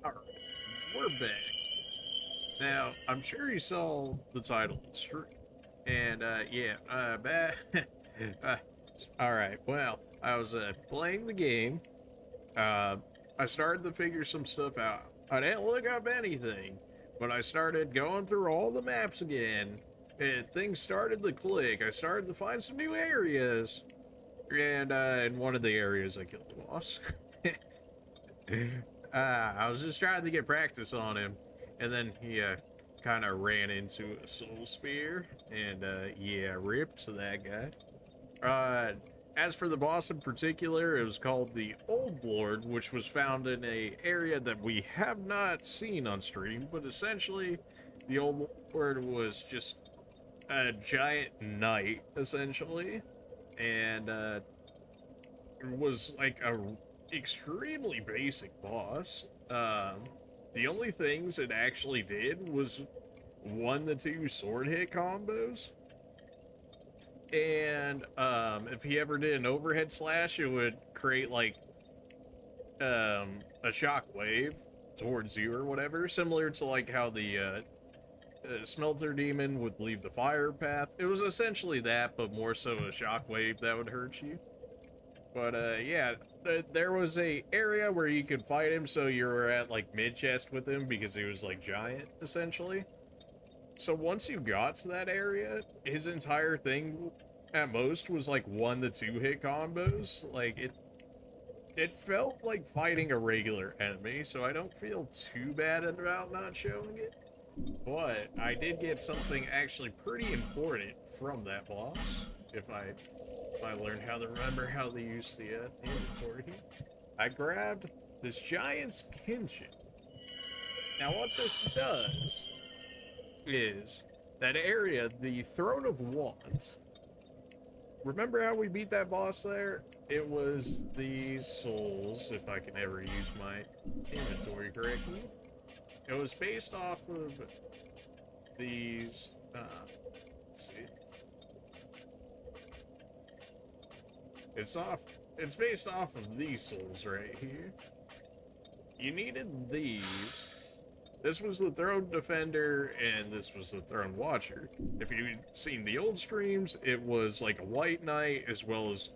Alright, we're back. Now, I'm sure you saw the title of the stream. And, back. uh, Alright, well, I was playing the game. Uh, I started to figure some stuff out. I didn't look up anything, but I started going through all the maps again. And things started to click. I started to find some new areas. And, in one of the areas, I killed the boss. I was just trying to get practice on him, and then he kind of ran into a soul spear, and yeah, ripped to that guy. As for the boss in particular, it was called the Old Lord, which was found in a area that we have not seen on stream, but essentially, the Old Lord was just a giant knight, essentially, and it was like a extremely basic boss. The only things it actually did was one the two sword hit combos, and if he ever did an overhead slash, it would create like a shock wave towards you or whatever, similar to like how the smelter demon would leave the fire path. It was essentially that, but more so a shock wave that would hurt you. But yeah, there was a area where you could fight him, so you were at like mid chest with him because he was like giant essentially. So once you got to that area, his entire thing at most was like 1 to 2 hit combos. Like it felt like fighting a regular enemy, so I don't feel too bad about not showing it. But I did get something actually pretty important from that boss. If I learned how to remember how to use the inventory here. I grabbed this giant's kinship. Now what this does is that area, the Throne of Wands. Remember how we beat that boss there? It was these souls, if I can ever use my inventory correctly. It was based off of these, let's see. It's off. It's based off of these souls right here. You needed these. This was the Throne Defender, and this was the Throne Watcher. If you've seen the old streams, it was like a white knight as well as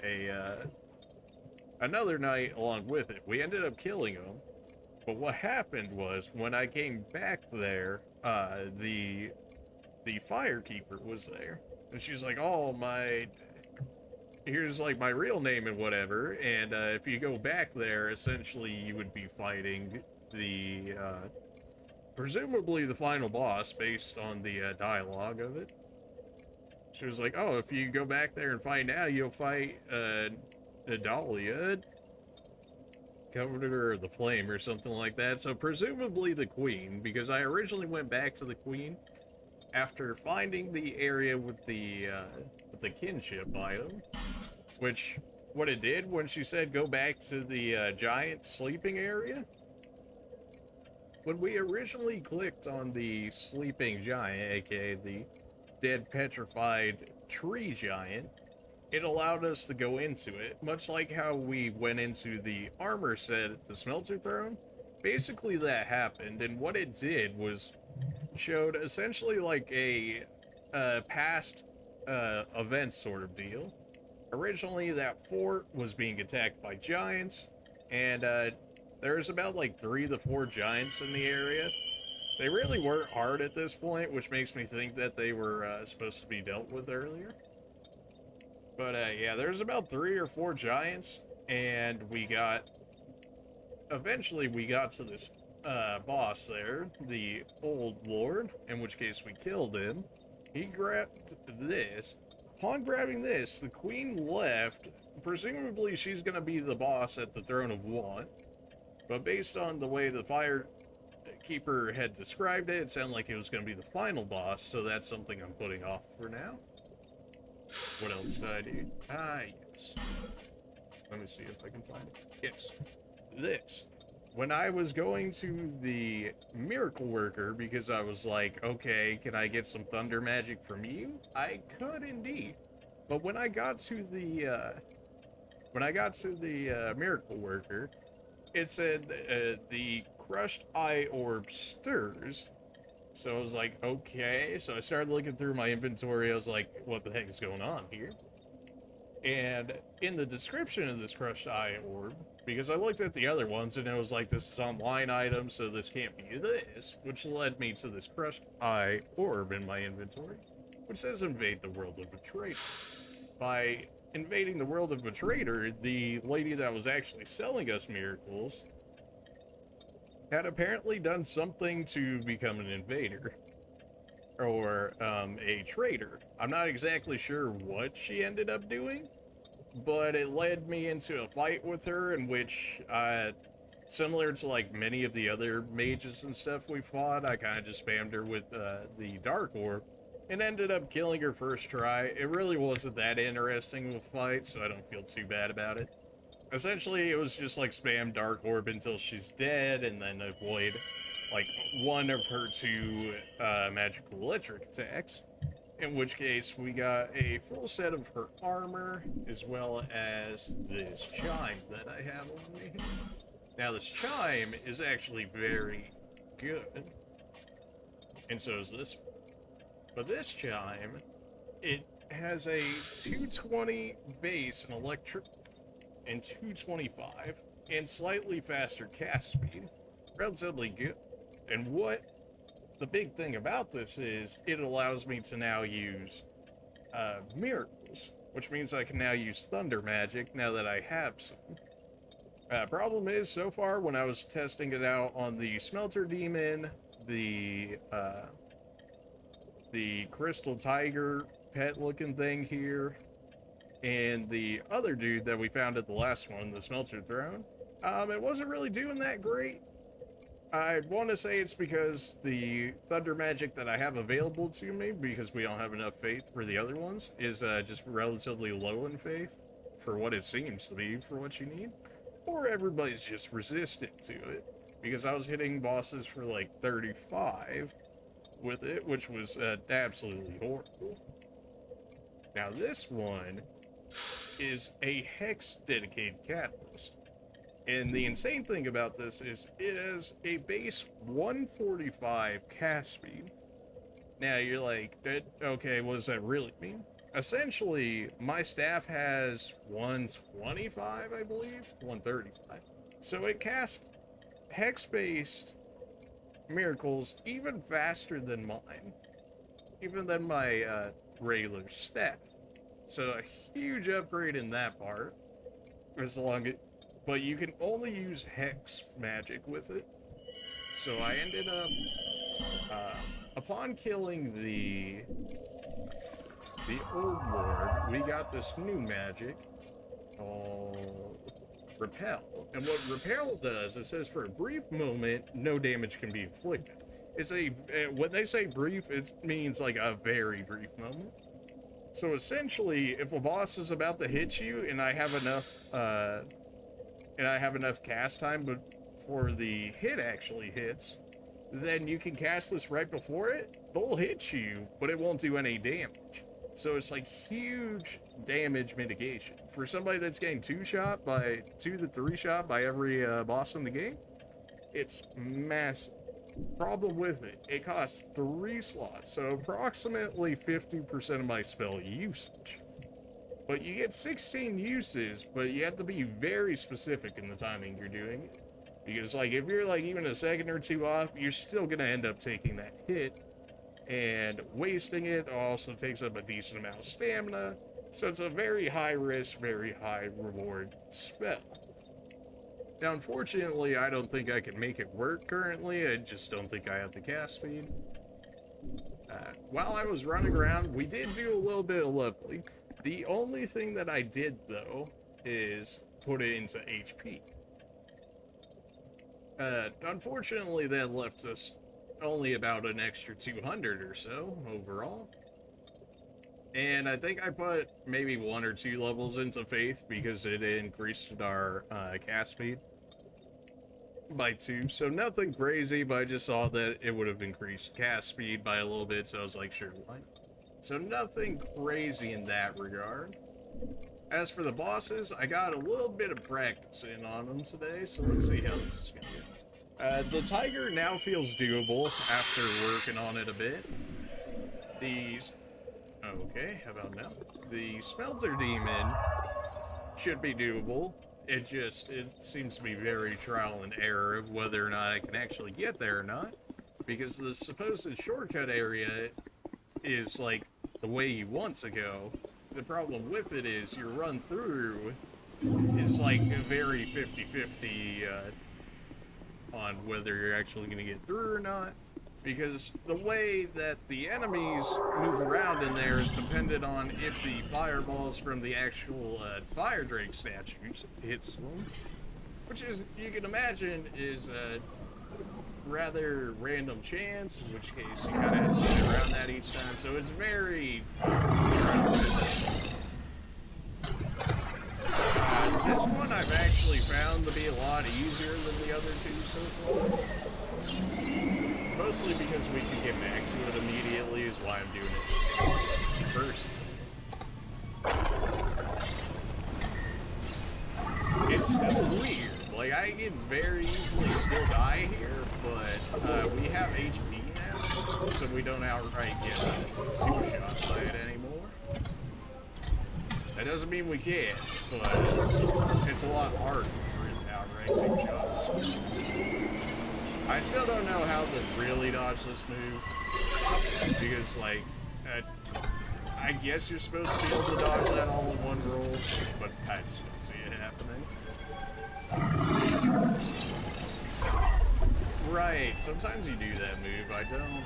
a another knight along with it. We ended up killing them, but what happened was when I came back there, the Firekeeper was there, and she's like, "Oh my, here's like my real name and whatever." And if you go back there, essentially you would be fighting the presumably the final boss based on the dialogue of it. She was like, "Oh, if you go back there and find out, you'll fight Dahlia, Governor of the Flame, or something like that." So presumably the Queen, because I originally went back to the Queen after finding the area with the kinship item, which what it did when she said go back to the giant sleeping area. When we originally clicked on the sleeping giant, aka the dead petrified tree giant, it allowed us to go into it, much like how we went into the armor set at the smelter throne. Basically, that happened, and what it did was showed essentially like a past event sort of deal. Originally, that fort was being attacked by giants, and there's about like 3 to 4 giants in the area. They really weren't hard at this point, which makes me think that they were supposed to be dealt with earlier. But yeah, there's about 3 or 4 giants, and eventually we got to this boss there, the Old Lord, in which case we killed him. He grabbed this. Upon grabbing this, the queen left. Presumably she's gonna be the boss at the Throne of Want. But based on the way the Firekeeper had described it, it sounded like it was gonna be the final boss, so that's something I'm putting off for now. What else did I do? Ah, yes. Let me see if I can find it. Yes. This. When I was going to the Miracle Worker, because I was like, okay, can I get some thunder magic from you? I could indeed. But when I got to the Miracle Worker, it said the crushed eye orb stirs. So I was like, okay. So I started looking through my inventory. I was like, what the heck is going on here? And in the description of this crushed eye orb, because I looked at the other ones and it was like, this is online item, so this can't be this, which led me to this crushed eye orb in my inventory, which says invade the world of a traitor. By invading the world of a traitor, the lady that was actually selling us miracles had apparently done something to become an invader. Or a traitor. I'm not exactly sure what she ended up doing, but it led me into a fight with her in which, similar to like many of the other mages and stuff we fought, I kind of just spammed her with the Dark Orb and ended up killing her first try. It really wasn't that interesting of a fight, so I don't feel too bad about it. Essentially, it was just like spam Dark Orb until she's dead and then avoid like one of her two magical electric attacks, in which case we got a full set of her armor as well as this chime that I have on me. Now this chime is actually very good, and so is this one. But this chime, it has a 220 base and electric and 225 and slightly faster cast speed. Relatively good. And what the big thing about this is, it allows me to now use miracles, which means I can now use thunder magic now that I have some. Problem is, so far when I was testing it out on the Smelter Demon, the Crystal Tiger pet-looking thing here, and the other dude that we found at the last one, the Smelter Throne, it wasn't really doing that great. I want to say it's because the thunder magic that I have available to me, because we don't have enough faith for the other ones, is just relatively low in faith for what it seems to be for what you need. Or everybody's just resistant to it, because I was hitting bosses for like 35 with it, which was absolutely horrible. Now this one is a hex dedicated catalyst. And the insane thing about this is it has a base 145 cast speed. Now you're like, okay, what does that really mean? Essentially, my staff has 125, I believe, 135. So it casts hex-based miracles even faster than mine, even than my regular staff. So a huge upgrade in that part, as long as. But you can only use hex magic with it. So I ended up, upon killing the Old Lord, we got this new magic called Repel. And what Repel does, it says for a brief moment, no damage can be inflicted. It's when they say brief, it means like a very brief moment. So essentially, if a boss is about to hit you and I have enough cast time before the hit actually hits, then you can cast this right before it. They'll hit you, but it won't do any damage. So it's like huge damage mitigation. For somebody that's getting 2 to 3 shot by every boss in the game, it's massive. Problem with it, it costs 3 slots, so approximately 50% of my spell usage. But you get 16 uses, but you have to be very specific in the timing you're doing it. Because, like, if you're, like, even a second or two off, you're still gonna end up taking that hit. And wasting it also takes up a decent amount of stamina. So it's a very high risk, very high reward spell. Now, unfortunately, I don't think I can make it work currently. I just don't think I have the cast speed. While I was running around, we did do a little bit of leveling. The only thing that I did, though, is put it into HP. Unfortunately, that left us only about an extra 200 or so overall. And I think I put maybe 1 or 2 levels into Faith because it increased our cast speed by 2. So nothing crazy, but I just saw that it would have increased cast speed by a little bit, so I was like, sure, why not? So nothing crazy in that regard. As for the bosses, I got a little bit of practice in on them today, so let's see how this is going to go. The tiger now feels doable after working on it a bit. These... Okay, how about now? The smelter demon should be doable. It seems to be very trial and error of whether or not I can actually get there or not. Because the supposed shortcut area is, like, the way you want to go. The problem with it is your run through is, like, a very 50-50, on whether you're actually going to get through or not. Because the way that the enemies move around in there is dependent on if the fireballs from the actual fire drake statues hits them. Which is, you can imagine, is a rather random chance, in which case you kind of have to get around that each time. So it's very... this one I've actually found to be a lot easier than the other two so far. Mostly because we can get back to it immediately is why I'm doing it first. It's still weird. Like, I can very easily still die here, but we have HP now, so we don't outright get two-shot by it anymore. That doesn't mean we can't, but it's a lot harder for outright two shots. I still don't know how to really dodge this move, because, like, I guess you're supposed to be able to dodge that all in one roll, but I just don't see it happening. Right, sometimes you do that move, I don't...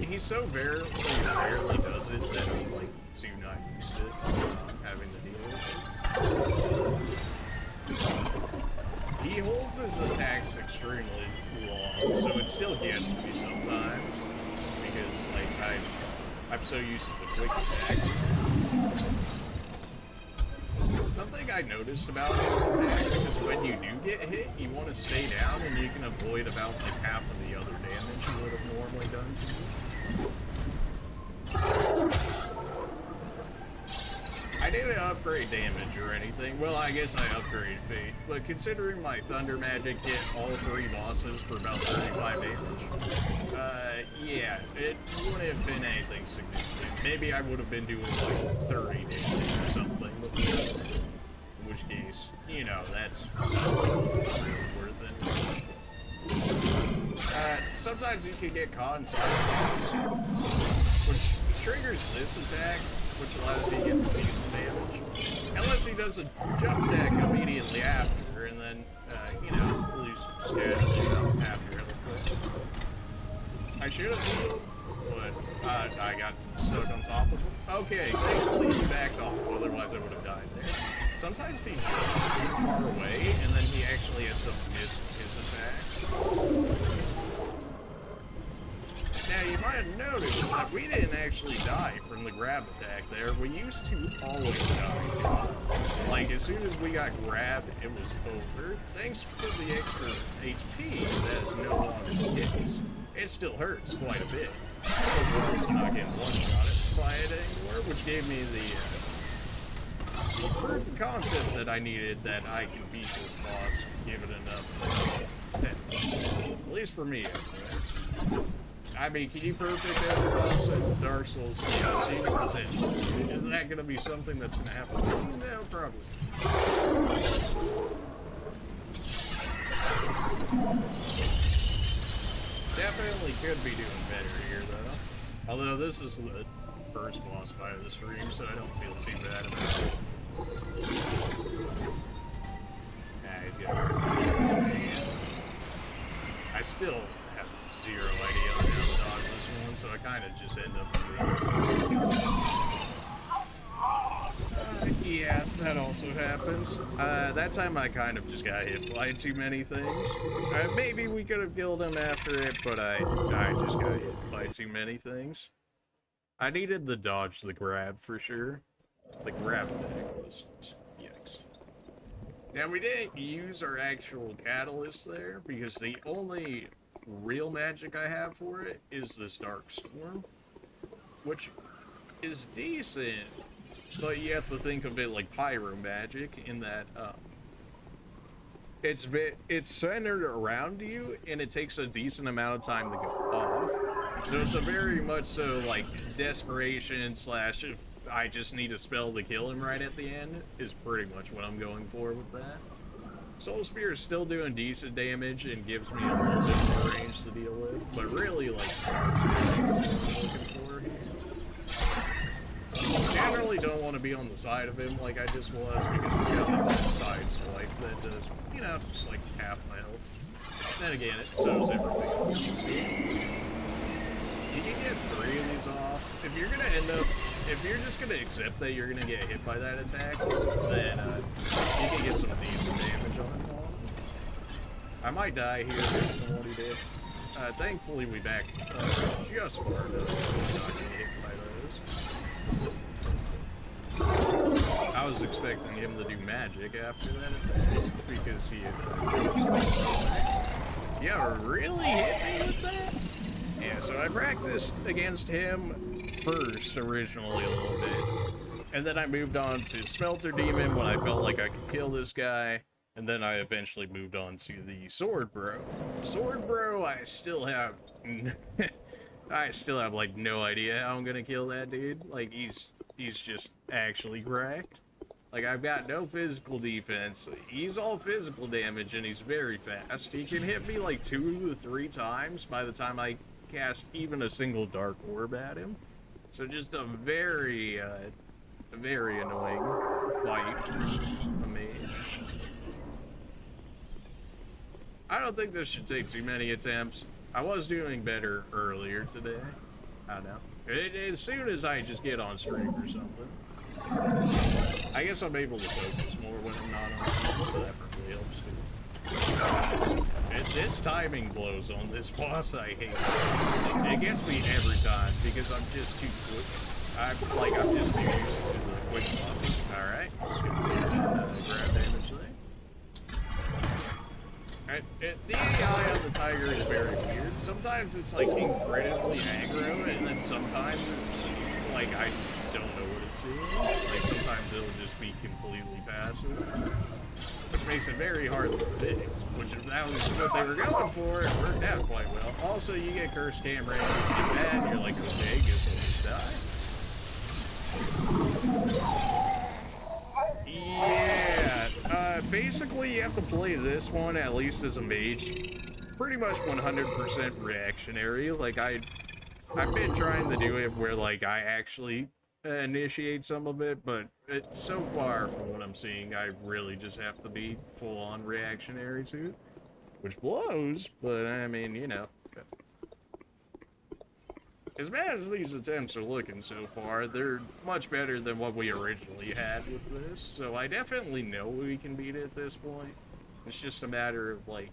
He so rarely does it that I'm, like, too not used to having to deal with it. He holds his attacks extremely long, so it still gets me sometimes, because, like, I'm so used to the quick attacks. Something I noticed about his attacks is when you do get hit, you want to stay down and you can avoid about, like, half of the other damage you would have normally done to you. I didn't upgrade damage or anything. Well, I guess I upgraded faith, but considering my thunder magic hit all three bosses for about 35 damage, yeah, it wouldn't have been anything significant. Maybe I would have been doing like 30 damage or something before. In which case, you know, that's really worth it. Sometimes you can get caught inside of boss, which triggers this attack, which allows me to get some decent damage. Unless he does a jump attack immediately after, and then, you know, lose schedule after he'll quit. I should have healed, but I got stuck on top of him. Okay, thankfully he backed off, otherwise I would have died there. Sometimes he jumps too far away, and then he actually has to miss his attacks. Now, you might have noticed that we didn't actually die from the grab attack there. We used to always die. Like, as soon as we got grabbed, it was over. Thanks for the extra HP that no longer hits. It still hurts quite a bit. But we're also not getting one-shotted by it anymore, which gave me the proof of concept that I needed that I can beat this boss, give it enough attempt. At least for me, anyways. I mean, can you perfect every boss in Dark Souls? Yeah, you can potential. Isn't that going to be something that's going to happen? No, probably. Definitely could be doing better here, though. Although this is the first boss fight of the stream, so I don't feel too bad about it. Nah, he's got I still have zero idea on how to dodge this one, so I kind of just end up doing yeah, that also happens. That time I kind of just got hit by too many things. Maybe we could have killed him after it, but I just got hit by too many things. I needed the dodge, the grab for sure. The grab attack was yikes. Now we didn't use our actual catalyst there because the only real magic I have for it is this Dark Storm, which is decent, but you have to think of it like pyro magic in that it's centered around you, and it takes a decent amount of time to go off. So it's a very much so like desperation slash if I just need a spell to kill him right at the end is pretty much what I'm going for with that. Soul Spear is still doing decent damage and gives me a little bit more range to deal with, but really like what I'm looking for here. Generally don't want to be on the side of him like I just was because he's got like this side swipe that does, you know, just like half my health. Then again, so is everything else. You can get 3 of these off. If you're gonna end up, if you're just gonna accept that you're gonna get hit by that attack, then you can get some decent damage on him. I might die here based on what he did. Thankfully we backed just far enough to not get hit by those. I was expecting him to do magic after that attack because he had. Yeah, really hit me with that? Yeah, so I practiced against him first originally a little bit, and then I moved on to Smelter Demon when I felt like I could kill this guy, and then I eventually moved on to the Sword Bro. Sword Bro, I still have like no idea how I'm gonna kill that dude. Like he's just actually cracked. Like I've got no physical defense. He's all physical damage and he's very fast. He can hit me like 2 to 3 times by the time I cast even a single dark orb at him. So just a very annoying fight for a mage. I don't think this should take too many attempts. I was doing better earlier today. I don't know. As soon as I just get on stream or something. I guess I'm able to focus more when I'm not on stream, so that probably helps too. This timing blows on this boss, I hate it. It gets me every time because I'm just too quick. I'm just too used to the quick bosses. Alright, let's get to grab damage there. The AI on the tiger is very weird. Sometimes it's like incredibly aggro, and then sometimes it's like I don't know what it's doing. Like sometimes it'll just be completely passive. Which makes it very hard to predict, which if that was what they were going for, it worked out quite well. Also, you get cursed camera and you get mad, and you're like, okay, guess I'll just die. Yeah, basically you have to play this one, at least as a mage, pretty much 100% reactionary. Like, I've been trying to do it where, like, I actually initiate some of it, but so far from what I'm seeing, I really just have to be full-on reactionary to it, which blows, but I mean, you know. As bad as these attempts are looking so far, they're much better than what we originally had with this, so I definitely know we can beat it at this point. It's just a matter of, like,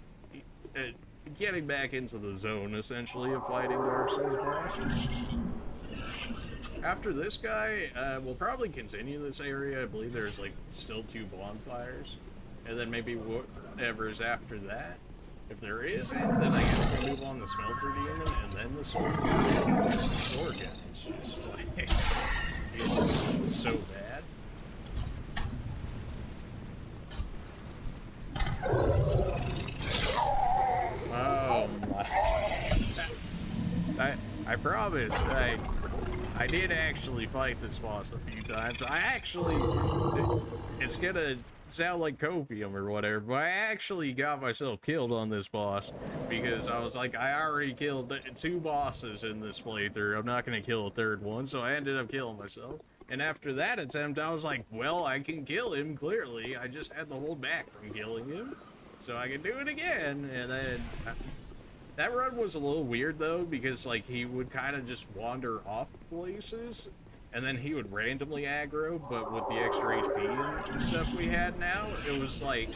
getting back into the zone, essentially, of fighting Dark Souls bosses. After this guy, we'll probably continue this area. I believe there's, like, still 2 bonfires. And then maybe whatever's after that. If there isn't, then I guess we'll move on to Smelter Demon and then the Sword Gun. The Sword Gun is just, like, it's so bad. Oh, my. I promise, I did actually fight this boss a few times. It's gonna sound like copium or whatever, but I actually got myself killed on this boss because I was like, I already killed 2 bosses in this playthrough. I'm not gonna kill a 3rd one, so I ended up killing myself. And after that attempt, I was like, well, I can kill him, clearly. I just had to hold back from killing him, so I can do it again. And then that run was a little weird though, because like he would kind of just wander off places and then he would randomly aggro, but with the extra HP and stuff we had now, it was like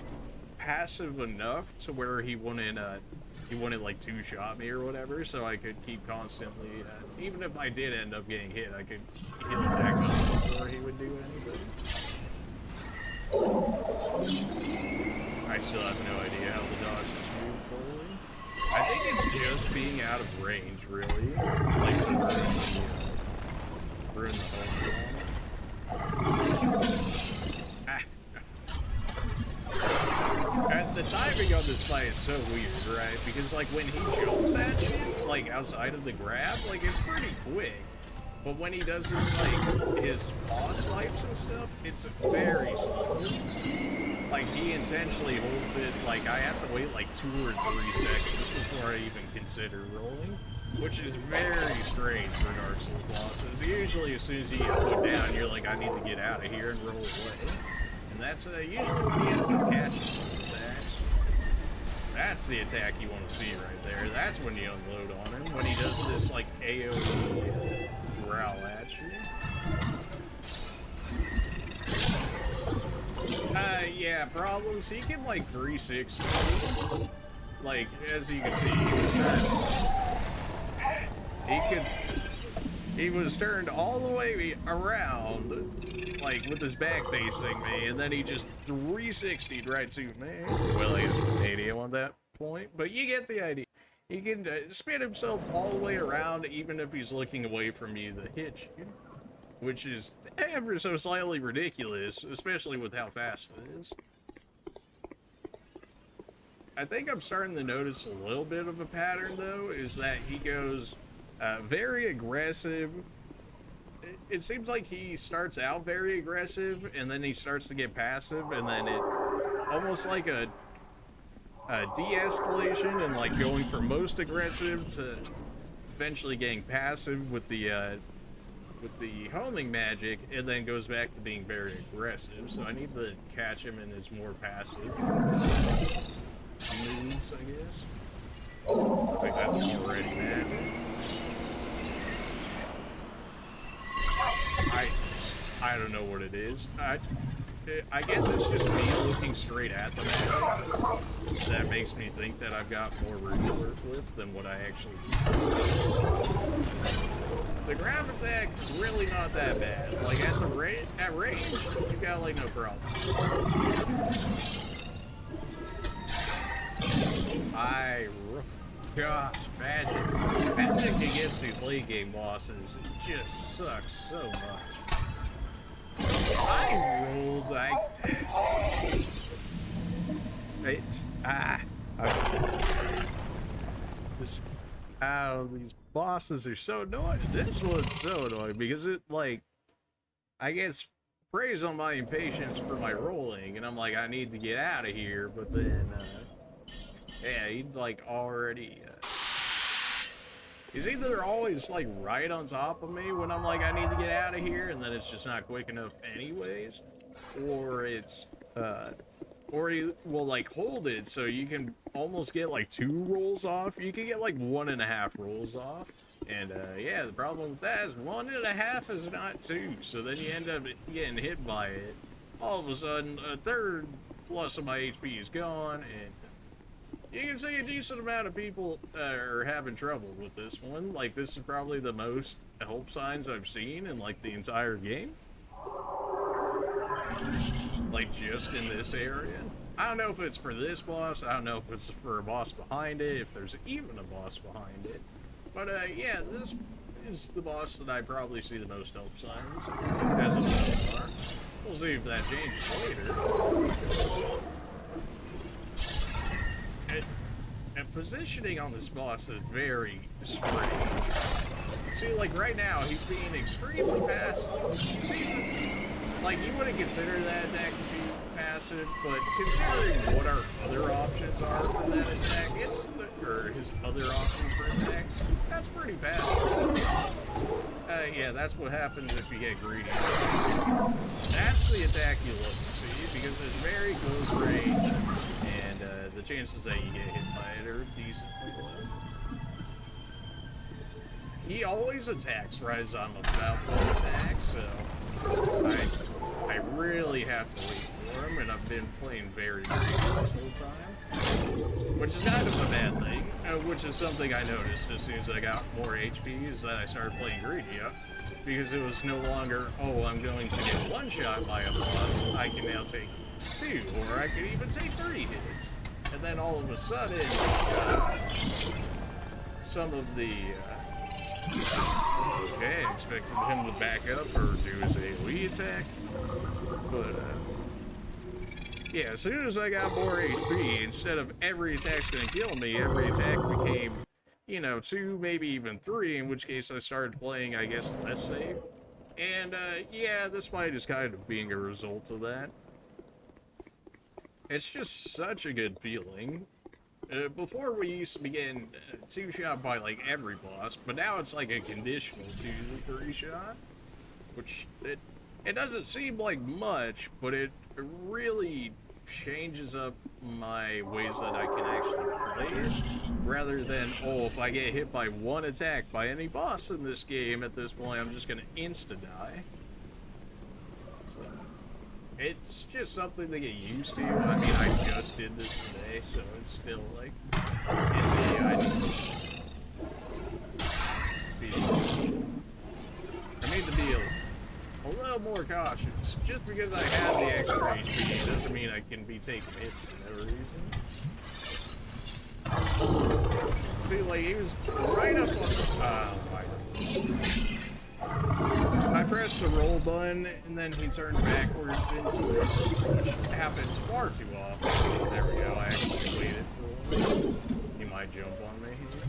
passive enough to where he wouldn't like 2-shot me or whatever, so I could keep constantly, even if I did end up getting hit, I could heal it back up before he would do anything. I still have no idea how the dodge is moved forward. I think it's just being out of range, really. Like, ruin the whole zone. The on this fight is so weird, right? Because, like, when he jumps at you, like, outside of the grab, like, it's pretty quick. But when he does his, like, his boss wipes and stuff, it's very slow. Like, he intentionally holds it, like, I have to wait, like, 2 or 3 seconds before I even consider rolling. Which is very strange for Dark Souls bosses. Usually, as soon as you get put down, you're like, I need to get out of here and roll away. And that's usually what he ends up catching attacks. That's the attack you want to see right there. That's when you unload on him, when he does this, like, AoE growl at you. Yeah, problems. He can, like, 360. Like, as you can see, he was turned all the way around, like, with his back facing me, and then he just 360'd right to me. Well, he was radio on that point, but you get the idea. He can spin himself all the way around, even if he's looking away from you to hit you, which is ever so slightly ridiculous, especially with how fast it is. I think I'm starting to notice a little bit of a pattern, though, is that he goes very aggressive. It seems like he starts out very aggressive, and then he starts to get passive, and then it almost like a de-escalation, and like going from most aggressive to eventually getting passive with the homing magic, and then goes back to being very aggressive. So I need to catch him in his more passive moves, I guess. I think that's already mad. I don't know what it is. I guess it's just me looking straight at the magic that makes me think that I've got more room to work with than what I actually do. The grab attack, really not that bad. Like, at range, you got, like, no problem. Gosh, magic against these late game bosses, it just sucks so much. I rolled these bosses are so annoying. This one's so annoying because it, like, I guess praise on my impatience for my rolling, and I'm like, I need to get out of here, but then yeah, he'd like already he's either always like right on top of me when I'm like, I need to get out of here, and then it's just not quick enough anyways, or it's or he will like hold it so you can almost get like 2 rolls off. You can get like 1.5 rolls off, and yeah, the problem with that is 1.5 is not 2, so then you end up getting hit by it. All of a sudden, a third plus of my HP is gone, and you can see a decent amount of people are having trouble with this one. Like, this is probably the most help signs I've seen in, like, the entire game. Like, just in this area. I don't know if it's for this boss, I don't know if it's for a boss behind it, if there's even a boss behind it. But, yeah, this is the boss that I probably see the most help signs as of so far. We'll see if that changes later. And positioning on this boss is very strange. See, like right now, he's being extremely passive. See, like, you wouldn't consider that attack to be passive, but considering what our other options are for that attack, or his other options for attacks, that's pretty passive. Yeah, that's what happens if you get greedy. That's the attack you look to see, because it's very close range, and the chances that you get hit by it are decently low. He always attacks right as I'm about to attack, so I really have to wait for him, and I've been playing very greedy this whole time. Which is kind of a bad thing, which is something I noticed as soon as I got more HP, is that I started playing greedy, because it was no longer, oh, I'm going to get one shot by a boss, I can now take 2, or I can even take 3 hits. And then all of a sudden, some of the, okay, I expected him to back up or do his AoE attack, but, Yeah, as soon as I got more HP, instead of every attack's gonna kill me, every attack became, you know, 2, maybe even 3, in which case I started playing, I guess, less safe. And, yeah, this fight is kind of being a result of that. It's just such a good feeling. Before we used to be getting 2-shot by, like, every boss, but now it's like a conditional 2 to 3-shot, which, it doesn't seem like much, but it really changes up my ways that I can actually play it, rather than, oh, if I get hit by one attack by any boss in this game at this point, I'm just gonna insta-die. So, it's just something to get used to. I mean, I just did this today, so it's still like, I need to be a little more cautious. Just because I have the extra HP doesn't mean I can be taking hits for no reason. See, like, he was right up on I pressed the roll button, and then he turned backwards into it, which happens far too often. There we go, I actually waited for him. He might jump on me here.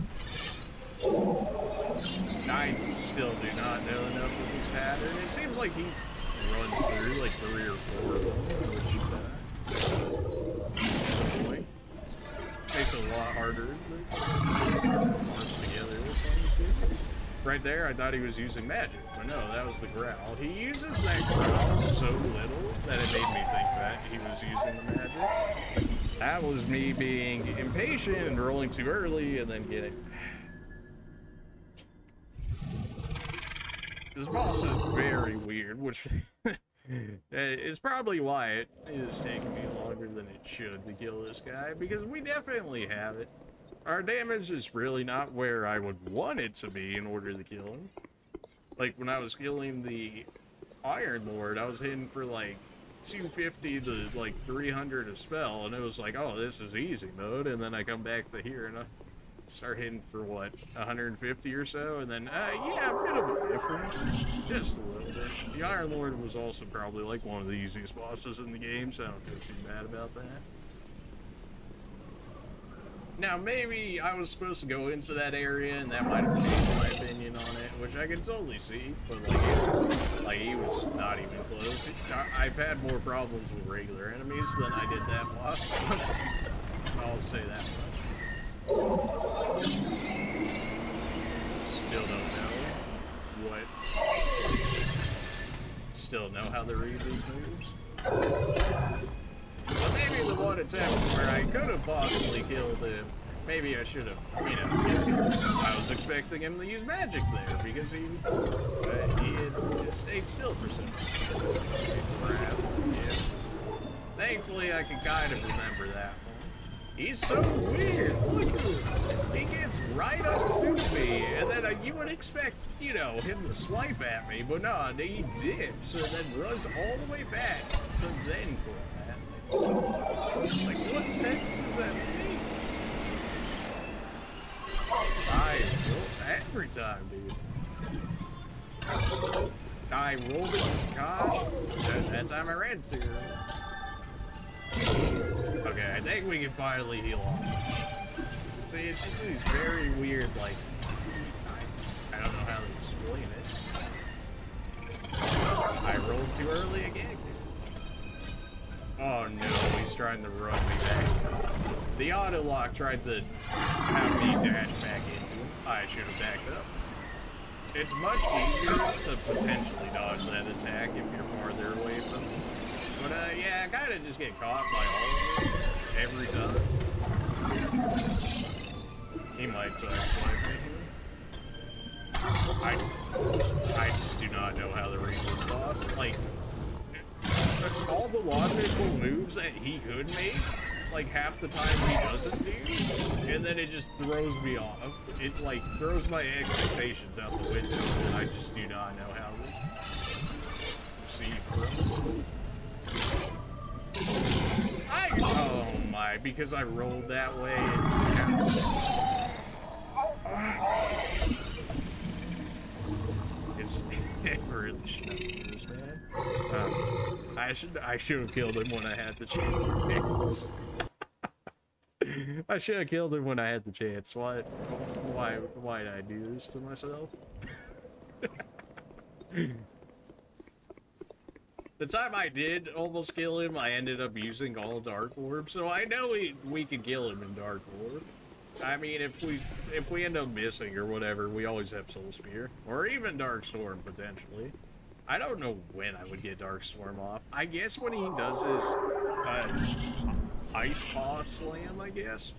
I still do not know enough of this pattern. It seems like he runs through like 3 or 4 of them, which makes it a lot harder to merge together with things. Right there, I thought he was using magic, but no, that was the growl. He uses that growl so little that it made me think that he was using the magic. That was me being impatient and rolling too early and then getting... This boss is very weird, which is probably why it is taking me longer than it should to kill this guy, because we definitely have it. Our damage is really not where I would want it to be in order to kill him. Like, when I was killing the Iron Lord, I was hitting for like 250 to like 300 a spell, and it was like, oh, this is easy mode, and then I come back to here and I start hitting for what, 150 or so, and then yeah, a bit of a difference, just a little bit. The Iron Lord was also probably like one of the easiest bosses in the game, so I don't feel too bad about that. Now, maybe I was supposed to go into that area, and that might have changed my opinion on it, which I can totally see, but like he was not even close. I've had more problems with regular enemies than I did that boss. I'll say that much. Still don't know what... Still know how to read these moves. Well, maybe the one attempt where I could have possibly killed him, maybe I should have, you know, I was expecting him to use magic there, because he had just stayed still for some reason. Yeah. Thankfully, I can kind of remember that one. He's so weird, look at him. He gets right up to me, and then you would expect, you know, him to swipe at me, but no, he dips, and then runs all the way back to then pull at me. Like, what sense does that make? I roll every time, dude. I rolled it, gosh. That time I ran to her. Okay, I think we can finally heal off. See, it's just these very weird, like, I don't know how to explain it. I rolled too early again. Oh no, he's trying to run me back. The auto lock tried to have me dash back into him. I should have backed up. It's much easier to potentially dodge that attack if you're farther away from him. But yeah, I kind of just get caught by all of them every time. He might swipe me here. I just do not know how to read this boss. Like, all the logical moves that he could make, like half the time he doesn't do, and then it just throws me off. It like throws my expectations out the window, and I just do not know how to see from. Oh my, because I rolled that way. It's really shouldn't do this, man. I should have killed him when I had the chance. I should have killed him when I had the chance. Why did I do this to myself? The time I did almost kill him, I ended up using all Dark Orb, so I know we could kill him in Dark Orb. I mean, if we end up missing or whatever, we always have Soul Spear. Or even Dark Storm, potentially. I don't know when I would get Dark Storm off. I guess when he does his Ice Paw Slam, I guess.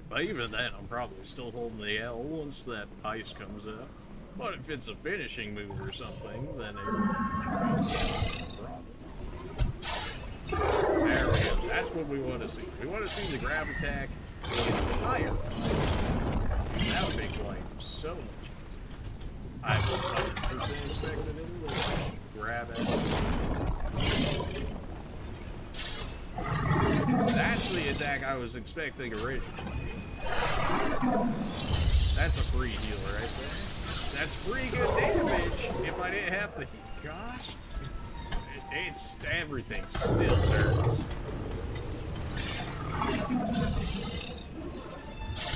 But even then, I'm probably still holding the L once that ice comes up. But if it's a finishing move or something, then it would be a problem. There we go. That's what we want to see. We want to see the grab attack with higher. That would make life so much easier. I 100% expected him to grab it. That's the attack I was expecting originally. That's a free heal right there. That's pretty good damage if I didn't have the heat. Gosh. It's everything still hurts.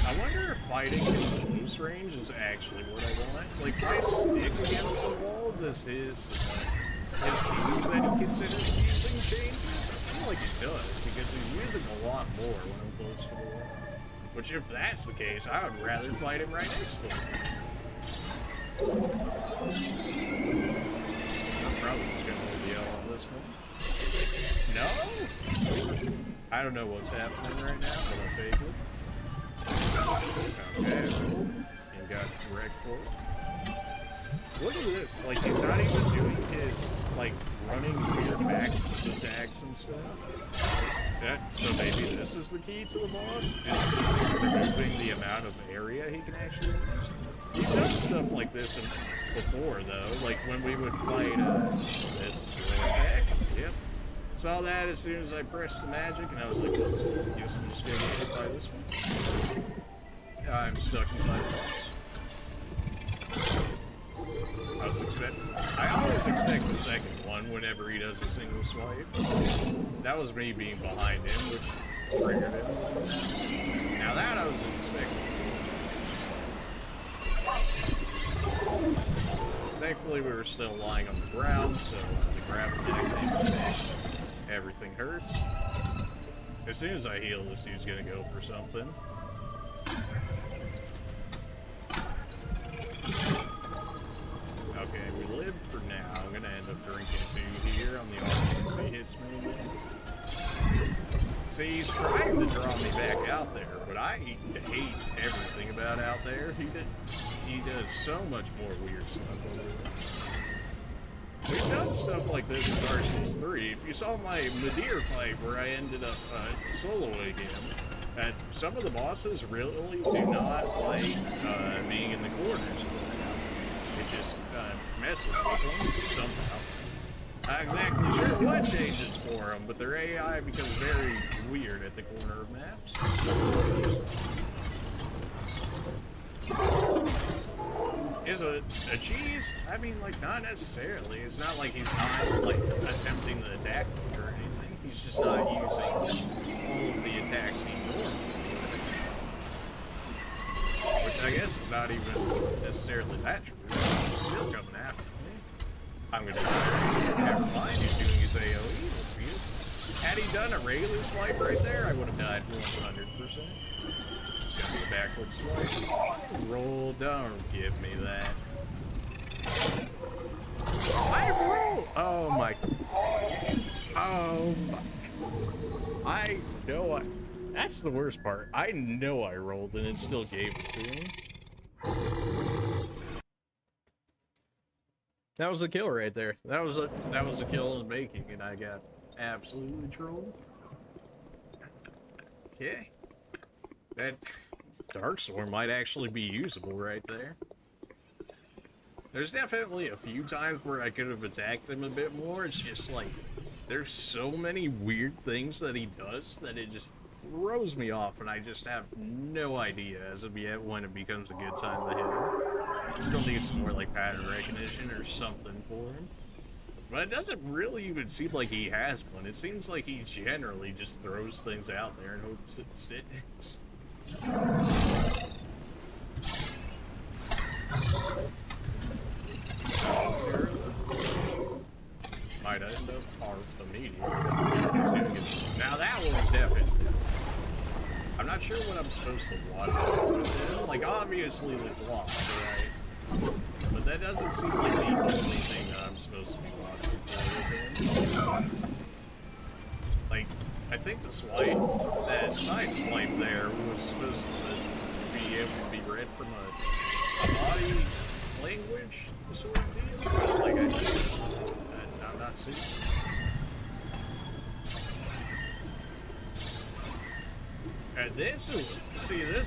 I wonder if fighting in close range is actually what I want. Like, if I stick against the wall, does his moves that he considers using changes? I feel like he does, because he's using a lot more when I'm close to the wall. Which, if that's the case, I would rather fight him right next to him. I'm probably just gonna hold the L on this one. No? I don't know what's happening right now, but I'll take it. Okay, and got wrecked for it. Look at this, like he's not even doing his, like, running weird back attacks and stuff. So maybe this is the key to the boss, is just removing the amount of area he can actually use. We've done stuff like this before, though, like when we would fight, this attack. Yep. Saw that as soon as I pressed the magic, and I was like, guess I'm just gonna get hit by this one. I'm stuck inside the boss. I always expect the second one whenever he does a single swipe. That was me being behind him, which triggered him. Now that I was expecting. Thankfully, we were still lying on the ground, so the grab attack didn't finish. Everything hurts. As soon as I heal, this dude's gonna go for something. Okay, we live for now. I'm gonna end up drinking 2 here on the off chance he hits me again. See, he's trying to draw me back out there, but I hate everything about out there. He does so much more weird stuff over there. We've done stuff like this in Dark Souls 3. If you saw my Madeir fight where I ended up soloing him, some of the bosses really do not like being in the corners. It just messes with them somehow. Not exactly sure what changes for them, but their AI becomes very weird at the corner of maps. Is a cheese? I mean, like, not necessarily. It's not like he's not, like, attempting to attack or anything. He's just not using all of the attacks he normally would. Which I guess is not even necessarily that true. He's still coming after me. I'm gonna die. Never mind, he's doing his AoE. Had he done a regular swipe right there, I would have died 100%. The backward swipe. Roll, don't give me that. I roll! Oh my. Oh my. I know I. That's the worst part. I know I rolled and it still gave it to me. That was a kill right there. That was a kill in the making, and I got absolutely trolled. Okay. That Dark Sword might actually be usable right there. There's definitely a few times where I could have attacked him a bit more. It's just like, there's so many weird things that he does that it just throws me off, and I just have no idea as of yet when it becomes a good time to hit him. Still need some more like pattern recognition or something for him. But it doesn't really even seem like he has one. It seems like he generally just throws things out there and hopes it sticks. Might end up our immediate. Now that one's definitely. I'm not sure what I'm supposed to watch with it. Like, obviously the block, right? But that doesn't seem like the only thing that I'm supposed to be watching for with him. Like, I think the swipe, that side swipe there was supposed to be able to be read from a body language sort of deal. Like, I'm not seeing. This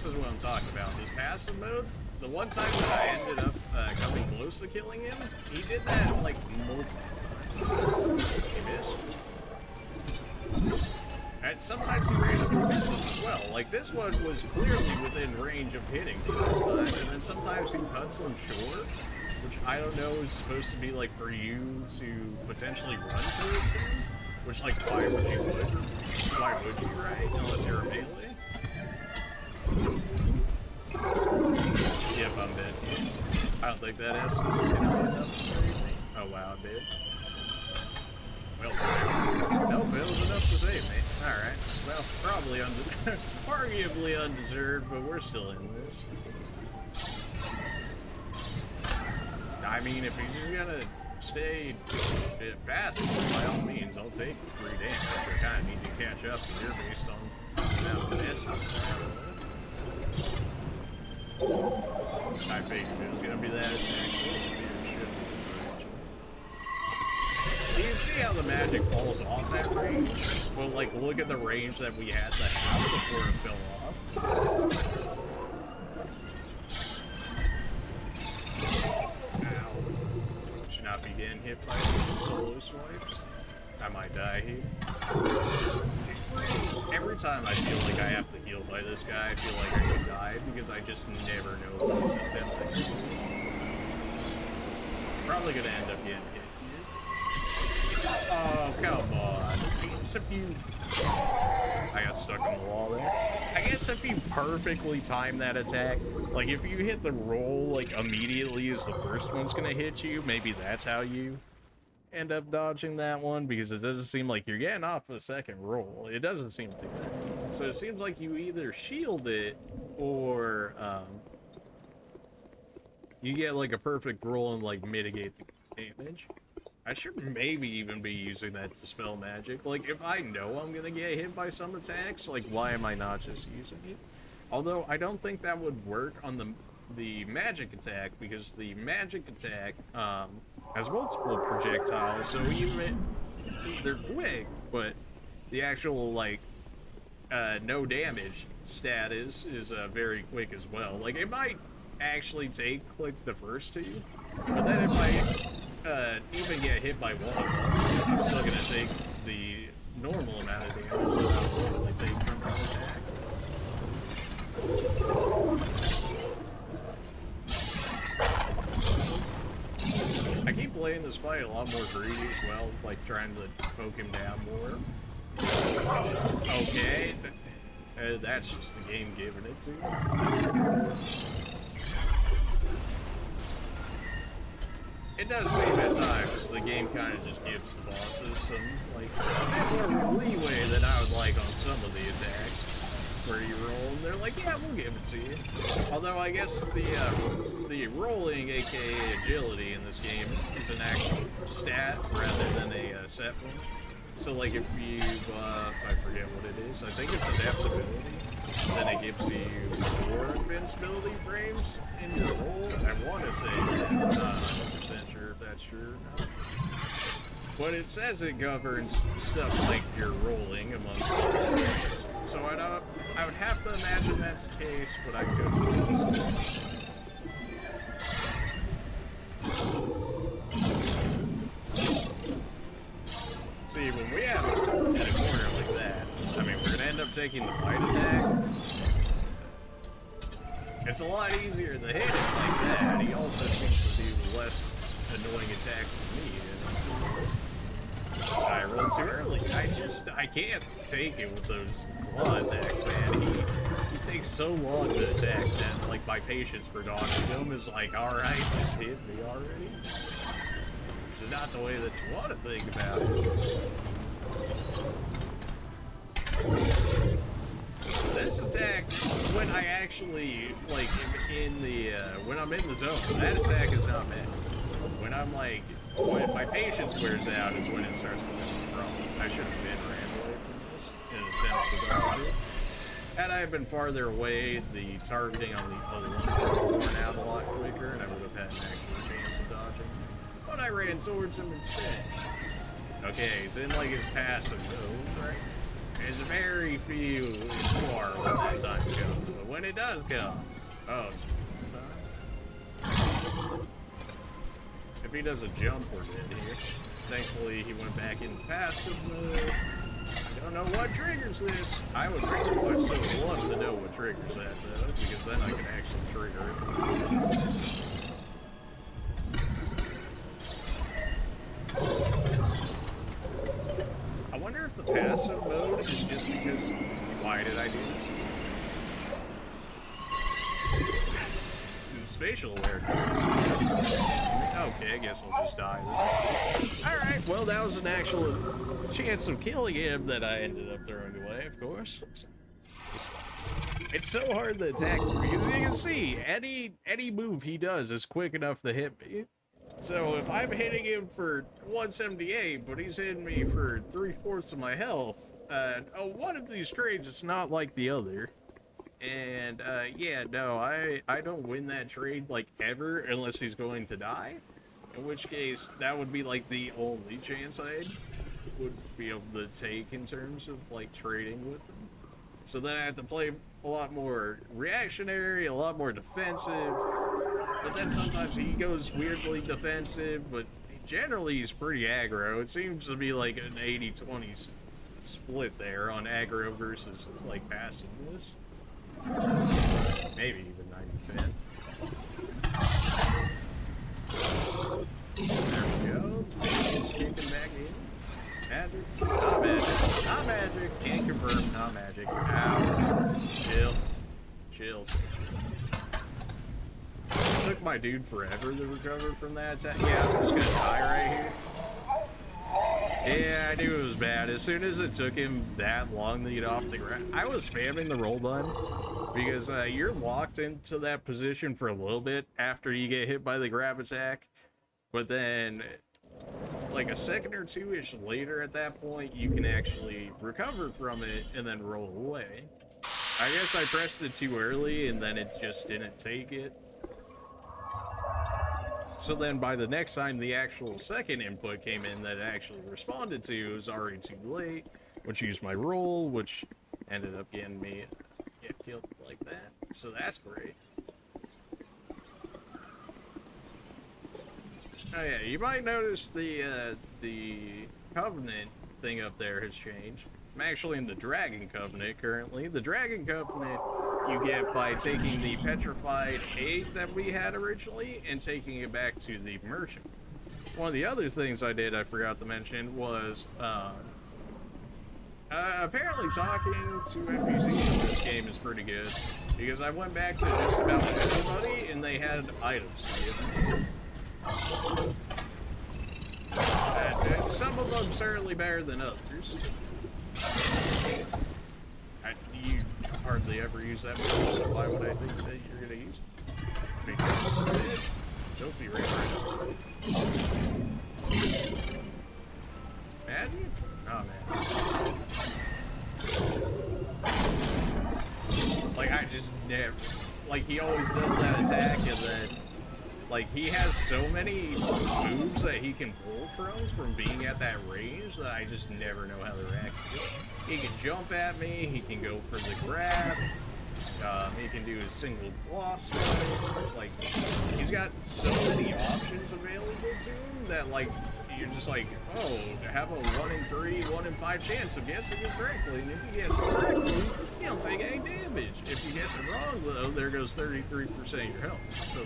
is what I'm talking about. This passive mode, the one time that I ended up coming close to killing him, he did that like multiple times. He missed. And sometimes he randomly misses as well. Like this one was clearly within range of hitting the whole time, and then sometimes he cuts him short, which I don't know is supposed to be like for you to potentially run towards him. Which like why would you, right? Unless you're a melee. Yep, I'm dead. I don't think that has enough to save me. Oh wow, I'm dead. Well, nope, it was enough to save me. Alright. Well, probably arguably undeserved, but we're still in this. I mean, if he's just gonna stay passive, by all means, I'll take 3 damage. I kind of need to catch up here based on the misses. I figured it was gonna be that attack, so you can see how the magic falls off that range. Well, like, look at the range that we had to have before it fell off. Ow. Should not be getting hit by solo swipes. I might die here. Every time I feel like I have to heal by this guy, I feel like I could die because I just never know what he's attempting. Probably gonna end up getting hit. Oh, come on. If you... I got stuck on the wall there. I guess if you perfectly time that attack, like if you hit the roll like immediately as the first one's gonna hit you, maybe that's how you end up dodging that one, because it doesn't seem like you're getting off a second roll. It doesn't seem like that. So it seems like you either shield it or you get like a perfect roll and like mitigate the damage. I should maybe even be using that to spell magic. Like, if I know I'm gonna get hit by some attacks, like, why am I not just using it? Although, I don't think that would work on the magic attack, because the magic attack, has multiple projectiles, so even they're quick, but the actual, like, no damage status is, very quick as well. Like, it might actually take, like, the first two, but then if I... even get hit by one of them, I'm still gonna take the normal amount of damage that I'll normally take from an attack. I keep playing this fight a lot more greedy as well, like trying to poke him down more. Okay, that's just the game giving it to me. It does seem at times the game kind of just gives the bosses some, like, more leeway than I would like on some of the attacks, where you roll and they're like, yeah, we'll give it to you. Although I guess the rolling, aka agility in this game, is an actual stat rather than a set one. So like if you buff, I forget what it is, I think it's adaptability, then it gives you 4 invincibility frames in your roll. I want to say that, I'm not 100% sure if that's true or not. But it says it governs stuff like your rolling among others. So I would have to imagine that's the case, but I couldn't. See, when we have it in a corner like that, I mean, we're gonna end up taking the fight attack. It's a lot easier to hit him like that. He also seems to do less annoying attacks than me. I can't take it with those claw attacks, man. He takes so long to attack that, like, my patience for dodging him is like, alright, just hit me already. Which is not the way that you want to think about it. This attack, when I actually, like, when I'm in the zone, that attack is not bad. When I'm, like, when my patience wears out is when it starts becoming a problem. I should have been ran away from this in an attempt to dodge it. Had I been farther away, the targeting on the other one would have worn out a lot quicker, and I would have had an actual chance of dodging. But I ran towards him instead. Okay, he's in, like, his passive mode, right? There's very few far when that time comes, but when it does come, oh, it's time. If he does a jump, we're dead here. Thankfully, he went back in passive mode. I don't know what triggers this. I would pretty much so love to know what triggers that, though, because then I can actually trigger it. I wonder if the passive mode is just because, why did I do this? The spatial awareness. Okay, I guess I'll just die. Alright, well, that was an actual chance of killing him that I ended up throwing away, of course. It's so hard to attack because you can see any move he does is quick enough to hit me. So if I'm hitting him for 178, but he's hitting me for 3/4 of my health, one of these trades is not like the other. And yeah, no, I don't win that trade like ever unless he's going to die. In which case, that would be like the only chance I would be able to take in terms of like trading with him. So then I have to play a lot more reactionary, a lot more defensive. But then sometimes he goes weirdly defensive, but generally he's pretty aggro. It seems to be like an 80-20 split there on aggro versus like passiveness. Maybe even 90-10. There we go. It's kicking back in. Magic. Not magic. Not magic. Can't confirm. Not magic. Ow. Chill. Chill. It took my dude forever to recover from that attack. Yeah, I'm just gonna die right here. Yeah, I knew it was bad. As soon as it took him that long to get off the ground, I was spamming the roll button because you're locked into that position for a little bit after you get hit by the grab attack. But then, like a second or two-ish later at that point, you can actually recover from it and then roll away. I guess I pressed it too early and then it just didn't take it. So then by the next time the actual second input came in that it actually responded to, it was already too late, which used my roll, which ended up getting me killed like that. So that's great. Oh yeah, you might notice the Covenant thing up there has changed. I'm actually in the Dragon Covenant currently. The Dragon Covenant you get by taking the petrified egg that we had originally and taking it back to the merchant. One of the other things I did, I forgot to mention, was apparently talking to NPCs in this game is pretty good, because I went back to just about everybody and they had items to give me. Some of them certainly better than others. You hardly ever use that move, so why would I think that you're gonna use it? Because don't be right. Magic? Oh man. Like I just never, like he always does that attack and then like he has so many moves that he can pull from being at that range that I just never know how to react to it. He can jump at me, he can go for the grab, he can do his single gloss strike. Like, he's got so many options available to him that, like, you're just like, oh, have a 1 in 3, 1 in 5 chance of guessing it correctly. And if you guess it correctly, you don't take any damage. If you guess it wrong, though, there goes 33% of your health. So,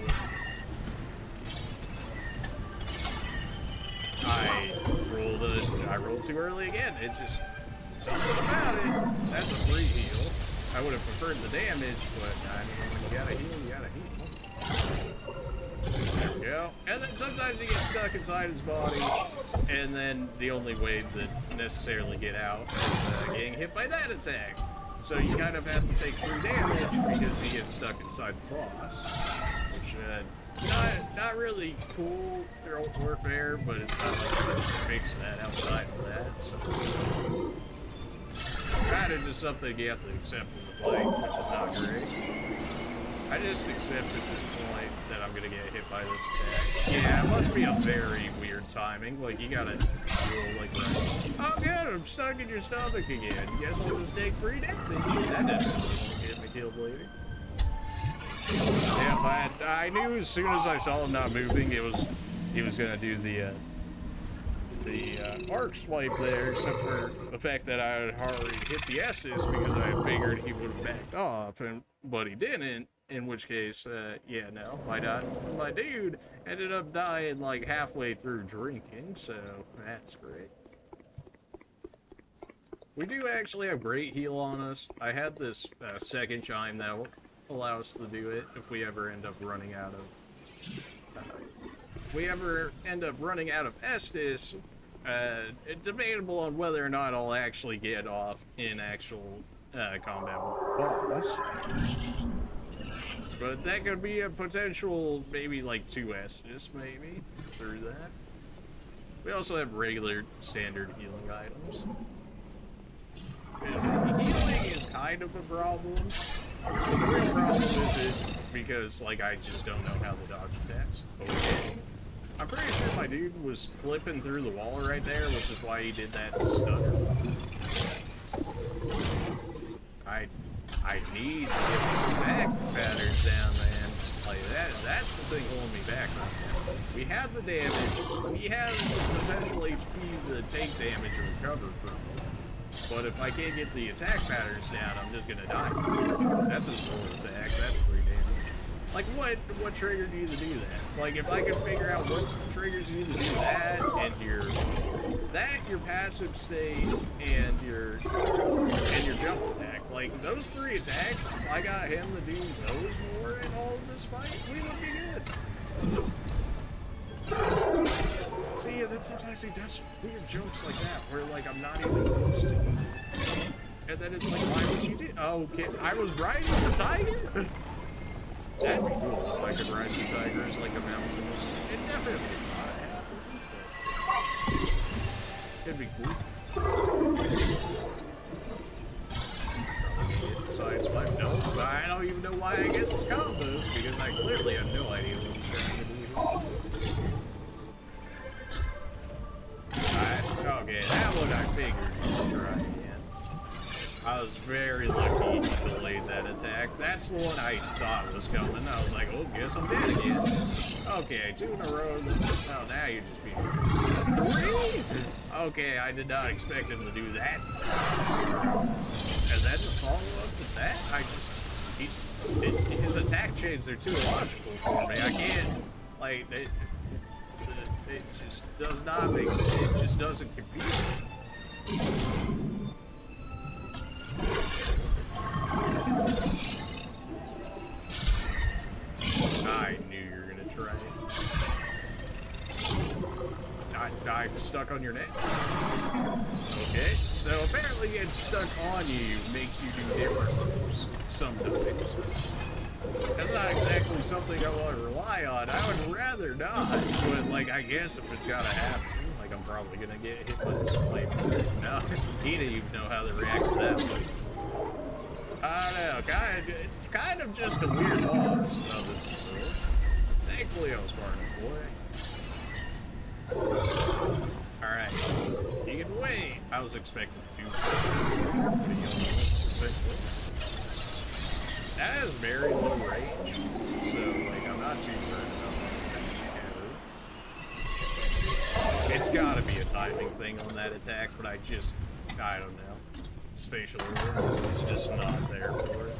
I rolled a I rolled too early again. It just, something about it. That's a free heal. I would have preferred the damage, but I mean, when you gotta heal, you gotta heal. There we go. And then sometimes you get stuck inside his body, and then the only way to necessarily get out is getting hit by that attack. So you kind of have to take 3 damage because he gets stuck inside the boss, which not really cool or fair, but it's not like you can fix that outside of that. So kind of just something you have to accept in the fight, which is not great. I just accept at this point that I'm gonna get hit by this attack. Yeah, it must be a very weird timing. Like, you gotta roll like right. Oh good, I'm stuck in your stomach again. Guess I'll just take 3 damage. That definitely get me killed later. Yeah, but I knew as soon as I saw him not moving, he was gonna do the arc swipe there, except for the fact that I had already hit the Estus because I figured he would have backed off, but he didn't. In which case, yeah, no, my dude ended up dying like halfway through drinking, so that's great. We do actually have great heal on us. I had this second chime that will allow us to do it if we ever end up running out of Estus. It's debatable on whether or not I'll actually get off in actual combat with the boss. But that could be a potential, maybe like 2 Estus, maybe, through that. We also have regular standard healing items. Healing is kind of a problem. The real problem is it because, like, I just don't know how to dodge attacks. Okay. I'm pretty sure my dude was flipping through the wall right there, which is why he did that stutter. I need to get my attack patterns down, man. Like, that's the thing holding me back right now. We have the damage, we have the potential HP to take damage and recover from it. But if I can't get the attack patterns down, I'm just gonna die. That's a slow attack, that's 3 damage. Like, what triggered you to do that? Like, if I could figure out what triggers you to do that, and your passive state, and your jump attack, like, those 3 attacks, if I got him to do those more in all of this fight, we would be good. See, and then sometimes he does weird jumps like that, where, like, I'm not even close to him. And then it's like, why would you do? Oh, okay, I was riding the tiger? That'd be cool if I could ride the tiger as like a mountain. It definitely would not happen, but it'd be cool. Probably get side swipe. No, but I don't even know why I guess it's combos, because I clearly have no idea what he's trying to do here. Okay, that one I figured you'd try again. I was very lucky he delayed that attack. That's the one I thought was coming. I was like, oh, guess I'm dead again. Okay, 2 in a row. Oh, now you're just being 3? Okay, I did not expect him to do that. And then the follow-up with that, his attack chains are too illogical for me. I can't, like, it just does not make sense. It just doesn't compute. I knew you were gonna try it. I'm stuck on your neck. Okay, so apparently getting stuck on you makes you do different moves sometimes. That's not exactly something I want to rely on. I would rather not, but like, I guess if it's gotta happen, like, I'm probably gonna get hit by this flame. No, he didn't even know how to react to that one. I don't know, kind of just a weird boss of this world. Thankfully, I was far enough away. Alright, you can wait. I was expecting 2. That has very low range, so, like, I'm not too worried about that. It's gotta be a timing thing on that attack, but I don't know. Spatial awareness is just not there for it.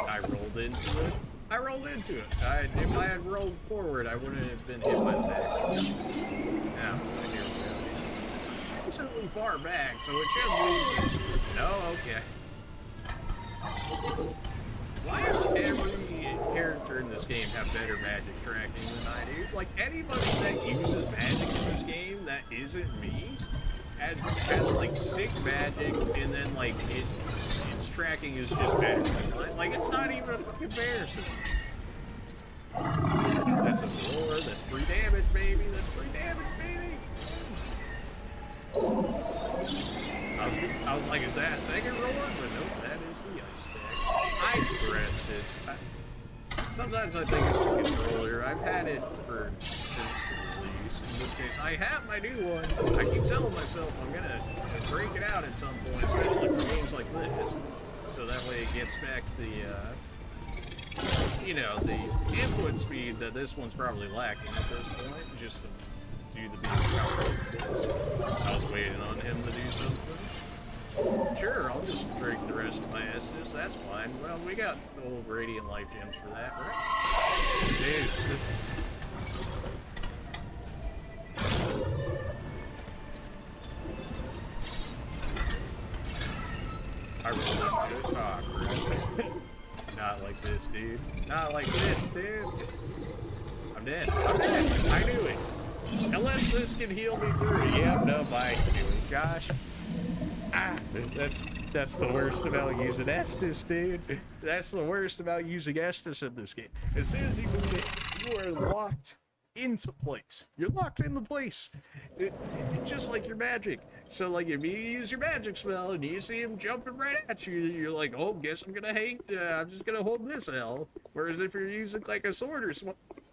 I rolled into it. I rolled into it. If I had rolled forward, I wouldn't have been hit by the back. Now, here we go. Decently far back, so it should lose this. No, okay. Why does every character in this game have better magic tracking than I do? Like, anybody that uses magic in this game that isn't me has like sick magic, and then like its tracking is just better. Like, it's not even a comparison. That's a roar, that's free damage, baby, that's free damage, baby! I was like, is that a second roar? But nope, that is the ice deck. I pressed it. Sometimes I think it's the controller. I've had it since the release. In this case, I have my new one. I keep telling myself I'm gonna break it out at some point, especially for games like this. So that way it gets back the, you know, the input speed that this one's probably lacking at this point, just to do the beat power it is. I was waiting on him to do something. Sure, I'll just drink the rest of my Estus, that's fine. Well, we got old Radiant Life Gems for that, right? Dude. I rolled good cock. Not like this, dude. Not like this, dude. I'm dead. I'm dead. I knew it. Unless this can heal me through. Yep, no, bye. Gosh. Ah, that's the worst about using Estus, dude. That's the worst about using Estus in this game. As soon as you move it, you are locked into place. You're locked into place. Just like your magic. So, like, if you use your magic spell and you see him jumping right at you, you're like, oh, guess I'm gonna I'm just gonna hold this L. Whereas if you're using, like, a sword or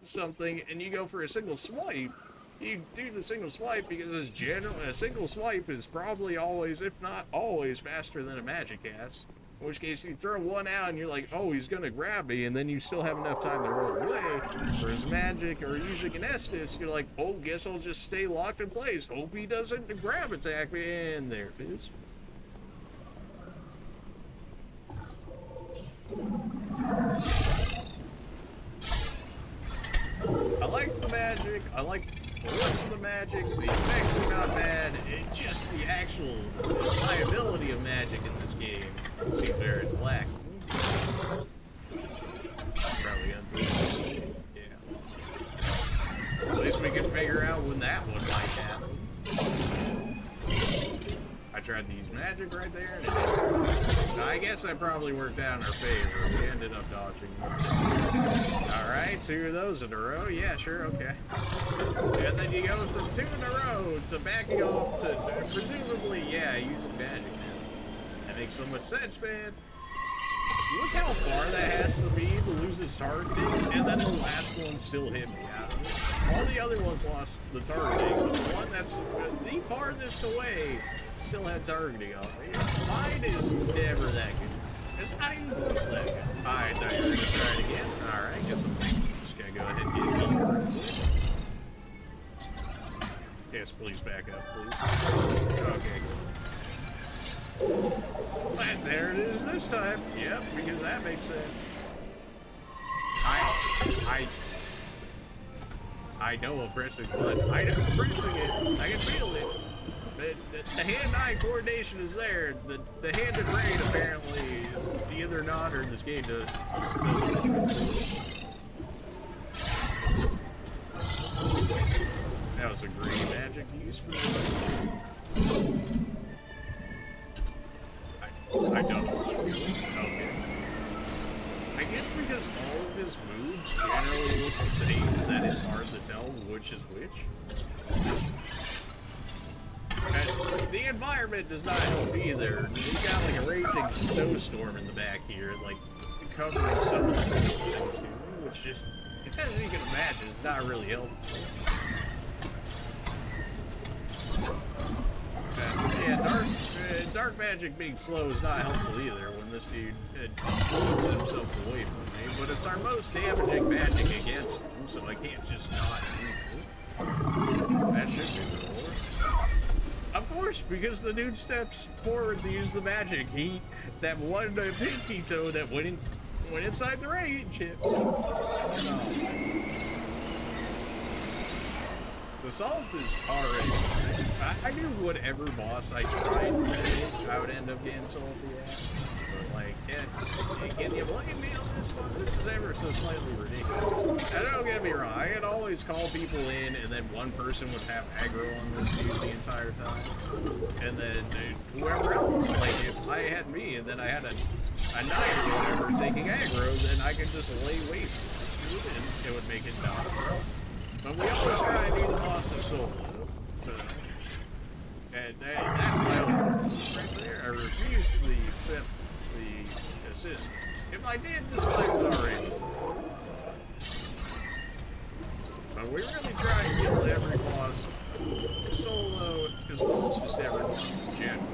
something, and you go for a single swipe, you do the single swipe because a single swipe is probably always, if not always, faster than a magic cast. In which case, you throw one out and you're like, oh, he's gonna grab me, and then you still have enough time to roll away. Whereas magic or using an Estus, you're like, oh, guess I'll just stay locked in place. Hope he doesn't grab attack me, and there it is. I like the magic, I like the looks of the magic, the effects are not bad, it's just the actual reliability of magic in this game seems very black. Probably untrue. Yeah. At least we can figure out when that one might happen. I tried to use magic right there, and it didn't. I guess that probably worked out in our favor. We ended up dodging. Alright, 2 of those in a row. Yeah, sure, okay. And then you go from 2 in a row to backing off to presumably, yeah, using magic now. That makes so much sense, man. Look how far that has to be to lose its targeting, and then the last one still hit me out of it. All the other ones lost the targeting, but the one that's the farthest away still had targeting on me. Mine is never that good. It's not even close to that good. Alright, now you're gonna try it again. Alright, guess I'm just gonna go ahead and get you real quick. Yes, please back up, please. Okay, good. And there it is this time. Yep, because that makes sense. I know I'm pressing button. I know I'm pressing it. I can feel it. The hand-eye coordination is there. The hand and brain apparently is either not or this game does. That was a green magic use for me. I don't know what you're doing. Okay. I guess because all of his moves generally look the same, that it's hard to tell which is which. And the environment does not help either. We've got like a raging snowstorm in the back here, like covering some of the things, which just, as you can imagine, is not really helpful. Yeah, dark magic being slow is not helpful either when this dude moves himself away from me, but it's our most damaging magic against him, so I can't just not use it. That should be the roar. Of course, because the dude steps forward to use the magic. That one pinky toe that went went inside the range. The salt is already. I knew whatever boss I tried today, I would end up getting salty at. But like, yeah, can you blame me on this one? This is ever so slightly ridiculous. And don't get me wrong, I could always call people in, and then one person would have aggro on this dude the entire time, and then whoever else, like if I had me, and then I had a knight or whatever taking aggro, then I could just lay waste to it, and it would make it not a problem. But we always try and do the boss of solo, so and that's my own right there. I refuse the assistance. If I did, this fight was already. But we really try and kill every boss solo as well as just every boss in general.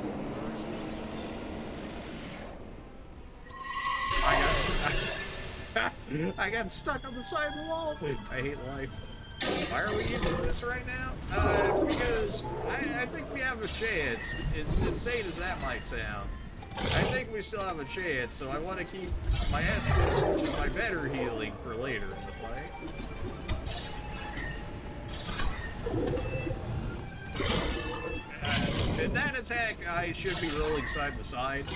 I got stuck on the side of the wall. I hate life. Why are we using this right now? Because I think we have a chance. As insane as that might sound, I think we still have a chance, so I want to keep my Estus, which is my better healing, for later in the fight. In that attack, I should be rolling side to side.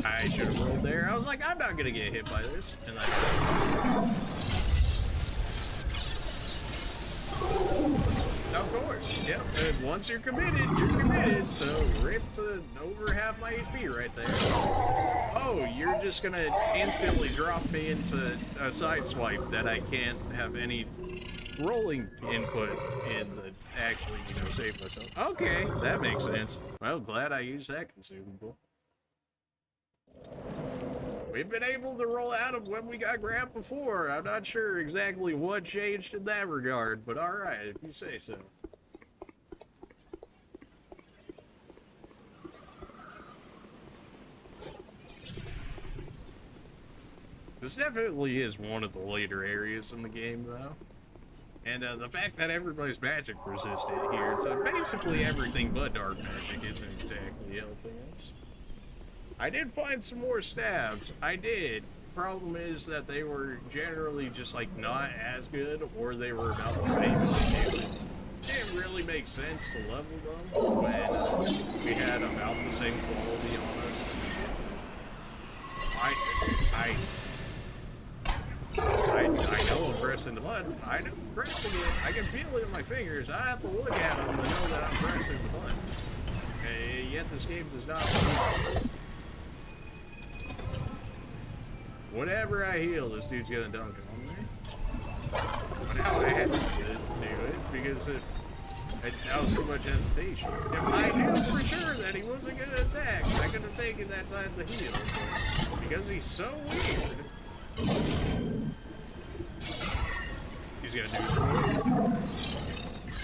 I should have rolled there. I was like, I'm not going to get hit by this. And I of course, yep. And once you're committed, so ripped to over half my HP right there. Oh, you're just gonna instantly drop me into a side swipe that I can't have any rolling input in the actually, save myself. Okay, that makes sense. Well, glad I used that consumable. We've been able to roll out of when we got grabbed before. I'm not sure exactly what changed in that regard, but alright, if you say so. This definitely is one of the later areas in the game, though. And the fact that everybody's magic resistant here, so basically everything but dark magic isn't exactly helping us. I did find some more stabs. I did. Problem is that they were generally just like not as good, or they were about the same. It didn't really make sense to level them when we had about the same quality on us. I know I'm pressing the button. I know I'm pressing it. I can feel it in my fingers. I have to look at them to know that I'm pressing the button. Yet this game does not. Whenever I heal, this dude's gonna dunk on me. But now I had to do it because that was too much hesitation. If I knew for sure that he wasn't gonna attack, I could have taken that side of the heal. But because he's so weird, he's gonna do it.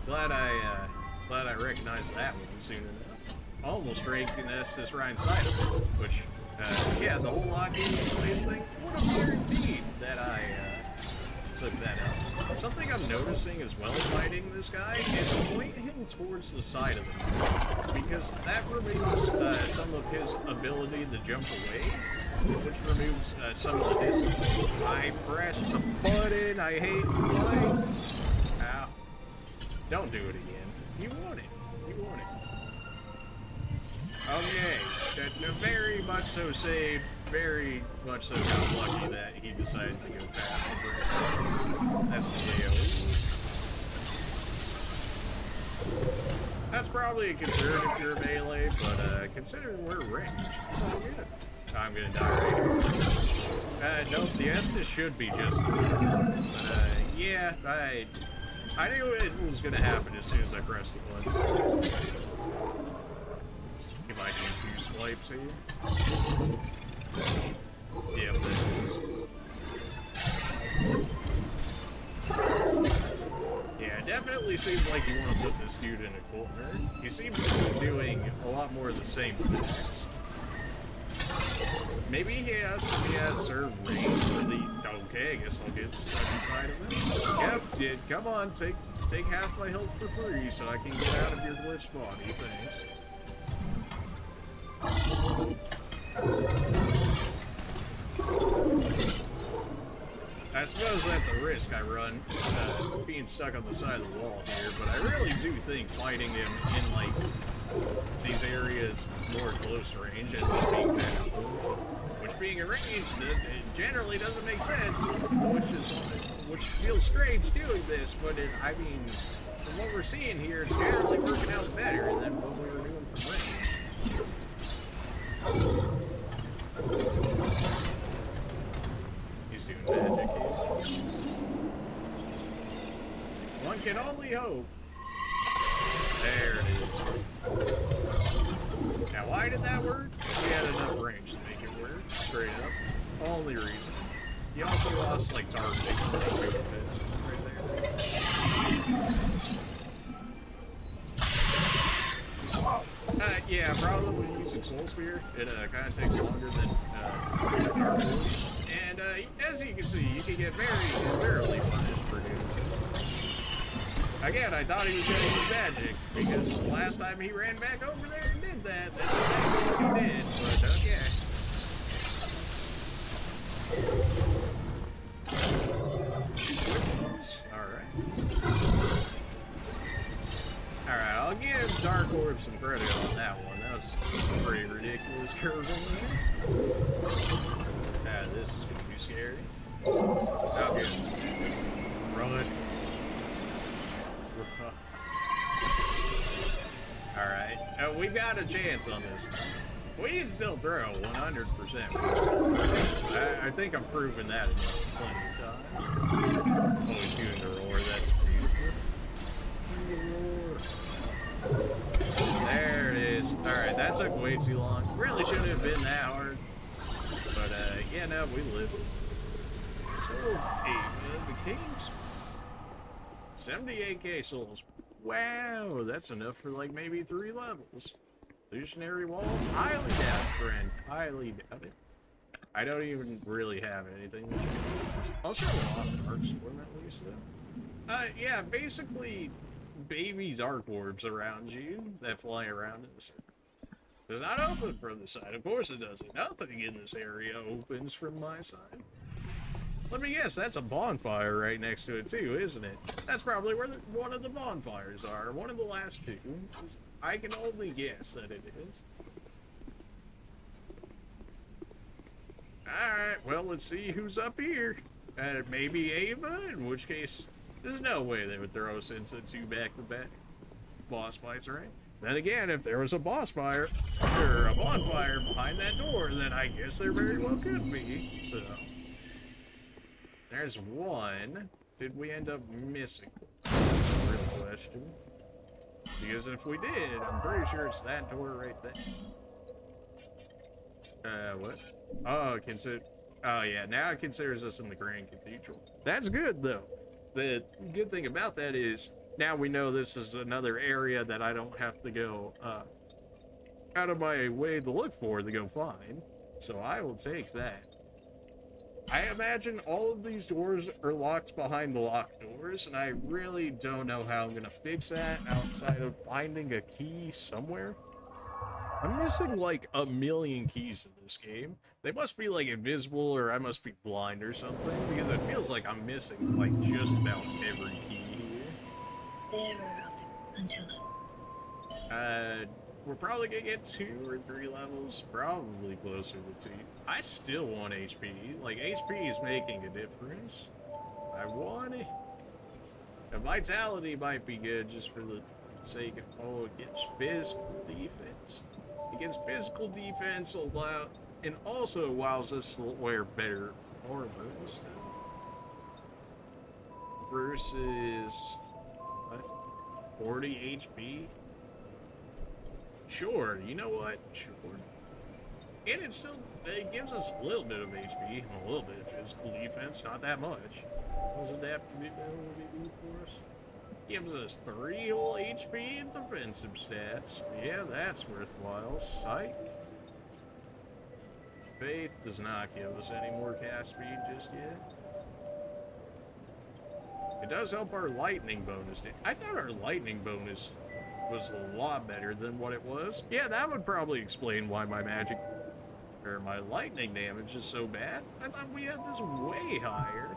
Glad I recognized that one soon enough. Almost drank an Estus right inside of it, which. Yeah, the whole locking place thing. What a weird deed that I took that out. Something I'm noticing as well fighting this guy is point him towards the side of him, because that removes some of his ability to jump away, which removes some of the distance. I pressed the button. I hate life. Ow. Don't do it again. You want it. You want it. Okay, that very much so saved, very much so got lucky that he decided to go past the break. That's the AoE. That's probably a concern if you're a melee, but considering we're ranged, it's all good. I'm gonna die right here. Nope, the Estus should be just good. But, yeah, I knew it was gonna happen as soon as I pressed the button. He might do 2 swipes here. Yep, that is. Yeah, it definitely seems like you want to put this dude in a corner. He seems to be doing a lot more of the same attacks. Maybe he has certain range for the. Okay, I guess I'll get stuck inside of him. Yep, come on, take half my health for free so I can get out of your glitched body. Thanks. I suppose that's a risk I run, being stuck on the side of the wall here, but I really do think fighting him in, like, these areas more close range ends up being better. Which, being arranged, it generally doesn't make sense, which feels strange doing this, but I mean, from what we're seeing here, it's generally working out better than what we were doing from range. He's doing magic here. One can only hope. There it is. Now, why did that work? We had enough range to make it work, straight up. Only reason. He also lost, like, targeting with this right there. Yeah, probably using Soul Spear. It kind of takes longer than Dark Horse. And as you can see, you can get very punished for doing it. Again, I thought he was going to use magic, because last time he ran back over there and did that, that's exactly what he did, but okay. Alright, I'll give Dark Orb some credit on that one. That was some pretty ridiculous curve in there. This is going to be scary. Okay. Run. Alright, we've got a chance on this. We can still throw 100%. I think I'm proving that plenty of times. Oh, he's doing the roar, that's beautiful. There it is. Alright, that took way too long. Really shouldn't have been that hard. But, yeah, no, we live. So, the Kings. 78k souls. Wow, that's enough for like maybe 3 levels. Illusionary wall? Highly doubt it, friend. Highly doubt it. I don't even really have anything to show. I'll show off Dark Storm at least, though. Yeah, basically baby dark orbs around you that fly around in the circle. Does not open from the side. Of course it doesn't. Nothing in this area opens from my side. Let me guess, that's a bonfire right next to it too, isn't it? That's probably where one of the bonfires are. One of the last 2. I can only guess that it is. Alright, well, let's see who's up here. Maybe Ava, in which case, there's no way they would throw us into 2 back-to-back boss fights, right? Then again, if there was a boss fire, or a bonfire behind that door, then I guess there very well could be, so... There's one. Did we end up missing? That's the real question. Because if we did, I'm pretty sure it's that door right there. What? Oh, oh yeah, now it considers us in the Grand Cathedral. That's good, though. The good thing about that is, now we know this is another area that I don't have to go, out of my way to look for to go find. So I will take that. I imagine all of these doors are locked behind the locked doors, and I really don't know how I'm gonna fix that outside of finding a key somewhere. I'm missing like 1,000,000 keys in this game. They must be like invisible, or I must be blind or something, because it feels like I'm missing like just about every key here. Bearer of the Antilla. We're probably gonna get 2 or 3 levels, probably closer to 2. I still want HP. Like, HP is making a difference. I want it. The vitality might be good just for the sake of, oh, it gives physical defense. It gives physical defense and also allows us to wear better armor and stuff. Versus, what? 40 HP? Sure, you know what? Sure. And it gives us a little bit of HP, a little bit of physical defense, not that much. What does adaptability do for us? Gives us 3 whole HP and defensive stats. Yeah, that's worthwhile. Psych. Faith does not give us any more cast speed just yet. It does help our lightning bonus. I thought our lightning bonus was a lot better than what it was. Yeah, that would probably explain why my magic, or my lightning damage is so bad. I thought we had this way higher.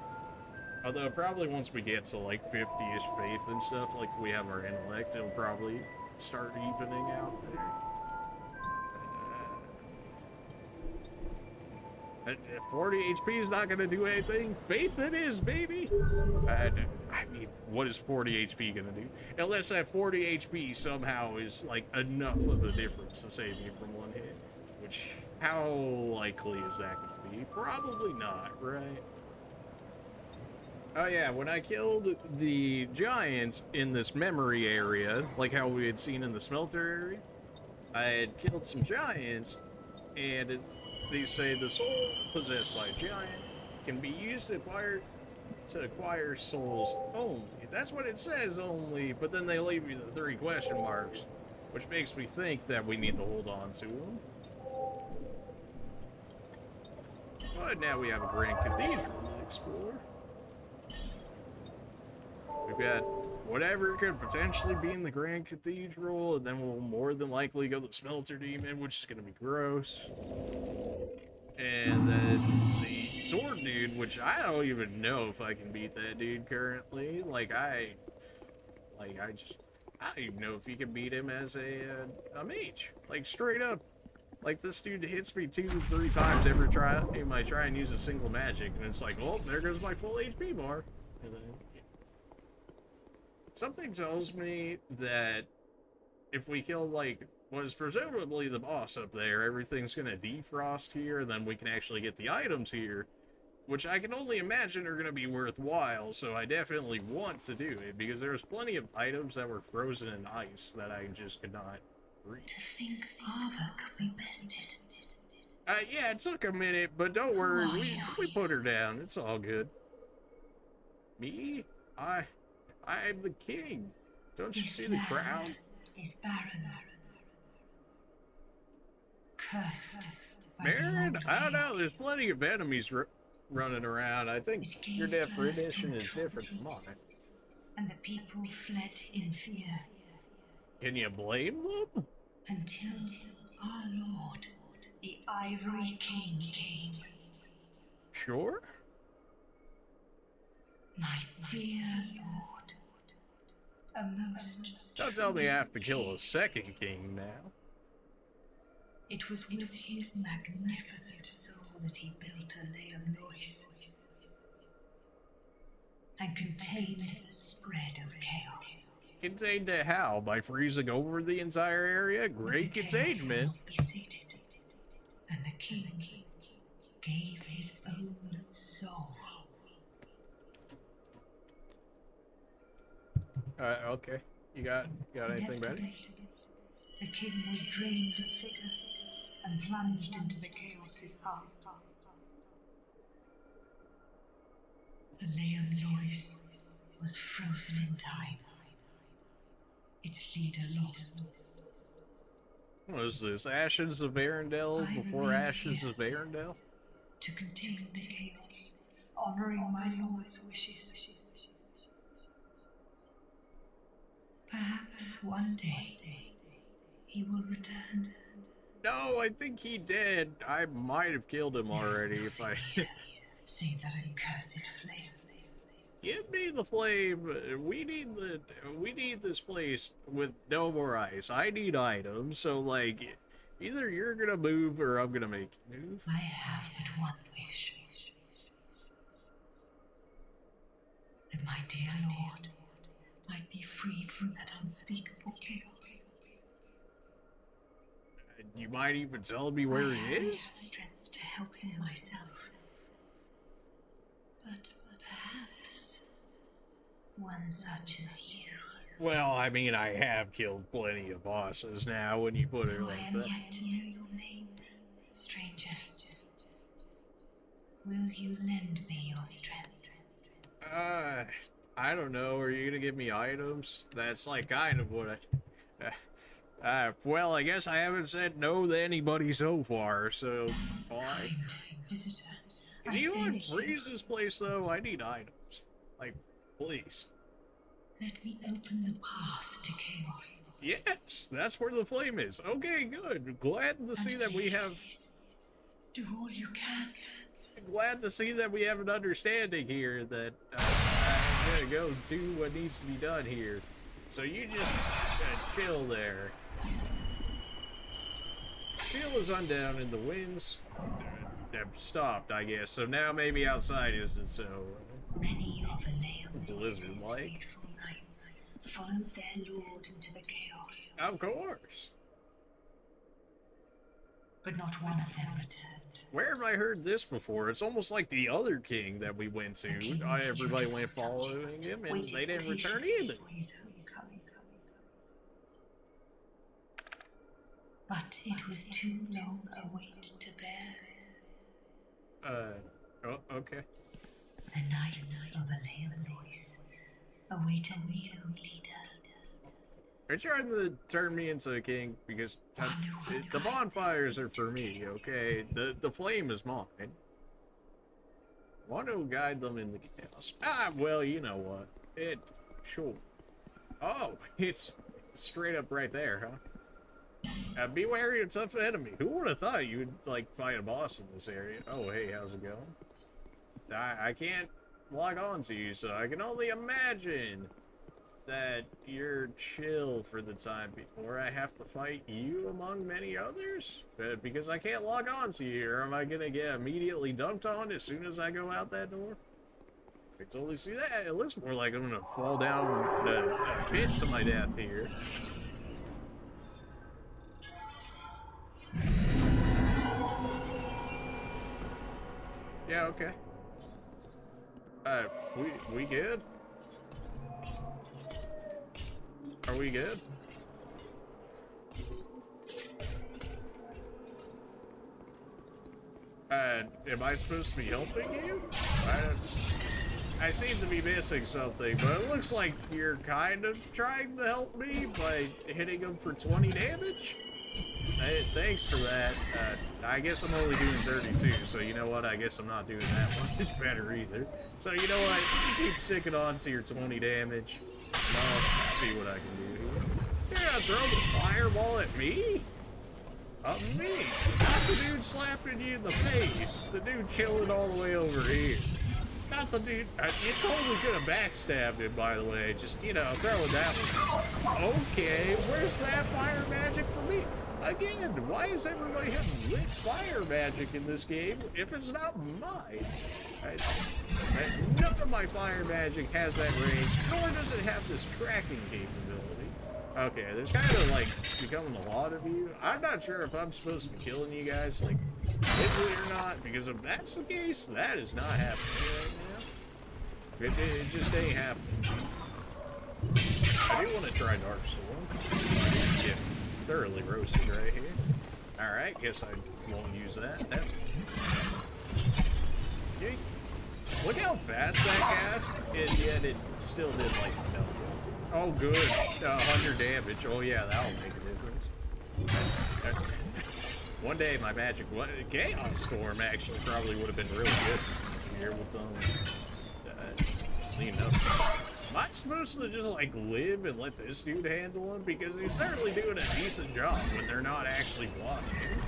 Although probably once we get to like 50-ish faith and stuff, like we have our intellect, it'll probably start evening out there. 40 HP is not gonna do anything. Faith it is, baby. I mean, what is 40 HP gonna do? Unless that 40 HP somehow is like enough of a difference to save me from one hit. Which, how likely is that gonna be? Probably not, right? Oh yeah, when I killed the giants in this memory area, like how we had seen in the smelter area, I had killed some giants, and they say the soul possessed by a giant can be used to acquire souls only. That's what it says, only, but then they leave you the 3 question marks, which makes me think that we need to hold on to them. But now we have a grand cathedral to explore. We've got whatever could potentially be in the Grand Cathedral, and then we'll more than likely go to the Smelter Demon, which is going to be gross. And then the Sword Dude, which I don't even know if I can beat that dude currently. I don't even know if you can beat him as a mage. Like, straight up. Like, this dude hits me 2-3 times every time I try and use a single magic, and it's like, oh, there goes my full HP bar. And then something tells me that if we kill, like, what is presumably the boss up there, everything's gonna defrost here, and then we can actually get the items here, which I can only imagine are gonna be worthwhile, so I definitely want to do it, because there's plenty of items that were frozen in ice that I just could not reach. To think Father could be bested. Yeah, it took a minute, but don't worry, we put her down. It's all good. Me? I'm the king. Don't you see the crown? Is barren. Cursed. Baron? I don't know. There's plenty of enemies running around. I think your definition is different from mine. And the people fled in fear. Can you blame them? Until our Lord, the Ivory King, came. Sure. My dear Lord, a most... Don't tell me I have to kill a second king now. It was with his magnificent soul that he built a Leam Lois and contained the spread of chaos. Contained it how? By freezing over the entire area? Great containment. Be sated, and the king gave his own soul. Okay. You got anything better? The king was drained of vigor and plunged into the chaos's heart. The Leam Lois was frozen in time. Its leader lost. What is this? Ashes of Arendelle before Ashes of Arendelle? To contain the chaos, honoring my lord's wishes. Perhaps one day he will return. No, I think he did. I might have killed him already if I... Save that accursed flame. Give me the flame. We need this place with no more ice. I need items, so like either you're gonna move or I'm gonna make you move. I have but one wish. That my dear Lord might be freed from that unspeakable chaos. You might even tell me where he is? I have strength to help him myself. But perhaps one such as you. Well, I mean, I have killed plenty of bosses now when you put it I like am that. yet to know your name, stranger. Will you lend me your strength? I don't know. Are you gonna give me items? That's like kind of what well, I guess I haven't said no to anybody so far, so fine. Kind visitor. Can you unfreeze this place, though? I need items. Like, please. Let me open the path to chaos. Yes, that's where the flame is. Okay, good. Glad to see that we have... Do all you can. glad to see that we have an understanding here that I'm gonna go do what needs to be done here. So you just chill there. Steel is undown and the winds have stopped, I guess. So now maybe outside isn't so Many of Aleum blizzard-like. faithful knights followed their lord into the chaos. Of course. But not one of them returned. Where have I heard this before? It's almost like the other king that we went to. Everybody went following him, and they didn't return either. But it was too long a wait to bear. Oh, okay. The knights of Aleum voice await a new leader. Are you trying to turn me into a king? Because the bonfires are for me, okay? The flame is mine. Want to guide them in the chaos. Ah, well, you know what? Sure. Oh, it's straight up right there, huh? Be wary of tough enemy. Who would have thought you would, like, fight a boss in this area? Oh, hey, how's it going? I can't log on to you, so I can only imagine that you're chill for the time before I have to fight you among many others? Because I can't log on to you, or am I gonna get immediately dunked on as soon as I go out that door? I can totally see that. It looks more like I'm gonna fall down the pit to my death here. Yeah, okay. We good? Are we good? Am I supposed to be helping you? I seem to be missing something, but it looks like you're kind of trying to help me by hitting him for 20 damage? Thanks for that. I guess I'm only doing 32, so you know what? I guess I'm not doing that much better either. So you know what? You keep sticking on to your 20 damage, and I'll see what I can do here. You're gonna throw the fireball at me? At me? Not the dude slapping you in the face. The dude chilling all the way over here. Not the dude. You totally could have backstabbed him, by the way. Just, you know, throwing that one. Okay, where's that fire magic for me? Again, why is everybody having lit fire magic in this game if it's not mine? None of my fire magic has that range, nor does it have this tracking capability. Okay, there's kind of like becoming a lot of you. I'm not sure if I'm supposed to be killing you guys, like, literally or not, because if that's the case, that is not happening right now. It just ain't happening. I do want to try Dark Storm. Yeah. Thoroughly roasted right here. Alright, guess I won't use that. That's okay. Look how fast that cast, and yet it still did like nothing. Oh good, 100 damage. Oh yeah, that'll make a difference. One day my magic Chaos Storm actually probably would have been really good here with them. Clean up. Am I supposed to just like live and let this dude handle him? Because he's certainly doing a decent job when they're not actually blocking.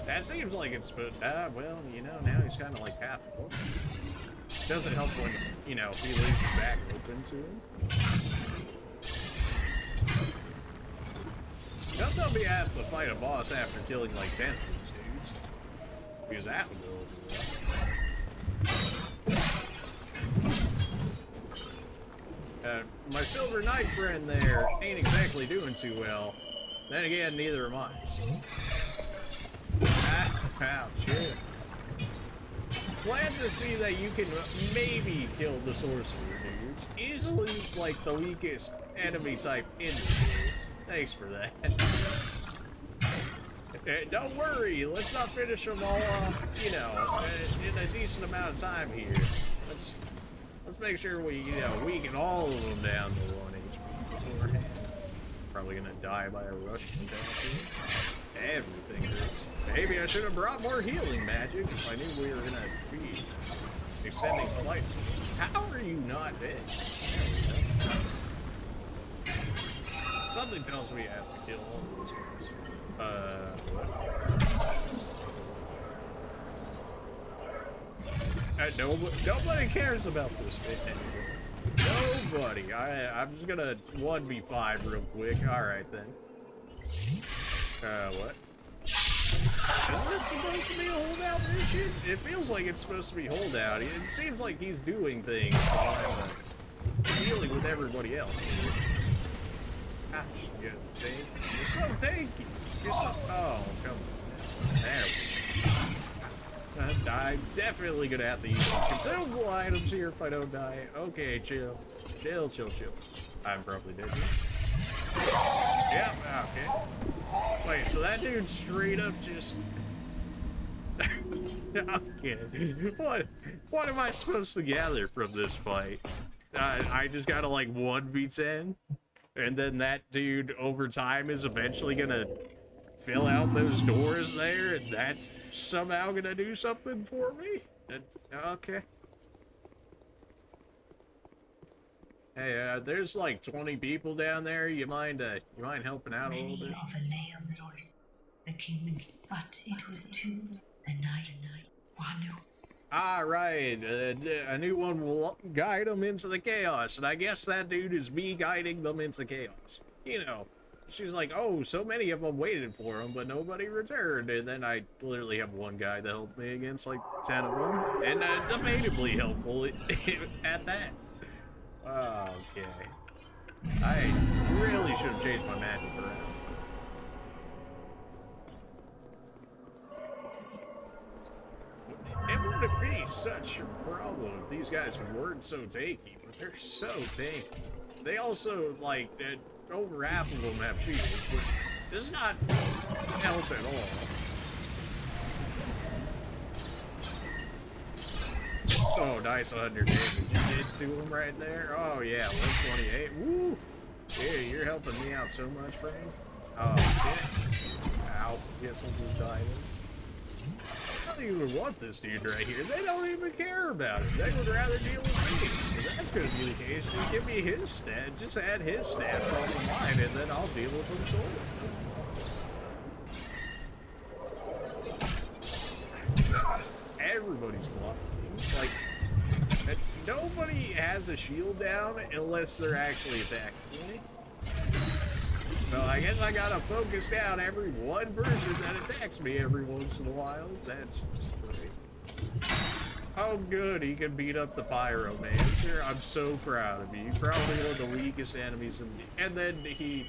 That seems like it's supposed well, you know, now he's kind of like half open. Doesn't help when, you know, he leaves his back open to him. Don't tell me I have to fight a boss after killing like 10 of these dudes. Because that would go over well. My Silver Knight friend there ain't exactly doing too well. Then again, neither am I, so. Ouch, yeah. Glad to see that you can maybe kill the sorcerer dudes. Easily, like, the weakest enemy type in the game. Thanks for that. Don't worry, let's not finish them all off, you know, in a decent amount of time here. Let's make sure we, you know, weaken all of them down to 1 HP beforehand. Probably gonna die by a Russian attack. Everything hurts. Maybe I should have brought more healing magic if I knew we were gonna be extending flights. How are you not dead? Something tells me I have to kill all those guys. Nobody cares about this man anymore. Nobody. I'm just gonna 1v5 real quick. Alright then. What? Isn't this supposed to be a holdout mission? It feels like it's supposed to be holdout. It seems like he's doing things while I'm dealing with everybody else. Gosh, you guys are tanky. You're so tanky. You're so... Oh, come on. There we go. I'm definitely gonna have to use some consumable items here if I don't die. Okay, chill. Chill. I'm probably dead. Yep, okay. Wait, so that dude straight up just... Okay. What am I supposed to gather from this fight? I just gotta like 1v10? And then that dude over time is eventually gonna fill out those doors there, and that's somehow gonna do something for me? Okay. Hey, there's like 20 people down there. You mind helping out a little bit? Many of a lamb lost the king's, but it was two the knights. One. Ah, right. A new one will guide them into the chaos, and I guess that dude is me guiding them into chaos. You know, she's like, oh, so many of them waited for him, but nobody returned, and then I literally have one guy that helped me against like 10 of them, and debatably helpful at that. Okay. I really should have changed my magic around. It wouldn't be such a problem if these guys weren't so tanky, but they're so tanky. They also, like, over half of them have shields, which does not help at all. Oh, nice 100 damage you did to him right there. Oh, yeah, 128. Woo! Yeah, you're helping me out so much, friend. Oh, shit. Ow. Guess I'll just die then. I don't even want this dude right here. They don't even care about it. They would rather deal with me. If that's going to be the case, just give me his stat. Just add his stats on to mine, and then I'll deal with them solely. Everybody's blocking. Like, nobody has a shield down unless they're actually attacking me. So I guess I gotta focus down every one person that attacks me every once in a while. That's great. Oh good, he can beat up the Pyromancer. I'm so proud of you. Probably one of the weakest enemies in the... And then he's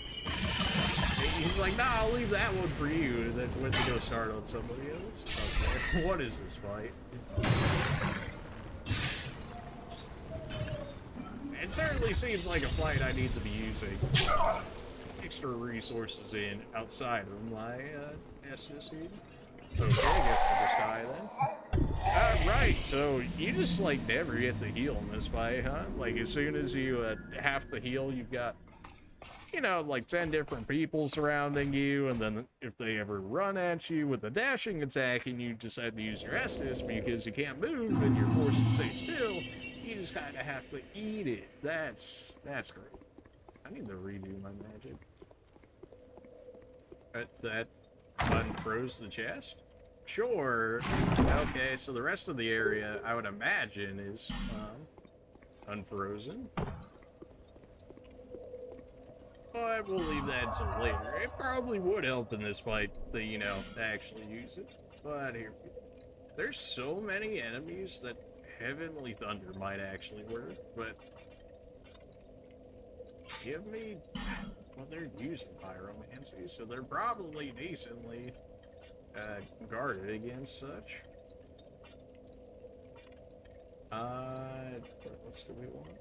like, nah, I'll leave that one for you. And then went to go start on somebody else. Okay, what is this fight? It certainly seems like a fight I need to be using extra resources in outside of my SSC. Okay, I guess I'll just die then. Right, so you just like never get the heal in this fight, huh? Like as soon as you have to heal, you've got, you know, like 10 different people surrounding you, and then if they ever run at you with a dashing attack and you decide to use your Estus because you can't move and you're forced to stay still, you just kind of have to eat it. That's great. I need to redo my magic. That unfroze the chest? Sure. Okay, so the rest of the area, I would imagine, is unfrozen. But we'll leave that until later. It probably would help in this fight to, you know, actually use it. But here, there's so many enemies that Heavenly Thunder might actually work, but give me... Well, they're using pyromancy, so they're probably decently guarded against such. What else do we want?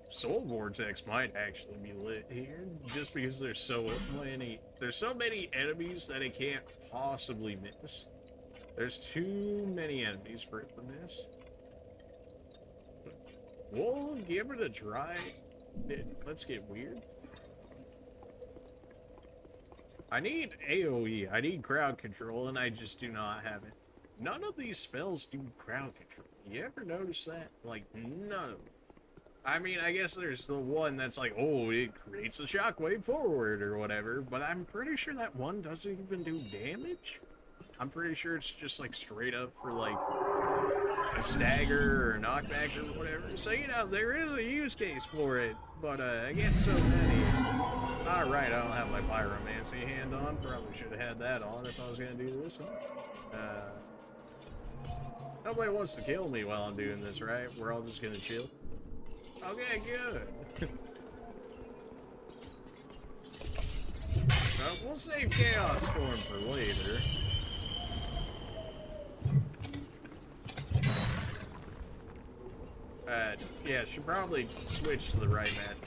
Soul Vortex might actually be lit here, just because there's so many enemies that it can't possibly miss. There's too many enemies for it to miss. We'll give it a try. Let's get weird. I need AoE, I need crowd control, and I just do not have it. None of these spells do crowd control. You ever notice that? Like, none of them. I mean, I guess there's the one that's like, oh, it creates a shockwave forward or whatever, but I'm pretty sure that one doesn't even do damage. I'm pretty sure it's just like straight up for like a stagger or a knockback or whatever. So, you know, there is a use case for it, but against so many. Alright, I don't have my pyromancy hand on. Probably should have had that on if I was going to do this. Nobody wants to kill me while I'm doing this, right? We're all just going to chill. Okay, good. We'll save Chaos Storm for later. Yeah, should probably switch to the right match.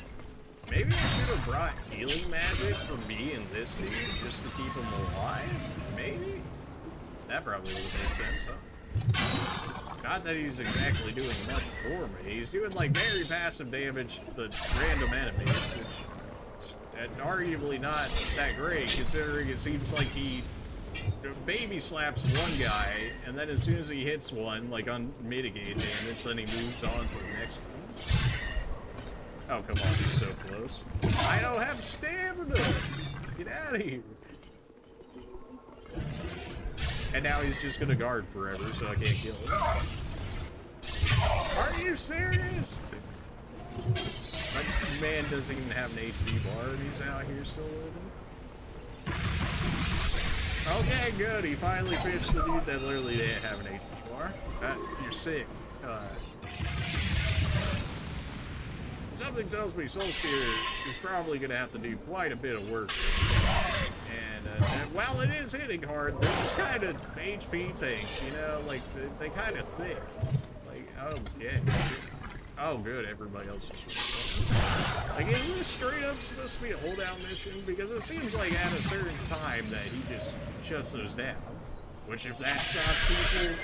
Maybe I should have brought healing magic from me and this dude just to keep him alive? Maybe? That probably would have made sense, huh? Not that he's exactly doing much for me. He's doing like very passive damage to the random enemies, which is arguably not that great considering it seems like he baby slaps one guy, and then as soon as he hits one, like unmitigated damage, then he moves on to the next one. Oh, come on, he's so close. I don't have stamina! Get out of here! And now he's just gonna guard forever, so I can't kill him. Are you serious? My man doesn't even have an HP bar, and he's out here still living. Okay, good. He finally fished the dude that literally didn't have an HP bar. You're sick. Something tells me Soul Spear is probably going to have to do quite a bit of work. And while it is hitting hard, they're just kind of HP tanks, you know? Like, they kind of thick. Like, okay. Oh, good. Everybody else is like, is this straight up supposed to be a holdout mission? Because it seems like at a certain time that he just shuts those down. Which, if that stopped people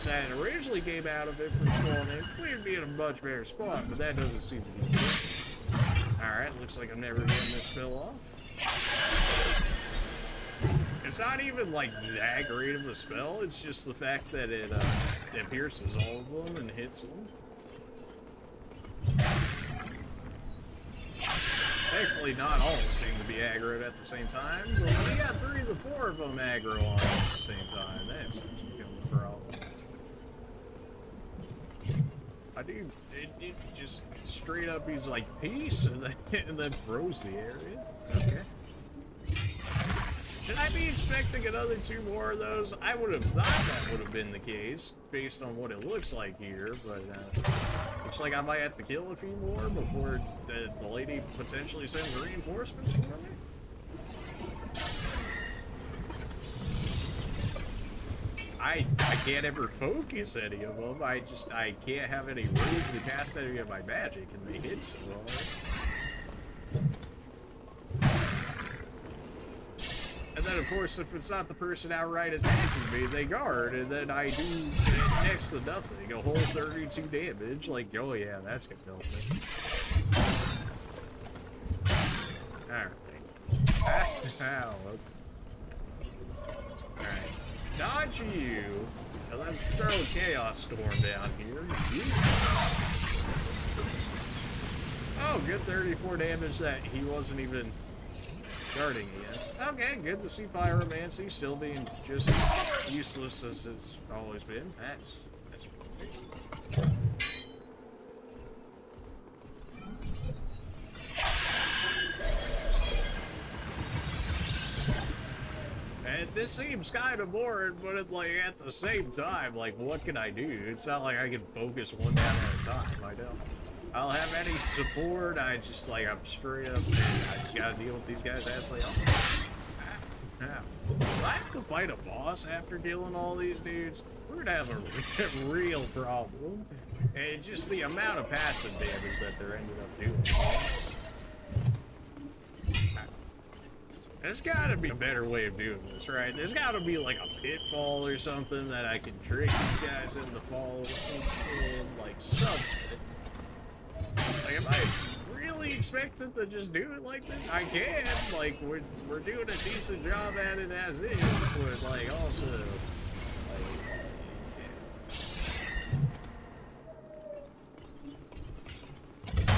that originally came out of it from spawning, we'd be in a much better spot, but that doesn't seem to be the case. Alright, looks like I'm never getting this spell off. It's not even, like, that great of a spell, it's just the fact that it pierces all of them and hits them. Thankfully, not all seem to be aggroed at the same time, but when you got 3 of the 4 of them aggro on at the same time, that seems to become a problem. I do, it just straight up, he's like, peace, and then froze the area. Okay. Should I be expecting another 2 more of those? I would have thought that would have been the case, based on what it looks like here, but looks like I might have to kill a few more before the lady potentially sends reinforcements for me. I can't ever focus any of them. I can't have any room to cast any of my magic, and they hit so hard. And then, of course, if it's not the person outright attacking me, they guard, and then I do next to nothing, a whole 32 damage. Like, oh yeah, that's gonna help me. Alright. Ow. Alright. Dodge you! Now let's throw Chaos Storm down here. Oh, good 34 damage that he wasn't even guarding against. Okay, good to see Pyromancy still being just as useless as it's always been. That's great. And this seems kind of boring, but it, like, at the same time, like, what can I do? It's not like I can focus one down at a time. I don't. I'll have any support. I just, like, I'm straight up, I just gotta deal with these guys as they are. Do I have to fight a boss after killing all these dudes? We're gonna have a real problem. And just the amount of passive damage that they're ended up doing. There's gotta be a better way of doing this, right? There's gotta be like a pitfall or something that I can trick these guys into following in, like something. Like, am I really expected to just do it like this? I can, like, we're doing a decent job at it as is, but like also, like, yeah.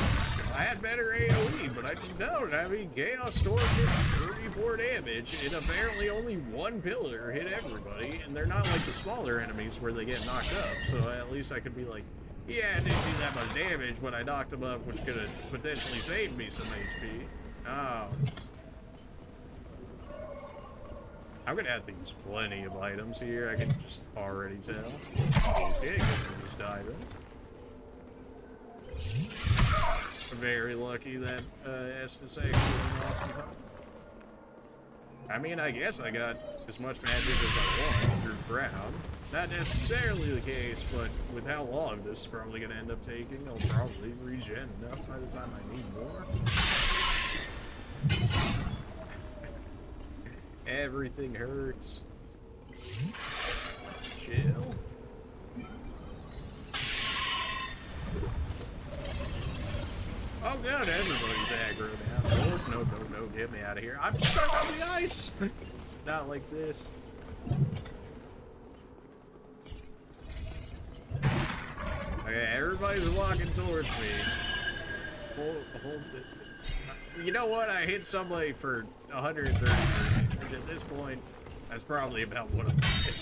I had better AoE, but I just don't. I mean, Chaos Storm did 34 damage, and apparently only one pillar hit everybody, and they're not like the smaller enemies where they get knocked up, so at least I could be like, yeah, I didn't do that much damage, but I knocked him up, which could have potentially saved me some HP. Oh. I'm gonna have to use plenty of items here, I can just already tell. Okay, I guess I just died, right? Very lucky that Estes actually went off in time. I mean, I guess I got as much magic as I want through ground. Not necessarily the case, but with how long this is probably going to end up taking, I'll probably regen enough by the time I need more. Everything hurts. Chill. Oh god, everybody's aggro now. Oh, no, get me out of here. I'm stuck on the ice! Not like this. Okay, everybody's walking towards me. Hold it. You know what? I hit somebody for 130, which at this point, that's probably about what I'm doing.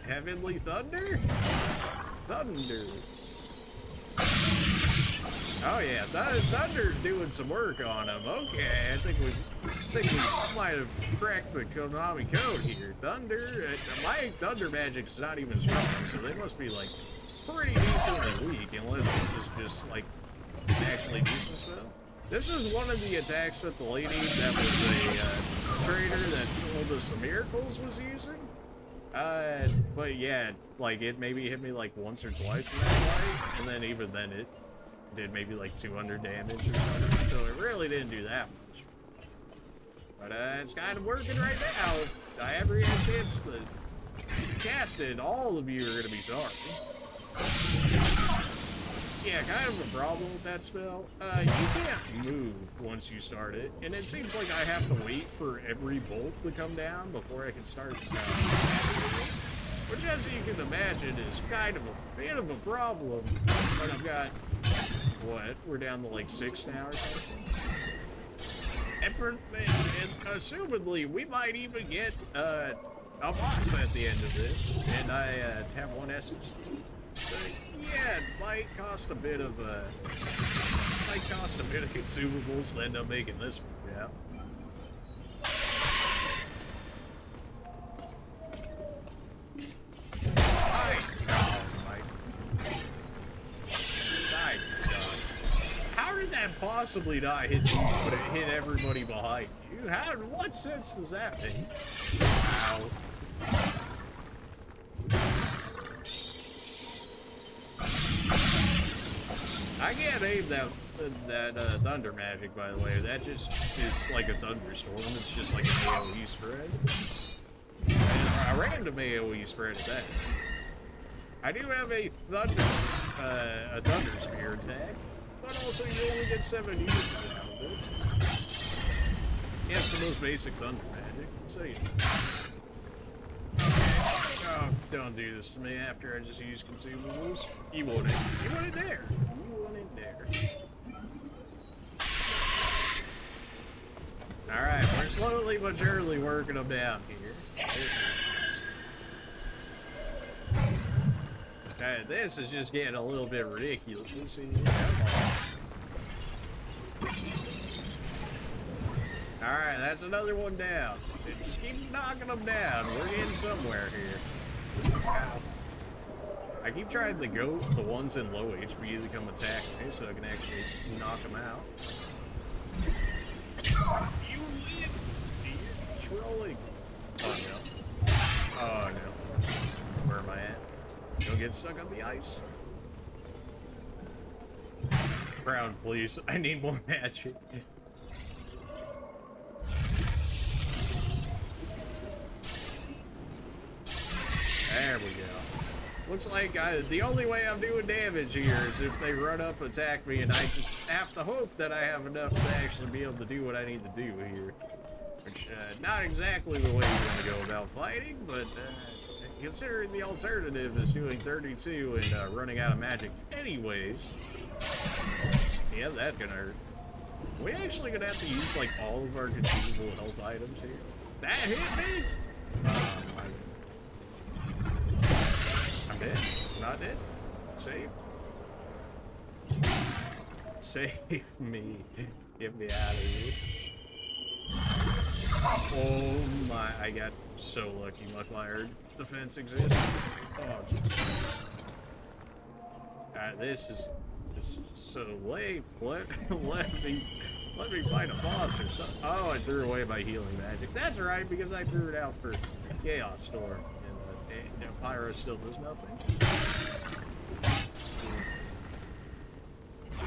Heavenly Thunder? Thunder. Oh yeah, Thunder's doing some work on him. Okay, I think we might have cracked the Konami code here. Thunder, my Thunder magic's not even strong, so they must be like pretty decently weak, unless this is just like an actually decent spell. This is one of the attacks that the lady that was a trader that sold us the miracles was using. But yeah, like it maybe hit me like once or twice in that fight, and then even then it did maybe like 200 damage or something, so it really didn't do that much. But it's kind of working right now. If I ever get a chance to cast it, all of you are gonna be sorry. Yeah, kind of a problem with that spell. You can't move once you start it, and it seems like I have to wait for every bolt to come down before I can start which, as you can imagine, is kind of a bit of a problem. But I've got, what, we're down to like 6 now or something? And assumedly, we might even get a boss at the end of this, and I have 1 essence. So yeah, it might cost a bit of consumables to end up making this one, yeah. How did that possibly not hit you, but it hit everybody behind you? What sense does that make? Ow. I can't aim that thunder magic, by the way. That just is like a thunderstorm. It's just like an AoE spread. And a random AoE spread at that. I do have a thunder spear attack, but also you only get 7 uses out of it. Yeah, it's the most basic thunder magic, so you know. Oh, don't do this to me after I just use consumables. You want it there. Alright, we're slowly but surely working them down here. This is just getting a little bit ridiculous. Alright, that's another one down. Just keep knocking them down. We're getting somewhere here. I keep trying to goat the ones in low HP to come attack me so I can actually knock them out. You lived! You're trolling. Oh no. Oh no. Where am I at? Don't get stuck on the ice. Crown, please. I need more magic. There we go. Looks like the only way I'm doing damage here is if they run up, attack me, and I just have to hope that I have enough to actually be able to do what I need to do here. Which, not exactly the way you want to go about fighting, but considering the alternative is doing 32 and running out of magic anyways. Yeah, that's gonna hurt. We actually gonna have to use like all of our consumable health items here. That hit me? I'm dead. Not dead. Saved. Save me. Get me out of here. Oh my, I got so lucky my fire defense exists. Oh, jeez. Alright, this is so lame. Let me find a boss or something. Oh, I threw away my healing magic. That's right, because I threw it out for Chaos Storm, and Pyro still does nothing.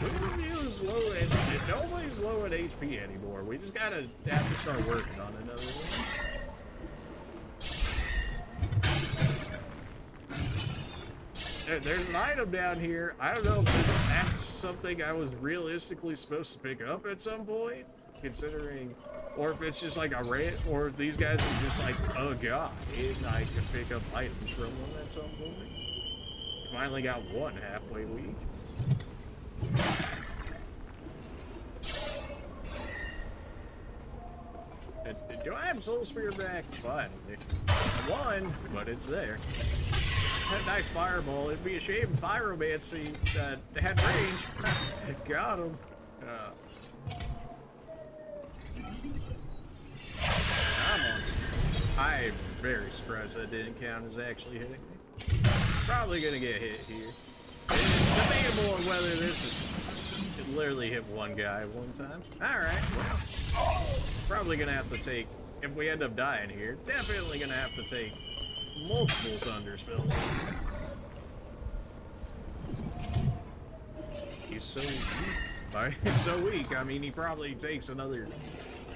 Nobody's low at nobody's low at HP anymore. We just gotta have to start working on another one. There's an item down here. I don't know if that's something I was realistically supposed to pick up at some point, considering, or if it's just like a rant, or if these guys are just like a guy and I can pick up items from them at some point. Finally got one halfway weak. Do I have Soul Spear back? Finally. One, but it's there. That nice fireball. It'd be a shame if Pyromancy had range. Got him. I'm very surprised that didn't count as actually hitting me. Probably gonna get hit here. It's debatable on whether this is... It literally hit one guy one time. Alright, well. Probably gonna have to take... If we end up dying here, definitely gonna have to take multiple thunder spells. He's so weak. He's so weak. I mean, he probably takes another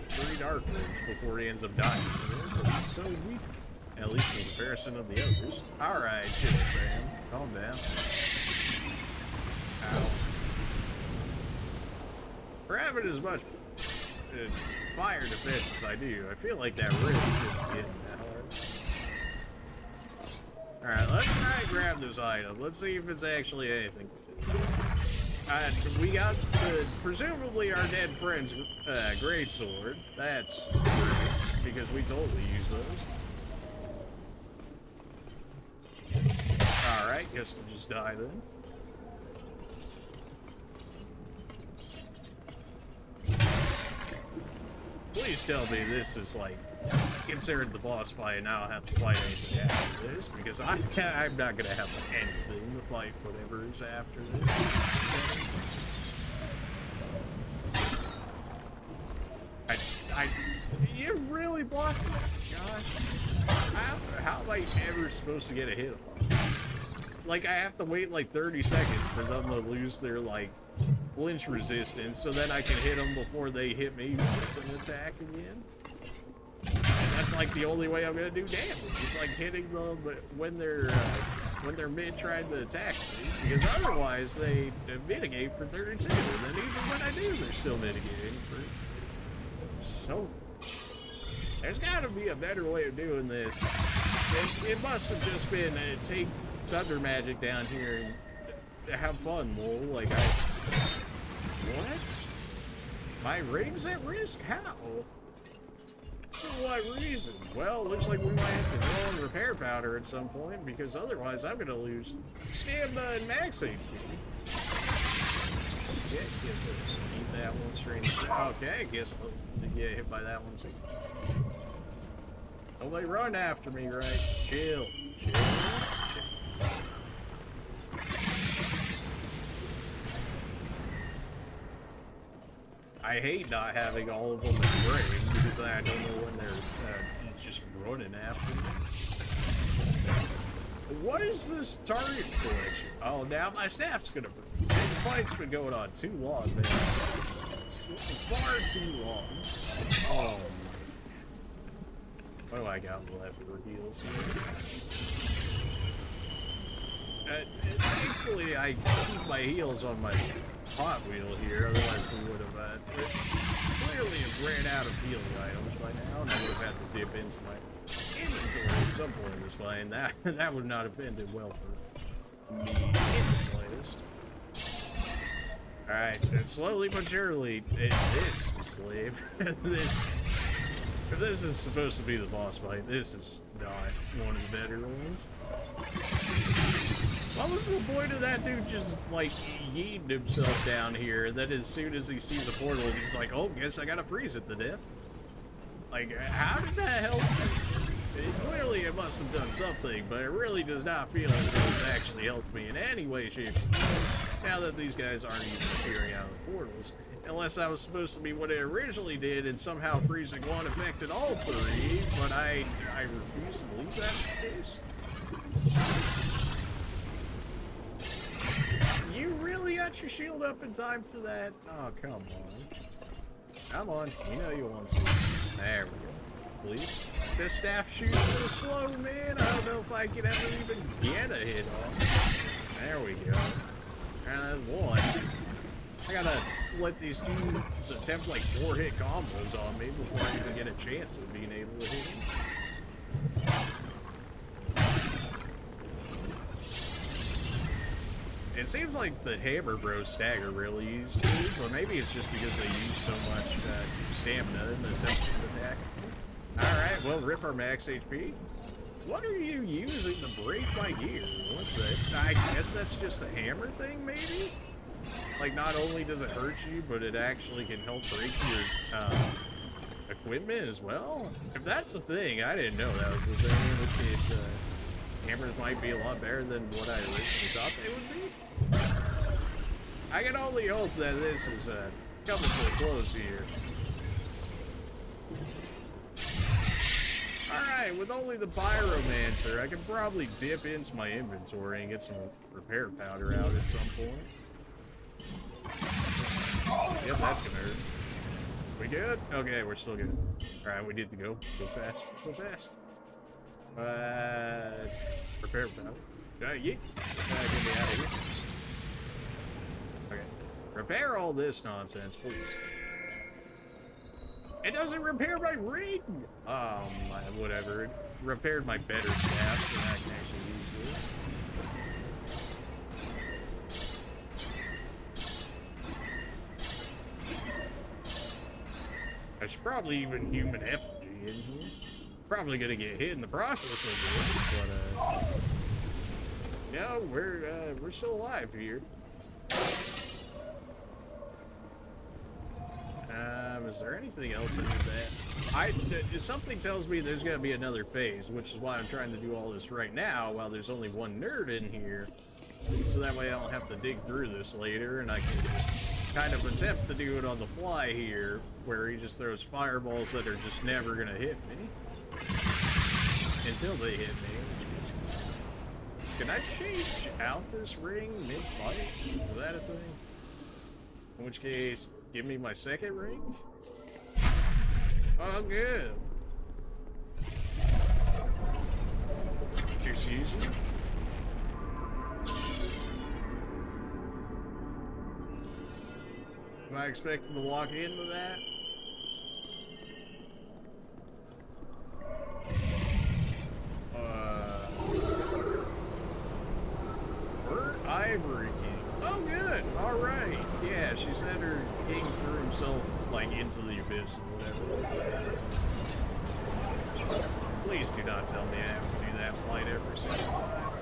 3 dark rooms before he ends up dying. But he's so weak. At least in comparison of the others. Alright, chill, fam. Calm down. Ow. For having as much fire defense as I do, I feel like that really shouldn't get that hard. Alright, let's try and grab this item. Let's see if it's actually anything. We got presumably our dead friend's greatsword. That's great, because we totally use those. Alright, guess we'll just die then. Please tell me this is like considered the boss fight and I don't have to fight anything after this, because I'm not gonna have anything to fight whatever is after this. You really blocked me? Gosh. How am I ever supposed to get a hit on? Like, I have to wait like 30 seconds for them to lose their like flinch resistance, so then I can hit them before they hit me with an attack again. And that's like the only way I'm gonna do damage. It's like hitting them when they're mid trying to attack me, because otherwise they mitigate for 32, and then even when I do, they're still mitigating for. So there's gotta be a better way of doing this. It must have just been take thunder magic down here and have fun, lol. Like what? My rig's at risk? How? For what reason? Well, looks like we might have to throw in repair powder at some point, because otherwise I'm gonna lose stamina and max HP. Yeah, guess I'll just eat that one straight. Okay, guess I'll get hit by that one too. Nobody run after me, right? Chill. I hate not having all of them in range, because I don't know when they're just running after me. What is this target selection? Oh, now my staff's gonna break. This fight's been going on too long, man. Far too long. Oh, what do I got left for heals here? Thankfully, I keep my heals on my hot wheel here, otherwise we would have clearly have ran out of healing items by now, and I would have had to dip into my inventory at some point in this fight, and that would not have ended well for me in the slightest. Alright, and slowly but surely, this slave, if this is supposed to be the boss fight, this is not one of the better ones. What was the point of that dude just, like, yeeting himself down here, and then as soon as he sees a portal, he's like, oh, guess I gotta freeze it to death? Like, how did that help? Clearly it must have done something, but it really does not feel as though it's actually helped me in any way, shape, or form, now that these guys aren't even appearing out of the portals. Unless that was supposed to be what it originally did, and somehow freezing one affected all three, but I refuse to believe that's the case. You really got your shield up in time for that? Oh, come on. Come on, you know you want to. There we go. Please. This staff shoots so slow, man. I don't know if I can ever even get a hit off. There we go. And one. I gotta let these dudes attempt like 4-hit combos on me before I even get a chance of being able to hit them. It seems like the Hammer Bros stagger really easy, but maybe it's just because they use so much stamina in the attempt to attack. Alright, well, rip our max HP. What are you using to break my gear? What the? I guess that's just a hammer thing, maybe? Like, not only does it hurt you, but it actually can help break your equipment as well? If that's the thing, I didn't know that was the thing, in which case, hammers might be a lot better than what I originally thought they would be. I can only hope that this is coming to a close here. Alright, with only the Pyromancer, I can probably dip into my inventory and get some repair powder out at some point. Yep, that's gonna hurt. We good? Okay, we're still good. Alright, we need to go. Go fast. Go fast. Repair powder. Yeet. Get me out of here. Okay. Repair all this nonsense, please. It doesn't repair my ring! Whatever. It repaired my better staff, so I can actually use this. I should probably even human effigy in here. Probably gonna get hit in the process of this, but yeah, we're still alive here. Is there anything else in that? Something tells me there's gonna be another phase, which is why I'm trying to do all this right now while there's only one nerd in here. So that way I don't have to dig through this later, and I can just kind of attempt to do it on the fly here, where he just throws fireballs that are just never gonna hit me. Until they hit me, which gets... Can I change out this ring mid-fight? Is that a thing? In which case, give me my second ring? Oh, good. Excuse you? Am I expecting to walk into that? Burnt Ivory King. Oh, good. All right. Yeah, she said her king threw himself, like, into the abyss or whatever. Please do not tell me I have to do that flight every single time.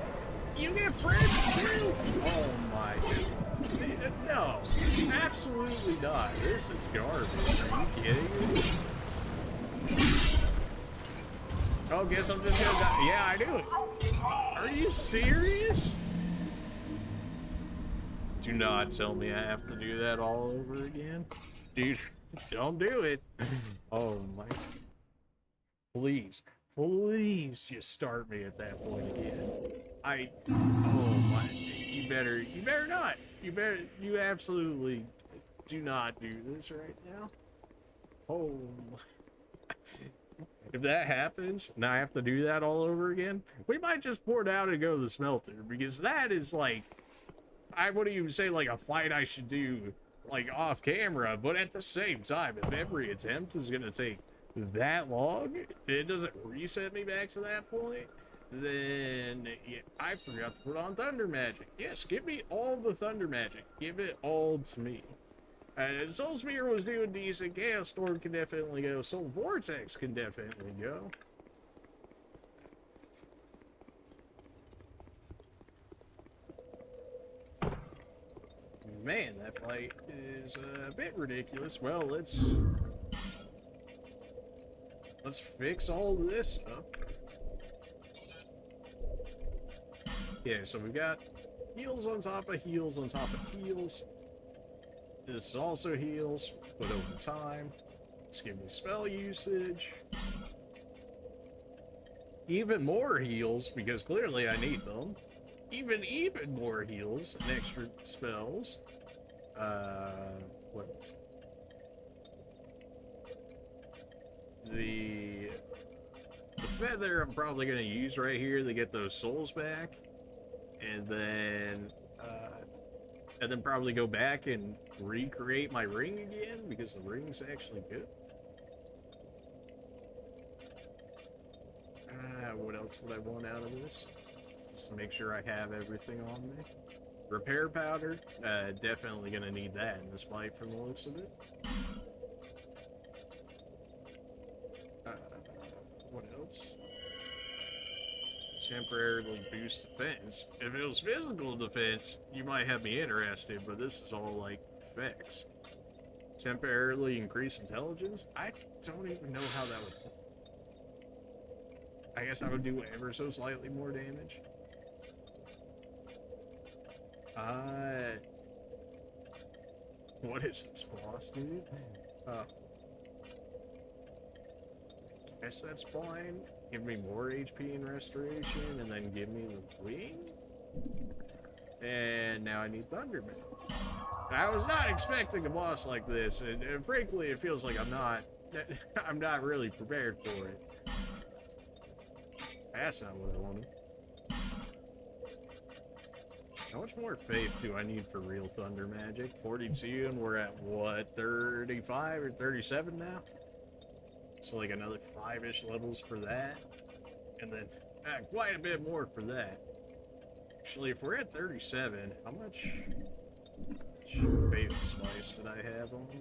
You get friends, too? Oh, my goodness. No. Absolutely not. This is garbage. Are you kidding me? Oh, guess I'm just gonna die. Yeah, I knew it. Are you serious? Do not tell me I have to do that all over again. Dude, don't do it. Oh my. Please, please just start me at that point again. Oh my, you better not. You absolutely do not do this right now. Oh my. If that happens, and I have to do that all over again, we might just pour down and go to the smelter, because that is like, I wouldn't even say like a fight I should do like off camera, but at the same time, if every attempt is gonna take that long, it doesn't reset me back to that point, then yeah, I forgot to put on Thunder Magic. Yes, give me all the Thunder Magic. Give it all to me. Soul Spear was doing decent. Chaos Storm can definitely go. Soul Vortex can definitely go. Man, that fight is a bit ridiculous. Well, let's fix all this up. Yeah, so we got heals on top of heals on top of heals. This also heals, but over time. Let's give me spell usage. Even more heals, because clearly I need them. Even more heals and extra spells. What else? The feather I'm probably gonna use right here to get those souls back. And then probably go back and recreate my ring again, because the ring's actually good. What else would I want out of this? Just to make sure I have everything on me. Repair powder, definitely gonna need that in this fight from the looks of it. What else? Temporarily boost defense. If it was physical defense, you might have me interested, but this is all like effects. Temporarily increase intelligence? I don't even know how that would. I guess I would do ever so slightly more damage. What is this boss, dude? Guess that's fine. Give me more HP and restoration, and then give me the wing. And now I need Thunderman. I was not expecting a boss like this, and frankly, it feels like I'm not really prepared for it. That's not what I wanted. How much more faith do I need for real Thunder Magic? 42, and we're at what, 35 or 37 now? So like another 5-ish levels for that, and then quite a bit more for that. Actually, if we're at 37, how much faith spice did I have on me?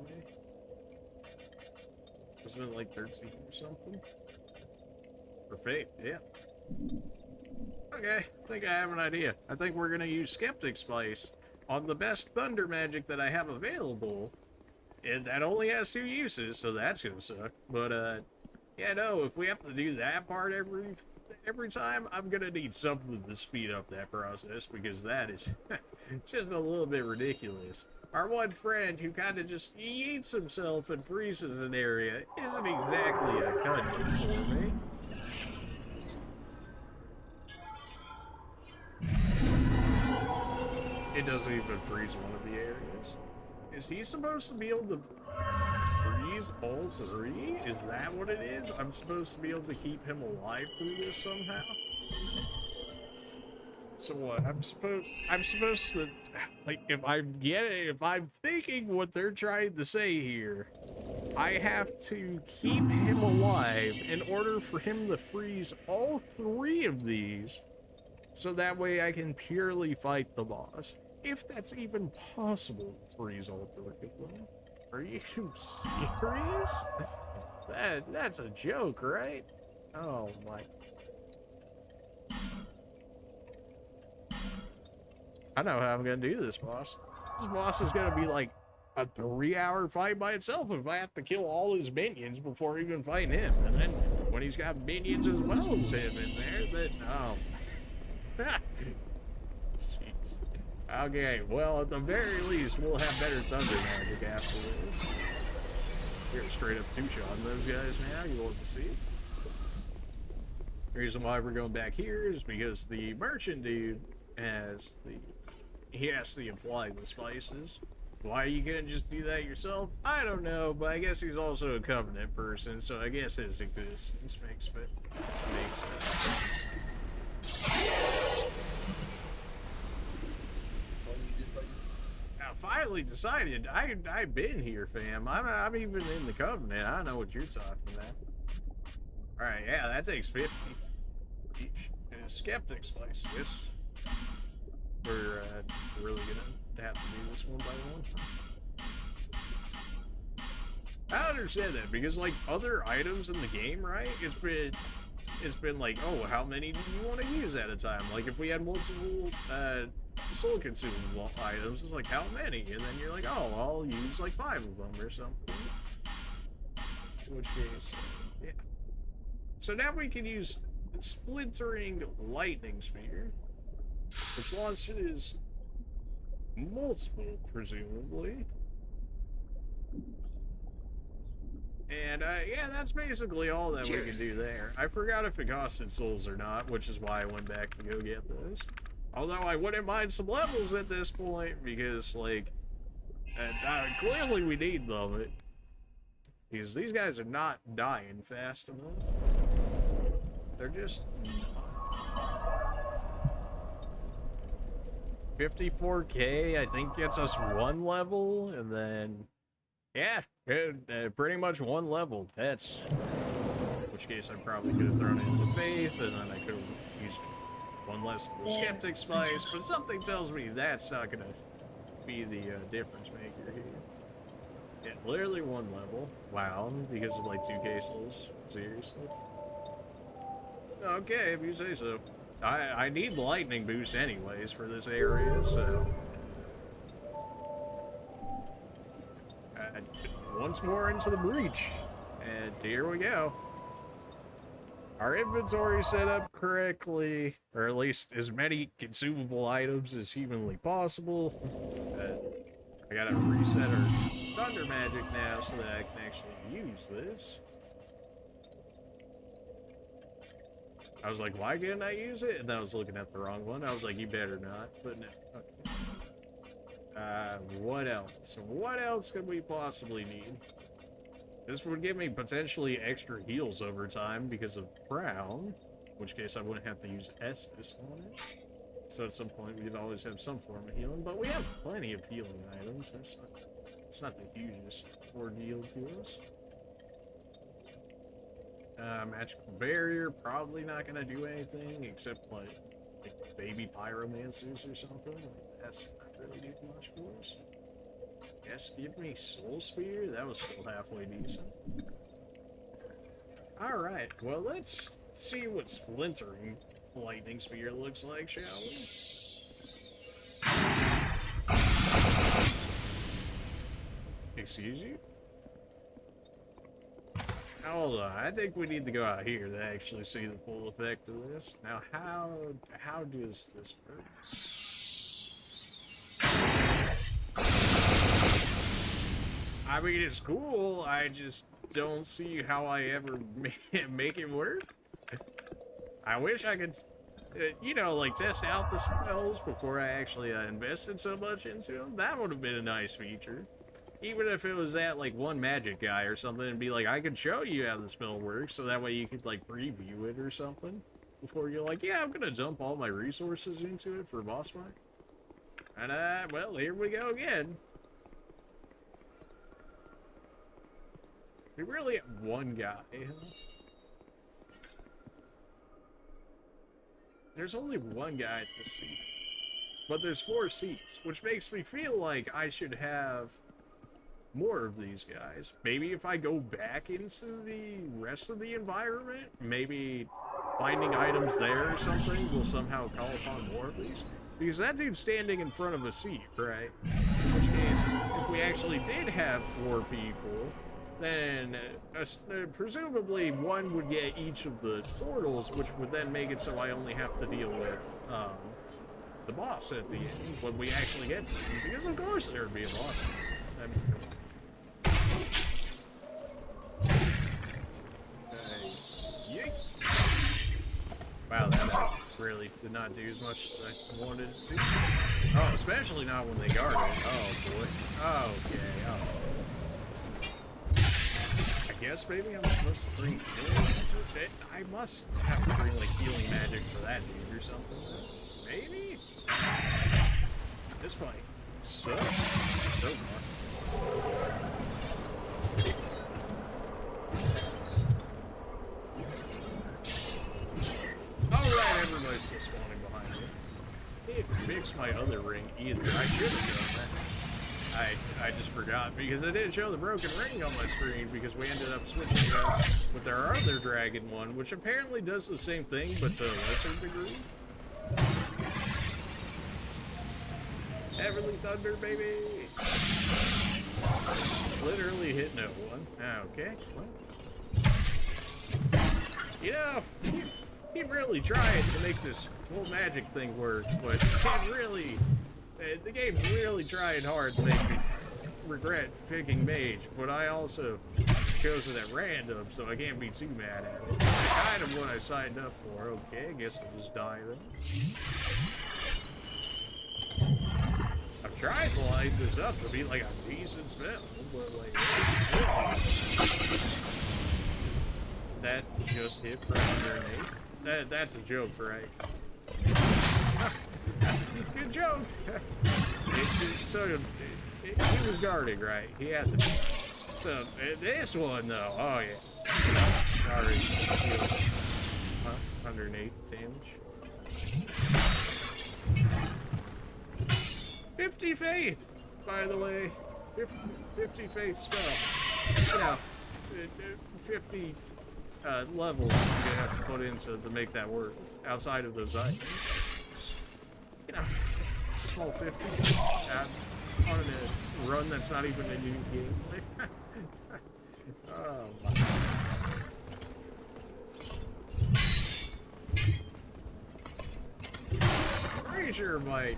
Wasn't it like 13 or something? For faith, yeah. Okay, I think I have an idea. I think we're gonna use Skeptic Spice on the best Thunder Magic that I have available. And that only has 2 uses, so that's gonna suck. But, yeah, no, if we have to do that part every time, I'm gonna need something to speed up that process, because that is just a little bit ridiculous. Our one friend who kind of just eats himself and freezes an area isn't exactly a cunt for me. It doesn't even freeze one of the areas. Is he supposed to be able to freeze all 3? Is that what it is? I'm supposed to be able to keep him alive through this somehow? So what? I'm supposed to, like, if I'm thinking what they're trying to say here, I have to keep him alive in order for him to freeze all 3 of these, so that way I can purely fight the boss. If that's even possible to freeze all 3 of them. Are you serious? That's a joke, right? Oh my. I know how I'm gonna do this, boss. This boss is gonna be like a 3-hour fight by itself if I have to kill all his minions before even fighting him. And then when he's got minions as well as him in there, then oh. Jeez. Okay, well, at the very least, we'll have better Thunder Magic after this. We're straight up 2-shotting those guys now. You want to see it? The reason why we're going back here is because the merchant dude has to apply the spices. Why you couldn't just do that yourself? I don't know, but I guess he's also a Covenant person, so I guess his existence makes sense. Ow. finally decided. I've been here, fam. I'm even in the Covenant. I know what you're talking about. All right, yeah, that takes 50 each. Skeptic's place. Yes, we're really gonna have to do this one by one. I understand that because like other items in the game, right? It's been like, oh, how many do you want to use at a time? Like if we had multiple soul consumable items, it's like how many? And then you're like, oh, I'll use like 5 of them or something. In which case, yeah. So now we can use Splintering Lightning Spear, which launches multiple, presumably. And yeah, that's basically all that we can do there. I forgot if it costed souls or not, which is why I went back to go get those. Although I wouldn't mind some levels at this point, because, like, clearly we need them. Because these guys are not dying fast enough. They're just not. 54k, I think, gets us 1 level, and then, yeah, pretty much 1 level. That's, in which case I probably could have thrown it into Faith, and then I could have used 1 less of the Skeptic Spice, but something tells me that's not going to be the difference maker here. Yeah, literally 1 level. Wow, because of like 2k souls. Seriously. Okay, if you say so. I need lightning boost anyways for this area, so... once more into the breach. And here we go. Our inventory set up correctly, or at least as many consumable items as humanly possible. I gotta reset our thunder magic now so that I can actually use this. I was like, why can't I use it? And then I was looking at the wrong one. I was like, you better not, but no. Okay. What else? What else could we possibly need? This would give me potentially extra heals over time because of Crown, in which case I wouldn't have to use Estus on it. So at some point we'd always have some form of healing, but we have plenty of healing items. It's not the hugest ordeal to us. Magical Barrier, probably not gonna do anything except like baby pyromancers or something. That's not really doing much for us. Yes, give me Soul Spear. That was still halfway decent. Alright, well, let's see what Splintering Lightning Spear looks like, shall we? Excuse you? Hold on, I think we need to go out here to actually see the full effect of this. Now, how does this work? I mean, it's cool, I just don't see how I ever make it work. I wish I could, you know, like, test out the spells before I actually invested so much into them. That would have been a nice feature. Even if it was that, like, one magic guy or something, and be like, I could show you how the spell works, so that way you could, like, preview it or something. Before you're like, yeah, I'm gonna dump all my resources into it for a boss fight. And, well, here we go again. We really have one guy. There's only one guy at this seat. But there's 4 seats, which makes me feel like I should have more of these guys. Maybe if I go back into the rest of the environment, maybe finding items there or something will somehow call upon more of these. Because that dude's standing in front of a seat, right? In which case, if we actually did have 4 people, then presumably one would get each of the portals, which would then make it so I only have to deal with the boss at the end when we actually get to him. Because of course there would be a boss. Wow, that really did not do as much as I wanted it to. Oh, especially not when they guard it. Oh boy. Okay. Oh. I guess maybe I'm supposed to bring healing magic. I must have to bring like healing magic for that dude or something. Maybe? This fight. sucks so much. Alright, everybody's still spawning behind me. Didn't fix my other ring either. I should have done that. I just forgot because it didn't show the broken ring on my screen because we ended up switching it up with our other dragon one, which apparently does the same thing but to a lesser degree. Heavenly Thunder, baby! Literally hit no one. Okay, well. You know, he really tried to make this whole magic thing work, but he can't really... The game's really trying hard to make me regret picking mage, but I also chose it at random, so I can't be too mad at it. It's kind of what I signed up for. Okay, I guess I'll just die then. I've tried to line this up to be like a decent spell, but like... That just hit for underneath. That's a joke, right? Good joke. He was guarding, right? He had to be. So this one though, oh yeah. Sorry. Huh? Underneath damage. 50 faith, by the way. 50 faith spell. You know, 50 levels you have to put in to make that work outside of those items. You know, small 50 on a run that's not even a new game. Oh my. I'm pretty sure my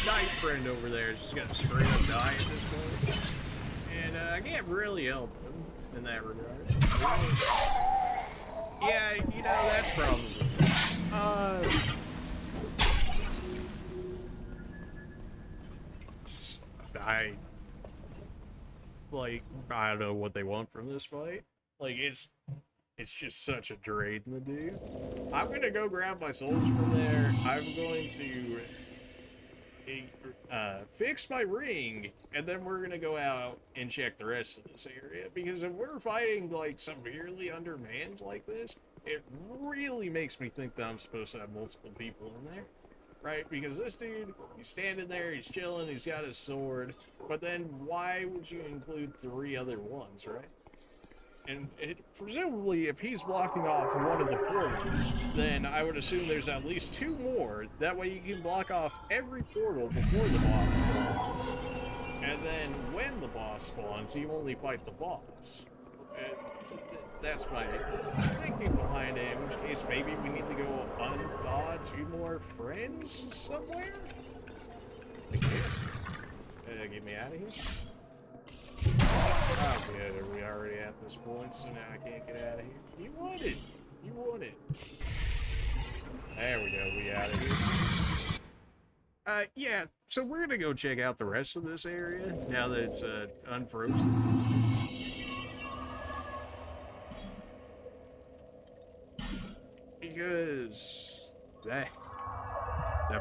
knight friend over there is just gonna straight up die at this point. And I can't really help him in that regard. Yeah, you know, that's probably. I don't know what they want from this fight. Like, it's just such a drain to do. I'm gonna go grab my souls from there. I'm going to fix my ring, and then we're gonna go out and check the rest of this area. Because if we're fighting, like, severely undermanned like this, it really makes me think that I'm supposed to have multiple people in there. Right? Because this dude, he's standing there, he's chilling, he's got his sword, but then why would you include 3 other ones, right? And presumably, if he's blocking off one of the portals, then I would assume there's at least 2 more. That way you can block off every portal before the boss spawns. And then when the boss spawns, you only fight the boss. That's my thinking behind it, in which case maybe we need to go unthaw 2 more friends somewhere? I guess. Get me out of here? Oh, good. Are we already at this point, so now I can't get out of here? You want it! You want it! There we go, we out of here. Yeah, so we're gonna go check out the rest of this area, now that it's, unfrozen. Because that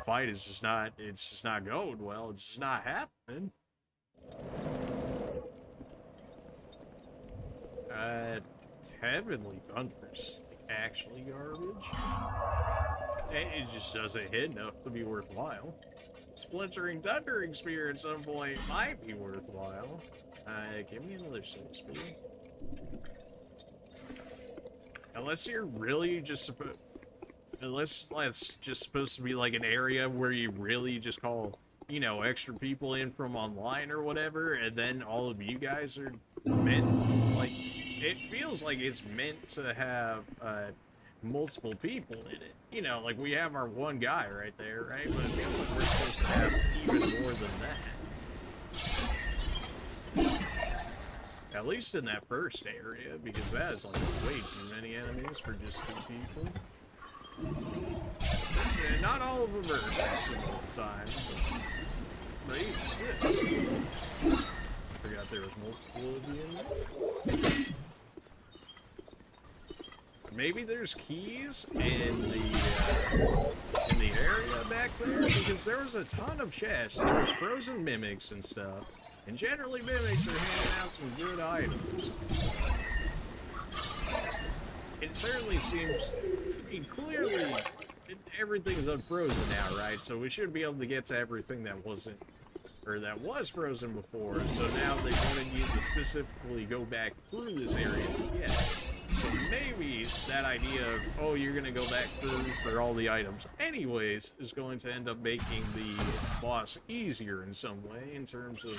fight is just not, it's just not going well, it's just not happening. Heavenly Thunder's actually garbage. It just doesn't hit enough to be worthwhile. Splintering Thundering Spear at some point might be worthwhile. Give me another soul spear. Unless you're really just supposed... Unless that's just supposed to be like an area where you really just call, you know, extra people in from online or whatever, and then all of you guys are meant, like, it feels like it's meant to have, multiple people in it. You know, like we have our one guy right there, right? But it feels like we're supposed to have even more than that. At least in that first area, because that is like way too many enemies for just 2 people. Yeah, not all of them are aggressive all the time, but even still. Forgot there was multiple of you in there. Maybe there's keys in the the area back there because there was a ton of chests. There was frozen mimics and stuff. And generally mimics are handing out some good items. It certainly seems, I mean, clearly everything's unfrozen now, right? So we should be able to get to everything that wasn't, or that was frozen before. So now they wanted you to specifically go back through this area to get it. So maybe that idea of, oh, you're going to go back through for all the items anyways, is going to end up making the boss easier in some way, in terms of,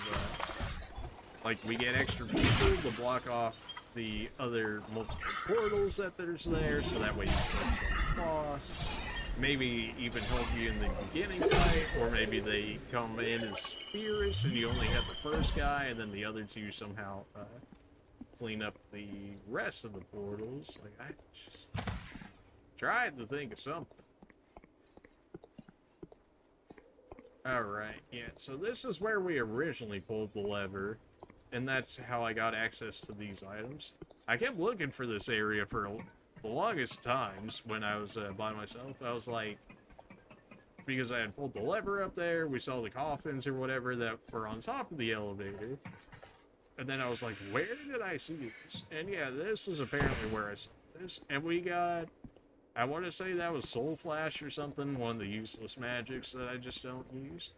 like, we get extra people to block off the other multiple portals that there's there, so that way you can focus on the boss. Maybe even help you in the beginning fight, or maybe they come in as spirits and you only have the first guy, and then the other two somehow, clean up the rest of the portals. Like, I just tried to think of something. Alright, yeah, so this is where we originally pulled the lever, and that's how I got access to these items. I kept looking for this area for the longest times when I was by myself. I was like, because I had pulled the lever up there, we saw the coffins or whatever that were on top of the elevator. And then I was like, where did I see this? And yeah, this is apparently where I saw this. And we got, I want to say that was Soul Flash or something, one of the useless magics that I just don't use.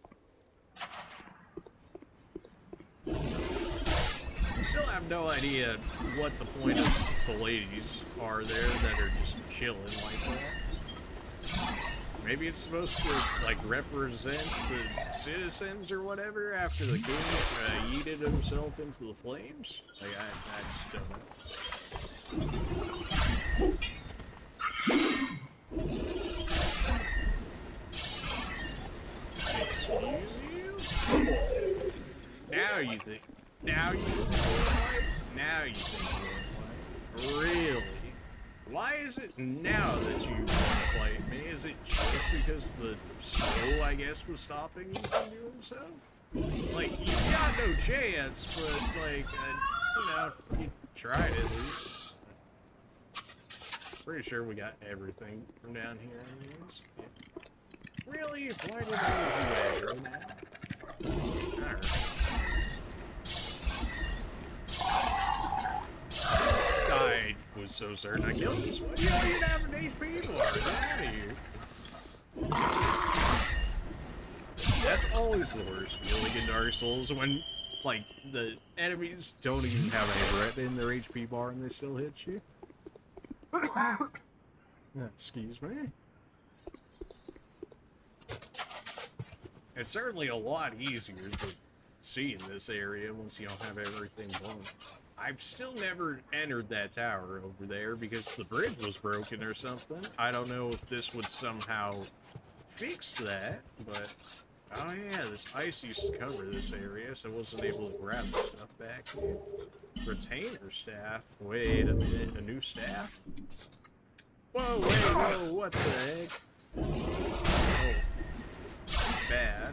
Still have no idea what the point of the ladies are there that are just chilling like that. Maybe it's supposed to, like, represent the citizens or whatever after the king yeeted himself into the flames? Like, I just don't know. Excuse you? Now you think. Now you think you want to fight? Now you think you want to fight? Really? Why is it now that you want to fight me? Is it just because the snow, I guess, was stopping you from doing so? Like, you got no chance, but, like, you know, you tried at least. Pretty sure we got everything from down here anyways. Yeah. Really? Why did I do that? Alright. I was so certain I killed this one. You don't even have an HP bar. Get out of here. That's always the worst feeling in Dark Souls, when, like, the enemies don't even have a red in their HP bar and they still hit you. Excuse me. It's certainly a lot easier to see in this area once you don't have everything blown. I've still never entered that tower over there because the bridge was broken or something. I don't know if this would somehow fix that, but... Oh yeah, this ice used to cover this area, so I wasn't able to grab the stuff back here. Retainer staff? Wait a minute, a new staff? Whoa, wait, whoa, what the heck? Oh. Bad.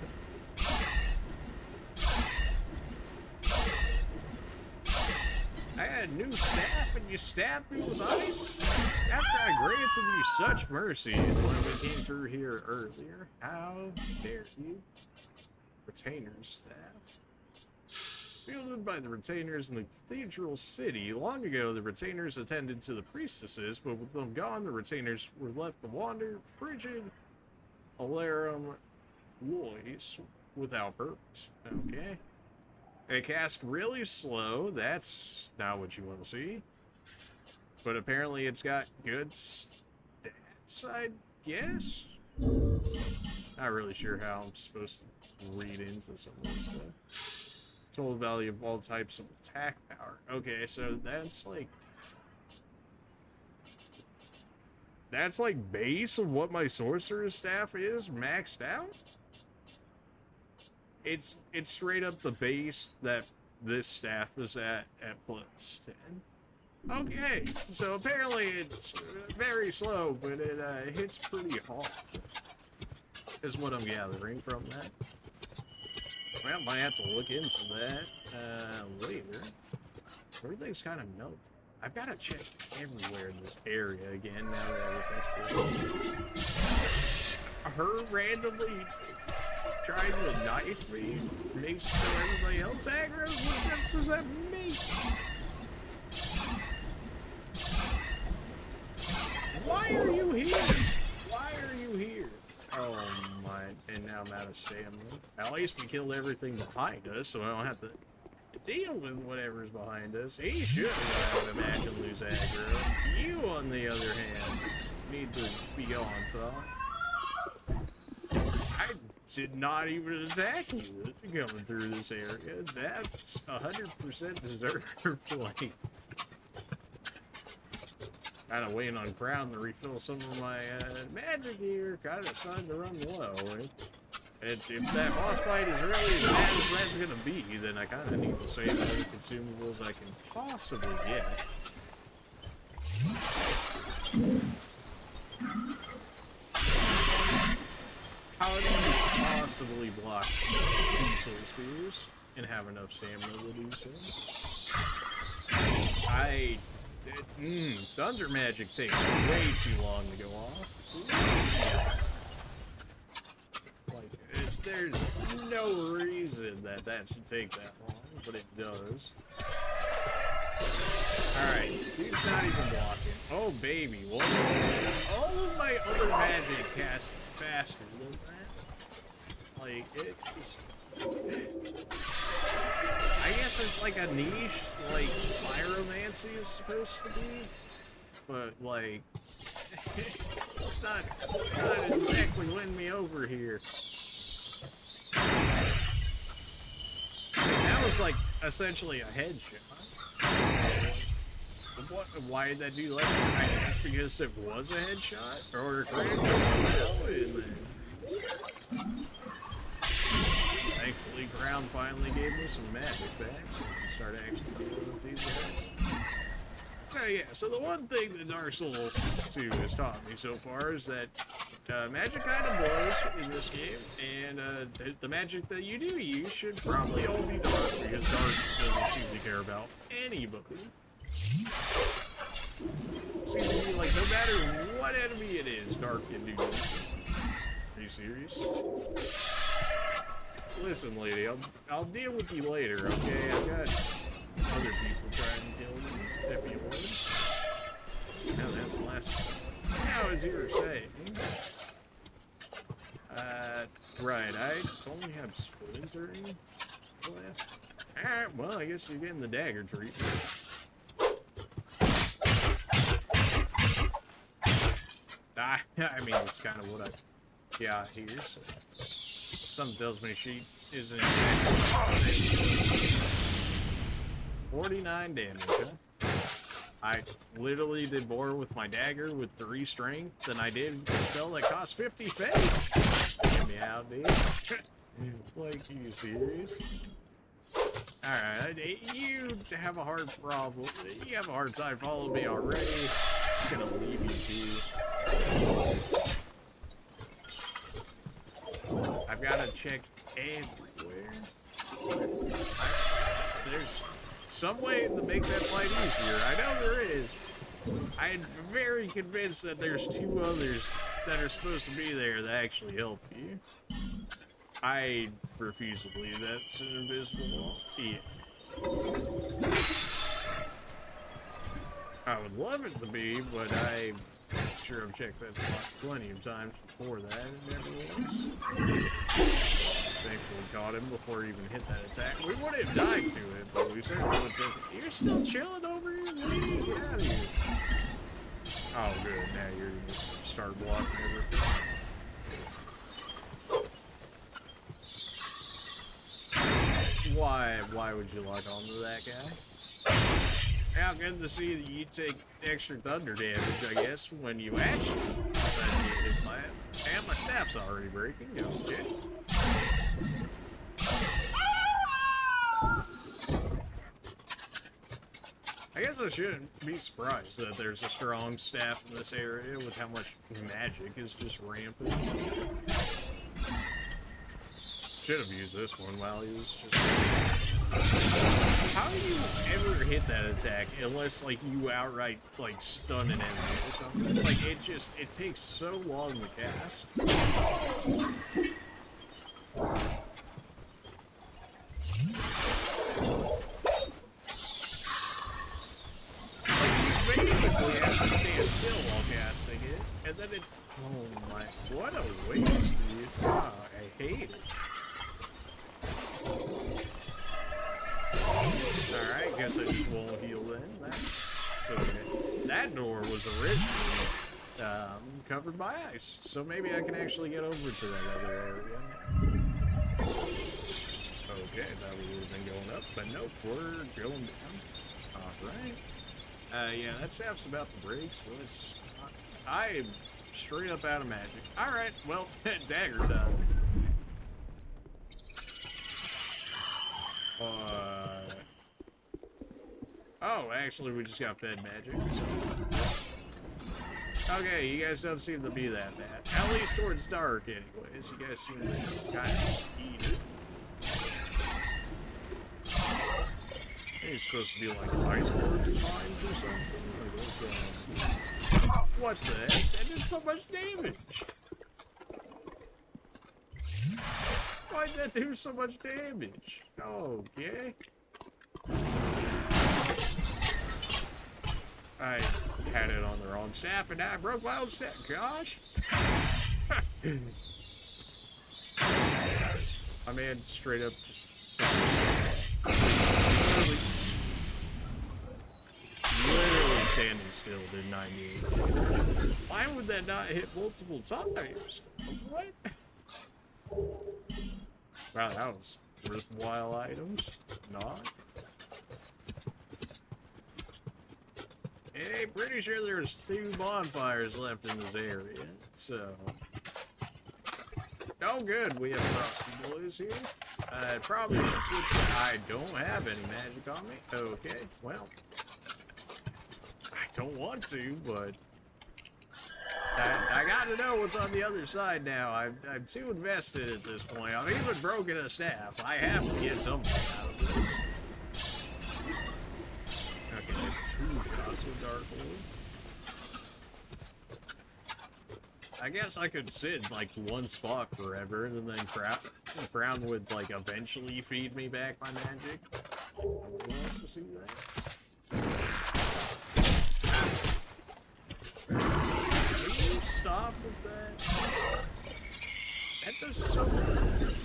I had a new staff and you stabbed me with ice? After I granted you such mercy when we came through here earlier. How dare you? Retainer staff. Wielded by the retainers in the cathedral city. Long ago, the retainers attended to the priestesses, but with them gone, the retainers were left to wander, frigid, alarum, voice, without purpose. Okay. They cast really slow. That's not what you want to see. But apparently it's got good stats, I guess? Not really sure how I'm supposed to read into some of this stuff. Total value of all types of attack power. Okay, so that's like... That's like base of what my sorcerer's staff is, maxed out? It's straight up the base that this staff is at plus 10. Okay, so apparently it's very slow, but it hits pretty hard, is what I'm gathering from that. Well, might have to look into that later. Everything's kind of melted. I've got to check everywhere in this area again now that everything's full. her randomly trying to knife me makes so everybody else aggro? What sense does that make? Why are you here? Why are you here? Oh my, and now I'm out of stamina. At least we killed everything behind us, so I don't have to deal with whatever's behind us. He should, I would imagine, lose aggro. You, on the other hand, need to be on top. I did not even attack you coming through this area. That's 100% deserved, like... Kind of waiting on Crown to refill some of my magic here. Kind of starting to run low. If that boss fight is really as bad as that's going to be, then I kind of need to save all the consumables I can possibly get. How do you possibly block 2 soul spears and have enough stamina to do so? Thunder magic takes way too long to go off. Like, there's no reason that should take that long, but it does. Alright, he's not even blocking. Oh, baby, what? All of my other magic cast faster than that. Like, it's... I guess it's like a niche, like pyromancy is supposed to be, but like it's not exactly winning me over here. That was like essentially a headshot. Why did that do less? I guess because it was a headshot, or thankfully, Crown finally gave me some magic back, so I can start actually dealing with these guys. Oh yeah, so the one thing that Dark Souls 2 has taught me so far is that magic kind of blows in this game, and the magic that you do use should probably all be dark, because dark doesn't seem to care about anybody. Seems to be like, no matter what enemy it is, dark can do this. Are you serious? Listen, lady, I'll deal with you later, okay? I've got other people trying to kill me, if you would. Now that's the last one. Now, as you were saying... right, I only have splintering left. Alright, well, I guess you're getting the dagger treatment. I mean, it's kind of what I got here, so... Something tells me she isn't exactly 49 damage, huh? I literally did more with my dagger with 3 strength than I did with a spell that cost 50 faith. Get me out, dude. Like, are you serious? Alright, you have a hard problem. You have a hard time following me already. I'm gonna leave you be. I've got to check everywhere. There's some way to make that fight easier. I know there is. I'm very convinced that there's 2 others that are supposed to be there that actually help you. I refuse to believe that's an invisible wall. Yeah. I would love it to be, but I'm sure I've checked that spot plenty of times before that, and never was. Thankfully caught him before he even hit that attack. We would have died to it, but we certainly would have taken... You're still chilling over here? Lady? Get out of here. Oh, good. Now you're going to start blocking everything. Why would you lock onto that guy? How good to see that you take extra thunder damage, I guess, when you actually decide to get hit by it. And my staff's already breaking. Okay. I guess I shouldn't be surprised that there's a strong staff in this area with how much magic is just rampant. Should have used this one while he was just... How do you ever hit that attack unless, like, you outright, like, stun an enemy or something? Like, it takes so long to cast. Basically have to stand still while casting it, and then it's... Oh my... What a waste, dude. Oh, I hate it. Alright, guess I just won't heal then. That's okay. That door was originally covered by ice, so maybe I can actually get over to that other area. Okay, that would have been going up, but nope, we're going down. Alright. Yeah, that staff's about to break, so let's... I'm straight up out of magic. Alright, well, dagger time. Oh, actually, we just got fed magic, so... Okay, you guys don't seem to be that bad. At least towards dark, anyways. You guys seem to kind of just eat it. It's supposed to be like iceberg mines or something. What the heck? That did so much damage! Why'd that do so much damage? Okay. I had it on the wrong staff and I broke my own staff. Gosh! My man straight up just... Literally standing still did 98. Why would that not hit multiple times? What? Wow, that was worthwhile items. Not. Hey, pretty sure there's 2 bonfires left in this area, so... Oh good, we have Frosty Boys here. I probably should switch to... I don't have any magic on me. Okay, well... I don't want to, but... I gotta know what's on the other side now. I'm too invested at this point. I've even broken a staff. I have to get something out of this. Okay, there's 2 shots with Dark Lord. I guess I could sit in, like, one spot forever, and then Crown would, like, eventually feed me back my magic. Who wants to see that? Stop with that. That does so much.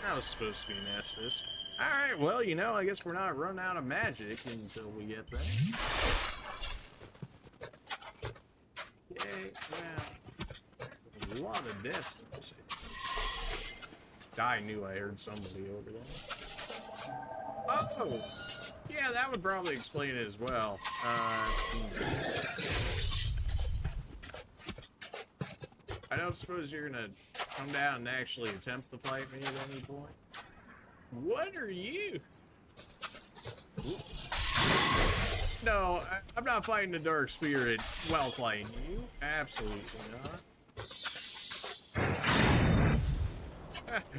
That was supposed to be an Estus. Alright, well, you know, I guess we're not running out of magic until we get that. Yay, well. A lot of distance. I knew I heard somebody over there. Oh! Yeah, that would probably explain it as well. I don't suppose you're gonna come down and actually attempt to fight me at any point? What are you? No, I'm not fighting the Dark Spirit while fighting you. Absolutely not.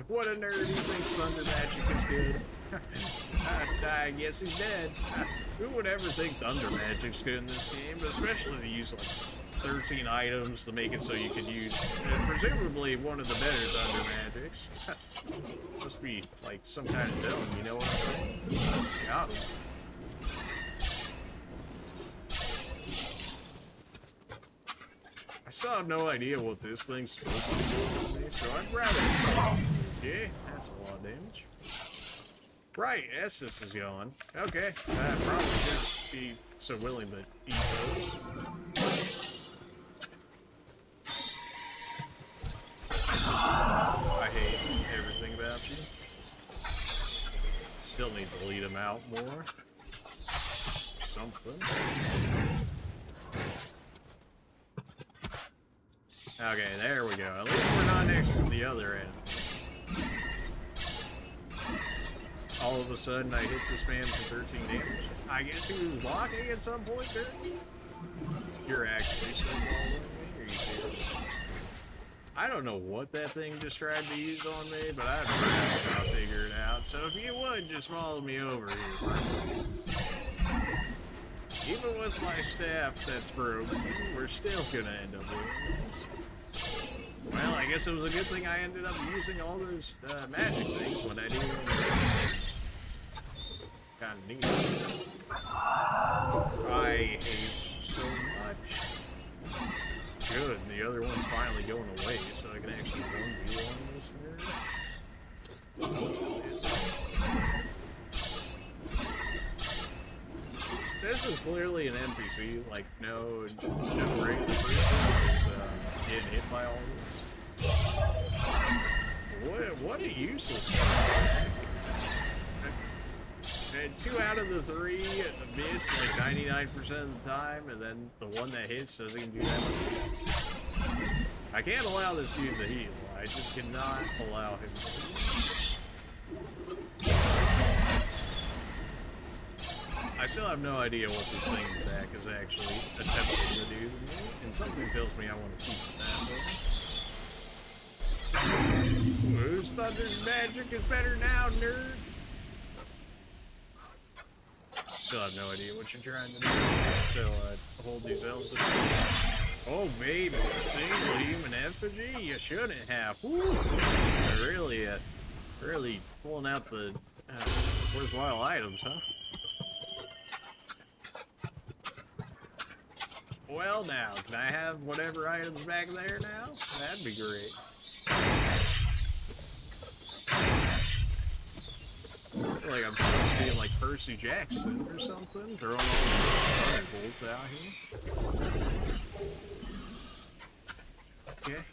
What a nerd, he thinks thunder magic is good. I guess he's dead. Who would ever think thunder magic's good in this game? Especially to use like 13 items to make it so you can use presumably one of the better thunder magics. Must be like some kind of dome, you know what I'm saying? Got him. I still have no idea what this thing's supposed to be doing to me, so I'd rather... Yeah, that's a lot of damage. Right, Estus is gone. Okay, I probably shouldn't be so willing to eat those. I hate everything about you. Still need to lead him out more. Something. Okay, there we go. At least we're not next to the other end. All of a sudden, I hit this man for 13 damage. I guess he was blocking at some point there. You're actually still following me? Are you serious? I don't know what that thing just tried to use on me, but I have no idea how big figure it out. So if you would, just follow me over here. Even with my staff that's broken, we're still gonna end up doing this. Well, I guess it was a good thing I ended up using all those magic things when I did. Kinda neat. I hate so much. Good, the other one's finally going away, so I can actually 1v1 this here. This is clearly an NPC, like no regular person is getting hit by all this. What a useless thing. 2 out of the 3 miss like 99% of the time, and then the one that hits doesn't even do that much. I can't allow this dude to heal. I just cannot allow him to heal. I still have no idea what this thing back is actually attempting to do to me, and something tells me I want to keep it that way. Whose thunder's magic is better now, nerd? Still have no idea what you're trying to do. So, hold these elves. Oh, baby, a single human effigy? You shouldn't have. Woo! Really pulling out the worthwhile items, huh? Well, now, can I have whatever items back there now? That'd be great. I feel like I'm supposed to be like Percy Jackson or something, throwing all these bolts out here. Okay.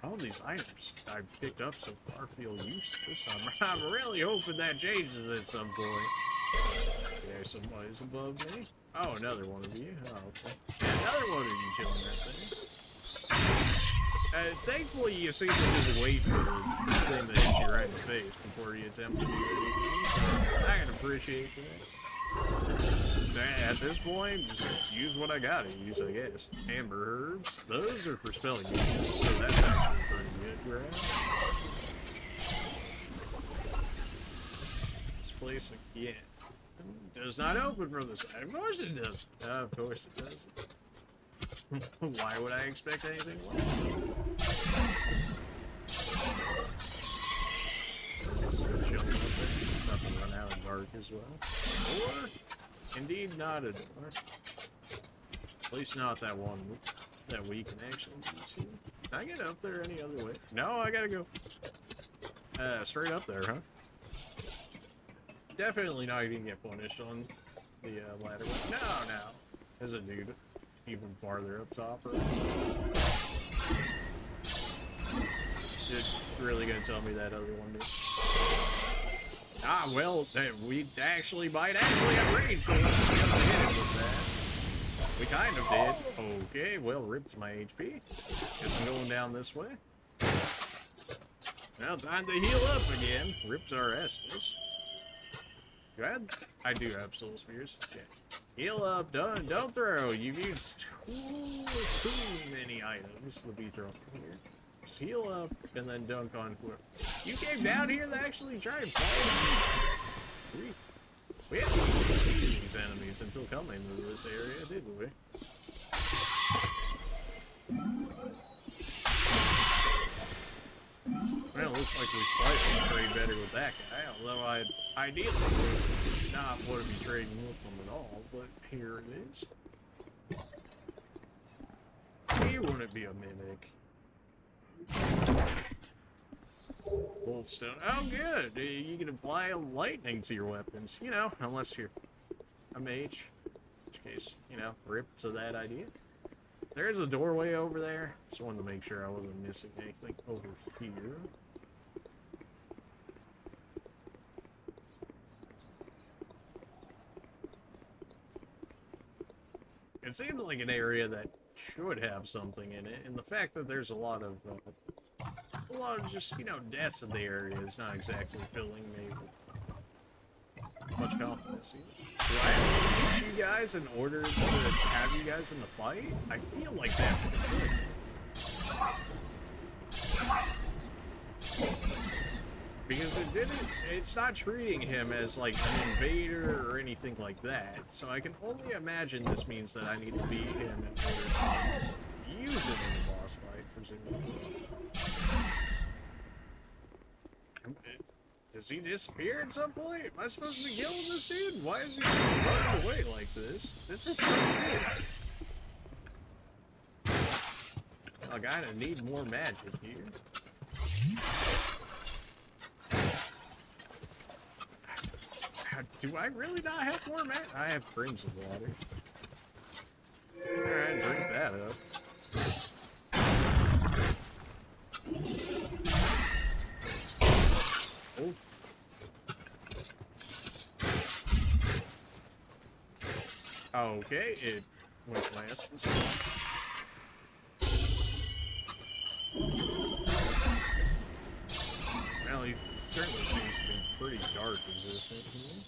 All these items I've picked up so far feel useless. I'm really hoping that changes at some point. There's somebody's above me. Oh, another one of you. Oh, okay. Yeah, another one of you chilling right there. Thankfully, you seem to just wait for the thing to hit you right in the face before you attempt to do anything. I can appreciate that. At this point, just use what I gotta use, I guess. Amber herbs. Those are for spelling uses, so that's actually pretty good grab. This place again. Does not open from the side. Of course it does. Of course it does. Why would I expect anything less? About to run out of dark as well. Or, indeed, not a door. At least not that one that we can actually use here. Can I get up there any other way? No, I gotta go straight up there, huh? Definitely not gonna get punished on the ladder. No. There's a dude even farther up top. Right? You're really gonna tell me that other one did? Ah, well, we actually might have range. We kind of did. Okay, well, ripped my HP. Guess I'm going down this way. Now time to heal up again. Ripped our Estus. Good. I do have soul spears. Okay. Heal up. Don't throw. You've used too many items to be thrown here. Just heal up and then dunk on whoever. You came down here to actually try and fight me. We haven't even seen these enemies until coming to this area, didn't we? Well, it looks like we slightly trade better with that guy, although I'd ideally not want to be trading with them at all, but here it is. He wouldn't be a mimic. Goldstone. Oh, good. You can apply lightning to your weapons, you know, unless you're a mage. In which case, you know, rip to that idea. There's a doorway over there. Just wanted to make sure I wasn't missing anything over here. It seems like an area that should have something in it, and the fact that there's a lot of just, you know, deaths in the area is not exactly filling me with much confidence either. Do I have to beat you guys in order to have you guys in the fight? I feel like that's the thing. Because it's not treating him as like an invader or anything like that. So I can only imagine this means that I need to beat him in order to use it in the boss fight, presumably. Does he disappear at some point? Am I supposed to be killing this dude? Why is he running away like this? This is so weird. I kinda need more magic here. Do I really not have more magic? I have crimson water. Alright, drink that up. Oh. Okay, it went last. Well, he certainly seems to be pretty dark resistant here.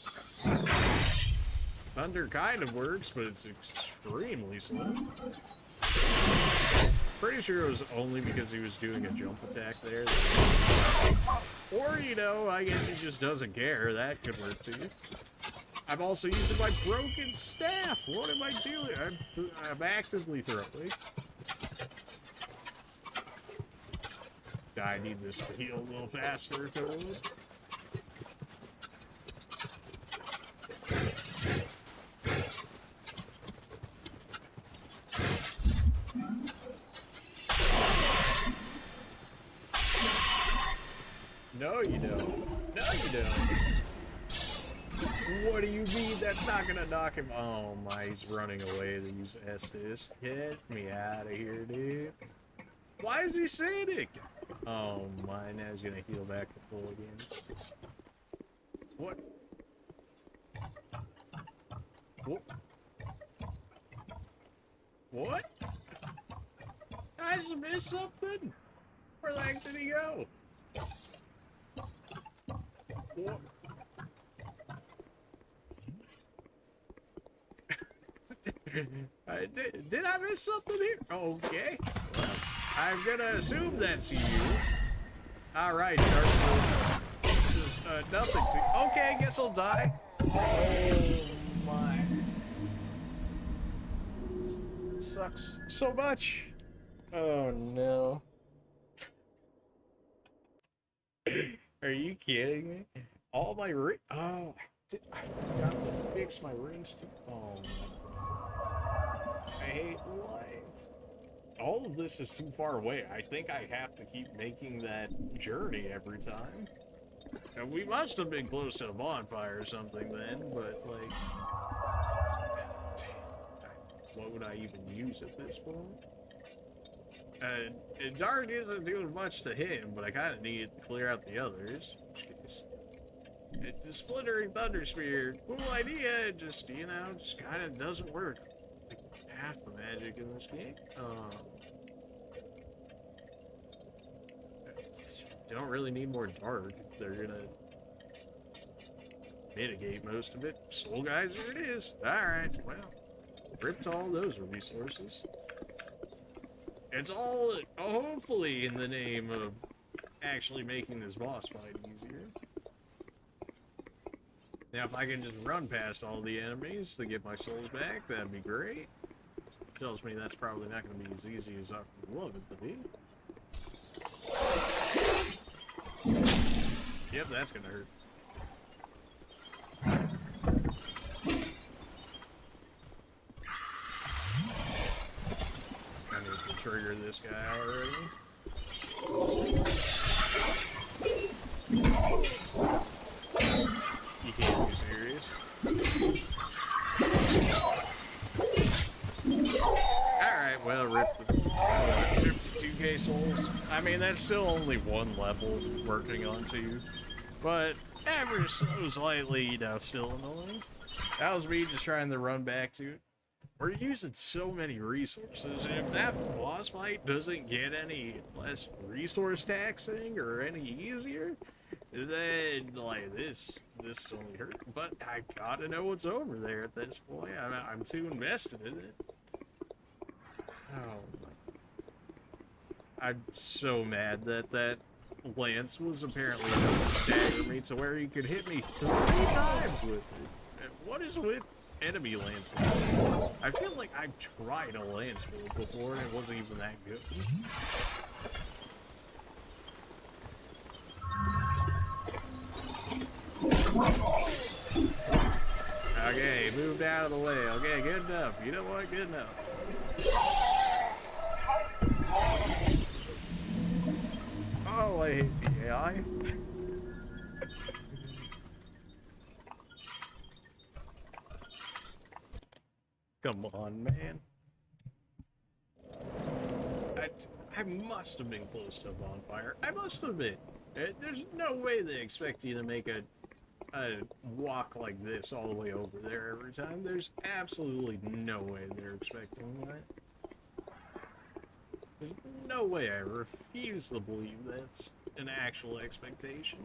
Thunder kind of works, but it's extremely slow. Pretty sure it was only because he was doing a jump attack there. Or, you know, I guess he just doesn't care. That could work too. I'm also using my broken staff. What am I doing? I'm actively throwing. I need this to heal a little faster, totally. No, you don't. No, you don't. What do you mean that's not gonna knock him? Oh my, he's running away to use Estus. Get me out of here, dude. Why is he acidic? Oh my, now he's gonna heal back to full again. What? What? What? I just missed something? Where the heck did he go? What? Did I miss something here? Okay. Well, I'm gonna assume that's you. Alright, Dark. Just nothing to. Okay, guess I'll die. Oh my. Sucks so much. Oh no. Are you kidding me? All my ring. Oh, I forgot to fix my rings too. Oh I hate life. All of this is too far away. I think I have to keep making that journey every time. And we must have been close to a bonfire or something then, but like, what would I even use at this point? Dark isn't doing much to him, but I kind of need it to clear out the others. The splintering thunder spear, cool idea. Just you know, just kind of doesn't work. Half the magic in this game. Don't really need more dark. They're gonna mitigate most of it. Soul guys, here it is. Alright, well, ripped all those resources. It's all hopefully in the name of actually making this boss fight easier. Now, if I can just run past all the enemies to get my souls back, that'd be great. Tells me that's probably not going to be as easy as I would love it to be. Yep, that's going to hurt. I need to trigger this guy already. You can't be serious. Alright, well, rip the 52k souls. I mean, that's still only one level working on two. But ever so slightly, you know, still annoying. That was me just trying to run back to it. We're using so many resources, and if that boss fight doesn't get any less resource taxing or any easier, then, like, this only hurt. But I gotta know what's over there at this point. I'm too invested in it. Oh my. I'm so mad that lance was apparently enough to stagger me to where he could hit me 3 times with it. And what is with enemy lances? I feel like I've tried a lance build before and it wasn't even that good. Okay, moved out of the way. Okay, good enough. You know what? Good enough. Oh, I hate the AI. Come on, man. I must have been close to a bonfire. I must have been. There's no way they expect you to make a walk like this all the way over there every time. There's absolutely no way they're expecting that. There's no way. I refuse to believe that's an actual expectation.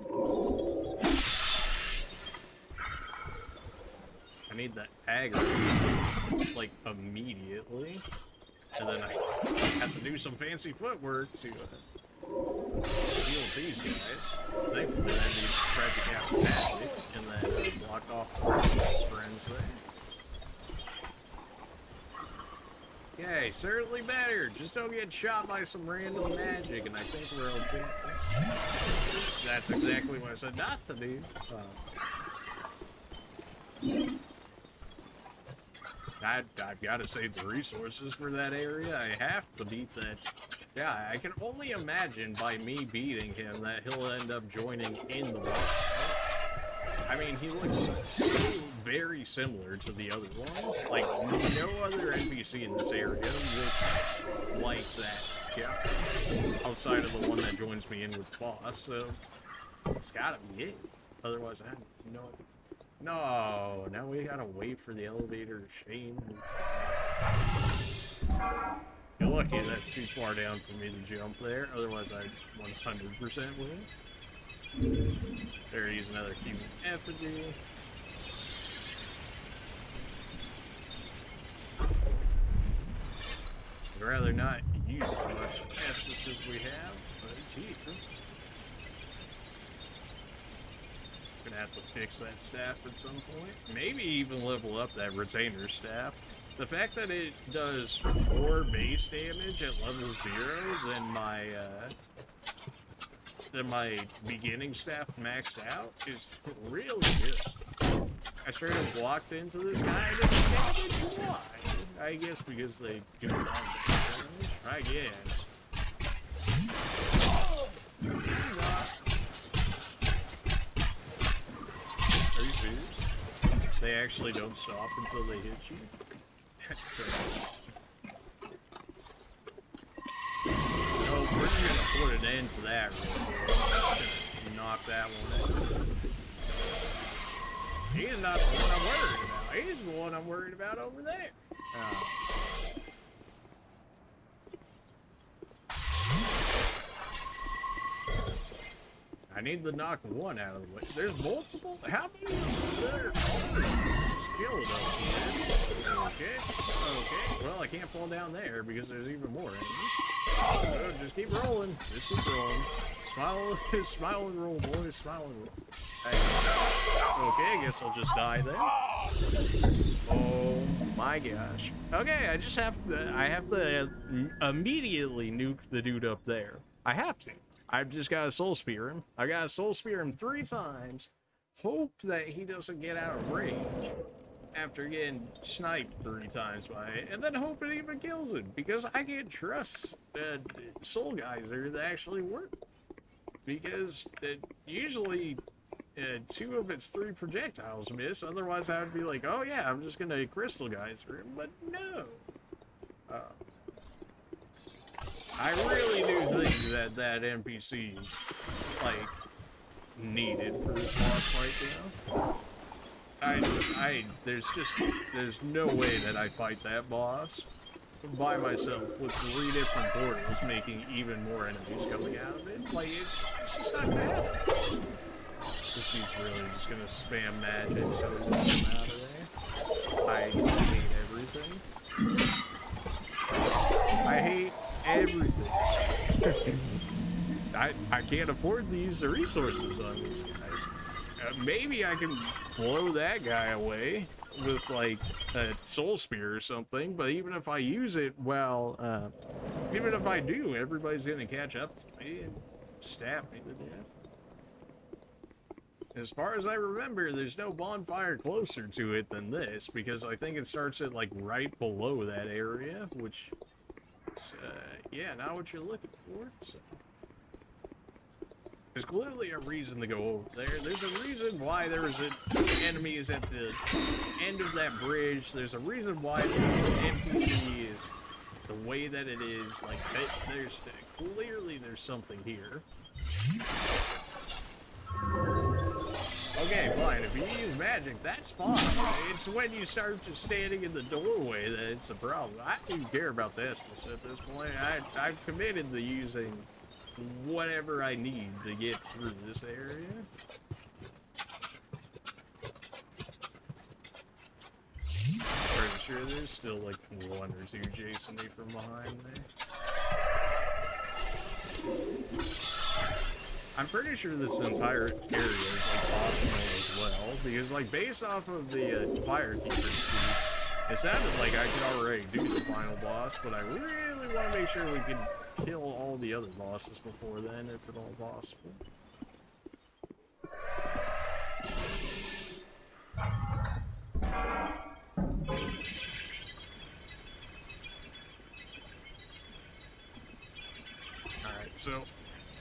I need that aggro, like, immediately. And then I have to do some fancy footwork to deal with these guys. Thankfully, that dude tried to cast magic and then blocked off his friends there. Okay, certainly better. Just don't get shot by some random magic, and I think we're okay. That's exactly what I said not to do. I've got to save the resources for that area. I have to beat that. Yeah, I can only imagine by me beating him that he'll end up joining in the boss fight. I mean, he looks so very similar to the other one. Like, no other NPC in this area looks like that. Yeah. Outside of the one that joins me in with the boss, so it's gotta be it. Otherwise, I have no idea. No, now we gotta wait for the elevator. Shame. You're lucky that's too far down for me to jump there. Otherwise, I'd 100% win. There, use another human effigy. I'd rather not use as much Estus as we have, but it's here. Gonna have to fix that staff at some point. Maybe even level up that retainer staff. The fact that it does more base damage at level 0 than my beginning staff maxed out is really good. I straight up walked into this guy and just damage. Why? I guess because they do damage. I guess. Are you serious? They actually don't stop until they hit you? That's so... No, we're gonna put an end to that real quick. Knock that one out. He's not the one I'm worried about. He's the one I'm worried about over there. I need to knock one out of the way. There's multiple? How many are there? Just kill it up here. Okay. Okay. Well, I can't fall down there because there's even more enemies. So just keep rolling. Just keep rolling. Smile, smile and roll, boys. Smile and roll. Hey. Okay, I guess I'll just die then. Oh my gosh. Okay, I just have to immediately nuke the dude up there. I have to. I've just got to soul spear him. I got to soul spear him 3 times. Hope that he doesn't get out of range after getting sniped 3 times by it. And then hope it even kills him. Because I can't trust soul geyser that actually work. Because usually 2 of its 3 projectiles miss. Otherwise I would be like, oh yeah, I'm just going to crystal geyser him. But no. I really do think that NPC's, like, needed for this boss fight, you know? There's no way that I fight that boss by myself with 3 different portals making even more enemies coming out of it. Like, it's just not gonna happen. This dude's really just gonna spam magic so he doesn't come out of there. I hate everything. I hate everything. I can't afford these resources on these guys. Maybe I can blow that guy away with like a soul spear or something, but even if I use it, well, even if I do, everybody's gonna catch up to me and stab me to death. As far as I remember, there's no bonfire closer to it than this, because I think it starts at like right below that area, which is, yeah, not what you're looking for, so. There's clearly a reason to go over there. There's a reason why there was enemies at the end of that bridge. There's a reason why the NPC is the way that it is. Like, there's clearly there's something here. Okay, fine. If you use magic, that's fine. It's when you start just standing in the doorway that it's a problem. I don't even care about this at this point. I've committed to using whatever I need to get through this area. Pretty sure there's still like one or two chasing me from behind there. I'm pretty sure this entire area is like optional as well, because like based off of the firekeeper's speech, it sounded like I could already do the final boss, but I really want to make sure we can kill all the other bosses before then, if at all possible. Alright, so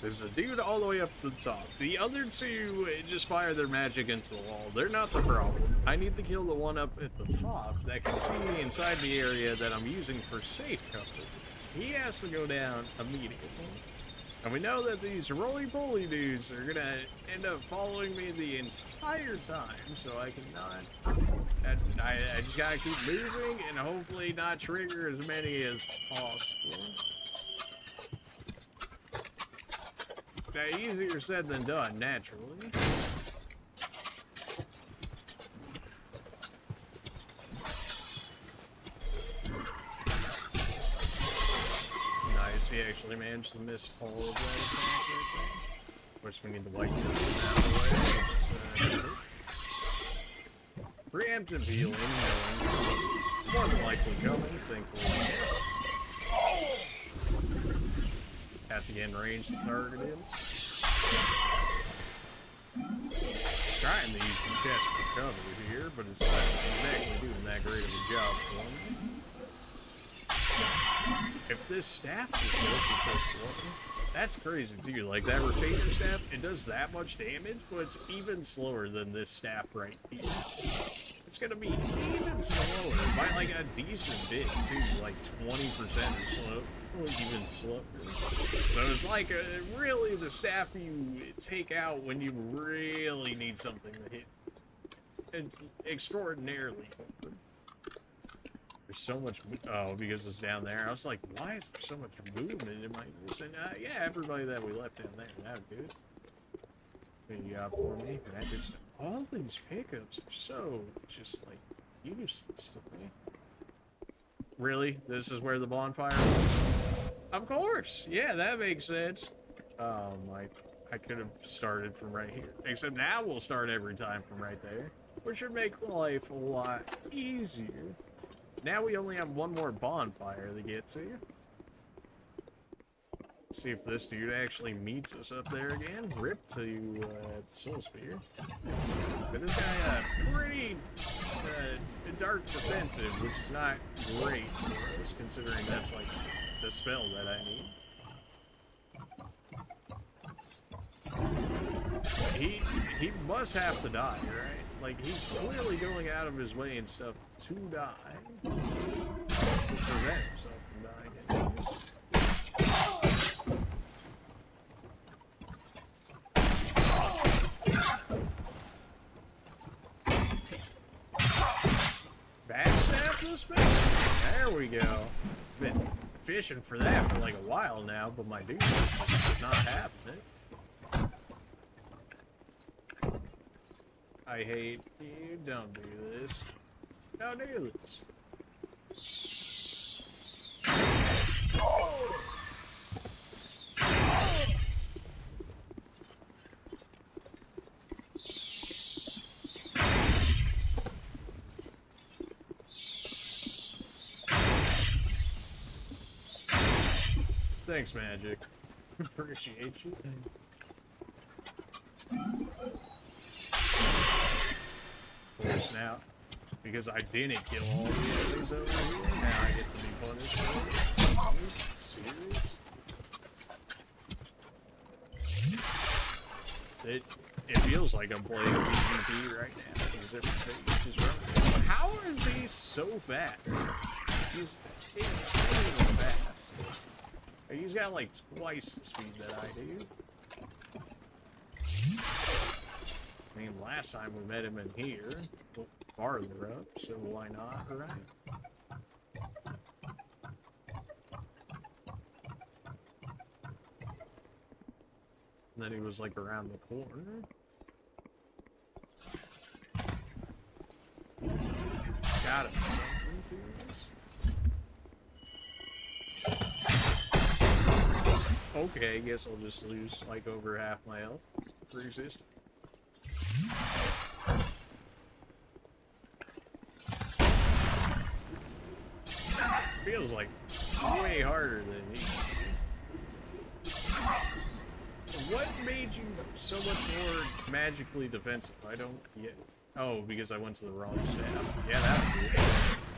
there's a dude all the way up to the top. The other two just fire their magic into the wall. They're not the problem. I need to kill the one up at the top that can see me inside the area that I'm using for safe cover. He has to go down immediately. And we know that these roly-poly dudes are gonna end up following me the entire time, so I cannot... I just gotta keep moving and hopefully not trigger as many as possible. Now, easier said than done, naturally. He actually managed to miss all of that attack right there. Of course, we need to wipe this one out of the way, which is preemptive healing, knowing more than likely coming, thankfully. At the end range to target him. Trying to use the chest for cover here, but it's not exactly doing that great of a job for me. If this staff just is so slow, that's crazy too. Like that retainer staff, it does that much damage, but it's even slower than this staff right here. It's gonna be even slower by like a decent bit too, like 20% or slow, or even slower. So it's like really the staff you take out when you really need something to hit extraordinarily hard. There's so much, oh, because it's down there. I was like, why is there so much movement in my ears? And yeah, everybody that we left down there, that was good. What you got for me? And all these pickups are so just like useless to me. Really? This is where the bonfire is? Of course! Yeah, that makes sense. I could have started from right here. Except now we'll start every time from right there, which should make life a lot easier. Now we only have one more bonfire to get to. See if this dude actually meets us up there again. Rip to Soul Spear. But this guy pretty dark defensive, which is not great for us, considering that's like the spell that I need. He must have to die, right? Like, he's clearly going out of his way and stuff to die. To prevent himself from dying. Backstab this man? There we go. Been fishing for that for like a while now, but my dude is not having it. I hate you. Don't do this. Don't do this. Thanks, Magic. Appreciate you. Of course, now, because I didn't kill all the enemies over here, now I get to be punished for it. Are you serious? It feels like I'm playing PvP right now, because everything is running. How is he so fast? He's insanely fast. He's got like twice the speed that I do. I mean, last time we met him in here, farther up, so why not, right? And then he was like around the corner. So, gotta be something to this. Okay, I guess I'll just lose like over half my health for resist. Feels like way harder than it needs to be. What made you so much more magically defensive? I don't get. Oh, because I went to the wrong staff. Yeah,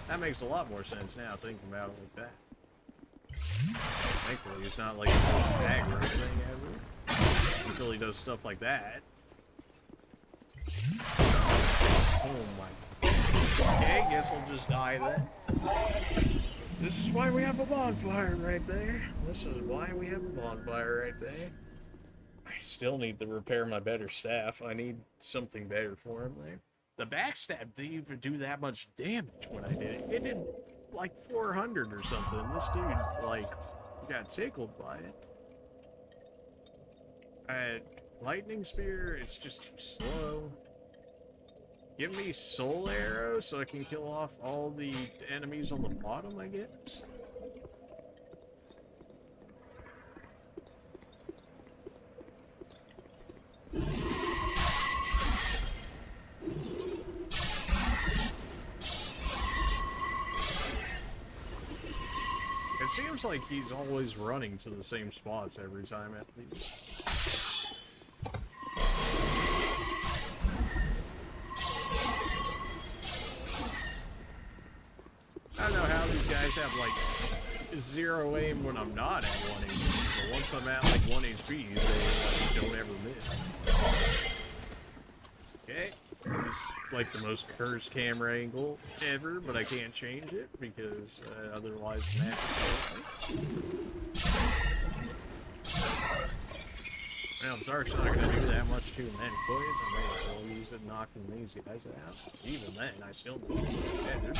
that makes a lot more sense now, thinking about it like that. Thankfully, it's not like a aggro thing ever. Until he does stuff like that. Oh my. Okay, guess I'll just die then. This is why we have a bonfire right there. This is why we have a bonfire right there. I still need to repair my better staff. I need something better for him there. The backstab didn't even do that much damage when I did it. It did like 400 or something. This dude, like, got tickled by it. Lightning Spear, it's just too slow. Give me Soul Arrow so I can kill off all the enemies on the bottom, I guess. It seems like he's always running to the same spots every time at least. I don't know how these guys have like 0 aim when I'm not at 1 HP, but once I'm at like 1 HP, they like, don't ever miss. Okay, it's like the most cursed camera angle ever, but I can't change it because otherwise the match is over. Well, Dark's not gonna do that much to them anyways. I may as well use it knocking these guys out. Even then, I still need to get better.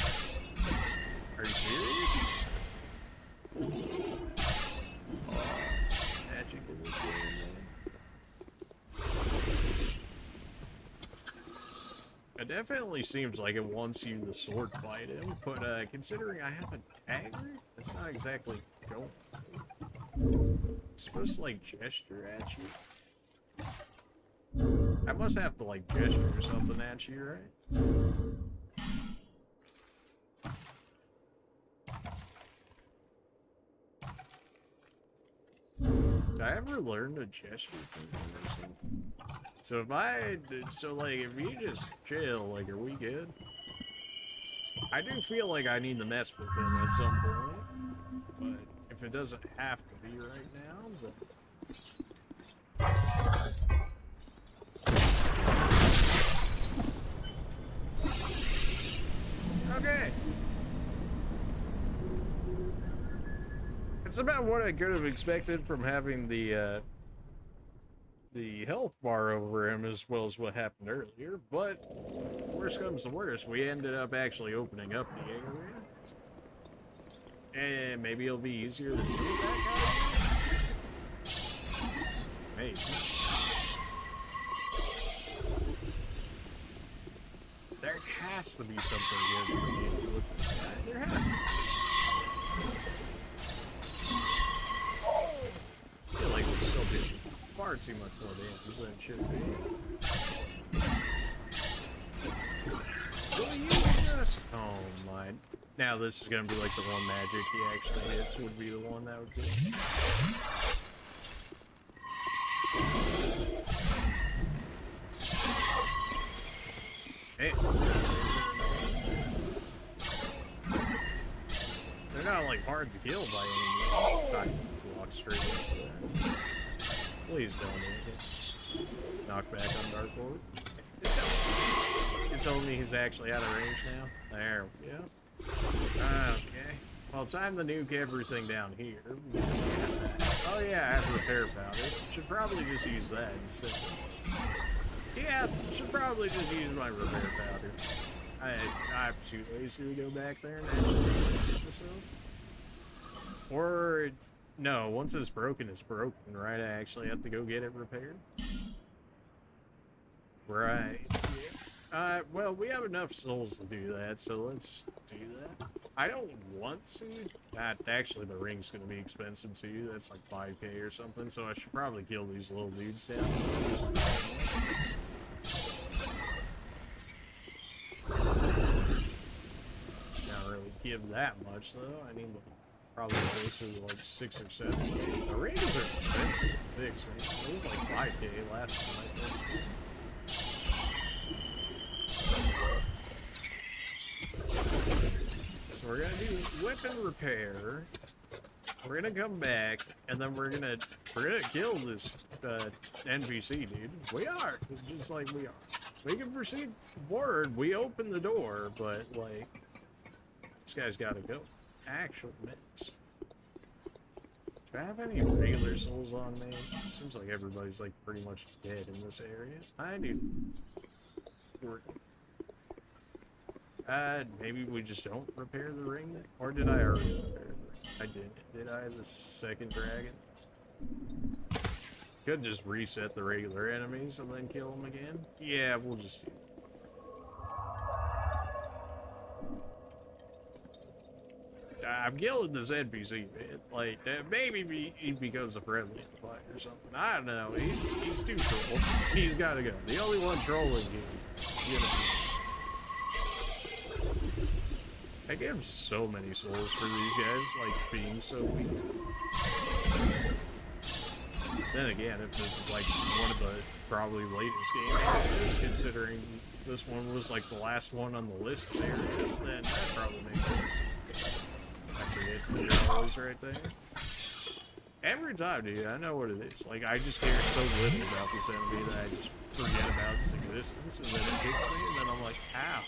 Are you serious? Oh, magic in this game, man. It definitely seems like it wants you the sword fight him, but considering I have a dagger, that's not exactly going. It's supposed to like gesture at you. I must have to like gesture or something at you, right? Did I ever learn to gesture from person? So if if you just chill, like, are we good? I do feel like I need to mess with him at some point, but if it doesn't have to be right now, then... Okay. It's about what I could have expected from having the health bar over him as well as what happened earlier, but worst comes to worst, we ended up actually opening up the area. And maybe it'll be easier to deal with that guy? Maybe. There has to be something good for me to do with this guy. There has to. I feel like it's still doing far too much more damage than it should be. Will you just... Oh my... Now this is gonna be like the one magic he actually hits would be the one that would be. Hey. They're not like hard to kill by any means. I can walk straight into that. Please don't hit it. Knock back on Dark Lord. You're telling me he's actually out of range now? There we go. Okay. Well, time to nuke everything down here. Oh yeah, I have repair powder. Should probably just use that instead. Yeah, should probably just use my repair powder. I'm too lazy to go back there and actually fix it myself. Or, no, once it's broken, right? I actually have to go get it repaired. Right. Yeah. Well, we have enough souls to do that, so let's do that. I don't want to. Actually, the ring's gonna be expensive too. That's like 5K or something, so I should probably kill these little dudes down. Just... Not really give that much, though. I need probably closer to like 6 or 7. The rings are expensive to fix, right? It was like 5K last time I fixed it. So we're gonna do weapon repair. We're gonna come back, and then we're gonna kill this NPC dude. We are just like we are. We can proceed forward. We open the door, but like this guy's got to go. Actual mix. Do I have any regular souls on me? It seems like everybody's like pretty much dead in this area. I do. Maybe we just don't repair the ring then? Or did I already repair the ring? I didn't. Did I? The second dragon? Could just reset the regular enemies and then kill them again. Yeah, we'll just do that. I'm killing this NPC, man. Like, maybe he becomes a friendly in the fight or something. I don't know. He's too troll. He's gotta go. The only one trolling him. You know. I gave so many souls for these guys, like, being so weak. Then again, if this is, like, one of the probably latest games, considering this one was, like, the last one on the list of areas, then that probably makes sense. I forget the always right there. Every time, dude, I know what it is. Like, I just care so little about this enemy that I just forget about its existence, and then it hits me, and then I'm like, ow.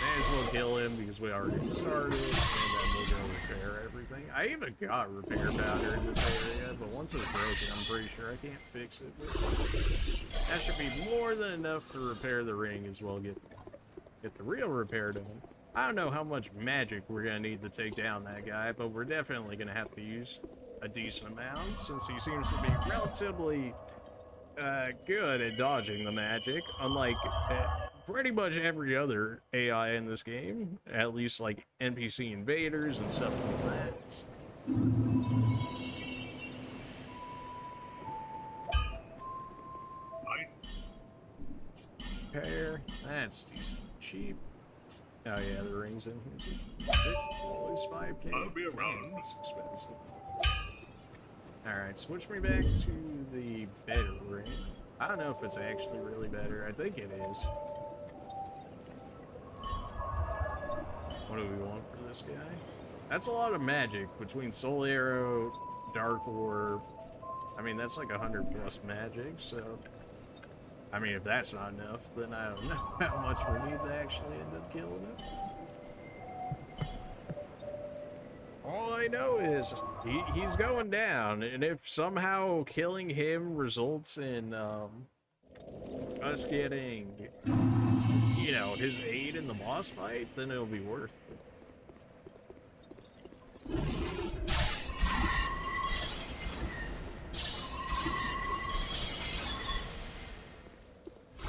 May as well kill him because we already started, and then we'll go repair everything. I even got repair powder in this area, but once it's broken, I'm pretty sure I can't fix it. That should be more than enough to repair the ring as well. Get the real repair done. I don't know how much magic we're gonna need to take down that guy, but we're definitely gonna have to use a decent amount since he seems to be relatively good at dodging the magic, unlike pretty much every other AI in this game, at least like NPC invaders and stuff like that. Repair, that's decent. Cheap. Oh yeah, the ring's in here too. Always 5K. I'll be around. That's expensive. Alright, switch me back to the better ring. I don't know if it's actually really better. I think it is. What do we want for this guy? That's a lot of magic between Soul Arrow, Dark Orb. I mean, that's like 100 plus magic, so... I mean, if that's not enough, then I don't know how much we need to actually end up killing it. All I know is he's going down, and if somehow killing him results in us getting, you know, his aid in the boss fight, then it'll be worth it.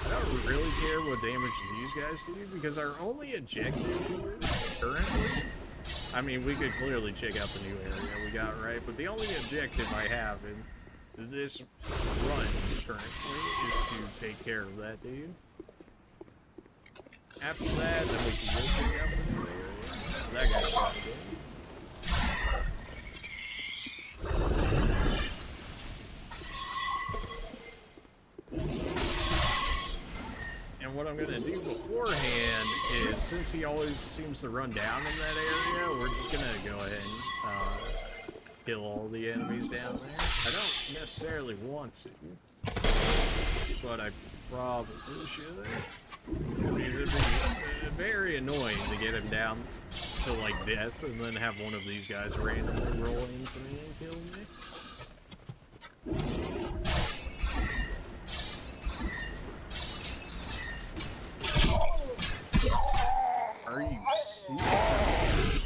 I don't really care what damage these guys do, because our only objective here, currently, I mean, we could clearly check out the new area we got, right? But the only objective I have in this run currently is to take care of that dude. After that, then we can go check out the new area. So that guy's got to go. And what I'm going to do beforehand is, since he always seems to run down in that area, we're just going to go ahead and kill all the enemies down there. I don't necessarily want to, but I probably should. Because it'd be very annoying to get him down to like death and then have one of these guys randomly roll into me and kill me. Are you serious?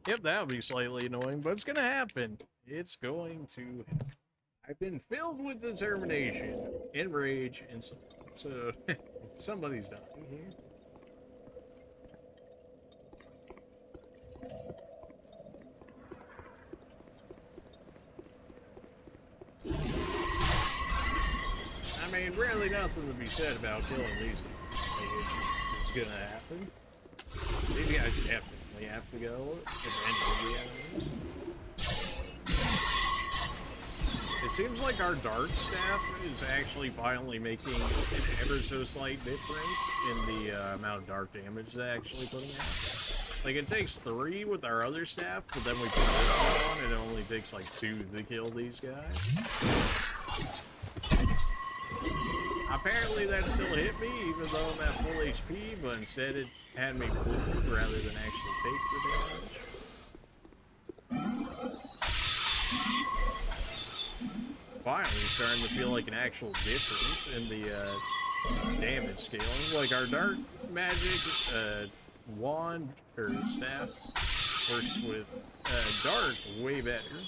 Yep, that would be slightly annoying, but it's gonna happen. It's going to happen. I've been filled with determination and rage, and so somebody's dying here. I mean, really nothing to be said about killing these guys. Like, it's gonna happen. These guys definitely have to go if any of the enemies. It seems like our Dark Staff is actually finally making an ever so slight difference in the amount of dark damage they're actually putting out. Like, it takes 3 with our other staff, but then we put this on and it only takes like 2 to kill these guys. Apparently that still hit me, even though I'm at full HP, but instead it had me bleed rather than actually take the damage. Finally starting to feel like an actual difference in the damage scaling. Like our dark magic wand or staff works with dark way better,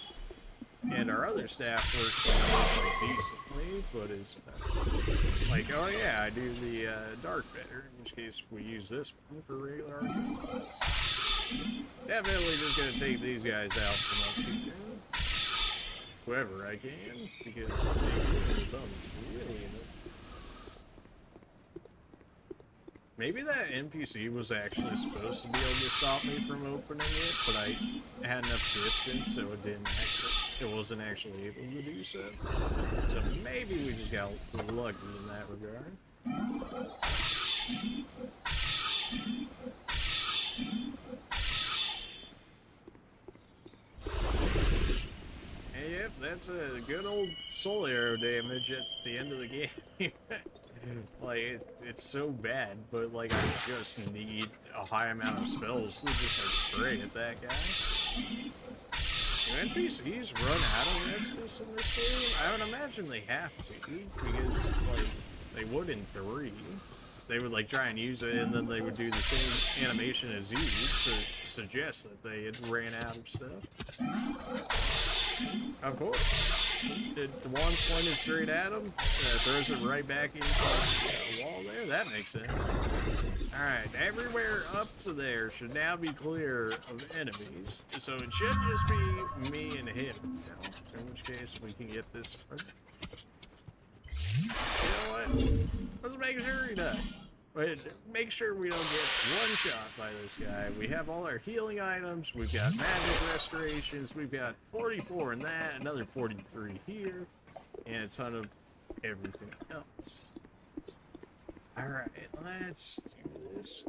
and our other staff works like decently, but is like, oh yeah, I do the dark better. In which case we use this one for regular arcane. Definitely just gonna take these guys out from up here. Whoever I can, because the bums really maybe that NPC was actually supposed to be able to stop me from opening it, but I had enough distance so it wasn't actually able to do so. So maybe we just got lucky in that regard. Yep, that's a good old soul arrow damage at the end of the game. Like, it's so bad, but like, I just need a high amount of spells to just like spray at that guy. Do NPCs run out of Restus in this game? I would imagine they have to, because like, they would in 3. They would like try and use it, and then they would do the same animation as you to suggest that they had ran out of stuff. Of course. The wand's pointed straight at him, throws it right back into the wall there. That makes sense. Alright, everywhere up to there should now be clear of enemies. So it should just be me and him now. In which case we can get this started. You know what? Let's make sure he does. But make sure we don't get one shot by this guy. We have all our healing items. We've got magic restorations. We've got 44 in that, another 43 here, and a ton of everything else. Alright, let's do this.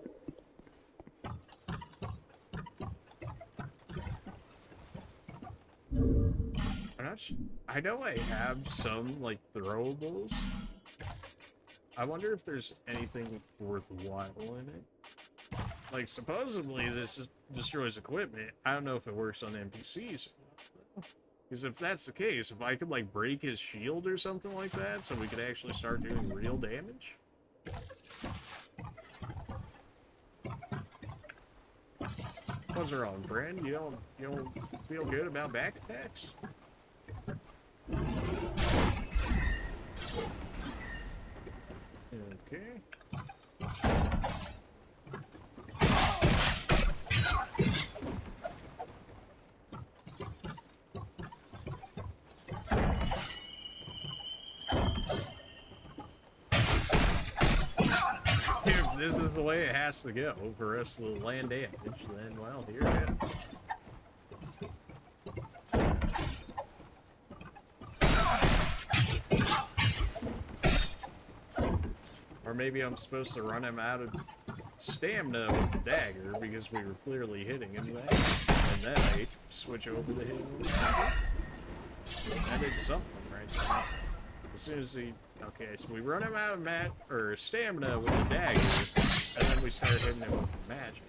I know I have some, like, throwables. I wonder if there's anything worthwhile in it. Like, supposedly this destroys equipment. I don't know if it works on NPCs or not. Because if that's the case, if I could, like, break his shield or something like that, so we could actually start doing real damage. What's wrong, friend? You don't feel good about back attacks? Okay. this is the way it has to go for us to land damage, then, well, here it is. Or maybe I'm supposed to run him out of stamina with the dagger because we were clearly hitting him there. And then I switch over to hitting him with the dagger. That did something right there. As soon as he... Okay, so we run him out of stamina with the dagger, and then we start hitting him with the magic.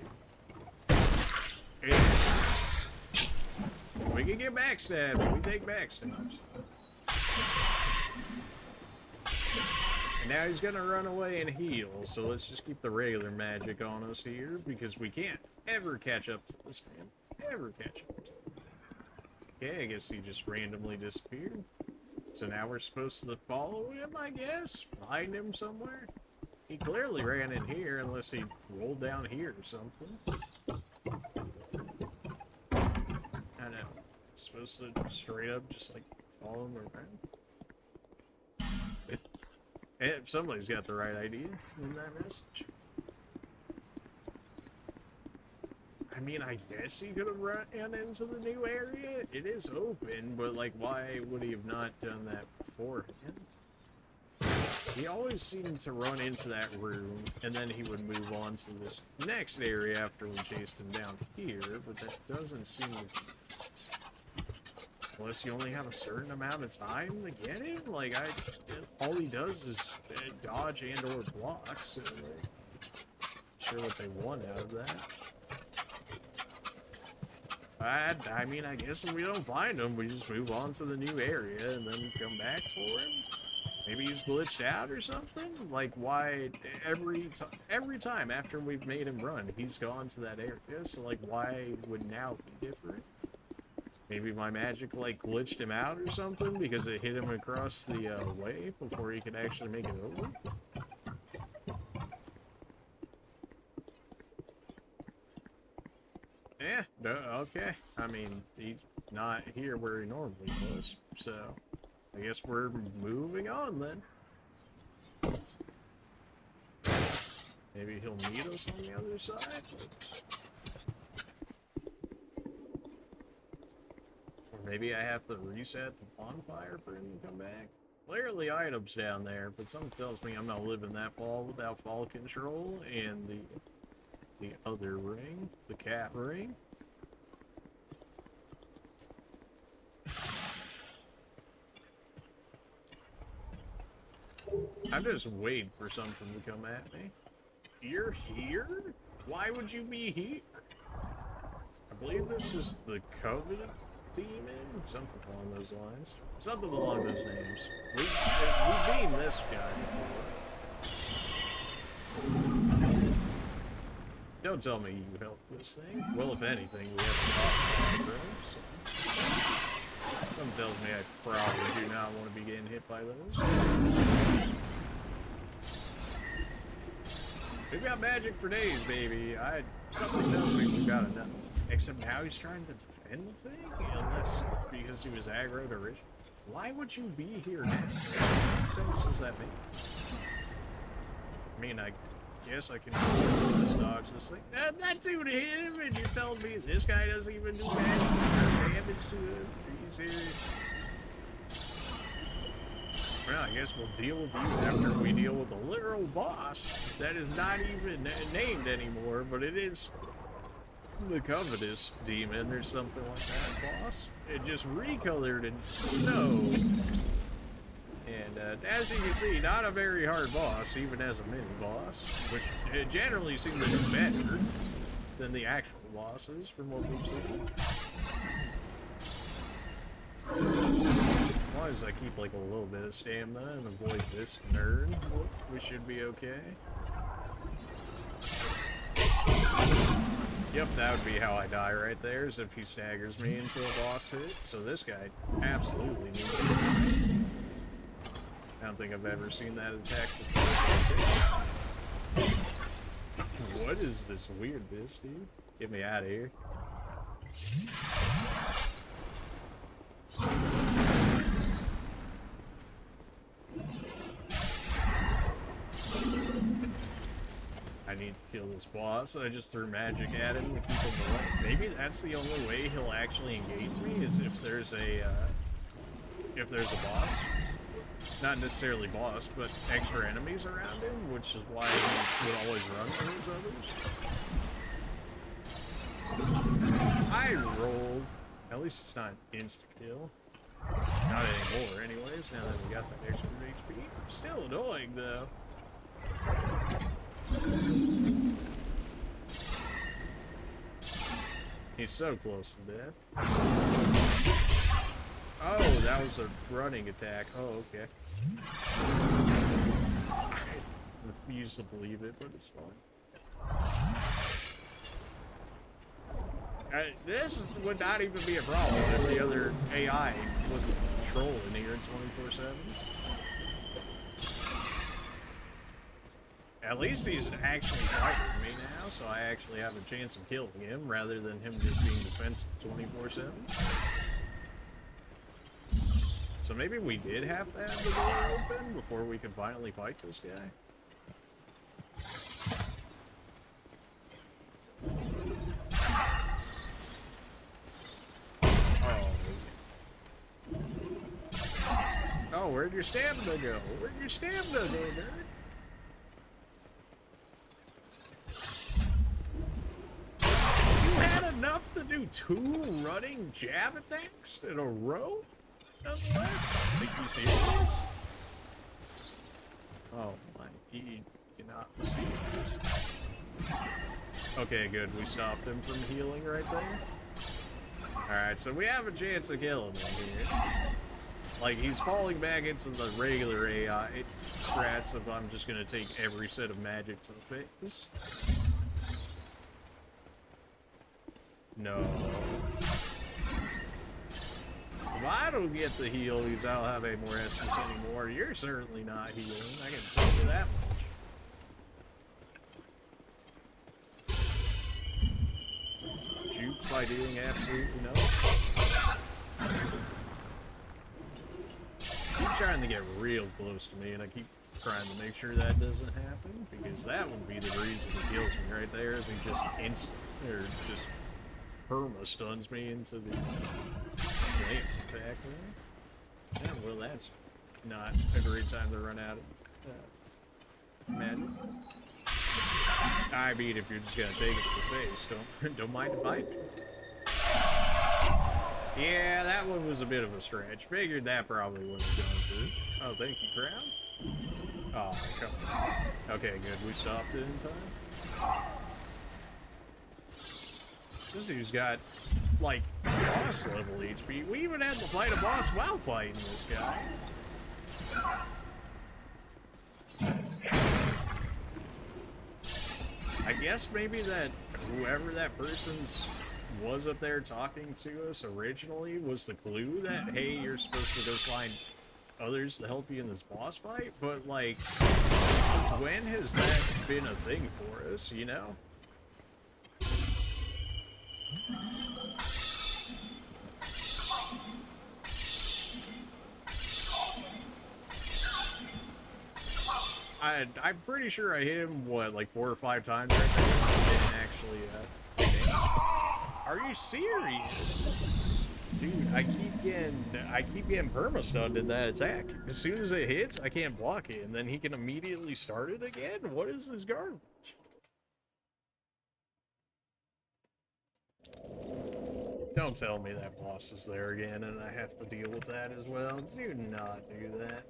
We can get backstabs. We take backstabs. And now he's gonna run away and heal, so let's just keep the regular magic on us here, because we can't ever catch up to this man. Ever catch up to him. Okay, I guess he just randomly disappeared. So now we're supposed to follow him, I guess? Find him somewhere? He clearly ran in here, unless he rolled down here or something. I know. Supposed to straight up just, like, follow him around? If somebody's got the right idea in that message. I mean, I guess he could have run into the new area. It is open, but like, why would he have not done that beforehand? He always seemed to run into that room, and then he would move on to this next area after we chased him down here, but that doesn't seem to be the case. Unless you only have a certain amount of time to get him? Like, all he does is dodge and or block, so like, sure what they want out of that. I mean, I guess if we don't find him, we just move on to the new area and then come back for him. Maybe he's glitched out or something? Like, why every time after we've made him run, he's gone to that area, so like, why would now be different? Maybe my magic, like, glitched him out or something because it hit him across the way before he could actually make it over? Yeah, no, okay. I mean, he's not here where he normally was, so I guess we're moving on then. Maybe he'll meet us on the other side? Or maybe I have to reset the bonfire for him to come back? Clearly items down there, but something tells me I'm not living that fall without fall control and the other ring, the cat ring. I'm just waiting for something to come at me. You're here? Why would you be here? I believe this is the Covetous Demon? Something along those lines. Something along those names. We've beaten this guy before. Don't tell me you helped this thing. Well, if anything, we have a problem, so. Something tells me I probably do not want to be getting hit by those. We've got magic for days, baby. Something tells me we've got enough. Except now he's trying to defend the thing? Unless because he was aggroed originally. Why would you be here now? What sense does that make? I mean, I guess I can just dodge this thing. That dude hit him, and you're telling me this guy doesn't even do damage to it? Are you serious? Well, I guess we'll deal with you after we deal with the literal boss that is not even named anymore, but it is the Covetous Demon or something like that boss. It just recolored in snow. And as you can see, not a very hard boss, even as a mini-boss, which generally seems to do better than the actual bosses from what we've seen. As long as I keep like a little bit of stamina and avoid this nerd, we should be okay. Yep, that would be how I die right there, is if he staggers me into a boss hit. So this guy absolutely needs to die. I don't think I've ever seen that attack before. What is this weirdness, dude? Get me out of here. I need to kill this boss. I just threw magic at him to keep him away. Maybe that's the only way he'll actually engage me, is if there's a boss. Not necessarily boss, but extra enemies around him, which is why he would always run from those others. I rolled. At least it's not insta-kill. Not anymore, anyways, now that we got that extra HP. Still annoying, though. He's so close to death. Oh, that was a running attack. Oh, okay. I refuse to believe it, but it's fine. This would not even be a problem if the other AI wasn't trolling here 24/7. At least he's actually fighting me now, so I actually have a chance of killing him rather than him just being defensive 24/7. So maybe we did have to have the door open before we could finally fight this guy. Oh, where'd your stamina go? Where'd your stamina go, nerd? You had enough to do 2 running jab attacks in a row? Nonetheless? Think you serious? Oh my, he cannot see this. Okay, good. We stopped him from healing right there. Alright, so we have a chance to kill him in here. Like, he's falling back into the regular AI strats of I'm just gonna take every set of magic to the face. No. If I don't get the healies, I'll have a more essence anymore. You're certainly not healing, I can tell you that much. Jukes by doing absolutely no. I keep trying to get real close to me, and I keep trying to make sure that doesn't happen, because that would be the reason he kills me right there, is he just just perma stuns me into the lance attack there. Yeah, well, that's not a great time to run out of magic. I mean, if you're just gonna take it to the face, don't mind if I do. Yeah, that one was a bit of a stretch. Figured that probably wouldn't have gone through. Oh, thank you, crowd. Oh, come on. Okay, good. We stopped it in time. This dude's got, like, boss level HP. We even had to fight a boss while fighting this guy. I guess maybe that whoever that person's was up there talking to us originally was the clue that, hey, you're supposed to go find others to help you in this boss fight, but, like, since when has that been a thing for us, you know? I'm pretty sure I hit him, what, like 4 or 5 times right there? I didn't actually, Are you serious? Dude, I keep getting perma-stunned in that attack. As soon as it hits, I can't block it, and then he can immediately start it again? What is this garbage? Don't tell me that boss is there again and I have to deal with that as well. Do not do that.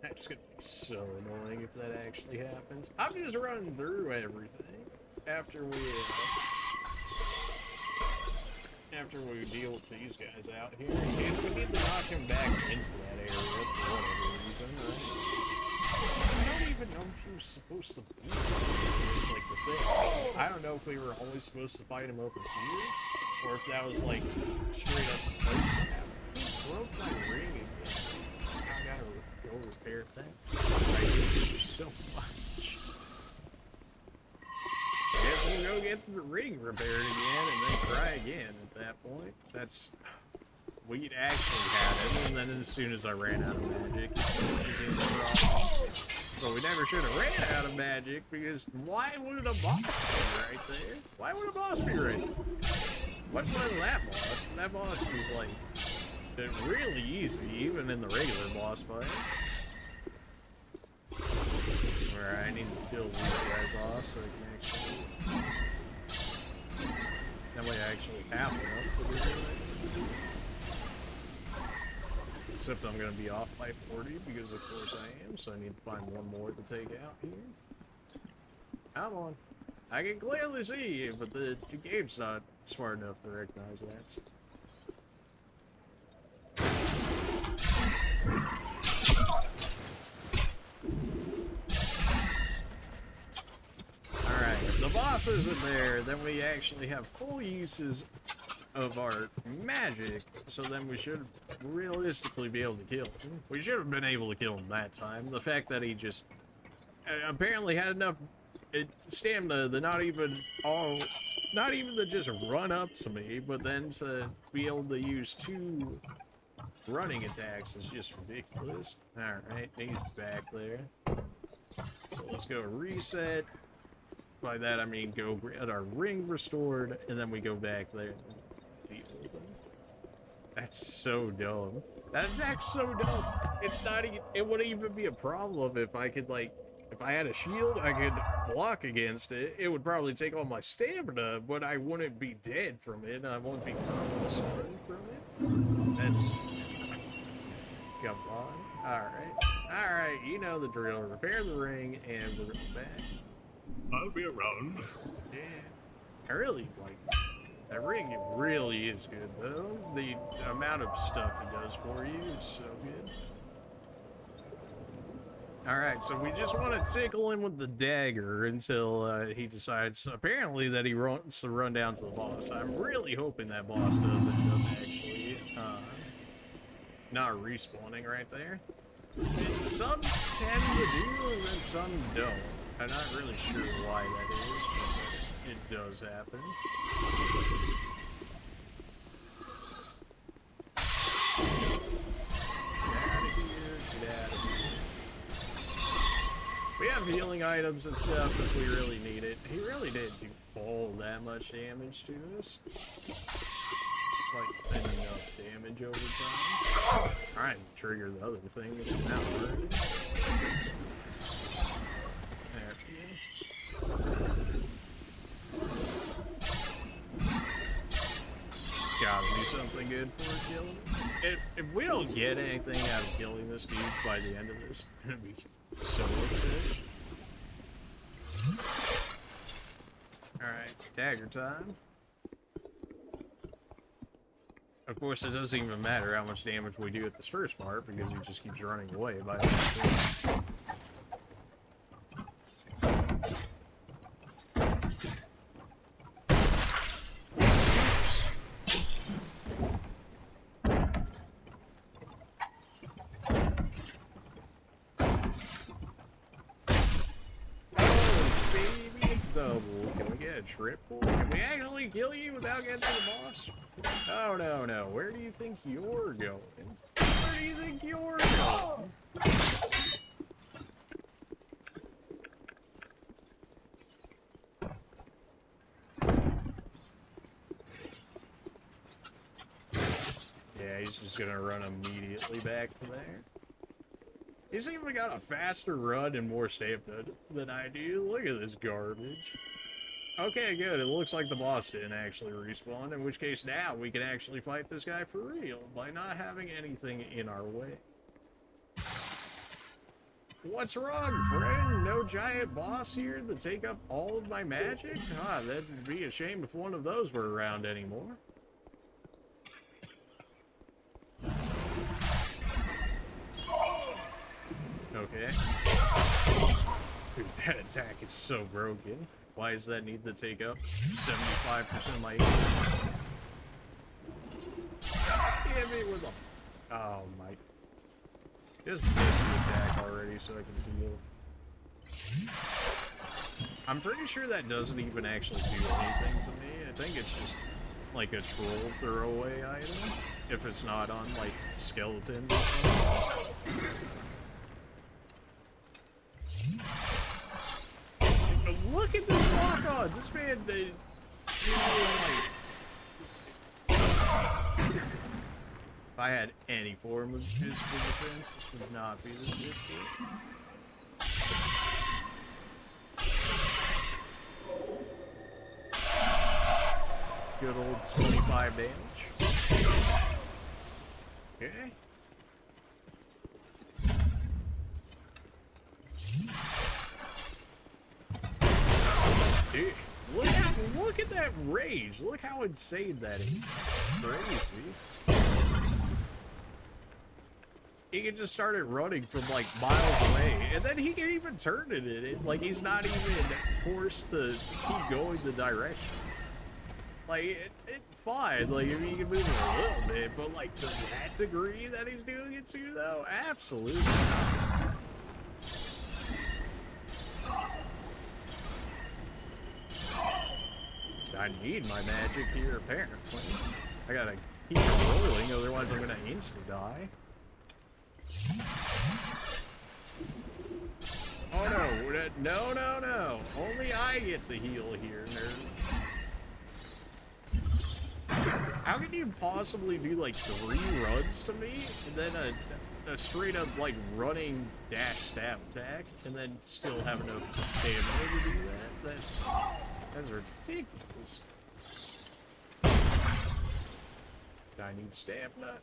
That's gonna be so annoying if that actually happens. I'm just running through everything after we deal with these guys out here, in case we need to knock him back into that area for whatever reason, right? I don't even know if you're supposed to be there. It's like the thing. I don't know if we were only supposed to fight him over here, or if that was like straight up supposed to happen. He broke my ring again. I gotta go repair that. I hate you so much. Guess we'll go get the ring repaired again and then try again at that point. That's... We'd actually had it, and then as soon as I ran out of magic, it became a problem. But we never should have ran out of magic, because why would a boss be right there? Why would a boss be right there? Much less that boss. That boss was like really easy, even in the regular boss fight. Alright, I need to kill these guys off so I can actually... That way I actually have enough to do it. Except I'm gonna be off by 40 because of course I am, so I need to find one more to take out here. Come on. I can clearly see you, but the game's not smart enough to recognize that. Alright, if the boss isn't there, then we actually have full uses of our magic, so then we should realistically be able to kill him. We should have been able to kill him that time. The fact that he just apparently had enough stamina to not even to just run up to me, but then to be able to use 2 running attacks is just ridiculous. Alright, he's back there. So let's go reset. By that I mean go get our ring restored, and then we go back there and deal with him. That's so dumb. That attack's so dumb. It's not even, it wouldn't even be a problem if I could, like, if I had a shield, I could block against it. It would probably take all my stamina, but I wouldn't be dead from it. I won't be permanently stunned from it. That's... Come on. Alright. Alright, you know the drill. Repair the ring, and we're back. I'll be around. Yeah. I really like that ring. It really is good, though. The amount of stuff it does for you is so good. Alright, so we just want to tickle him with the dagger until he decides, apparently, that he wants to run down to the boss. I'm really hoping that boss does end up actually not respawning right there. And some tend to do, and then some don't. I'm not really sure why that is, but it does happen. Get out of here, get out of here. We have healing items and stuff if we really need it. He really did do all that much damage to us. It's like enough damage over time. Trying to trigger the other thing that's now already. Gotta be something good for killing. If we don't get anything out of killing this dude by the end of this, I'm gonna be so upset. Alright, dagger time. Of course, it doesn't even matter how much damage we do at this first part because he just keeps running away by the time. Triple? Can we actually kill you without getting to the boss? Oh, no, no. Where do you think you're going? Where do you think you're going? Yeah, he's just gonna run immediately back to there. He's even got a faster run and more stamina than I do. Look at this garbage. Okay, good. It looks like the boss didn't actually respawn, in which case now we can actually fight this guy for real by not having anything in our way. What's wrong, friend? No giant boss here to take up all of my magic? Ah, that'd be a shame if one of those were around anymore. Okay. Dude, that attack is so broken. Why does that need to take up 75% of my HP? Hit me with a... Oh my... Just miss the attack already so I can heal. I'm pretty sure that doesn't even actually do anything to me. I think it's just like a troll throwaway item. If it's not on like skeletons or something. on, this man, like, if I had any form of physical defense, this would not be this difficult. Good old 25 damage. Okay. Dude, look at that rage. Look how insane that is. That's crazy. He can just start it running from like miles away, and then he can even turn it in it. Like he's not even forced to keep going the direction. Like it's fine. Like if he can move it a little bit, but like to that degree that he's doing it to, though, absolutely not. I need my magic here, apparently. I gotta keep rolling, otherwise I'm gonna insta-die. Oh no, no. Only I get the heal here, nerd. How can you possibly do like 3 runs to me, and then a straight up like running dash stab attack, and then still have enough stamina to do that? That's ridiculous. I need stamina.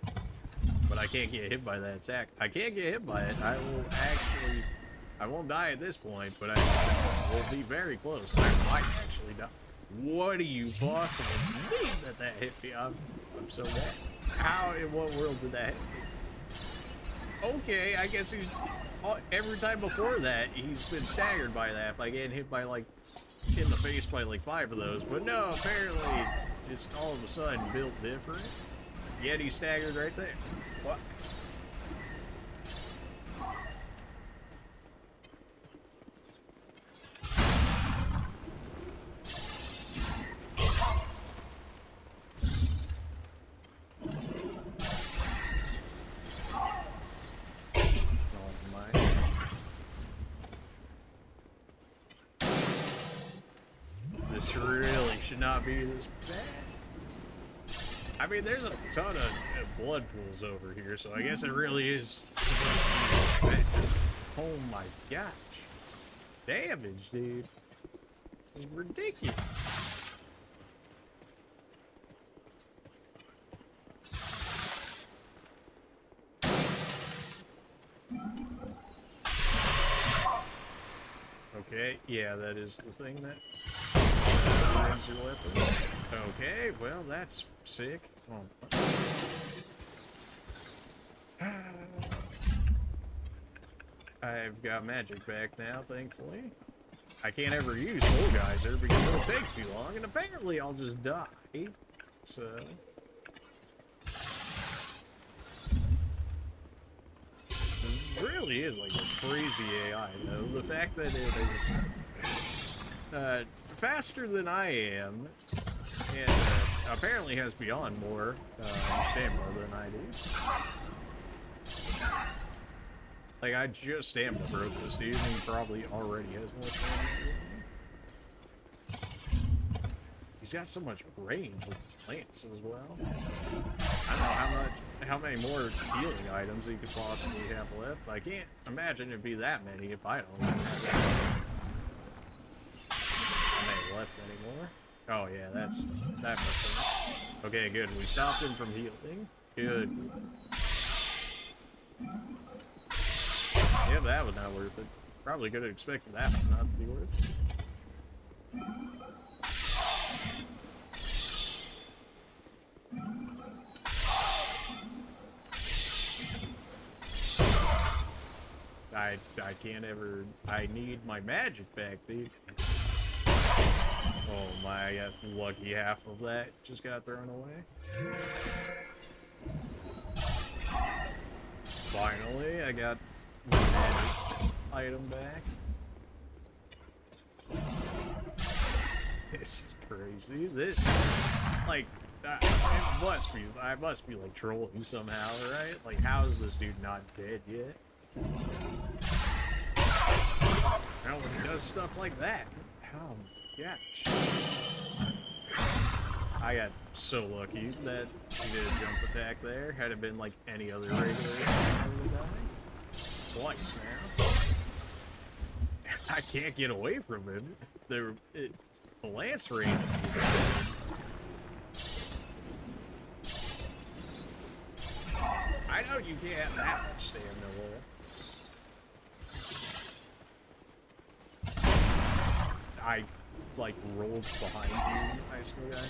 But I can't get hit by that attack. I can't get hit by it. I won't die at this point, but I will be very close. I might actually die. What do you possibly mean that hit me? I'm so mad. How, in what world did that hit me? Okay, I guess every time before that, he's been staggered by that, by getting hit by, like, in the face by, like, 5 of those. But no, apparently, just all of a sudden built different. Yet he's staggered right there. What? This really should not be this bad. I mean, there's a ton of blood pools over here, so I guess it really is supposed to be this bad. Oh my gosh. Damage, dude. It's ridiculous. Okay, yeah, that is the thing that brings your weapons. Okay, well, that's sick. Oh. I've got magic back now, thankfully. I can't ever use Soul Geyser because it'll take too long, and apparently I'll just die. So... it really is like a crazy AI, though. The fact that it is faster than I am, and apparently has beyond more stamina than I do. Like, I just stamina broke this dude, and he probably already has more stamina than me. He's got so much range with plants as well. I don't know how many more healing items he could possibly have left. I can't imagine it'd be that many if I don't have that many left anymore. Oh yeah, that much. Okay, good. We stopped him from healing. Good. Yeah, that was not worth it. Probably could have expected that one not to be worth it. I can't ever... I need my magic back, dude. Oh my, I got lucky half of that just got thrown away. Finally, I got my magic item back. This is crazy. This, like, I must be like trolling somehow, right? Like, how is this dude not dead yet? Now when he does stuff like that, oh my gosh. I got so lucky that he did a jump attack there. Had it been like any other regular attack, I would have died. Twice now. I can't get away from him. The lance range is insane. I know you can't have that much stamina left. I, like, rolled behind you. I still got it.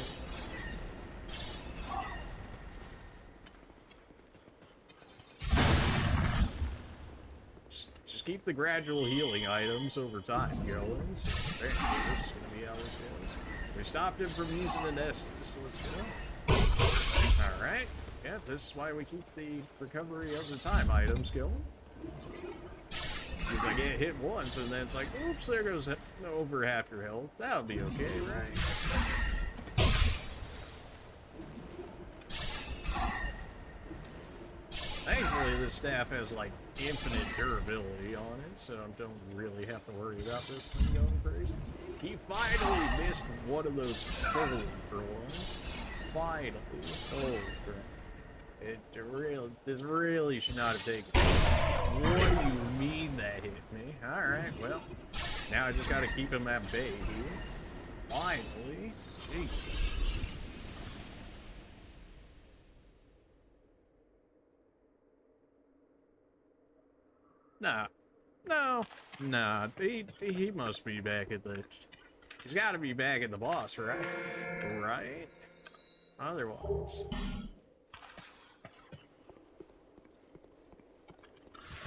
Just keep the gradual healing items over time, Goins. This is gonna be how this goes. We stopped him from using the Nessus, so let's go. Alright. Yeah, this is why we keep the recovery over time items going. Because I get hit once and then it's like, oops, there goes over half your health. That'll be okay, right? Thankfully, this staff has like infinite durability on it, so I don't really have to worry about this thing going crazy. He finally missed one of those fully for once. Finally. Oh, crap. This really should not have taken. What do you mean that hit me? Alright, well, now I just gotta keep him at bay here. Finally. Jesus. Nah. He must be back at the... He's gotta be back at the boss, right? Right? Otherwise...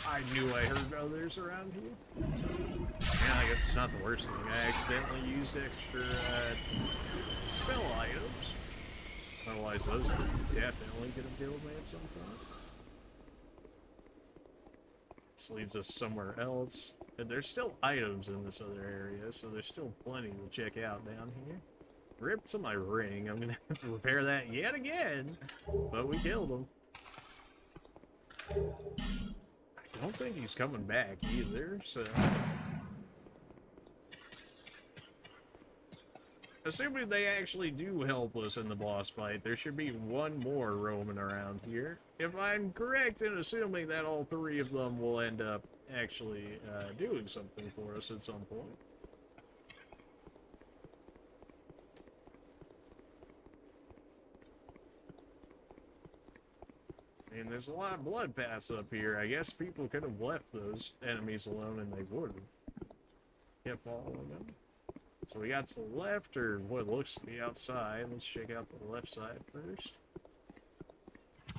I knew I heard others around here. Yeah, I guess it's not the worst thing. I accidentally used extra spell items. Otherwise, those definitely could have killed me at some point. This leads us somewhere else. And there's still items in this other area, so there's still plenty to check out down here. Rip to my ring. I'm gonna have to repair that yet again. But we killed him. I don't think he's coming back either, so... Assuming they actually do help us in the boss fight, there should be one more roaming around here. If I'm correct in assuming that all three of them will end up actually doing something for us at some point. And there's a lot of blood paths up here. I guess people could have left those enemies alone and they would have kept following them. So we got to the left, or what looks to be outside. Let's check out the left side first.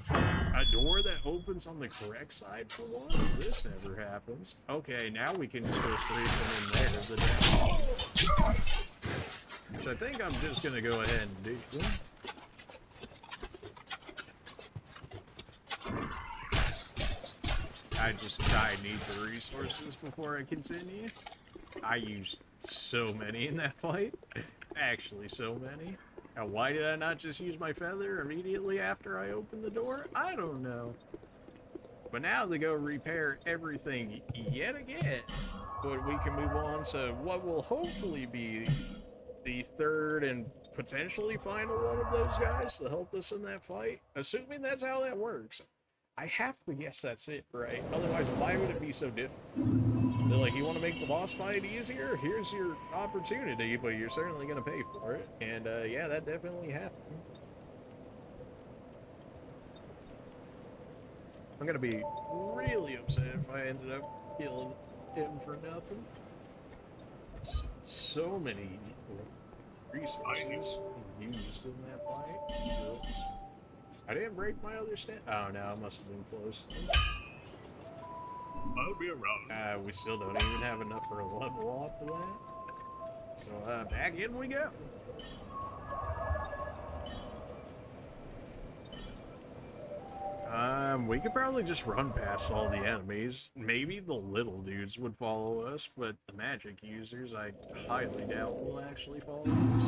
A door that opens on the correct side for once? This never happens. Okay, now we can just go straight from in there to the down. Which I think I'm just gonna go ahead and do. I need the resources before I continue. I used so many in that fight. Actually, so many. Now, why did I not just use my feather immediately after I opened the door? I don't know. But now to go repair everything yet again. But we can move on to what will hopefully be the third and potentially final one of those guys to help us in that fight. Assuming that's how that works. I have to guess that's it, right? Otherwise, why would it be so difficult? They're like, you want to make the boss fight easier? Here's your opportunity, but you're certainly going to pay for it. And, yeah, that definitely happened. I'm going to be really upset if I ended up killing him for nothing. So many resources used in that fight. Oops. I didn't break my other stand. Oh no, I must have been close. I'll be around. We still don't even have enough for a level off for that. So back in we go. We could probably just run past all the enemies. Maybe the little dudes would follow us, but the magic users, I highly doubt will actually follow us.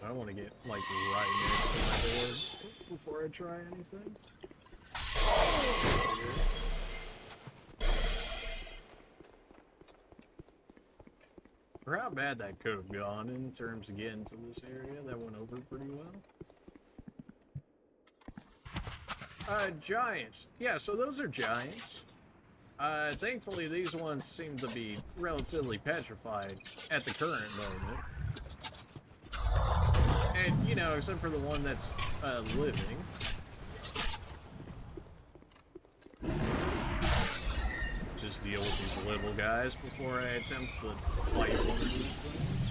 So I want to get, like, right next to my board before I try anything. for how bad that could have gone in terms of getting to this area. That went over pretty well. Giants. Yeah, so those are giants. Thankfully, these ones seem to be relatively petrified at the current moment. And, you know, except for the one that's, living. Just deal with these little guys before I attempt to fight one of these things.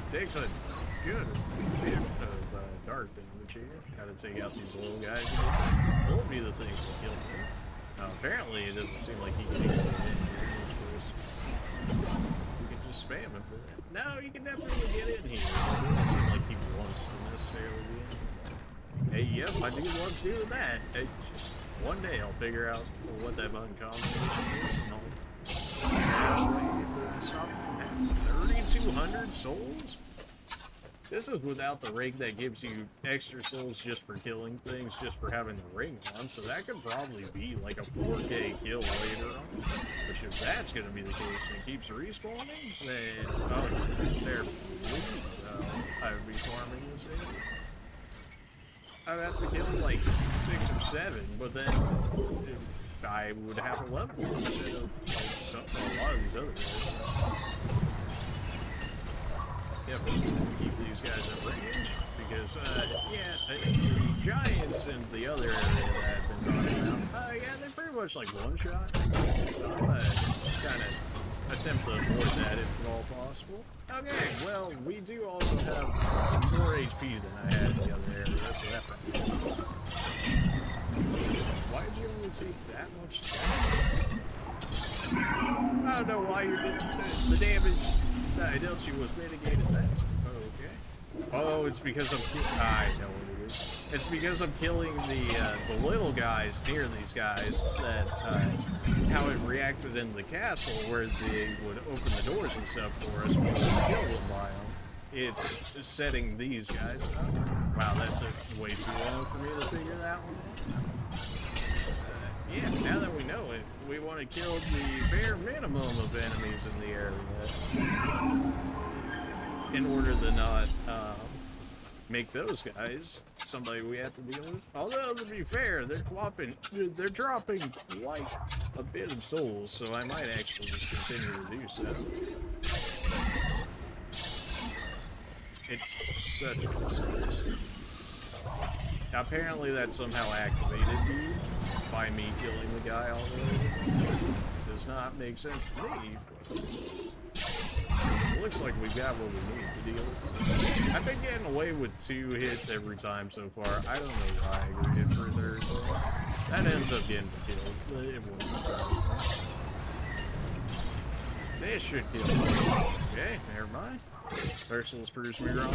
Takes a good bit of dark damage here. Gotta take out these little guys. Will be the things that kill him. Now, apparently, it doesn't seem like he can get in here, which is we can just spam him for that. No, he can definitely get in here. It doesn't seem like he wants to necessarily be in. Hey, yep, I do want to do that. Hey, just one day I'll figure out what that button combination is, and I'll stop it from happening. 3,200 souls? This is without the ring that gives you extra souls just for killing things, just for having the ring on, so that could probably be like a 4K kill later on. Which if that's going to be the case and it keeps respawning, then, oh, they're I would be farming this area. I'd have to kill like 6 or 7, but then I would have a level instead of like a lot of these other guys. Yep, keep these guys at range because, yeah, the giants in the other area that I've been talking about, yeah, they're pretty much like one shot. So I'm just trying to attempt to avoid that if at all possible. Okay, well, we do also have more HP than I had in the other area, so that probably helps. Why did you only take that much damage? I don't know why you didn't. The damage that I dealt you was mitigated. That's okay. Oh, it's because I'm. I know what it is. It's because I'm killing the little guys near these guys that how it reacted in the castle, where they would open the doors and stuff for us when we kill them by them. It's setting these guys up. Wow, that took way too long for me to figure that one out. Yeah, now that we know it, we want to kill the bare minimum of enemies in the area in order to not make those guys somebody we have to deal with. Although, to be fair, they're dropping quite a bit of souls, so I might actually just continue to do so. It's such good service. Apparently that somehow activated by me killing the guy already. Does not make sense to me, but it looks like we've got what we need to deal with. I've been getting away with 2 hits every time so far. I don't know why I agreed it for third. That ends up getting killed, but it won't. This should kill me. Okay, never mind. Versus proves me wrong.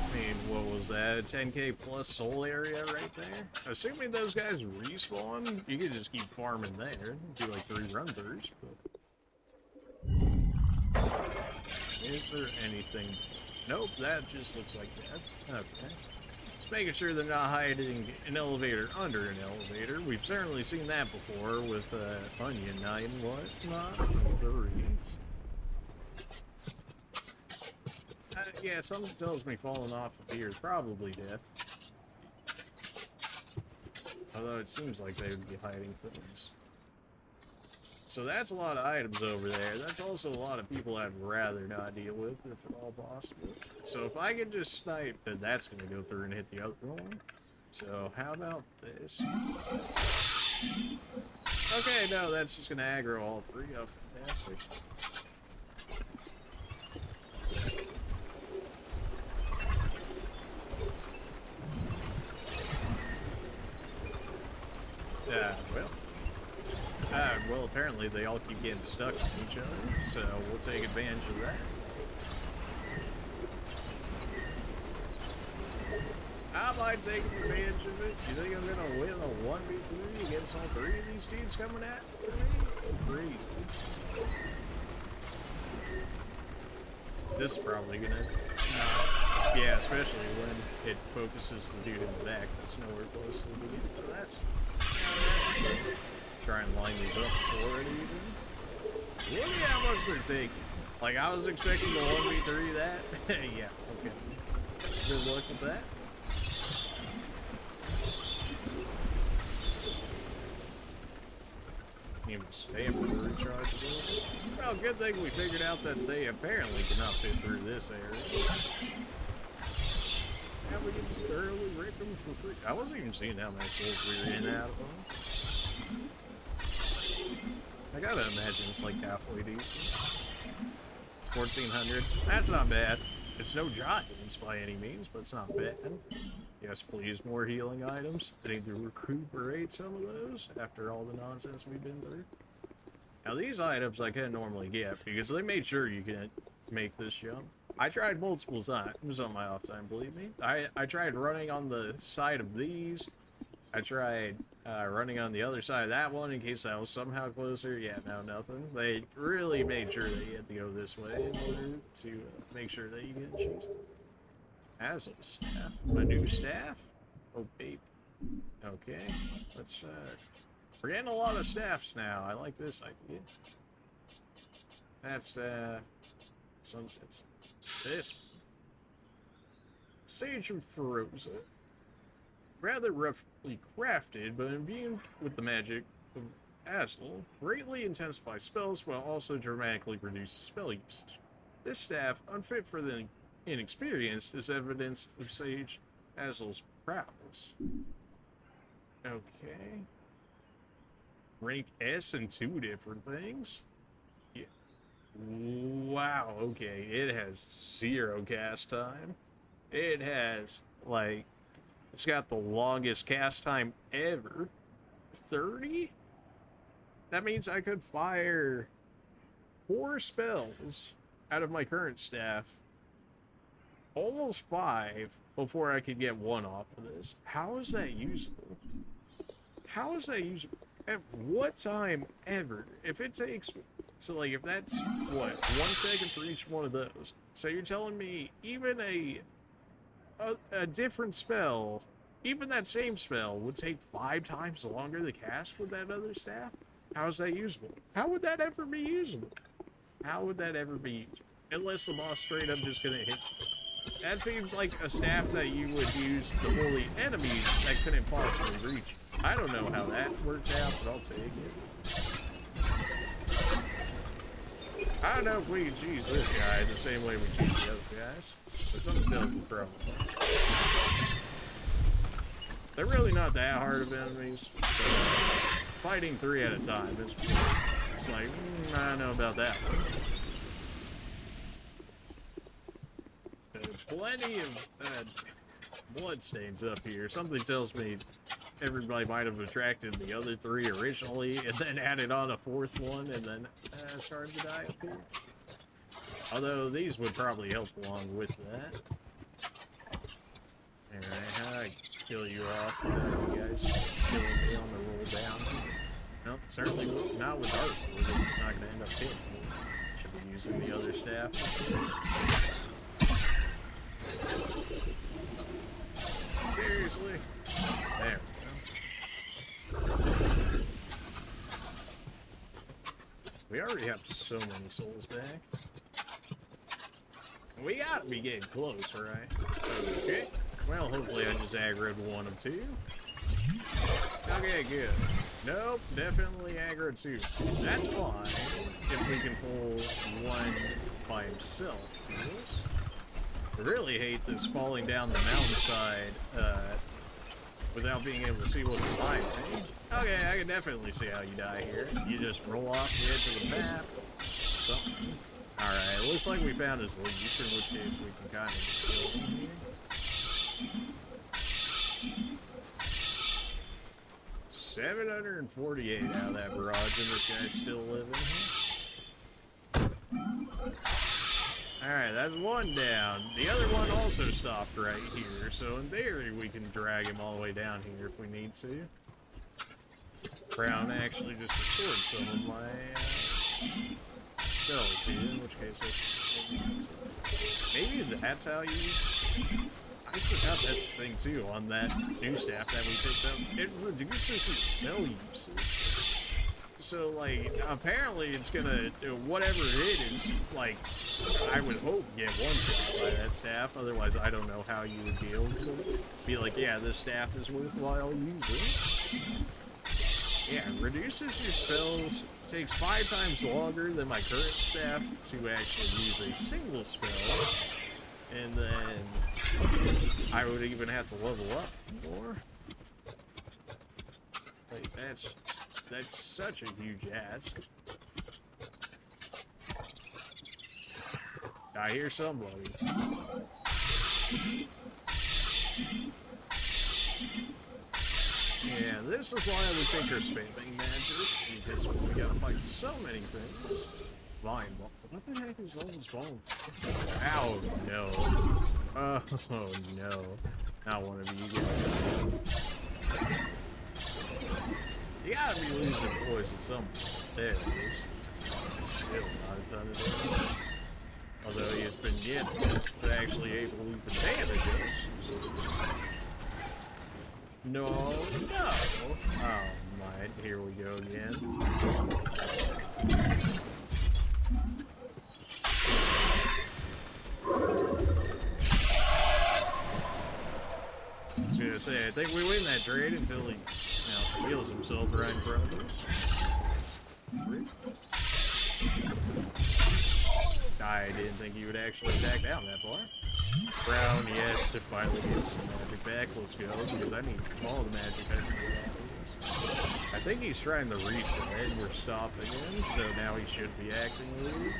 I mean, what was that? 10k plus soul area right there? Assuming those guys respawn, you could just keep farming there. Do like 3 run-throughs, but... Is there anything? Nope, that just looks like death. Okay. Just making sure they're not hiding an elevator under an elevator. We've certainly seen that before with Onion Knight and whatnot from 3s. Yeah, something tells me falling off of here is probably death. Although it seems like they would be hiding things. So that's a lot of items over there. That's also a lot of people I'd rather not deal with, if at all possible. So if I could just snipe, then that's going to go through and hit the other one. So how about this? Okay, no, that's just going to aggro all 3. Oh, fantastic. Well, apparently they all keep getting stuck on each other, so we'll take advantage of that. I might take advantage of it. You think I'm gonna win a 1v3 against all 3 of these dudes coming at me? Crazy. This is probably gonna... yeah, especially when it focuses the dude in the back that's nowhere close to the beginning. So that's... Try and line these up for it even. Look at how much they're taking. Like, I was expecting the 1v3 that. Yeah, okay. Good luck with that. Even stamina rechargeable. Well, good thing we figured out that they apparently cannot fit through this area. Yeah, we can just thoroughly rip them for free. I wasn't even seeing how many souls we were in out of them. I gotta imagine it's like halfway decent. 1400. That's not bad. It's no giants by any means, but it's not bad. Yes, please, more healing items. I need to recuperate some of those after all the nonsense we've been through. Now, these items I can normally get because they made sure you can make this jump. I tried multiple times on my off time, believe me. I tried running on the side of these. I tried running on the other side of that one in case I was somehow closer. Yeah, no, nothing. They really made sure that you had to go this way in order to make sure that you didn't choose. As a staff, a new staff. Oh, baby. Okay, let's. We're getting a lot of staffs now. I like this idea. That's sunsets. This Sage of Feroza. Rather roughly crafted, but imbued with the magic of Azul, greatly intensifies spells while also dramatically reduces spell usage. This staff, unfit for the inexperienced, is evidence of Sage Azul's prowess. Okay. Rank S and 2 different things? Yeah. Wow, okay. It has 0 cast time. It has, like, it's got the longest cast time ever. 30? That means I could fire 4 spells out of my current staff. Almost 5 before I could get 1 off of this. How is that usable? How is that usable? At what time ever? If it takes... So, like, if that's, what, 1 second for each one of those. So you're telling me even a different spell, even that same spell, would take 5 times longer to cast with that other staff? How is that usable? How would that ever be usable? How would that ever be usable? Unless the boss straight up just gonna hit you. That seems like a staff that you would use to bully enemies that couldn't possibly reach. I don't know how that worked out, but I'll take it. I don't know if we can choose this guy the same way we choose the other guys. But something tells me probably. They're really not that hard of enemies. So fighting 3 at a time is it's like, I don't know about that one. Plenty of bloodstains up here. Something tells me everybody might have attracted the other 3 originally and then added on a 4th one and then started to die up here. Although these would probably help along with that. Alright, how do I kill you off? You guys killing me on the roll down? Nope, certainly not with Art. It's not going to end up killing me. Should be using the other staff with this. Seriously? There we go. We already have so many souls back. We gotta be getting close, right? Okay. Well, hopefully I just aggroed 1 of 2. Okay, good. Nope, definitely aggro 2. That's fine if we can pull 1 by himself to this. I really hate this falling down the mountainside without being able to see what's behind me. Okay, I can definitely see how you die here. You just roll off the edge of the map. Something. Alright, looks like we found his leash, in which case we can kind of just kill him here. 748 out of that barrage, and this guy's still living here. Alright, that's 1 down. The other one also stopped right here, so in theory we can drag him all the way down here if we need to. Crown actually just restored some of my spells here, in which case maybe that's how you use it. I I forgot that's the thing too, on that new staff that we picked up. It reduces your spell usage. So, like, apparently it's gonna, whatever it is, like, I would hope get one shot by that staff, otherwise I don't know how you would be able to be like, yeah, this staff is worthwhile using. Yeah, reduces your spells, takes 5 times longer than my current staff to actually use a single spell, and then I would even have to level up more. Like, that's such a huge ask. I hear somebody. Yeah, this is why we think we're spamming magic, because we gotta fight so many things. Vine ball. What the heck is all this ball? Ow, no. Oh, no. Not one of you guys. You gotta be losing poison somewhere. There it is. Still not a ton of damage. Although he has been getting but actually able to even damage us. So. No, no. Oh my, here we go again. I was gonna say, I think we win that trade until he, heals himself right in front of us. I didn't think he would actually attack down that far. Brown, yes, to finally get some magic back. Let's go, because I need all the magic I can get out of this. I think he's trying to reset, and we're stopping him, so now he should be acting weird.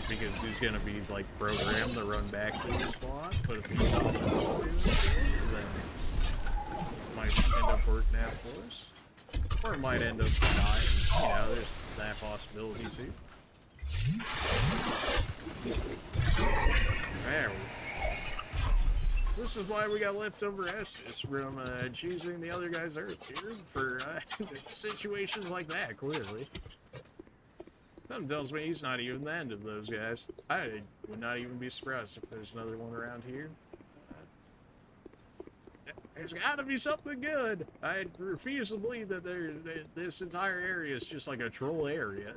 Because he's gonna be, like, programmed to run back to the spot, but if he stops him, then it might end up working out for us. Or it might end up dying. You know, there's that possibility, too. There we go. This is why we got leftover Estus from choosing the other guy's Earth here for situations like that, clearly. Something tells me he's not even the end of those guys. I would not even be surprised if there's another one around here. There's gotta be something good. I refuse to believe that this entire area is just like a troll area.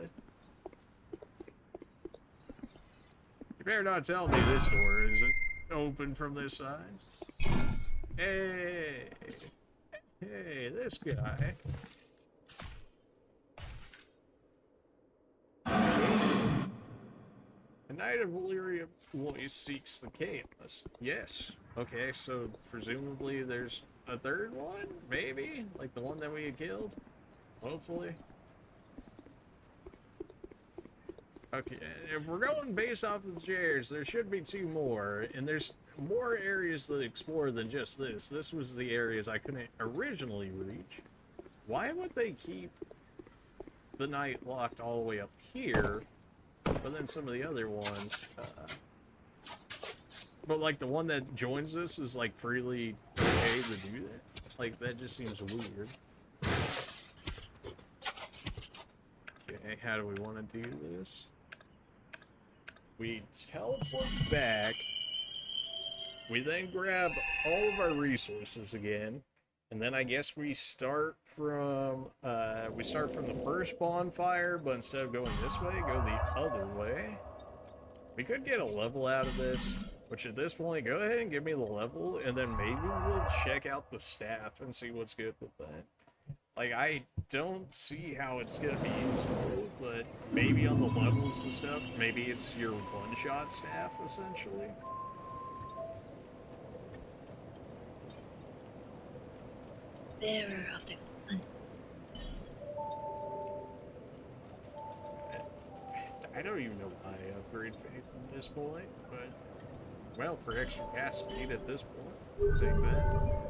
You better not tell me this door isn't open from this side. Hey, this guy. A Knight of Valyria voice seeks the chaos. Yes. Okay, so presumably there's a third one? Maybe? Like the one that we had killed? Hopefully. Okay, if we're going based off of the chairs, there should be 2 more, and there's more areas to explore than just this. This was the areas I couldn't originally reach. Why would they keep the night locked all the way up here, but then some of the other ones, but like the one that joins us is like freely okay to do that? Like, that just seems weird. Okay, how do we want to do this? We teleport back, we then grab all of our resources again, and then I guess we start from the first bonfire, but instead of going this way, go the other way. We could get a level out of this, which at this point, go ahead and give me the level, and then maybe we'll check out the staff and see what's good with that. Like, I don't see how it's gonna be useful, but maybe on the levels and stuff, maybe it's your one-shot staff, essentially. Bearer of the... I don't even know why I upgrade faith at this point, but, well, for extra cast speed at this point, I'll take that.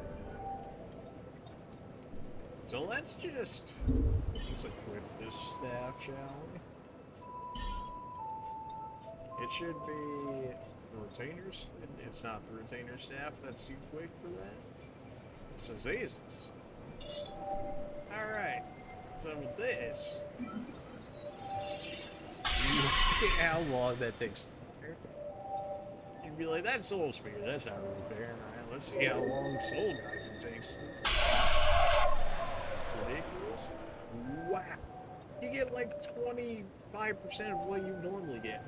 So let's equip this staff, shall we? It should be the retainers. It's not the retainer staff, that's too quick for that. It's Azazel's. Alright, so with this, how long that takes to fire. You'd be like, that's Soul Spear, that's not really fair. Alright, Let's see how long soul rising takes. Ridiculous. Wow. You get like 25% of what you normally get.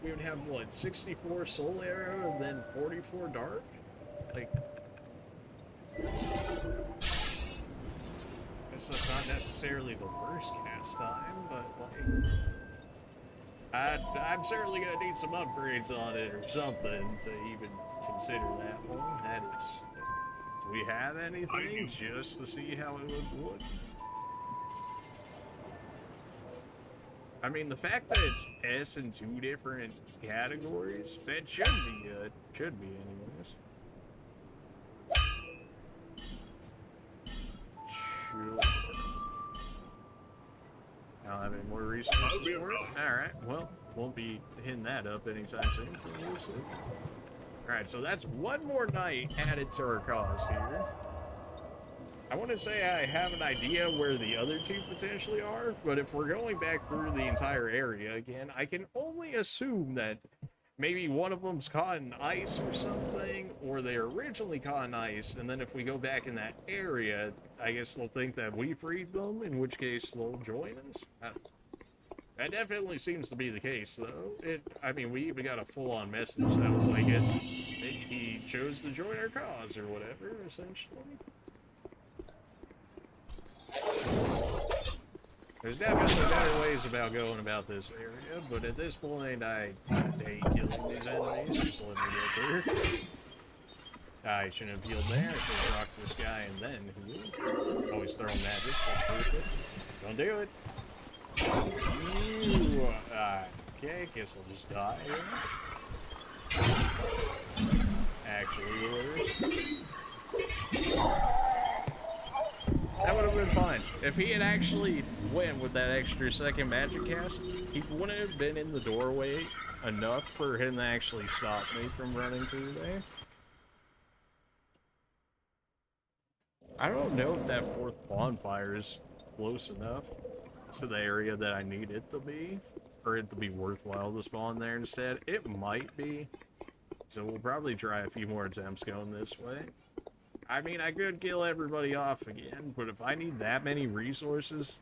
We would have, what, 64 soul arrow and then 44 dark? Like, guess that's not necessarily the worst cast time, but like, I'm certainly gonna need some upgrades on it or something to even consider that one. That is, do we have anything just to see how it would look? I mean, the fact that it's S in 2 different categories, that should be good. Should be, anyways. Sure. I don't have any more resources for it. Alright, well, won't be hitting that up anytime soon, obviously. Alright, so that's one more night added to our cause here. I want to say I have an idea where the other two potentially are, but if we're going back through the entire area again, I can only assume that maybe one of them's caught in ice or something, or they originally caught in ice, and then if we go back in that area, I guess they'll think that we freed them, in which case they'll join us. That definitely seems to be the case, though. I mean, we even got a full-on message that was like, he chose to join our cause, or whatever, essentially. There's definitely better ways about going about this area, but at this point, I hate killing these enemies. Just let me get through. I shouldn't have healed there. I should have rocked this guy and then healed. Always throwing magic. That's perfect. Don't do it. Ooh, okay, guess I'll just die here. Actually, that would have been fine. If he had actually went with that extra second magic cast, he wouldn't have been in the doorway enough for him to actually stop me from running through there. I don't know if that fourth bonfire is close enough to the area that I need it to be, for it to be worthwhile to spawn there instead. It might be, so we'll probably try a few more attempts going this way. I mean, I could kill everybody off again, but if I need that many resources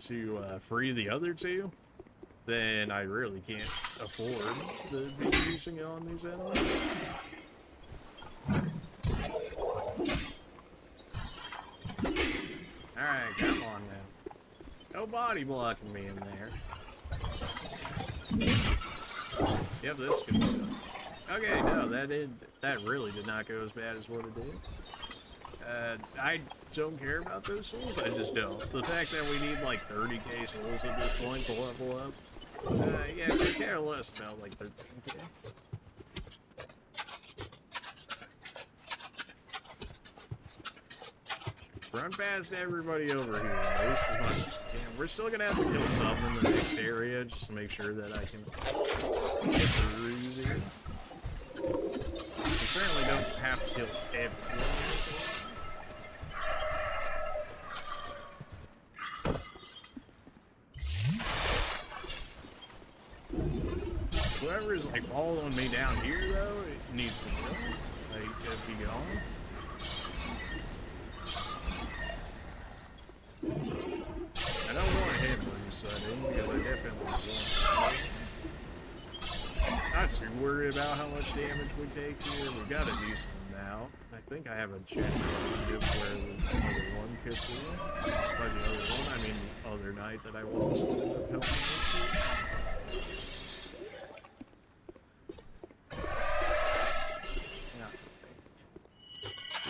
to free the other two, then I really can't afford to be using it on these enemies. Alright, come on now. No body blocking me in there. Yep, this could be good. Okay, no, that really did not go as bad as what it did. I don't care about those souls, I just don't. The fact that we need like 30k souls at this point to level up, yeah, I could care less about like 13k. Run past everybody over here, at least as much as I can. We're still gonna have to kill some in the next area just to make sure that I can get through easier. We certainly don't have to kill everyone. Whoever is like following me down here though, it needs to go. Like, could be gone. I don't want him resetting because I definitely want him. Not too worried about how much damage we take here. We got a decent amount. I think I have a check of where the other one could be. By the other one, I mean the other night that I lost that ended up helping us with.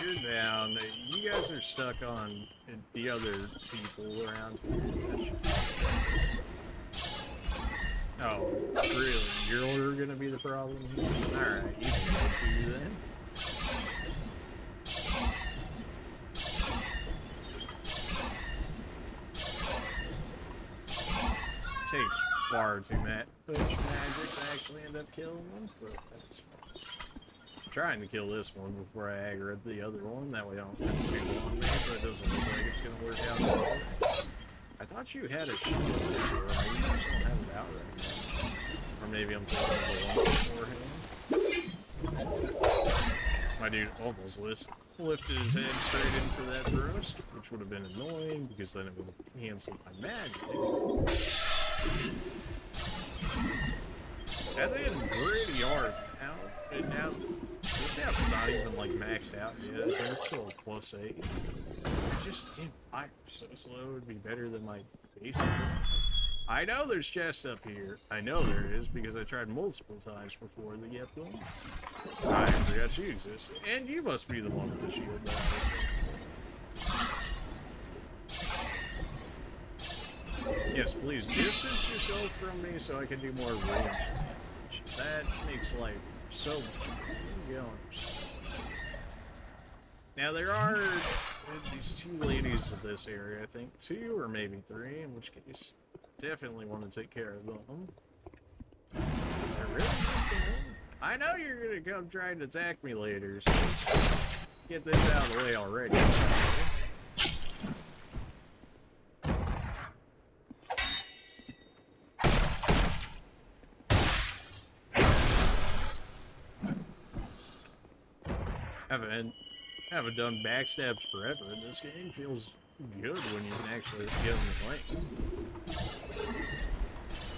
You're down. You guys are stuck on the other people around here. Oh, really? You're gonna be the problem here? Alright, you can go to you then. Takes far too much magic to actually end up killing them, but that's fine. Trying to kill this one before I aggro the other one, that way I don't have too long there, but it doesn't look like it's going to work out that way. I thought you had a shield before, right? You just don't have it out right now. Or maybe I'm thinking of the one beforehand. My dude almost lifted his head straight into that thrust, which would have been annoying because then it would have canceled my magic. That's hitting pretty hard now. And now, this staff's not even like maxed out yet, but it's still a +8. It's just in fire so slow, it would be better than my basic. I know there's chest up here. I know there is because I tried multiple times before to get them. I forgot to use this. And you must be the one with the shield that I was thinking. Yes, please distance yourself from me so I can do more range damage. That makes life so much easier. Now there are these 2 ladies in this area, I think. 2 or maybe 3, in which case definitely want to take care of them. They're really just the one. I know you're gonna come try to attack me later, so let's get this out of the way already. Haven't done backstabs forever in this game. Feels good when you can actually get them lane.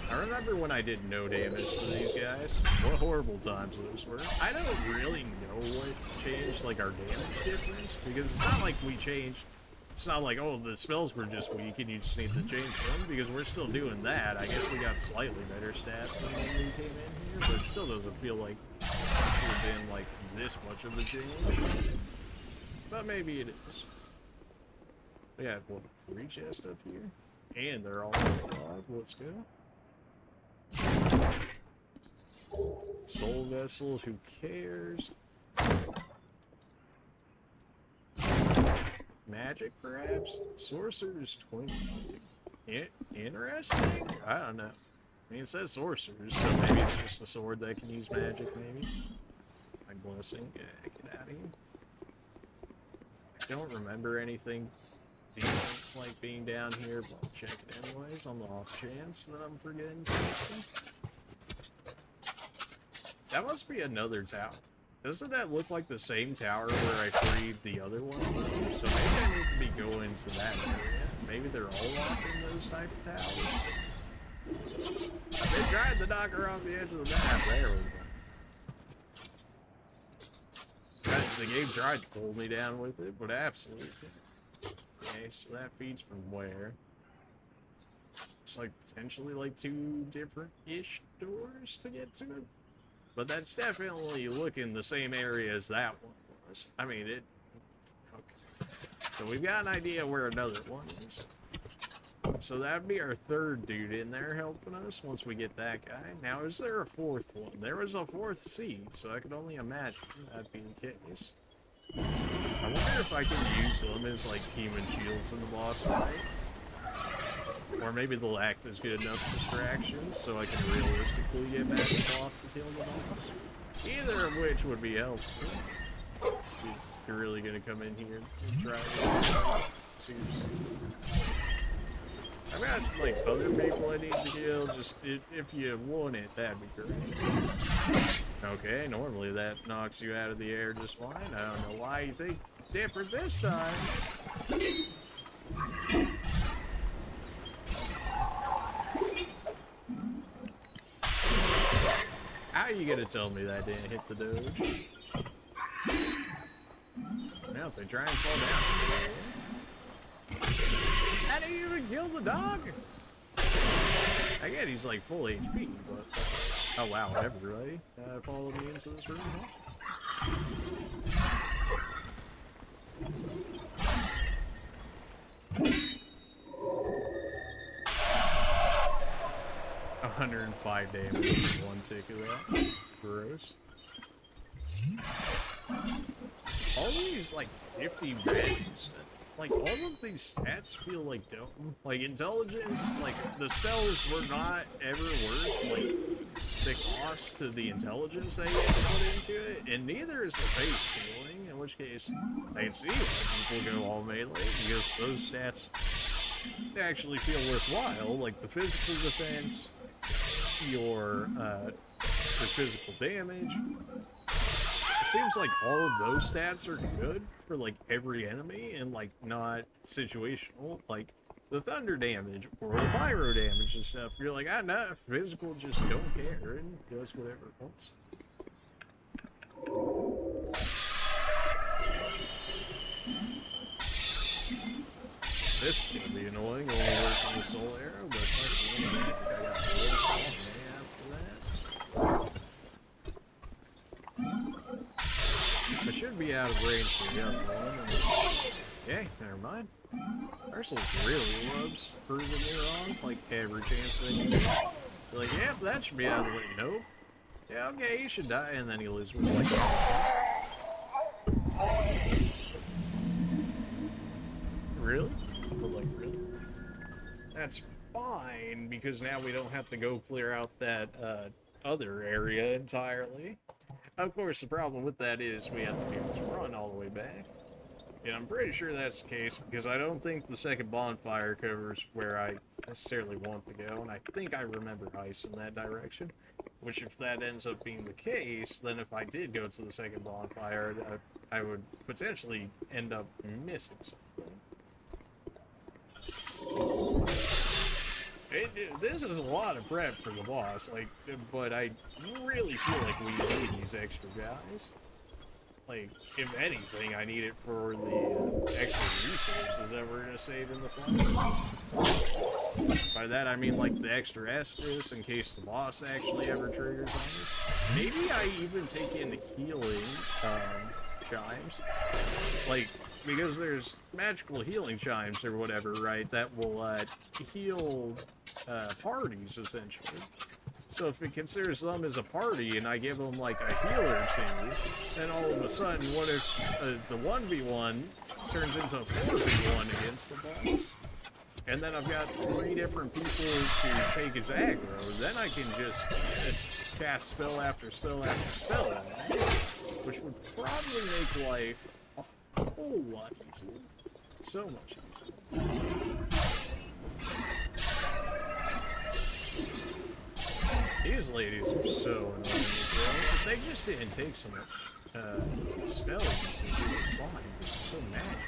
I remember when I did no damage to these guys. What horrible times those were. I don't really know what changed, like, our damage difference, because it's not like we changed. It's not like, oh, the spells were just weak and you just need to change them, because we're still doing that. I guess we got slightly better stats than when we came in here, but it still doesn't feel like it should have been, like, this much of a change. But maybe it is. We have, what, 3 chests up here? And they're all alive. Let's go. Soul vessel, who cares? Magic, perhaps? Sorcerer's twin. Interesting? I don't know. I mean, it says sorcerers, so maybe it's just a sword that can use magic, maybe? My blessing. Yeah, get out of here. I don't remember anything decent like being down here, but I'll check it anyways on the off chance that I'm forgetting something. That must be another tower. Doesn't that look like the same tower where I freed the other one? So maybe I need to be going to that area. Maybe they're all locked in those type of towers. I've been trying to knock her off the edge of the map. There we go. The game tried to pull me down with it, but absolutely. Okay, so that feeds from where? It's like potentially like 2 different-ish doors to get to it. But that's definitely looking the same area as that one was. I mean, it... Okay. So we've got an idea where another one is. So that'd be our 3rd dude in there helping us once we get that guy. Now, is there a 4th one? There was a 4th seed, so I could only imagine that'd be the case. I wonder if I can use them as, like, human shields in the boss fight. Or maybe they'll act as good enough distractions so I can realistically get back off to kill the boss. Either of which would be helpful. You're really gonna come in here and try to... Seriously. I've got, like, other people I need to kill, just if you want it, that'd be great. Okay, normally that knocks you out of the air just fine. I don't know why you think different this time. How are you gonna tell me that didn't hit the doge? Now if they try and fall down. How do you even kill the dog? Again, he's like full HP, but... Oh wow, everybody follow me into this room, huh? 105 damage in 1 tick of that. Gross. All these, like, 50 reds, like, all of these stats feel like dumb. Like, intelligence, like, the spells were not ever worth, like, the cost to the intelligence they had to put into it, and neither is the faith feeling, in which case, I can see why people go all melee, because those stats actually feel worthwhile, like the physical defense, your physical damage. it seems like all of those stats are good for like every enemy and like not situational. Like the thunder damage or the pyro damage and stuff. You're like, ah, nah, physical just don't care and does whatever it wants. This is gonna be annoying. Only working with soul arrow, but it's like the one magic I got after that. I should be out of range for the other one. Yay, never mind. Ursula's really loves proving me wrong, like every chance they can. You're like, yep, that should be out of the way. Nope. Yeah, okay, he should die, and then he loses with like. Really? But like, really? That's fine, because now we don't have to go clear out that other area entirely. Of course, the problem with that is we have to be able to run all the way back. Yeah, I'm pretty sure that's the case, because I don't think the second bonfire covers where I necessarily want to go, and I think I remember ice in that direction. Which, if that ends up being the case, then if I did go to the second bonfire, I would potentially end up missing something. This is a lot of prep for the boss, like, but I really feel like we need these extra guys. Like, if anything, I need it for the extra resources that we're gonna save in the fight. By that, I mean, like, the extra Estus in case the boss actually ever triggers on us. Maybe I even take in healing chimes. Like, because there's magical healing chimes or whatever, right, that will heal parties, essentially. So if it considers them as a party and I give them like a healer or two, then all of a sudden, what if the 1v1 turns into a 4v1 against the boss? And then I've got 3 different people to take as aggro, then I can just cast spell after spell after spell on it, which would probably make life a whole lot easier. So much easier. These ladies are so annoying, if they just didn't take so much spell use and do it fine, they're so magic.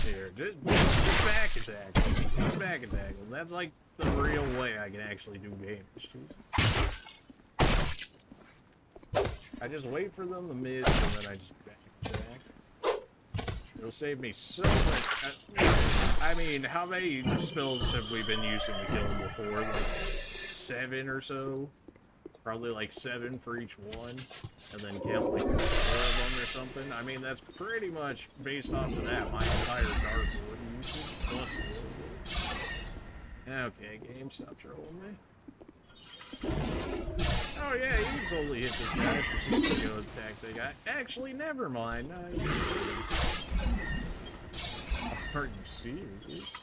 Here, just back attack. Just back attack. That's like the real way I can actually do damage to them. I just wait for them to miss and then I just back attack. It'll save me so much. I mean, how many spells have we been using to kill them before? Like 7 or so? Probably like 7 for each one. And then count like 4 of them or something. I mean, that's pretty much based off of that, my entire Dark Lord usage. Plus a little bit. Okay, game, stop trolling me. Oh yeah, you can totally hit this guy for some go attack they got. Actually, never mind. Are you serious?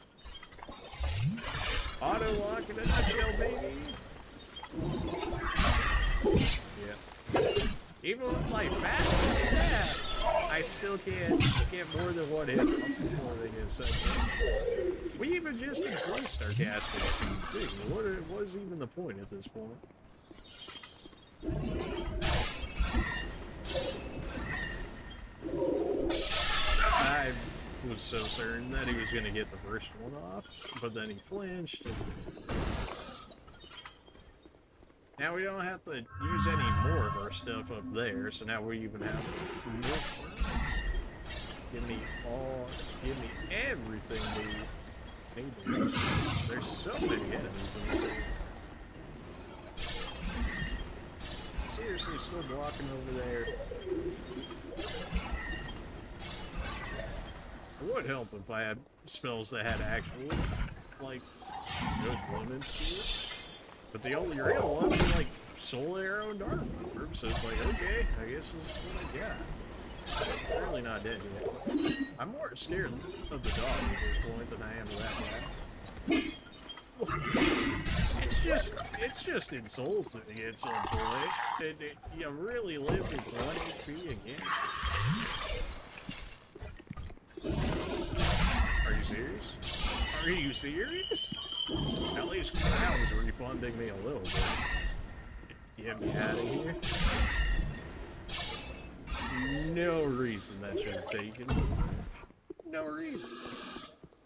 Auto lock in a nutshell, baby. Yeah. Even with my fastest stat, I still can't get more than one hit before they get sent. We even just increased our casting speed too. What was even the point at this point? I was so certain that he was going to get the first one off, but then he flinched. And now we don't have to use any more of our stuff up there, so now we even have more. Give me everything, dude. There's so many enemies in this area. Seriously, still blocking over there. It would help if I had spells that had actual, like, good limits to it. But the only real ones are like Soul Arrow and Dark Orb, so it's like, okay, I guess this is what I got. I'm really not dead yet. I'm more scared of the dog at this point than I am of that guy. It's just insulting at some point. You really live with 1 HP again. Are you serious? Are Are you serious? At least Clown's refunding me a little bit. Get me out of here. No reason that should have taken so much. No reason.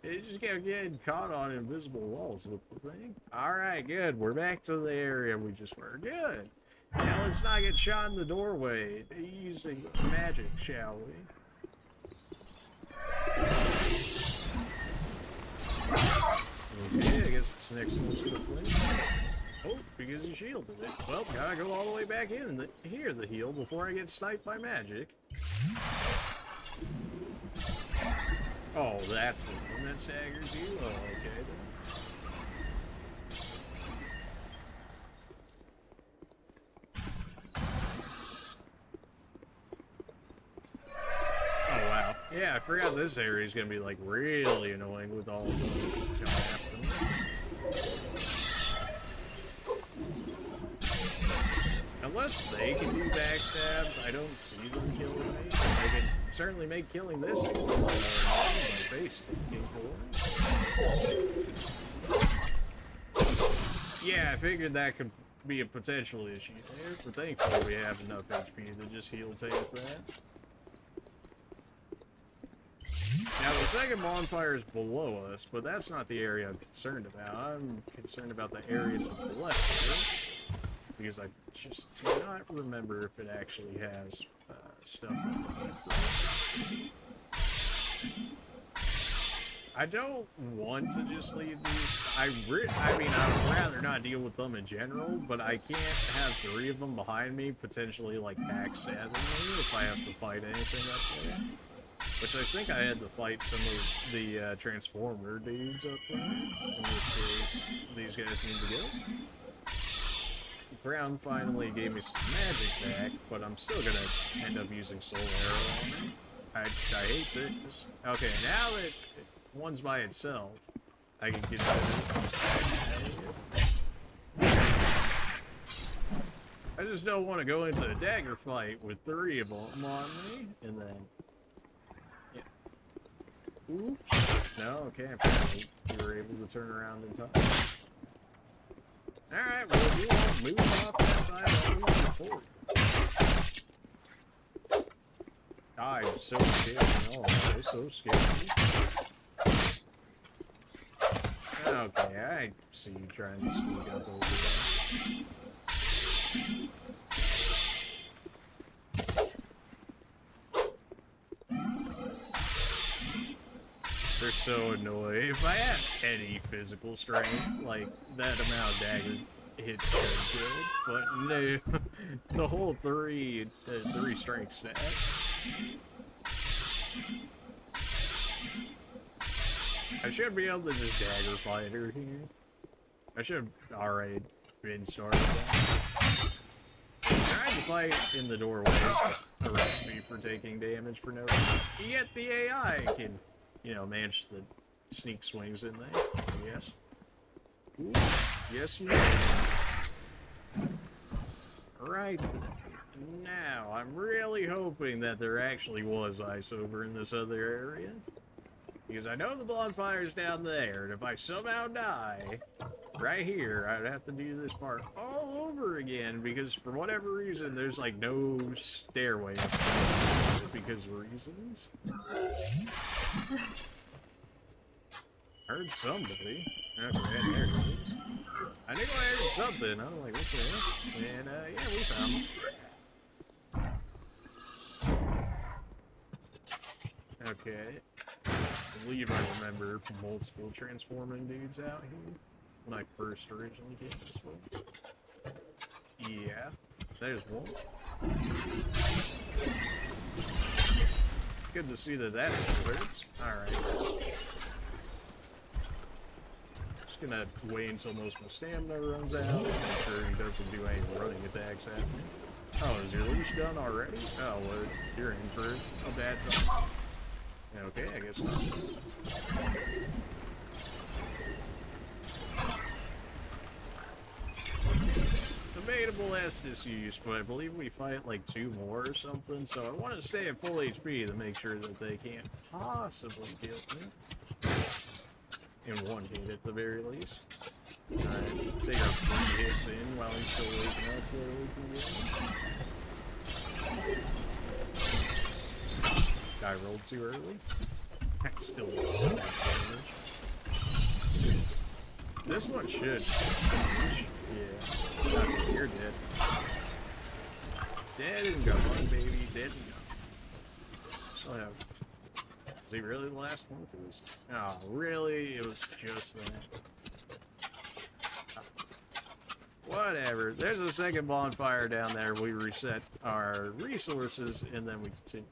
It just kept getting caught on invisible walls with the thing. Alright, good. We're back to the area we just were. Good. Now let's not get shot in the doorway using magic, shall we? Okay, I guess this next one's gonna play. Oh, because he shielded it. Well, gotta go all the way back in the heal before I get sniped by magic. Oh, that's the one that staggers you? Oh, okay then. Oh, wow. Yeah, I forgot this area is gonna be, like, really annoying with all of them going after me. Unless they can do backstabs, I don't see them killing me. They can certainly make killing this a lot more annoying by face kicking for. Yeah, I figured that could be a potential issue there, but thankfully we have enough HP to just heal tank that. Now, the second bonfire is below us, but that's not the area I'm concerned about. I'm concerned about the area to the left here, because I just do not remember if it actually has stuff underneath. I don't want to just leave these. I mean, I would rather not deal with them in general, but I can't have 3 of them behind me, potentially, like, backstabbing me if I have to fight anything up there. Which I think I had to fight some of the Transformer dudes up there. In this case, these guys need to go. Brown finally gave me some magic back, but I'm still gonna end up using Soul Arrow on it. I hate this. Okay, now that one's by itself, I can get I just don't want to go into a dagger fight with 3 of them on me, and then... Oops. No, okay, apparently you were able to turn around in time. Alright, well, if you won't move off that side, I'll move you forward. I'm so scared. Oh, I'm so scared. Okay, I see you trying to sneak up over there. They're so annoying. If I had any physical strength, like, that amount of dagger hit should good, but no. The whole 3 strength stat. I should be able to just dagger fight her here. I should have already been started that. Trying to fight in the doorway around me for taking damage for no reason. Yet the AI can, you know, manage the sneak swings in there. Yes. Ooh, yes, yes. Right. Now, I'm really hoping that there actually was ice over in this other area. Because I know the bonfire's down there, and if I somehow die right here, I'd have to do this part all over again, because for whatever reason, there's like no stairway up there because of reasons. I heard somebody. Okay, there it is. I knew I heard something. I'm like, what the hell? And, yeah, we found him. Okay. I believe I remember multiple transforming dudes out here when I first originally came this way. Yeah, there's one. Good to see that that still hurts. Alright. Just gonna wait until most of my stamina runs out. Make sure he doesn't do any running attacks at me. Oh, is your leash done already? Oh, well, you're in for a bad time. Okay, I guess not. Debatable Estus use, but I believe we fight like 2 more or something, so I want to stay at full HP to make sure that they can't possibly kill me. in one hit at the very least. Alright, take our 3 hits in while he's still waking up where we can get him. Guy rolled too early. That still is so much damage. This one should. Yeah. Okay, you're dead. Dead and gone, baby. Dead and gone. Oh, yeah. Is he really the last one for this? Oh, really? It was just that. Whatever. There's a second bonfire down there. We reset our resources, and then we continue.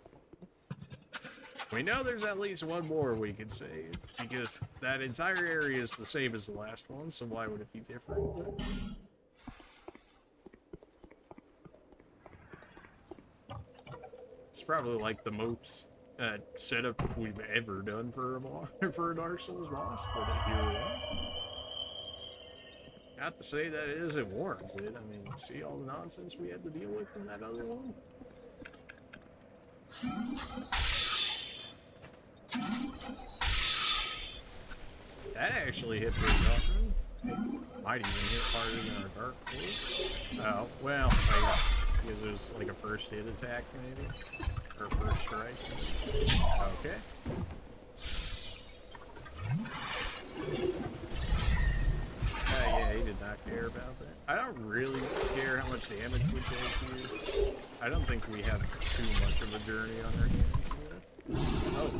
We know there's at least one more we can save, because that entire area is the same as the last one, so why would it be different? It's probably like the most setup we've ever done for a Dark Souls boss, but here we are. Not to say that it isn't warranted. I mean, see all the nonsense we had to deal with in that other one? That actually hit pretty often. Might even hit harder than our Dark Lord. Oh, well, I guess because it was like a first hit attack, maybe? Or first strike. Okay. Yeah, he did not care about that. I don't really care how much damage we take here. I don't think we have too much of a journey on our hands yet. Oh.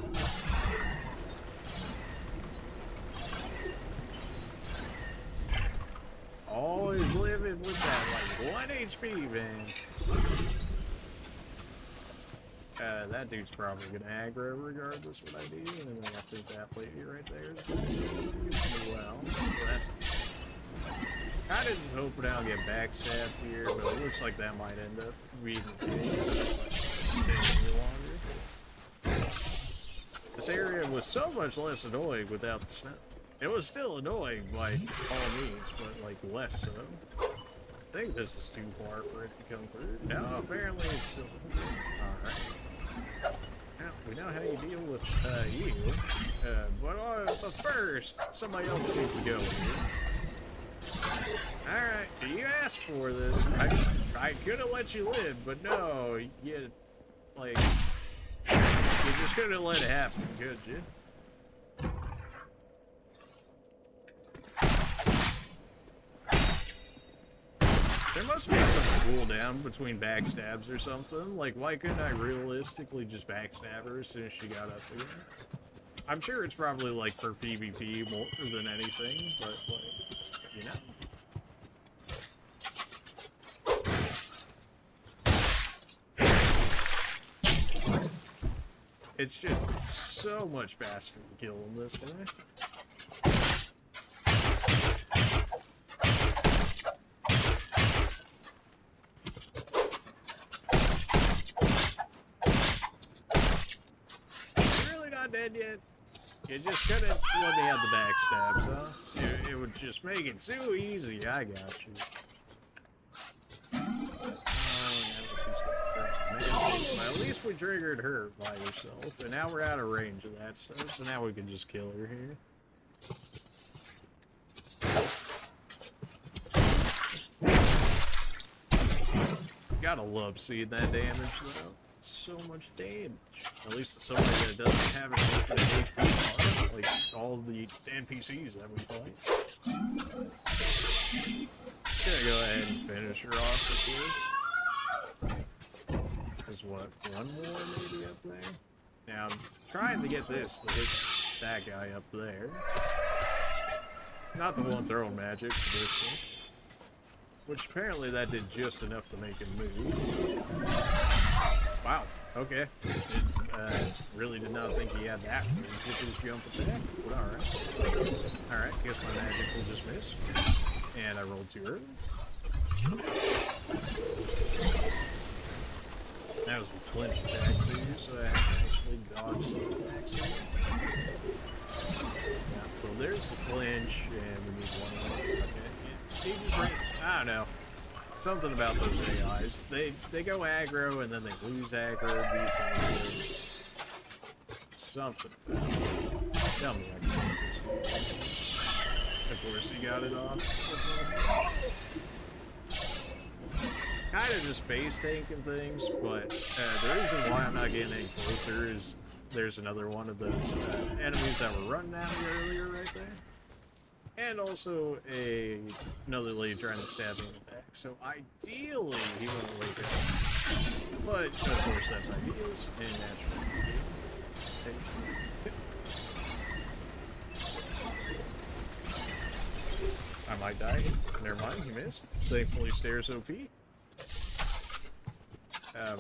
Always living with that, like, 1 HP, man. That dude's probably gonna aggro regardless what I do, and then I think that lady right there is gonna do well. So that's... I didn't hope I'll get backstabbed here, but it looks like that might end up being the case. Staying longer. This area was so much less annoying without the snow. It was still annoying by all means, but like less so. I think this is too far for it to come through. No, apparently it's still... Alright. Now, we know how you deal with you. But first, somebody else needs to go here. Alright, you asked for this. I could have let you live, but no, you, like... You just couldn't have let it happen, could you? There must be some cooldown between backstabs or something. Like, why couldn't I realistically just backstab her as soon as she got up again? I'm sure it's probably, like, for PvP more than anything, but, like, you know. It's just so much faster to kill him this way. Dead yet? You just couldn't let me have the backstabs, huh? It would just make it too easy. I got you. Well, at least we triggered her by herself, and now we're out of range of that stuff, so now we can just kill her here. Gotta love seeing that damage, though. So much damage. At least it's somebody that doesn't have an infinite HP bar, like all the NPCs that we fight. Gonna go ahead and finish her off with this. There's what, one more maybe up there? Now I'm trying to get this to hit that guy up there. Not the one throwing magic, this one. Which apparently that did just enough to make him move. Wow, okay. Really did not think he had that with his jump attack, but alright. Alright, guess my magic will just miss. And I rolled too early. That was the flinch attack too, so I had to actually dodge some attacks. Yeah, well there's the flinch, and we need one more. Okay, I don't know. Something about those AIs. They go aggro and then they lose aggro. Something about it. Tell me I can do this. Of course he got it off. Kind of just base tanking things, but the reason why I'm not getting any closer is there's another one of those enemies that were running at me earlier right there. And also another lady trying to stab me in the back. So ideally he won't wake up. But of course that's ideas and naturally. I might die. Never mind, he missed. Thankfully stairs OP.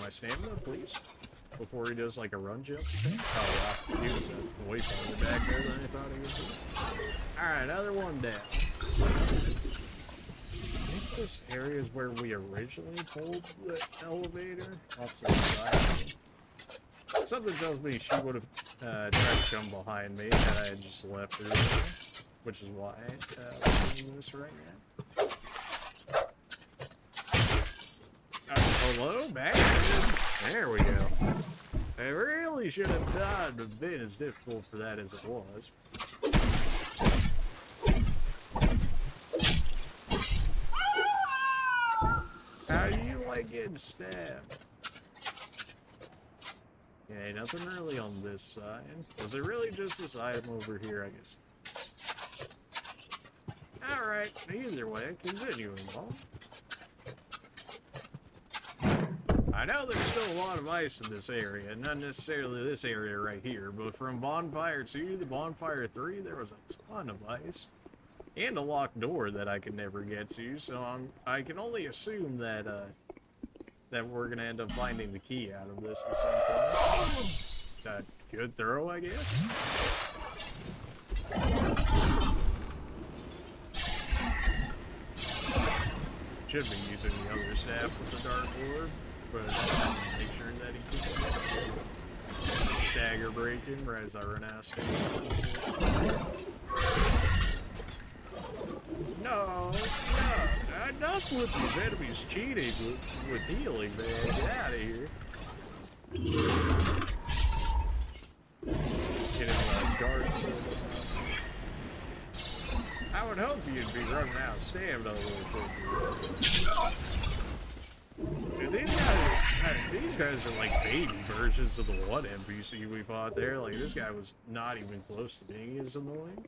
My stamina, please. Before he does like a run jump thing. Oh wow, he was way farther back there than I thought he was. Alright, another one down. I think this area is where we originally pulled the elevator off to the side. Something tells me she would have tried to come behind me had I just left her there, which is why I'm doing this right now. Hello, back. There we go. I really should have not been as difficult for that as it was. How do you like getting stabbed? Okay, nothing really on this side. Was it really just this item over here, I guess? Alright, either way, continuing on. I know there's still a lot of ice in this area, not necessarily this area right here, but from Bonfire 2 to Bonfire 3, there was a ton of ice. And a locked door that I could never get to, so I can only assume that, that we're gonna end up finding the key out of this at some point. Good throw, I guess? Should be using the other staff with the dark orb, but make sure that he keeps stagger breaking right as I run out of stamina. No, enough with these enemies cheating with healing, man. Get out of here. Getting guards. I would hope you'd be running out of stamina a little quicker. Dude, these guys are like baby versions of the one NPC we fought there. Like, this guy was not even close to being as annoying.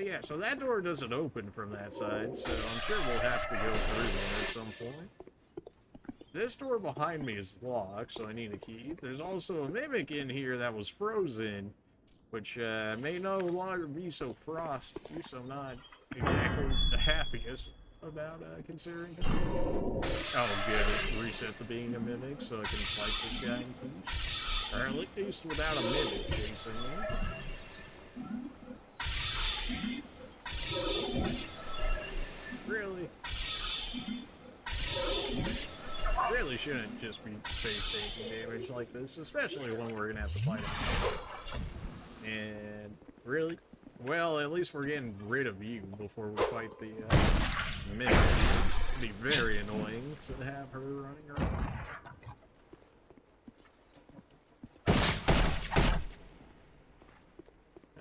Yeah, so that door doesn't open from that side, so I'm sure we'll have to go through there at some point. This door behind me is locked, so I need a key. There's also a mimic in here that was frozen, which may no longer be so frosty, so I'm not exactly the happiest about considering. Oh, good. Reset the being a mimic so I can fight this guy in peace. Or at least without a mimic chasing me. Really shouldn't just be face taking damage like this, especially when we're gonna have to fight him. And really, well, at least we're getting rid of you before we fight the mimic. It'd be very annoying to have her running around.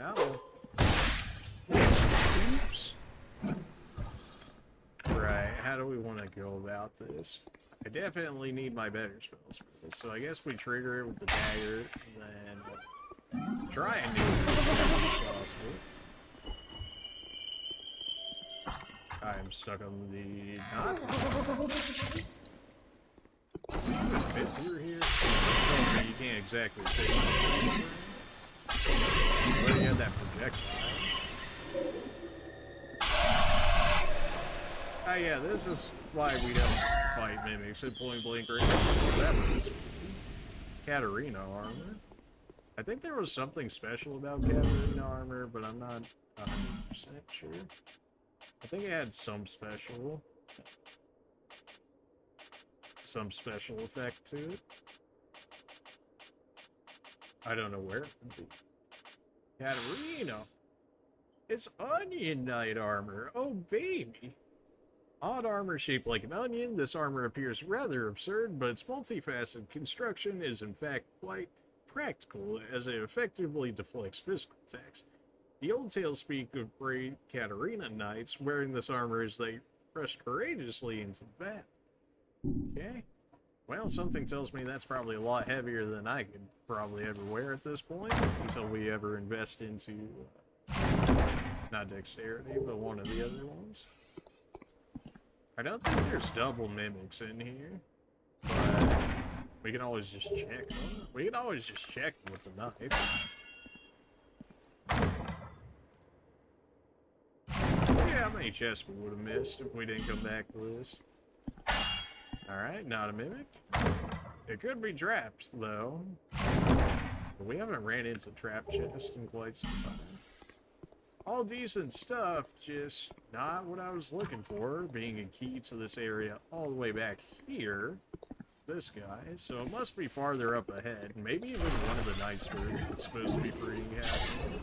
Oh. Oops. Right, how do we want to go about this? I definitely need my better spells for this, so I guess we trigger it with the dagger, and then try and do it as quickly as possible. I'm stuck on the knot. Fit through here? Oh, you can't exactly see. Where do you have that projectile? Oh yeah, this is why we don't fight mimics at point blank range. That was Katarina armor. I think there was something special about Katarina armor, but I'm not 100% sure. I think it had some special effect to it. I don't know where it would be. Katarina! It's Onion Knight armor! Oh baby! Odd armor shaped like an onion, this armor appears rather absurd, but its multifaceted construction is in fact quite practical, as it effectively deflects physical attacks. The old tales speak of brave Katarina knights wearing this armor as they rushed courageously into battle. Okay. Well, something tells me that's probably a lot heavier than I could probably ever wear at this point, until we ever invest into, not dexterity, but one of the other ones. I don't think there's double mimics in here, but we can always just check. We can always just check with the knife. Look at how many chests we would have missed if we didn't come back to this. Alright, not a mimic. It could be traps, though. But we haven't ran into trap chest in quite some time. All decent stuff, just not what I was looking for, being a key to this area all the way back here. This guy, so it must be farther up ahead. Maybe even one of the knights we're supposed to be freeing happening.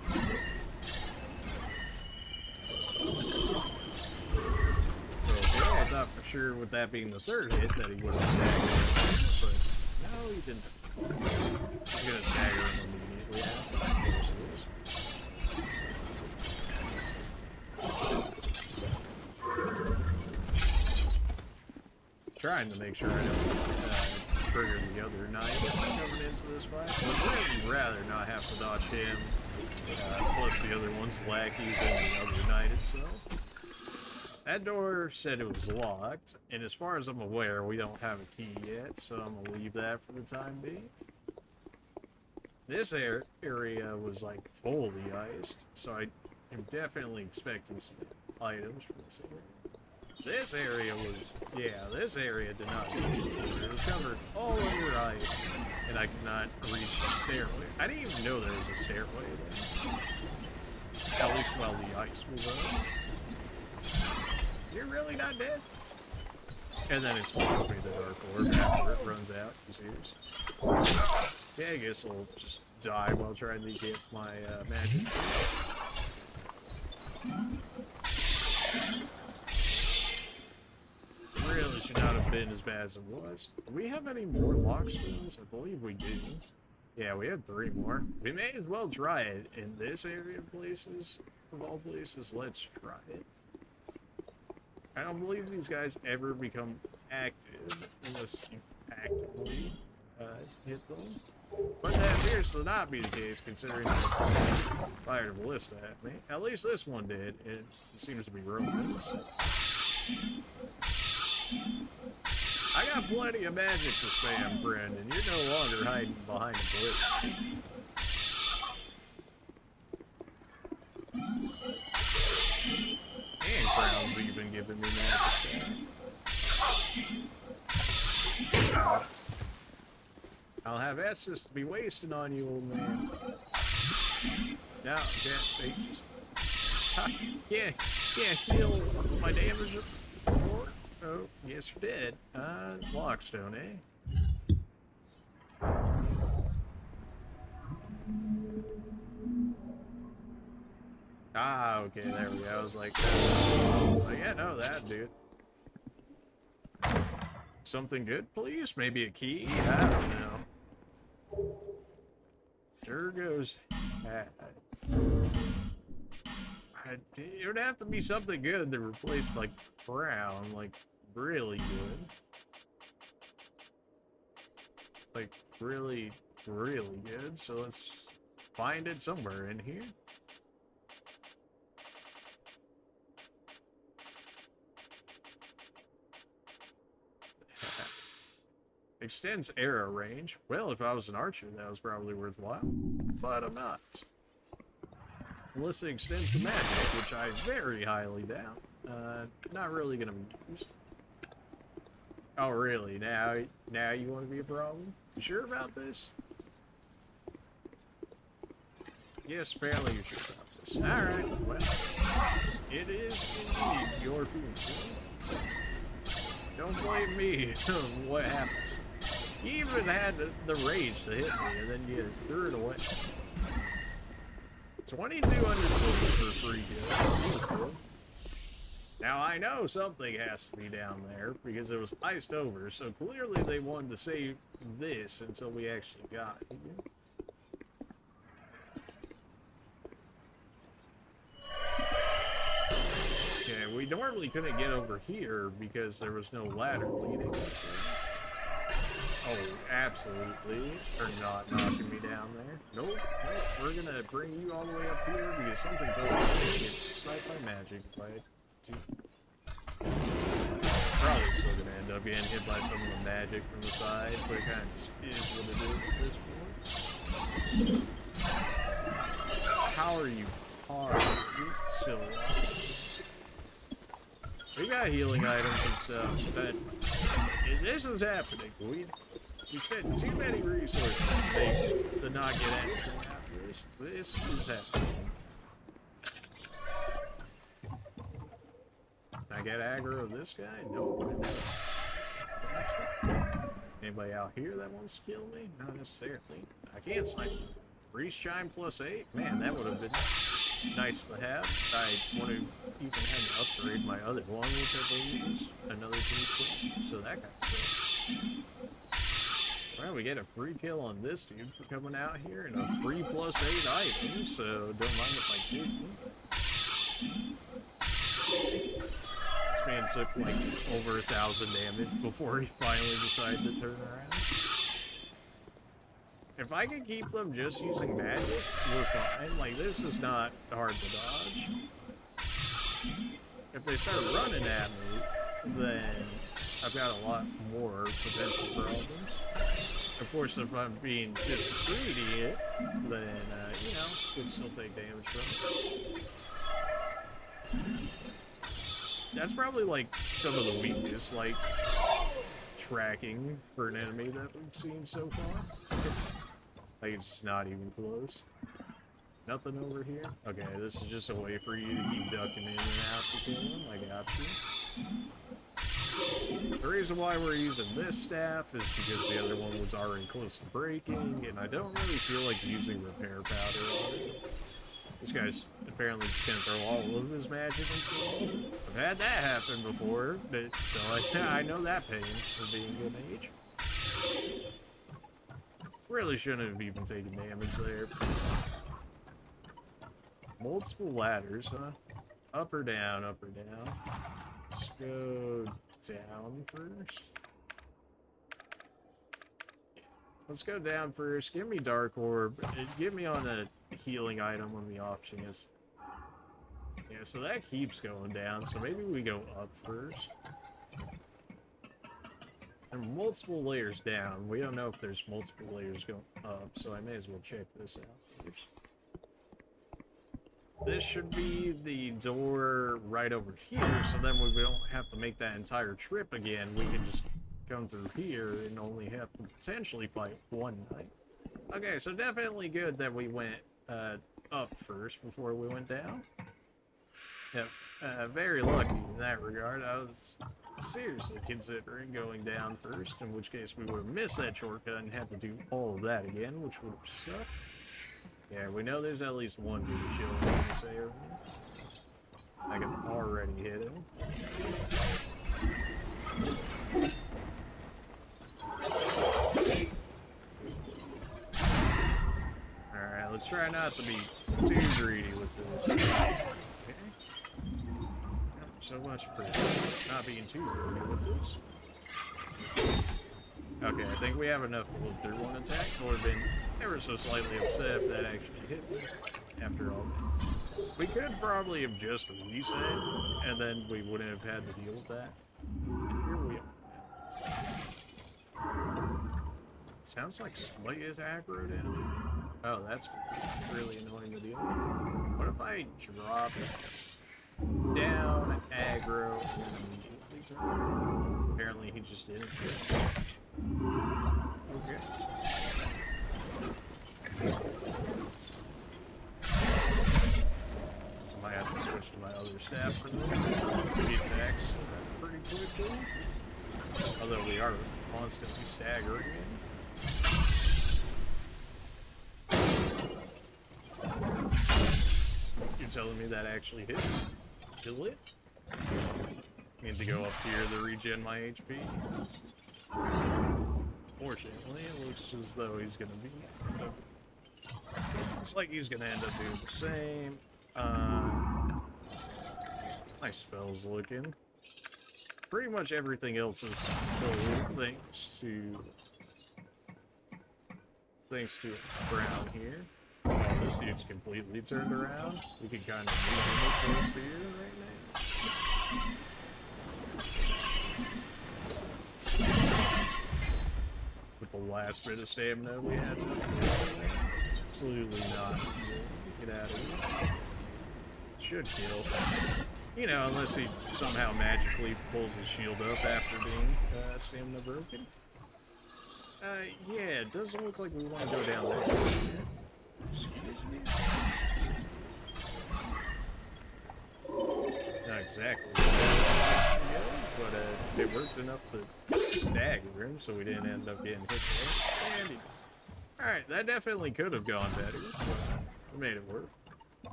Okay, I thought for sure with that being the third hit that he would have staggered, but no, he didn't. He's gonna stagger him immediately after. Trying to make sure I don't trigger the other knight coming into this fight. I'd really rather not have to dodge him, plus the other one's lackeys and the other knight itself. That door said it was locked, and as far as I'm aware, we don't have a key yet, so I'm gonna leave that for the time being. This area was like fully iced, so I am definitely expecting some items from this area. This area was, yeah, this area did not reach. It was covered all over ice, and I could not reach the stairway. I didn't even know there was a stairway there. At least while the ice was up. You're really not dead? And then it spawns me the dark orb after it runs out, you serious? Yeah, I guess I'll just die while trying to get my magic. Really should not have been as bad as it was. Do we have any more lockstones? I believe we do. Yeah, we have 3 more. We may as well try it in this area of places. Of all places, let's try it. I don't believe these guys ever become active unless you actively hit them. But that appears to not be the case, considering they fired a ballista at me. At least this one did. It seems to be broken. I got plenty of magic to spam, friend, and you're no longer hiding behind a ballista. And Crown's even giving me magic. I'll have Estus to be wasting on you, old man. No, can't heal my damage before. Oh, yes, you did. Lockstone, eh? Ah, okay, there we go. I was like, yeah, no, that, dude. Something good, please? Maybe a key? I don't know. Sure goes. It would have to be something good to replace, like, brown, like, really good. Like, really, really good. So let's find it somewhere in here. Extends arrow range. Well, if I was an archer, that was probably worthwhile. But I'm not. Unless it extends the magic, which I very highly doubt. Not really gonna be used. Oh, really? Now you want to be a problem? You sure about this? Yes, apparently you're sure about this. Alright, well, it is indeed your future. Don't blame me what happens. You even had the rage to hit me, and then you threw it away. 2,200 silver for free kill. Now I know something has to be down there because it was iced over, so clearly they wanted to save this until we actually got it. Like, we normally couldn't get over here because there was no ladder leading this way. Oh, absolutely. They're not knocking me down there. Nope, nope. We're gonna bring you all the way up here because something's over there. Get sniped by magic if I do. Probably still gonna end up getting hit by some of the magic from the side, but it kind of is what it is at this point. How are you hard? You're still alive. We got healing items and stuff, but this is happening. We spent too many resources to not get anything out of this. This is happening. Can I get aggro of this guy? Nope. Anybody out here that wants to kill me? Not necessarily. I can't snipe. Breeze Chime +8? Man, that would have been nice to have. I would have even had to upgrade my other one, which I believe is another team. So that kind of stuff. Well, we get a free kill on this dude for coming out here and a free +8 item, so don't mind if I do. This man took like over 1,000 damage before he finally decided to turn around. If I could keep them just using magic, we're fine. Like, this is not hard to dodge. If they start running at me, then I've got a lot more potential problems. Of course, if I'm being just greedy, then, you know, could still take damage from it. That's probably, like, some of the weakness, like, tracking for an enemy that we've seen so far. Like, it's not even close. Nothing over here? Okay, this is just a way for you to keep ducking in and out to kill them. I got you. The reason why we're using this staff is because the other one was already close to breaking, and I don't really feel like using repair powder on it. This guy's apparently just gonna throw all of his magic into it. I've had that happen before, but so I know that pain of being good mage. Really shouldn't have even taken damage there. Multiple ladders, huh? Up or down, up or down. Let's go down first. Let's go down first. Give me Dark Orb. Give me on a healing item on the off chance. Yeah, so that keeps going down, so maybe we go up first. There are multiple layers down. We don't know if there's multiple layers going up, so I may as well check this out first. This should be the door right over here, so then we don't have to make that entire trip again. We can just come through here and only have to potentially fight one knight. Okay, so definitely good that we went up first before we went down. Yep, very lucky in that regard. I was seriously considering going down first, in which case we would have missed that shortcut and had to do all of that again, which would have sucked. Yeah, we know there's at least one dude shielding in this area. I can already hit him. Alright, let's try not to be too greedy with this. Okay. So much for not being too greedy with this. Okay, I think we have enough to live through one attack. I would have been ever so slightly upset if that actually hit me after all. We could probably have just reset, and then we wouldn't have had to deal with that. And here we are. Sounds like somebody is aggro down. Oh, that's really annoying to deal with. What if I drop it down, aggro, and then immediately turn? Apparently he just didn't. Okay. I might have to switch to my other staff for this. The attacks pretty quickly. Although we are constantly staggering in. You're telling me that actually hit? Kill it? I need to go up here to regen my HP. Fortunately, it looks as though he's gonna be. It's like he's gonna end up doing the same. My spells looking? Pretty much everything else is full thanks to Brown here. Oh, this dude's completely turned around. We can kind of move in this little sphere right now. With the last bit of stamina we had. Absolutely not. Get out of here. Should kill. You know, unless he somehow magically pulls his shield up after being stamina broken. Yeah, it doesn't look like we want to go down there. Excuse me? Not exactly but it worked enough to stagger him, so we didn't end up getting hit there. Andy. Alright, that definitely could have gone better, but we made it work.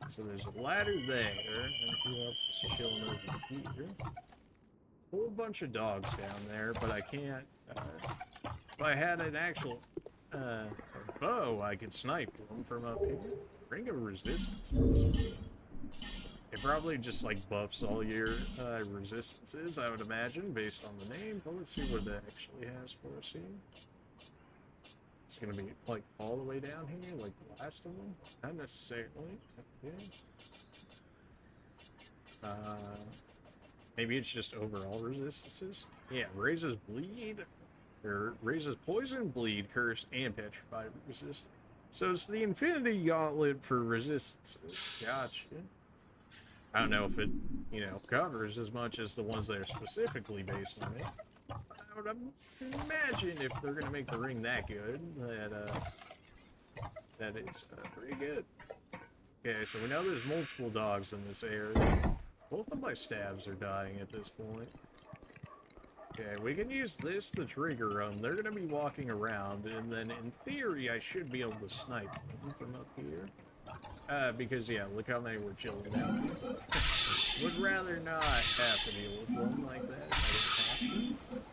So there's a ladder there, and who else is chilling over here? Whole bunch of dogs down there, but I can't, if I had an actual, bow, I could snipe them from up here. Ring of Resistance. It probably just, like, buffs all your, resistances, I would imagine, based on the name, but let's see what that actually has for us here. It's gonna be, like, all the way down here, like the last of them? Not necessarily. Okay. Maybe it's just overall resistances? Yeah, raises bleed, or raises poison, bleed, curse, and petrified resistance. So it's the Infinity Gauntlet for resistances. Gotcha. I don't know if it, you know, covers as much as the ones that are specifically based on it. I would imagine if they're gonna make the ring that good, that it's pretty good. Okay, so we know there's multiple dogs in this area. Both of my stabs are dying at this point. Okay, we can use this to trigger them. They're gonna be walking around, and then in theory, I should be able to snipe them from up here. Because yeah, look how many were chilling down here. Would rather not have to deal with one like that if I didn't have to.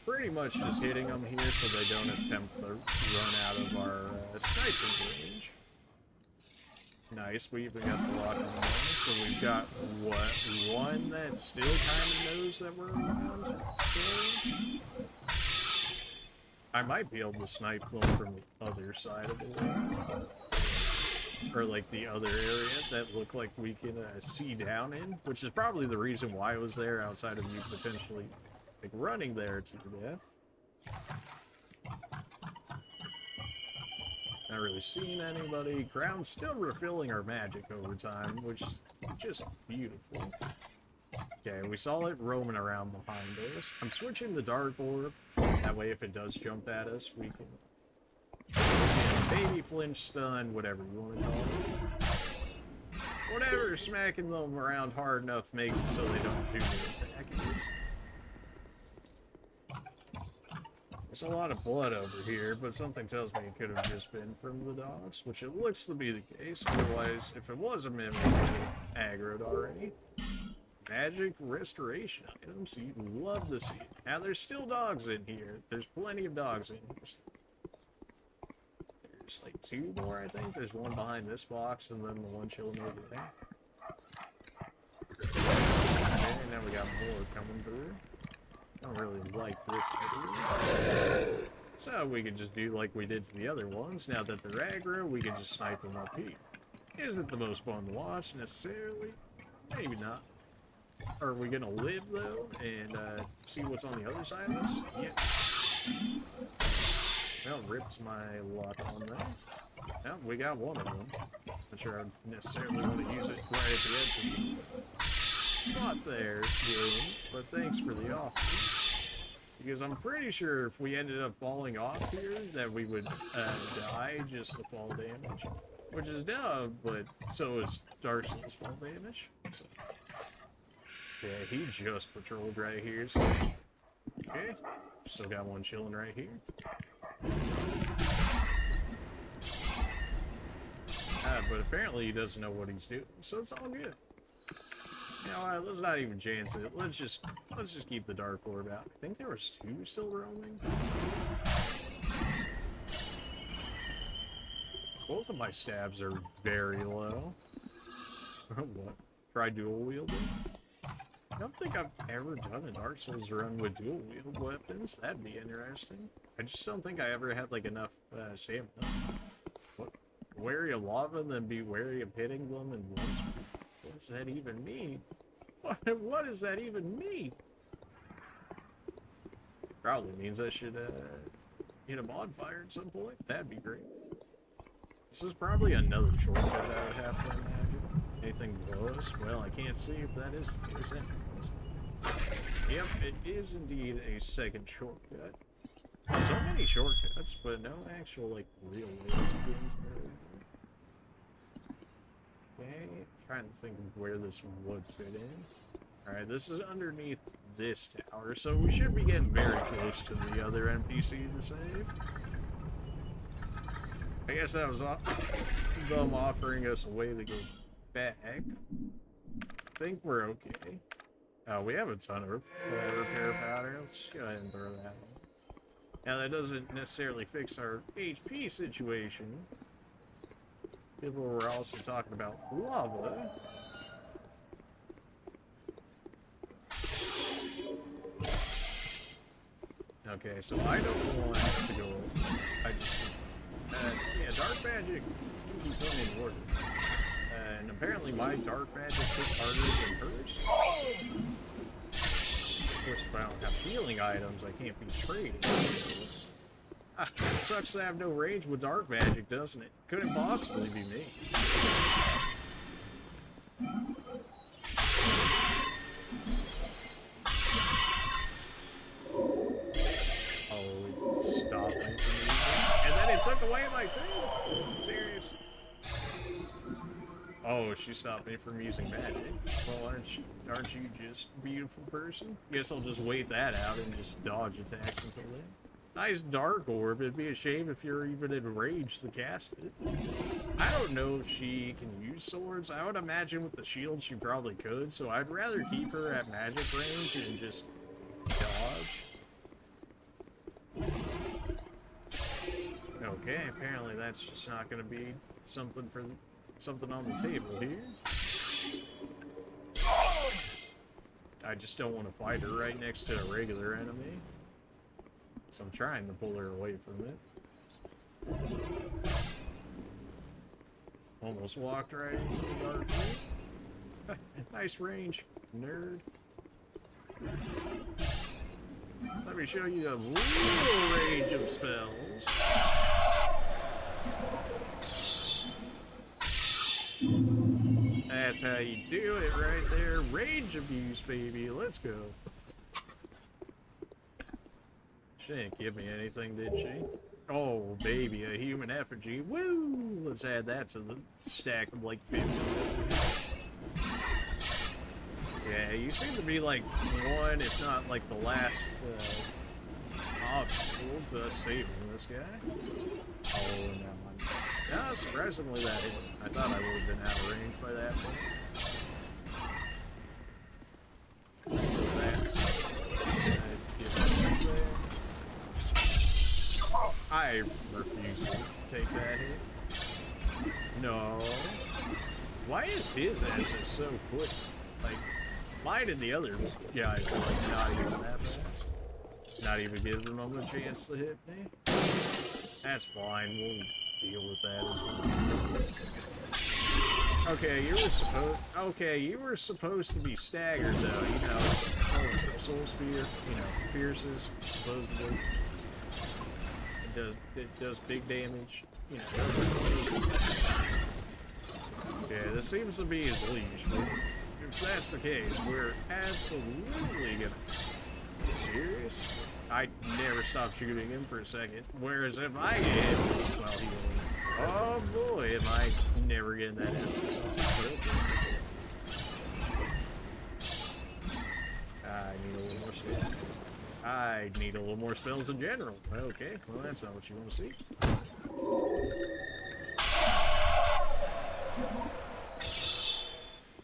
Pretty much just hitting them here so they don't attempt to run out of our sniping range. Nice, we even got the lock on the moment, so we've got, what, one that still kind of knows that we're around? So I might be able to snipe them from the other side of the wall. Or like the other area that look like we can see down in, which is probably the reason why I was there, outside of you potentially like running there to death. Not really seeing anybody. Crown's still refilling our magic over time, which is just beautiful. Okay, we saw it roaming around behind us. I'm switching the Dark Orb. That way if it does jump at us, we can baby flinch, stun, whatever you want to call it. Whatever, smacking them around hard enough makes it so they don't do the attacks. There's a lot of blood over here, but something tells me it could have just been from the dogs, which it looks to be the case. Otherwise, if it was a mimic, it would have aggroed already. Magic restoration items, you'd love to see it. Now, there's still dogs in here. There's plenty of dogs in here. There's like two more, I think. There's one behind this box, and then the one chilling over there. Okay, and now we got more coming through. I don't really like this video. So we can just do like we did to the other ones. Now that they're aggro, we can just snipe them up here. Isn't the most fun to watch, necessarily? Maybe not. Are we gonna live, though, and see what's on the other side of this? Yeah. Well, ripped my lock on there. Well, we got one of them. Not sure I necessarily want to use it right at the edge of the spot there, game, but thanks for the offer. Because I'm pretty sure if we ended up falling off here, that we would die just to fall damage. Which is dumb, but so is Darcy's fall damage. So. Yeah, he just patrolled right here, so... Okay, still got one chilling right here. But apparently he doesn't know what he's doing, so it's all good. You know what, let's not even chance it. Let's just keep the Dark Orb out. I think there was two still roaming. Both of my stabs are very low. What? Try dual wielding? I don't think I've ever done a Dark Souls run with dual wield weapons. That'd be interesting. I just don't think I ever had like enough stamina. What? Wary of lava and then be wary of hitting them and once. What does that even mean? What does that even mean? Probably means I should hit a bonfire at some point. That'd be great. This is probably another shortcut I would have to imagine. Anything below us? Well, I can't see if that is the case anyways. Yep, it is indeed a second shortcut. So many shortcuts, but no actual, like, real ways to get into it. Okay, trying to think of where this would fit in. Alright, this is underneath this tower, so we should be getting very close to the other NPC to save. I guess that was them offering us a way to go back. I think we're okay. We have a ton of repair powder. Let's just go ahead and throw that in. Now, that doesn't necessarily fix our HP situation. People were also talking about lava. Okay, so I don't want to go. I just. Yeah, dark magic can be put in order. And apparently my dark magic hits harder than hers. Of course, if I don't have healing items, I can't be trading. It sucks to have no range with dark magic, doesn't it? Couldn't possibly be me. Oh, stop me from using. And then it took away my thing. Serious. Oh, she stopped me from using magic. Well, aren't you just a beautiful person? Guess I'll just wait that out and just dodge attacks until then. Nice dark orb. It'd be a shame if you're even in rage to cast it. I don't know if she can use swords. I would imagine with the shield she probably could, so I'd rather keep her at magic range and just dodge. Okay, apparently that's just not going to be something on the table here. I just don't want to fight her right next to a regular enemy. So I'm trying to pull her away from it. Almost walked right into the dark room. Nice range, nerd. Let me show you a little range of spells. That's how you do it right there. Rage abuse, baby. Let's go. She didn't give me anything, did she? Oh, baby, a human effigy. Woo! Let's add that to the stack of like 50. Yeah, you seem to be like one, if not like the last obstacle to us saving this guy. Oh, no. No, surprisingly that hit. I thought I would have been out of range by that point. That's... I refuse to take that hit. No. Why is his SS so quick? Like, mine and the other guys are like not even that fast. Not even giving them a chance to hit me. That's fine, we'll deal with that as well. Okay, you were supposed to be staggered though, you know, soul spear, you know, pierces, supposedly. It does big damage, you know. Yeah, this seems to be his leash, but if that's the case, we're absolutely gonna... Are you serious? I never stopped shooting him for a second. Whereas if I get hit while healing, oh boy, am I never getting that essence off. I need a little more spells. I need a little more spells in general. Okay, well that's not what you want to see.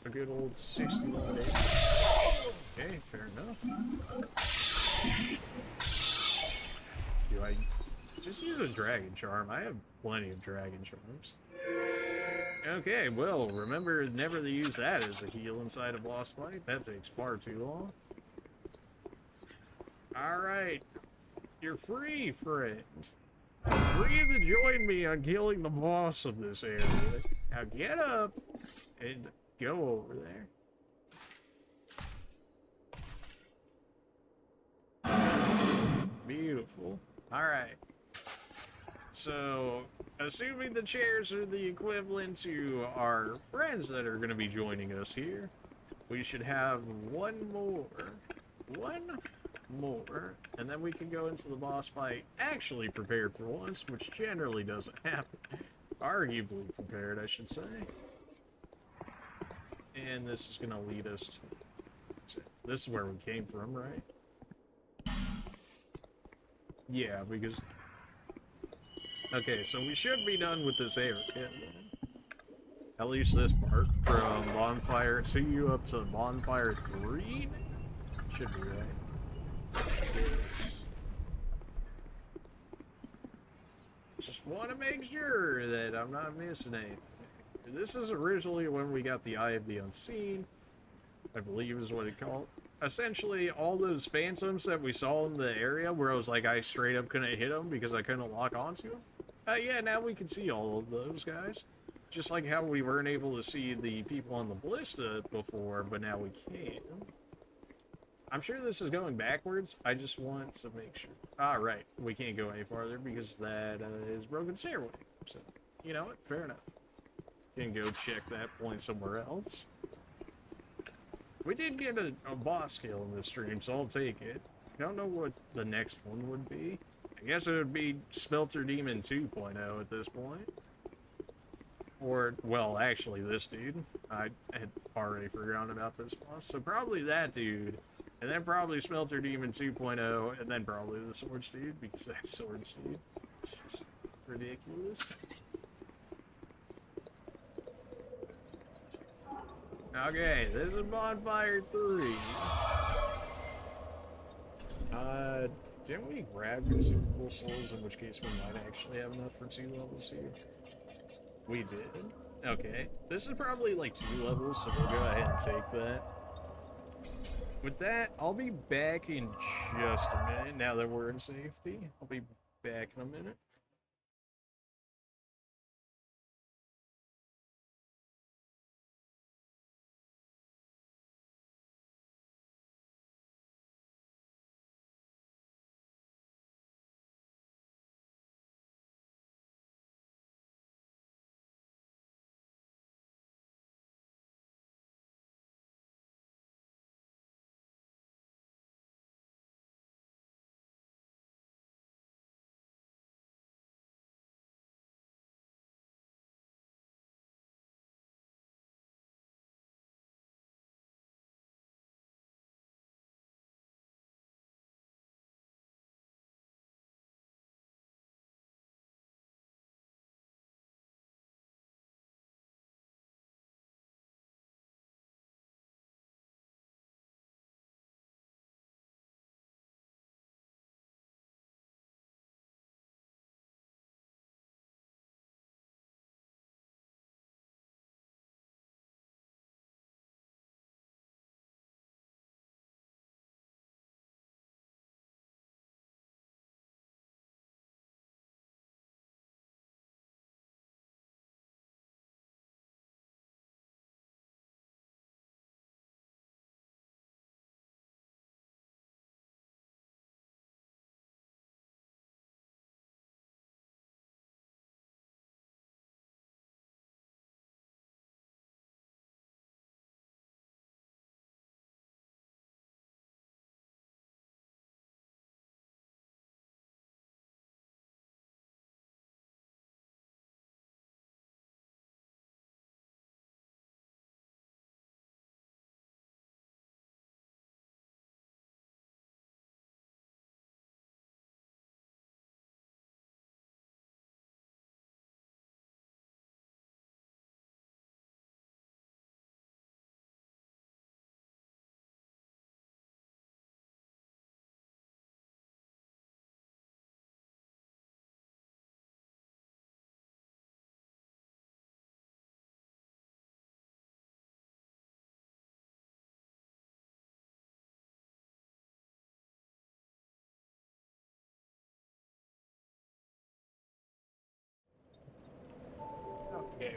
A good old 61 days. Okay, fair enough. Do I Just use a dragon charm. I have plenty of dragon charms. Okay, well, remember never to use that as a heal inside a boss fight. That takes far too long. Alright. You're free, friend. Free to join me on killing the boss of this area. Now get up and go over there. Beautiful. Alright. So, assuming the chairs are the equivalent to our friends that are going to be joining us here, we should have one more. One more. And then we can go into the boss fight actually prepared for once, which generally doesn't happen. Arguably prepared, I should say. And this is going to lead us to... This is where we came from, right? Yeah, because... Okay, so we should be done with this area. At least this part. From Bonfire 2 up to Bonfire 3? Should be right. Just want to make sure that I'm not missing anything. This is originally when we got the Eye of the Unseen, I believe is what it called. Essentially, all those phantoms that we saw in the area where I was like, I straight up couldn't hit them because I couldn't lock onto them. Yeah, now we can see all of those guys. Just like how we weren't able to see the people on the ballista before, but now we can. I'm sure this is going backwards. I just want to make sure. Ah, right. We can't go any farther because that is broken stairway. So, you know what? Fair enough. You can go check that point somewhere else. We did get a boss kill in this stream, so I'll take it. Don't know what the next one would be. I guess it would be Smelter Demon 2.0 at this point. Or, well, actually this dude. I had already forgotten about this boss. So probably that dude. And then probably Smelter Demon 2.0. And then probably the Swords dude, because that's Swords dude. It's just ridiculous. Okay, this is Bonfire 3. Didn't we grab consumable souls, in which case we might actually have enough for 2 levels here? We did. Okay, this is probably like 2 levels, so we'll go ahead and take that. With that, I'll be back in just a minute, now that we're in safety. I'll be back in a minute.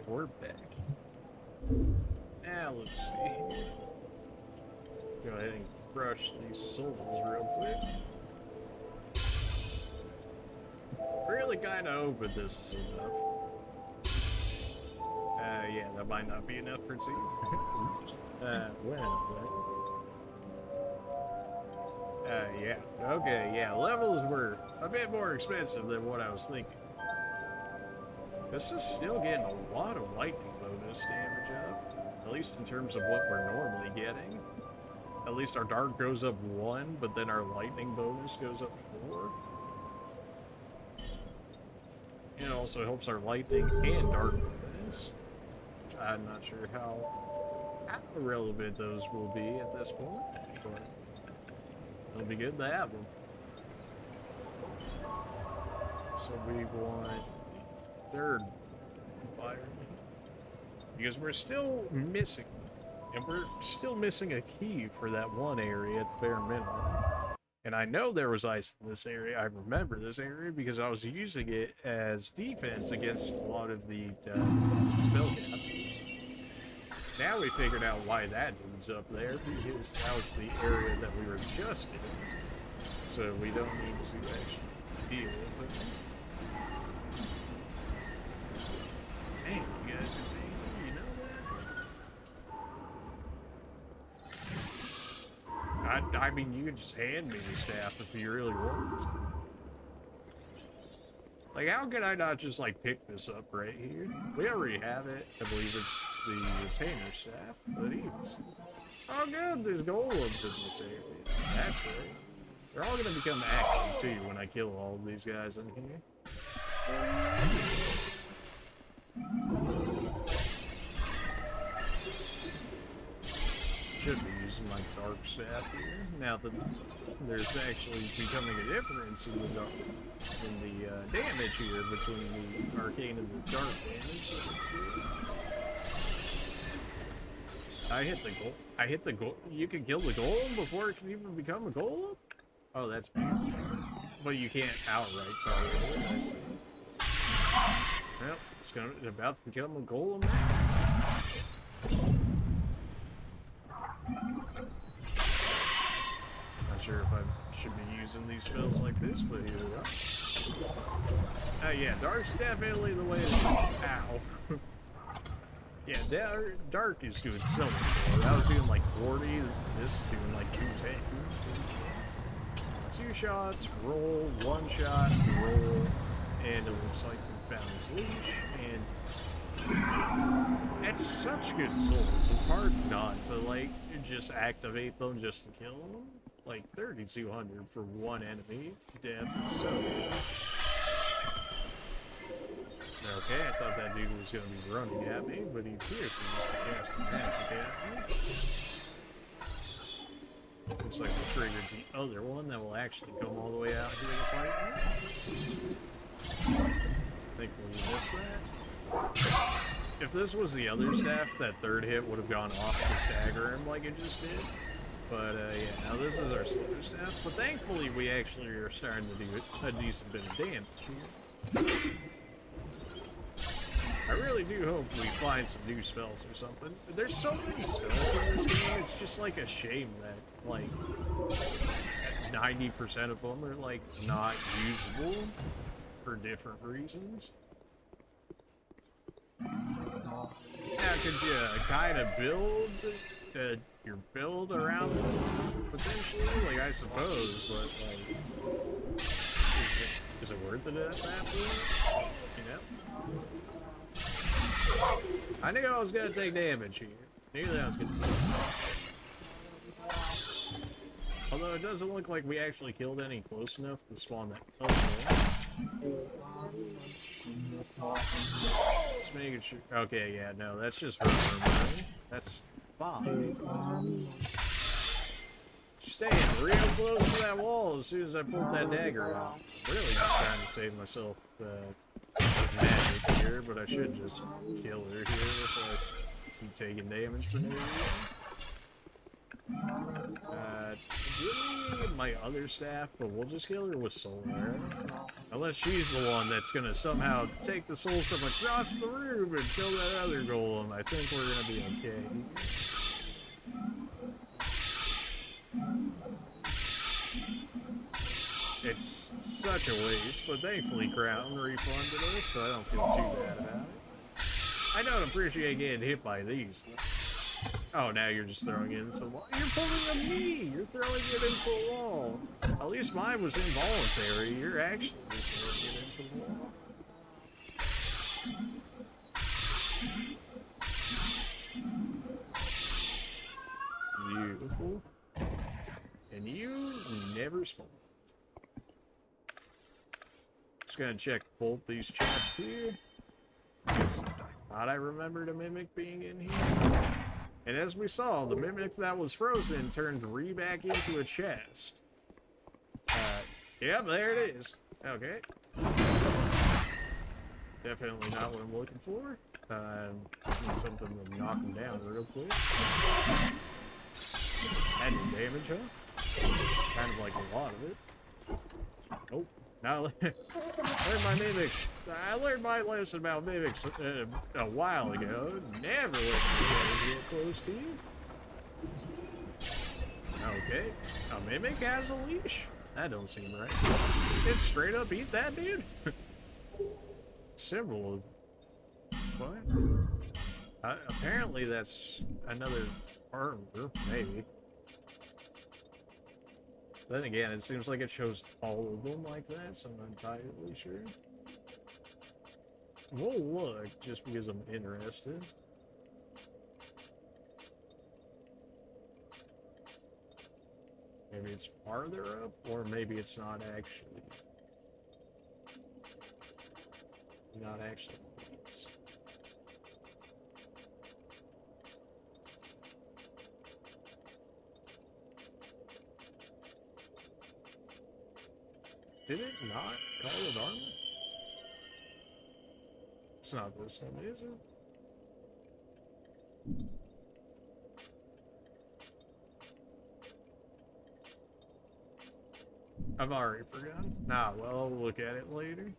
orb back. Now let's see. Go ahead and crush these souls real quick. Really kind of hoping this is enough. Yeah, that might not be enough for two. Oops. Yeah. Okay, yeah, levels were a bit more expensive than what I was thinking. This is still getting a lot of lightning bonus damage up. At least in terms of what we're normally getting. At least our dark goes up 1, but then our lightning bonus goes up 4. And it also helps our lightning and dark defense. Which I'm not sure how relevant those will be at this point, but it'll be good to have them. So we want third fire. Because we're still missing. And we're still missing a key for that one area at the bare minimum. And I know there was ice in this area. I remember this area because I was using it as defense against a lot of the spellcasters. Now we figured out why that dude's up there, because that was the area that we were just in. So we don't need to actually deal with it. Dang, you guys are saying, you know that? I mean, you could just hand me the staff if you really want to. Like, how could I not just, like, pick this up right here? We already have it. I believe it's the retainer staff, but even. Oh, good, there's golems in this area. That's great. They're all gonna become active, too, when I kill all of these guys in here. Should be using my dark staff here, now that there's actually becoming a difference in the damage here between the arcane and the dark damage. So let's do it. I hit the goal. You can kill the golem before it can even become a golem? Oh, that's bad. But you can't outright target it, I see. Well, it's about to become a golem now. Not sure if I should be using these spells like this, but here we go. Yeah, dark's definitely the way to go. Ow. Yeah, dark is doing so much more. That was doing like 40, this is doing like 210. 2 shots, roll, 1 shot, roll, and it looks like we found his leash, and it's such good souls. It's hard not to, like, just activate them just to kill them. Like, 3,200 for one enemy. Death is so good. Okay, I thought that dude was going to be running at me, but he appears to just be casting magic at me. Looks like we triggered the other one that will actually come all the way out here to fight me. Thankfully we missed that. If this was the other staff, that third hit would have gone off to stagger him like it just did. But yeah, now this is our silver staff. But thankfully we actually are starting to do a decent bit of damage here. I really do hope we find some new spells or something. There's so many spells in this game, it's just like a shame that, like, 90% of them are, like, not usable for different reasons. Now, could you kind of build your build around them, potentially? Like, I suppose, but, like, is it worth it at that point? You know? I knew I was gonna take damage here. Knew that I was gonna take damage. Although it doesn't look like we actually killed any close enough to spawn that other one. Just making sure. Okay, yeah, no, that's just her armor. That's fine. Staying real close to that wall as soon as I pulled that dagger out. Really just trying to save myself magic here, but I should just kill her here if I keep taking damage for no reason. Give me my other staff, but we'll just kill her with soul arrow. Unless she's the one that's gonna somehow take the soul from across the room and kill that other golem, I think we're gonna be okay. It's such a waste, but thankfully Crown refunded us, so I don't feel too bad about it. I don't appreciate getting hit by these, though. Oh, now you're just throwing it into the wall. You're pulling a me! You're throwing it into the wall. At least mine was involuntary. You're actually just throwing it into the wall. Beautiful. And you never smoke. Just gonna check both these chests here. I thought I remembered a mimic being in here. And as we saw, the mimic that was frozen turned back into a chest. Yep, there it is. Okay. Definitely not what I'm looking for. Need something to knock him down real quick. That did damage, huh? Kind of like a lot of it. Nope. Now, learn my mimics. I learned my lesson about mimics a while ago. Never let me get close to you. Okay. A mimic has a leash? That don't seem right. It straight up eat that dude? Symbol of... What? Apparently that's another armor, maybe. Then again, it seems like it shows all of them like that, so I'm not entirely sure. We'll look, just because I'm interested. Maybe it's farther up, or maybe it's not actually. Not actually. Did it not call it armor? It's not this one, is it? I've already forgotten. Nah, well, I'll look at it later.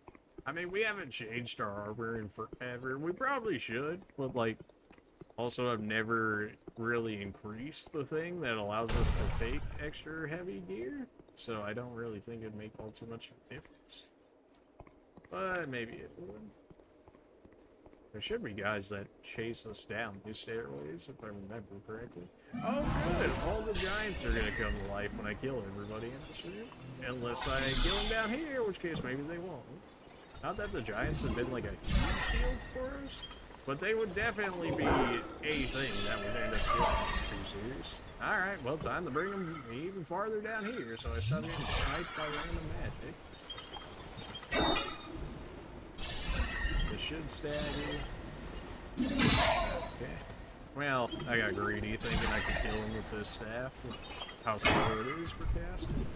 I mean, we haven't changed our armor in forever. We probably should, but, like, also I've never really increased the thing that allows us to take extra heavy gear. So I don't really think it'd make all too much of a difference. But maybe it would. There should be guys that chase us down these stairways, if I remember correctly. Oh good! All the giants are gonna come to life when I kill everybody in this room. Unless I kill them down here, in which case maybe they won't. Not that the giants have been like a huge deal for us, but they would definitely be a thing that would end up killing Crusaders. Alright, well, time to bring them even farther down here, so I stop getting sniped by random magic. This should stagger. Okay. Well, I got greedy thinking I could kill him with this staff, with how slow it is for casting.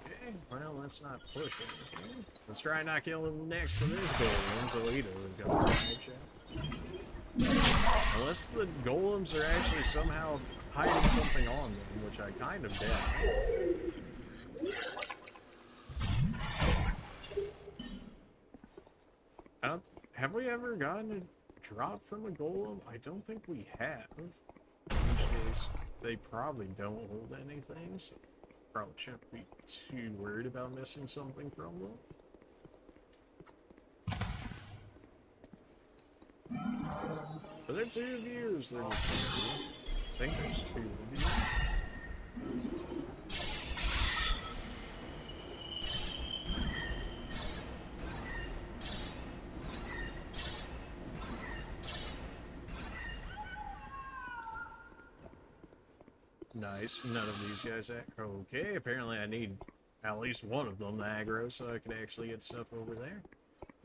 Okay, well, let's not push anything. Let's try and not kill him next to this golem so he doesn't come to the headshot. Unless the golems are actually somehow hiding something on them, which I kind of doubt. Have we ever gotten a drop from a golem? I don't think we have. In which case, they probably don't hold anything, so probably shouldn't be too worried about missing something from them. Are there two of you, or is there just one of you? I think there's two of you. Nice. None of these guys okay, apparently I need at least one of them to aggro so I can actually get stuff over there.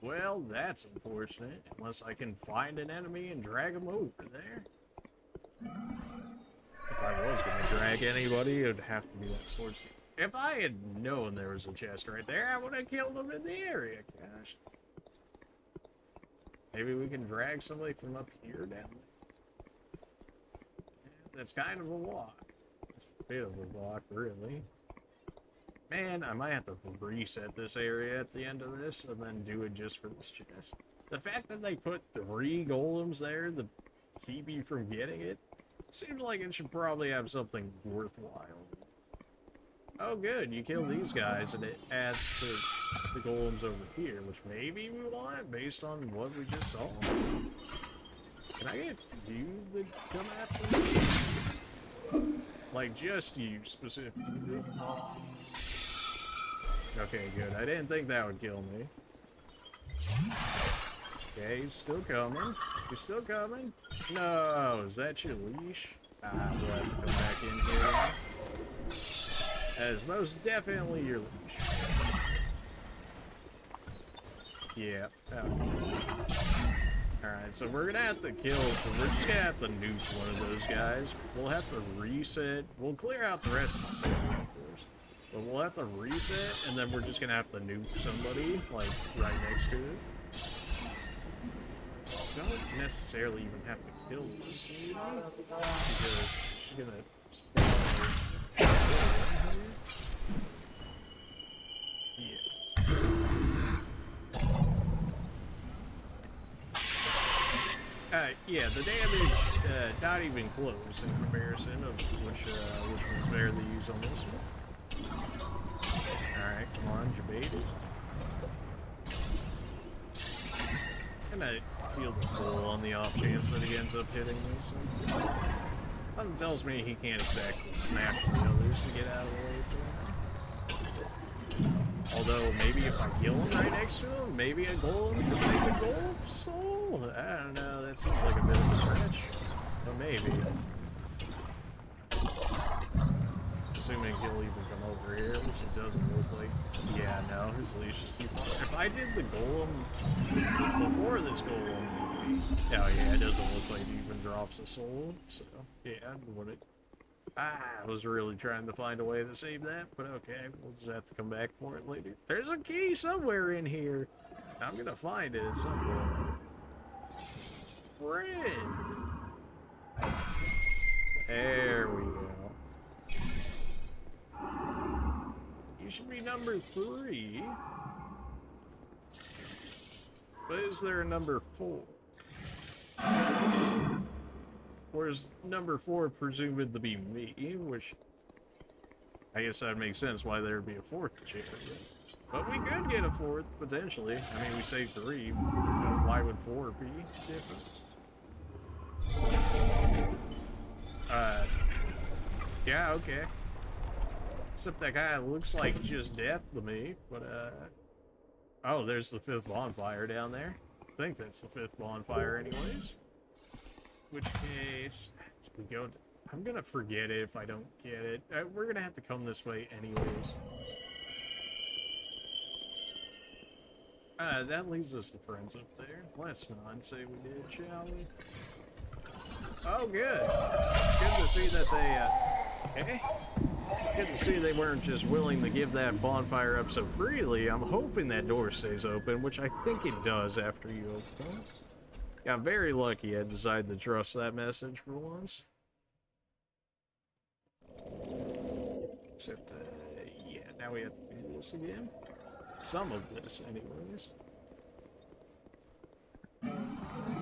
Well, that's unfortunate, unless I can find an enemy and drag them over there. If I was going to drag anybody, it would have to be that sword steal. If I had known there was a chest right there, I would have killed them in the area, gosh. Maybe we can drag somebody from up here down That's kind of a walk. It's a bit of a walk, really. Man, I might have to reset this area at the end of this and then do it just for this chest. The fact that they put 3 golems there to keep you from getting it seems like it should probably have something worthwhile. Oh good, you kill these guys and it adds to the golems over here, which maybe we want based on what we just saw. Can I get you to come after me? Like, just you specifically. Okay, good. I didn't think that would kill me. Okay, he's still coming. He's still coming. No, is that your leash? We'll have to come back in here. That is most definitely your leash. Yeah. Okay. Alright, so we're gonna have to kill, we're just gonna have to nuke one of those guys. We'll have to reset, we'll clear out the rest of the city, of course. But we'll have to reset, and then we're just gonna have to nuke somebody, like, right next to it. Don't necessarily even have to kill this lady, because she's gonna spawn her. Yeah, the damage, not even close in comparison of which was barely used on this one. Alright, come on, Jabate. Gonna feel the full on the off chance that he ends up hitting me, so. Something tells me he can't exactly smash the others to get out of the way for that. Although, maybe if I kill him right next to him, maybe a golem could take a golem soul? I don't know, that seems like a bit of a stretch. But maybe. Assuming he'll even come over here, which it doesn't look like. Yeah, no, his leash is too far. If I did the golem before this golem, oh yeah, it doesn't look like it even drops a soul. So, yeah, would it? I was really trying to find a way to save that, but okay, we'll just have to come back for it later. There's a key somewhere in here. I'm gonna find it at some point. Friend! There we go. You should be number 3. But is there a number 4? Or is number 4 presumed to be me, which I guess that would make sense why there would be a 4th chair. But we could get a 4th, potentially. I mean, we saved 3. Why would 4 be different? Yeah, okay. Except that guy looks like just death to me, but, oh, there's the 5th bonfire down there. I think that's the 5th bonfire anyways. Which case, we go to, I'm gonna forget it if I don't get it. We're gonna have to come this way anyways. That leaves us the friends up there. Let's not say we did, shall we? Oh, good. Good to see that they, okay. Good to see they weren't just willing to give that bonfire up so freely. I'm hoping that door stays open, which I think it does after you open it. Got very lucky I decided to trust that message for once. Except, yeah, now we have to do this again. Some of this, anyways.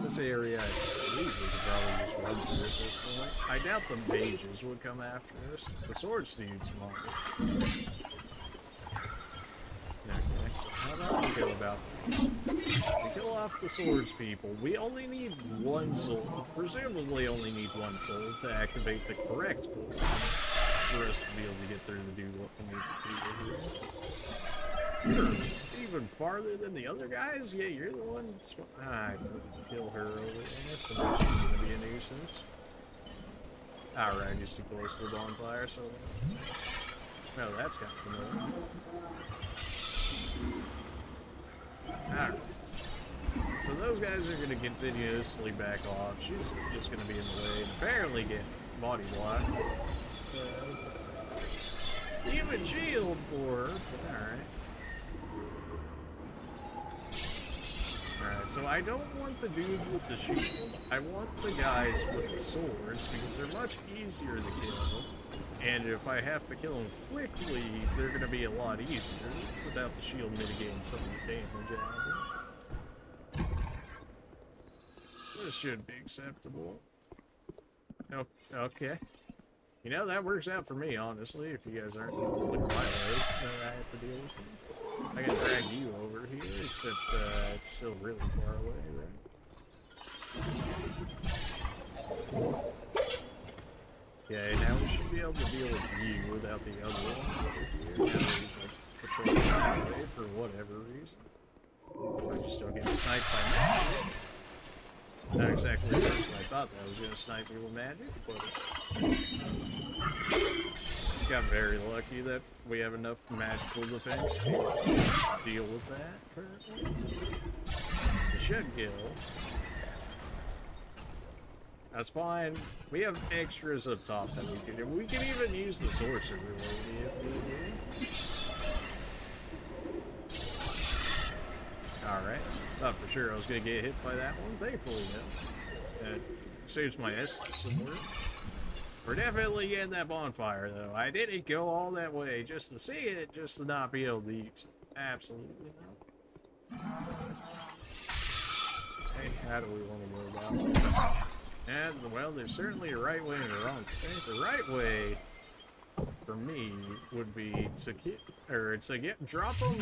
This area, I believe we could probably just run through at this point. I doubt the mages would come after us. The swords dude's smart. Okay, so how about we go about this? We kill off the swords people. We only need 1 soul. Presumably only need 1 soul to activate the correct goal for us to be able to get through to do what we need to do here. Even farther than the other guys? Yeah, you're the one. I kill her over there, so now she's gonna be a nuisance. Alright, just too close to the bonfire, so. No, that's kind of familiar. Alright. So those guys are going to continuously back off. She's just going to be in the way and apparently get body blocked. Even shield for her. Alright. Alright, so I don't want the dude with the shield. I want the guys with the swords because they're much easier to kill. And if I have to kill them quickly, they're going to be a lot easier without the shield mitigating some of the damage out of it. This should be acceptable. Oh, okay. You know, that works out for me, honestly, if you guys aren't looking my way. I have to deal with them. I can drag you over here, except it's still really far away, right? Okay, now we should be able to deal with you without the other one over here. Now he's like patrolling that way for whatever reason. I just don't get sniped by magic. Not exactly the person I thought that was going to snipe me with magic, but got very lucky that we have enough magical defense to deal with that currently. The should kill. That's fine. We have extras up top that we can do. We can even use the sorcerer lady if we need. Alright. Thought for sure I was going to get hit by that one. Thankfully, no. It saves my essence some work. We're definitely getting that bonfire, though. I didn't go all that way just to see it, just to not be able to use it. Absolutely not. Hey, how do we want to go about this? And, well, there's certainly a right way and a wrong way. The right way, for me, would be to drop them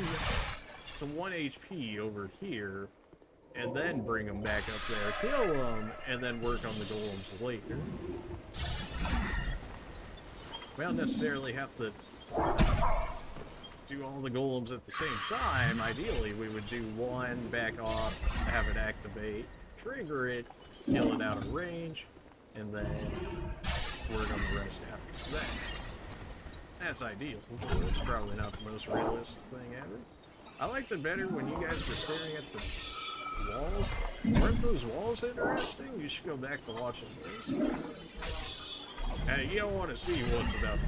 to 1 HP over here, and then bring them back up there, kill them, and then work on the golems later. We don't necessarily have to do all the golems at the same time. Ideally, we would do one, back off, have it activate, trigger it, kill it out of range, and then work on the rest after that. That's ideal. It's probably not the most realistic thing ever. I liked it better when you guys were staring at the walls. Weren't those walls interesting? You should go back to watching those. You don't want to see what's about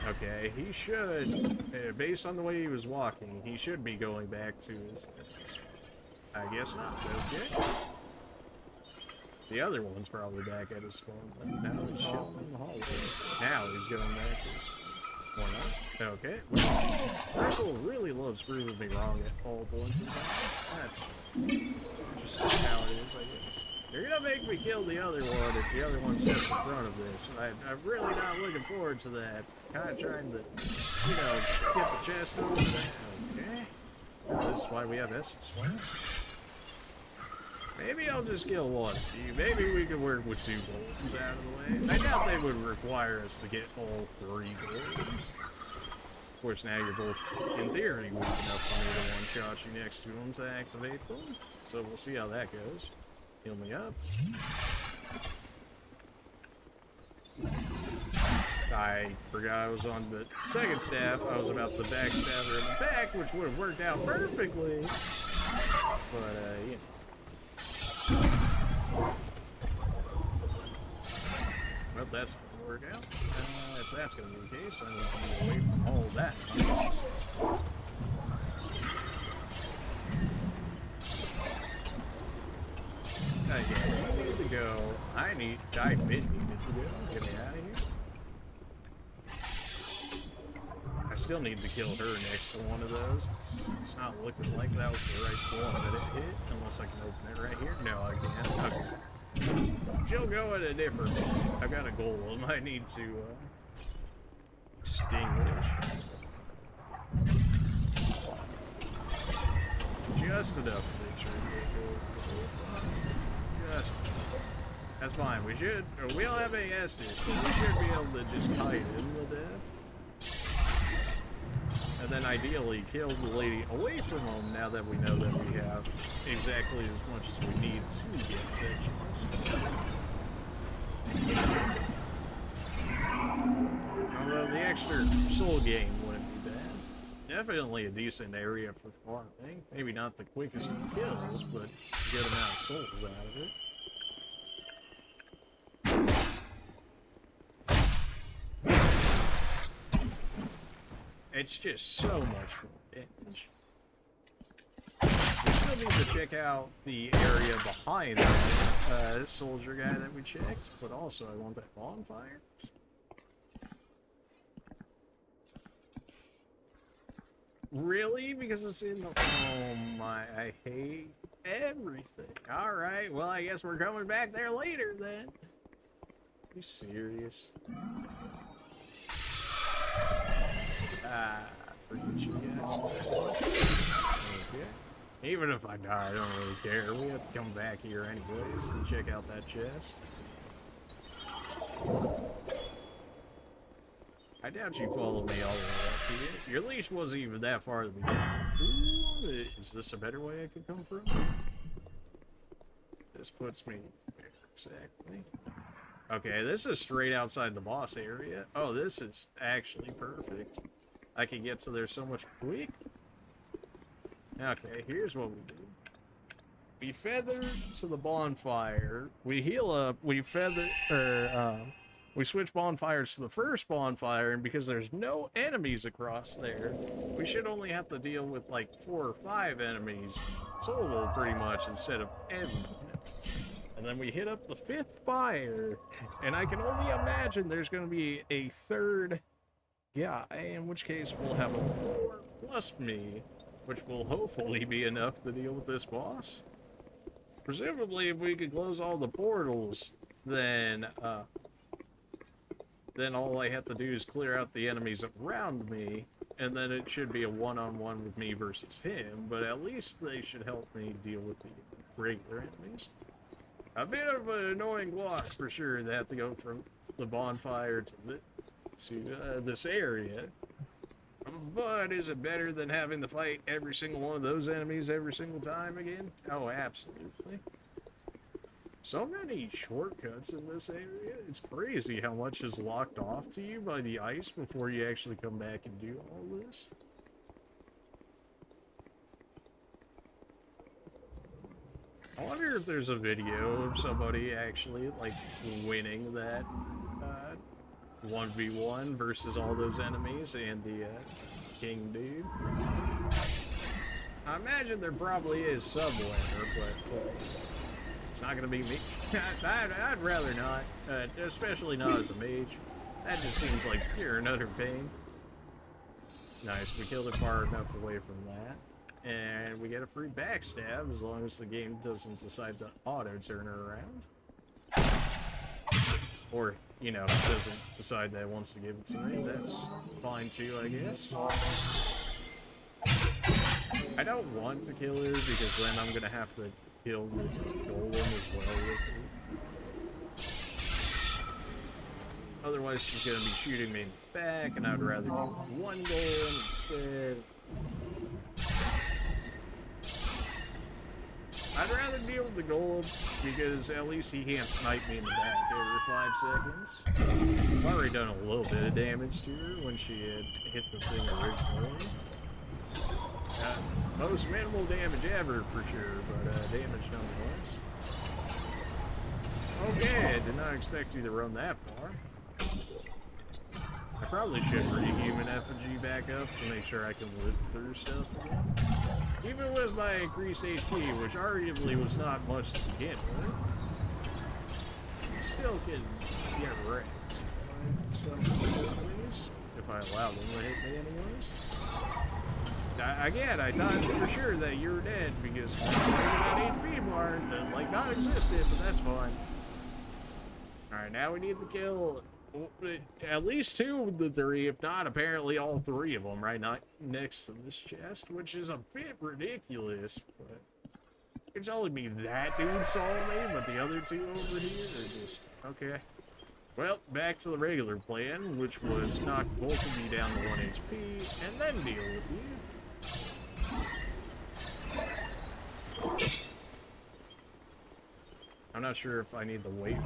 Okay, he should, based on the way he was walking, he should be going back to his I guess not. Okay. The other one's probably back at his spawn. Now he's chilling in the hallway. Now he's going back to his spawn. Or not. Okay. Well, Ursula really loves proving me wrong at all points in time. That's just how it is, I guess. You're gonna make me kill the other one if the other one steps in front of this. I'm really not looking forward to that. Kind of trying to, you know, get the chest over there. Okay. Well, this is why we have essence swings. Maybe I'll just kill one of you. Maybe we can work with 2 golems out of the way. I doubt they would require us to get all 3 golems. Of course, now you're both, in theory, weak enough for me to one-shot you next to them to activate them. So we'll see how that goes. Heal me up. I forgot I was on the second staff. I was about the backstab her in the back, which would have worked out perfectly. But, you know. Well, that's not going to work out. If that's going to be the case, I need to be away from all of that nonsense. Yeah, I need to go. I've been needed to go. Get me out of here. I still need to kill her next to one of those. It's not looking like that was the right one that it hit, unless I can open it right here. No, I can't. Okay. She'll go at a different one. I've got a golem I need to extinguish. Just enough to make sure you go. Just. That's fine. We don't have any Estus, but we should be able to just kite him to death. And then ideally kill the lady away from him now that we know that we have exactly as much as we need to get sections. Although the extra soul gain wouldn't be bad. Definitely a decent area for farming. Maybe not the quickest of kills, but a good amount of souls out of it. It's just so much more damage. We still need to check out the area behind the soldier guy that we checked, but also I want that bonfire. Really? Because it's in the... Oh my, I hate everything. Alright, well I guess we're coming back there later then. Are you serious? Forget you guys. Okay. Even if I die, I don't really care. We have to come back here anyways to check out that chest. I doubt you followed me all the way up here. Your leash wasn't even that far to begin. Ooh, is this a better way I could come from? This puts me where exactly? Okay, this is straight outside the boss area. Oh, this is actually perfect. I can get to there so much quick. Okay, here's what we do. We feather to the bonfire. We heal up. We feather, we switch bonfires to the first bonfire, and because there's no enemies across there, we should only have to deal with like 4 or 5 enemies total, pretty much, instead of M. And then we hit up the 5th fire, and I can only imagine there's going to be a 3rd guy, in which case we'll have a 4 plus me, which will hopefully be enough to deal with this boss. Presumably, if we could close all the portals, then all I have to do is clear out the enemies around me, and then it should be a one-on-one with me versus him, but at least they should help me deal with the regular enemies. A bit of an annoying walk, for sure, to have to go from the bonfire to this area. But is it better than having to fight every single one of those enemies every single time again? Oh, absolutely. So many shortcuts in this area. It's crazy how much is locked off to you by the ice before you actually come back and do all this. I wonder if there's a video of somebody actually, like, winning that 1v1 versus all those enemies and the king dude. I imagine there probably is somewhere, but it's not gonna be me. I'd rather not, especially not as a mage. That just seems like pure and utter pain. Nice, we killed it far enough away from that. And we get a free backstab as long as the game doesn't decide to auto-turn her around. Or, you know, doesn't decide that it wants to give it to me. That's fine too, I guess. I don't want to kill her because then I'm gonna have to kill the golem as well with her. Otherwise she's gonna be shooting me in the back, and I'd rather do one golem instead. I'd rather deal with the golem because at least he can't snipe me in the back every 5 seconds. I've already done a little bit of damage to her when she had hit the thing originally. Most minimal damage ever for sure, but damage nonetheless. Okay, I did not expect you to run that far. I probably should re-human effigy back up to make sure I can live through stuff again. Even with my increased HP, which arguably was not much to begin with, you still can get wrecked. Some enemies, if I allow them to hit me anyways. Again, I thought for sure that you were dead because that HP bar that like not existed, but that's fine. Alright, now we need to kill at least 2 of the 3, if not apparently all 3 of them right next to this chest, which is a bit ridiculous, but it's only me that dude saw me, but the other 2 over here are just, okay. Well, back to the regular plan, which was knock both of you down to 1 HP, and then deal with you. I'm not sure if I need to wait.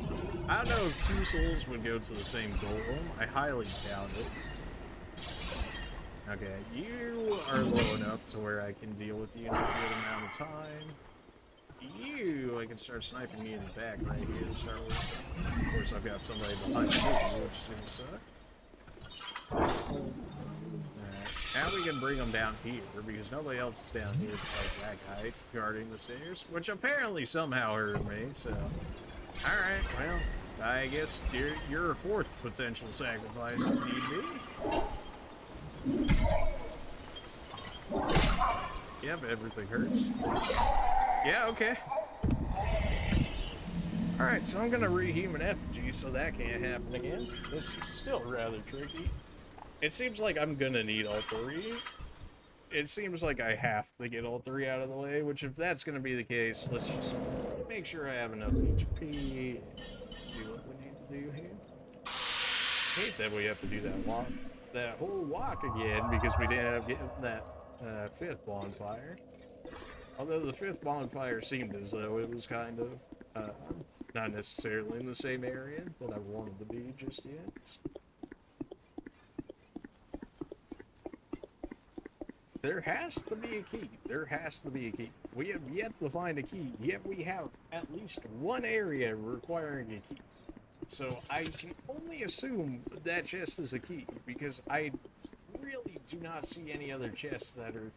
I don't know if 2 souls would go to the same golem. I highly doubt it. Okay, you are low enough to where I can deal with you in a good amount of time. You, I can start sniping me in the back right here to start with. Of course, I've got somebody behind me, which is gonna suck. Alright. Now we can bring them down here, because nobody else is down here besides that guy guarding the stairs, which apparently somehow hurt me, so... Alright, well, I guess you're a fourth potential sacrifice if need be. Yep, everything hurts. Yeah, okay. Alright, so I'm gonna reheat an effigy so that can't happen again. This is still rather tricky. It seems like I'm gonna need all three. It seems like I have to get all three out of the way, which if that's gonna be the case, let's just make sure I have enough HP and do what we need to do here. Hate that we have to do that whole walk again because we didn't have that fifth bonfire. Although the fifth bonfire seemed as though it was kind of not necessarily in the same area that I wanted to be just yet. There has to be a key. There has to be a key. We have yet to find a key, yet we have at least one area requiring a key. So I can only assume that chest is a key, because I really do not see any other chests that are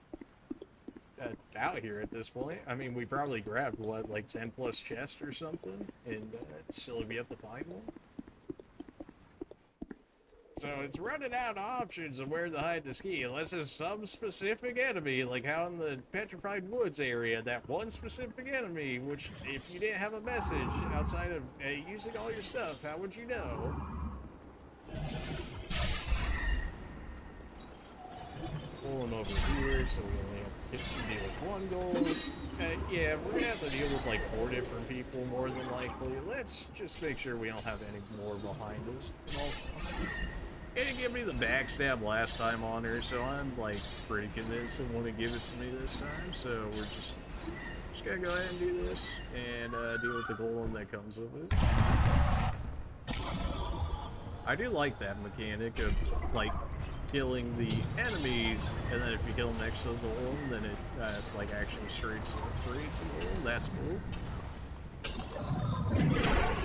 out here at this point. I mean, we probably grabbed, what, like 10 plus chests or something, and still have yet to find one. So it's running out of options of where to hide this key, unless it's some specific enemy, like how in the Petrified Woods area, that one specific enemy, which if you didn't have a message outside of using all your stuff, how would you know? Pull him over here, so we only have to deal with one goal. Yeah, we're gonna have to deal with like 4 different people more than likely. Let's just make sure we don't have any more behind us. It didn't give me the backstab last time on her, so I'm like pretty convinced they want to give it to me this time. So we're just gonna go ahead and do this and deal with the golem that comes with it. I do like that mechanic of like killing the enemies, and then if you kill them next to the golem, then it like actually creates the golem. That's cool.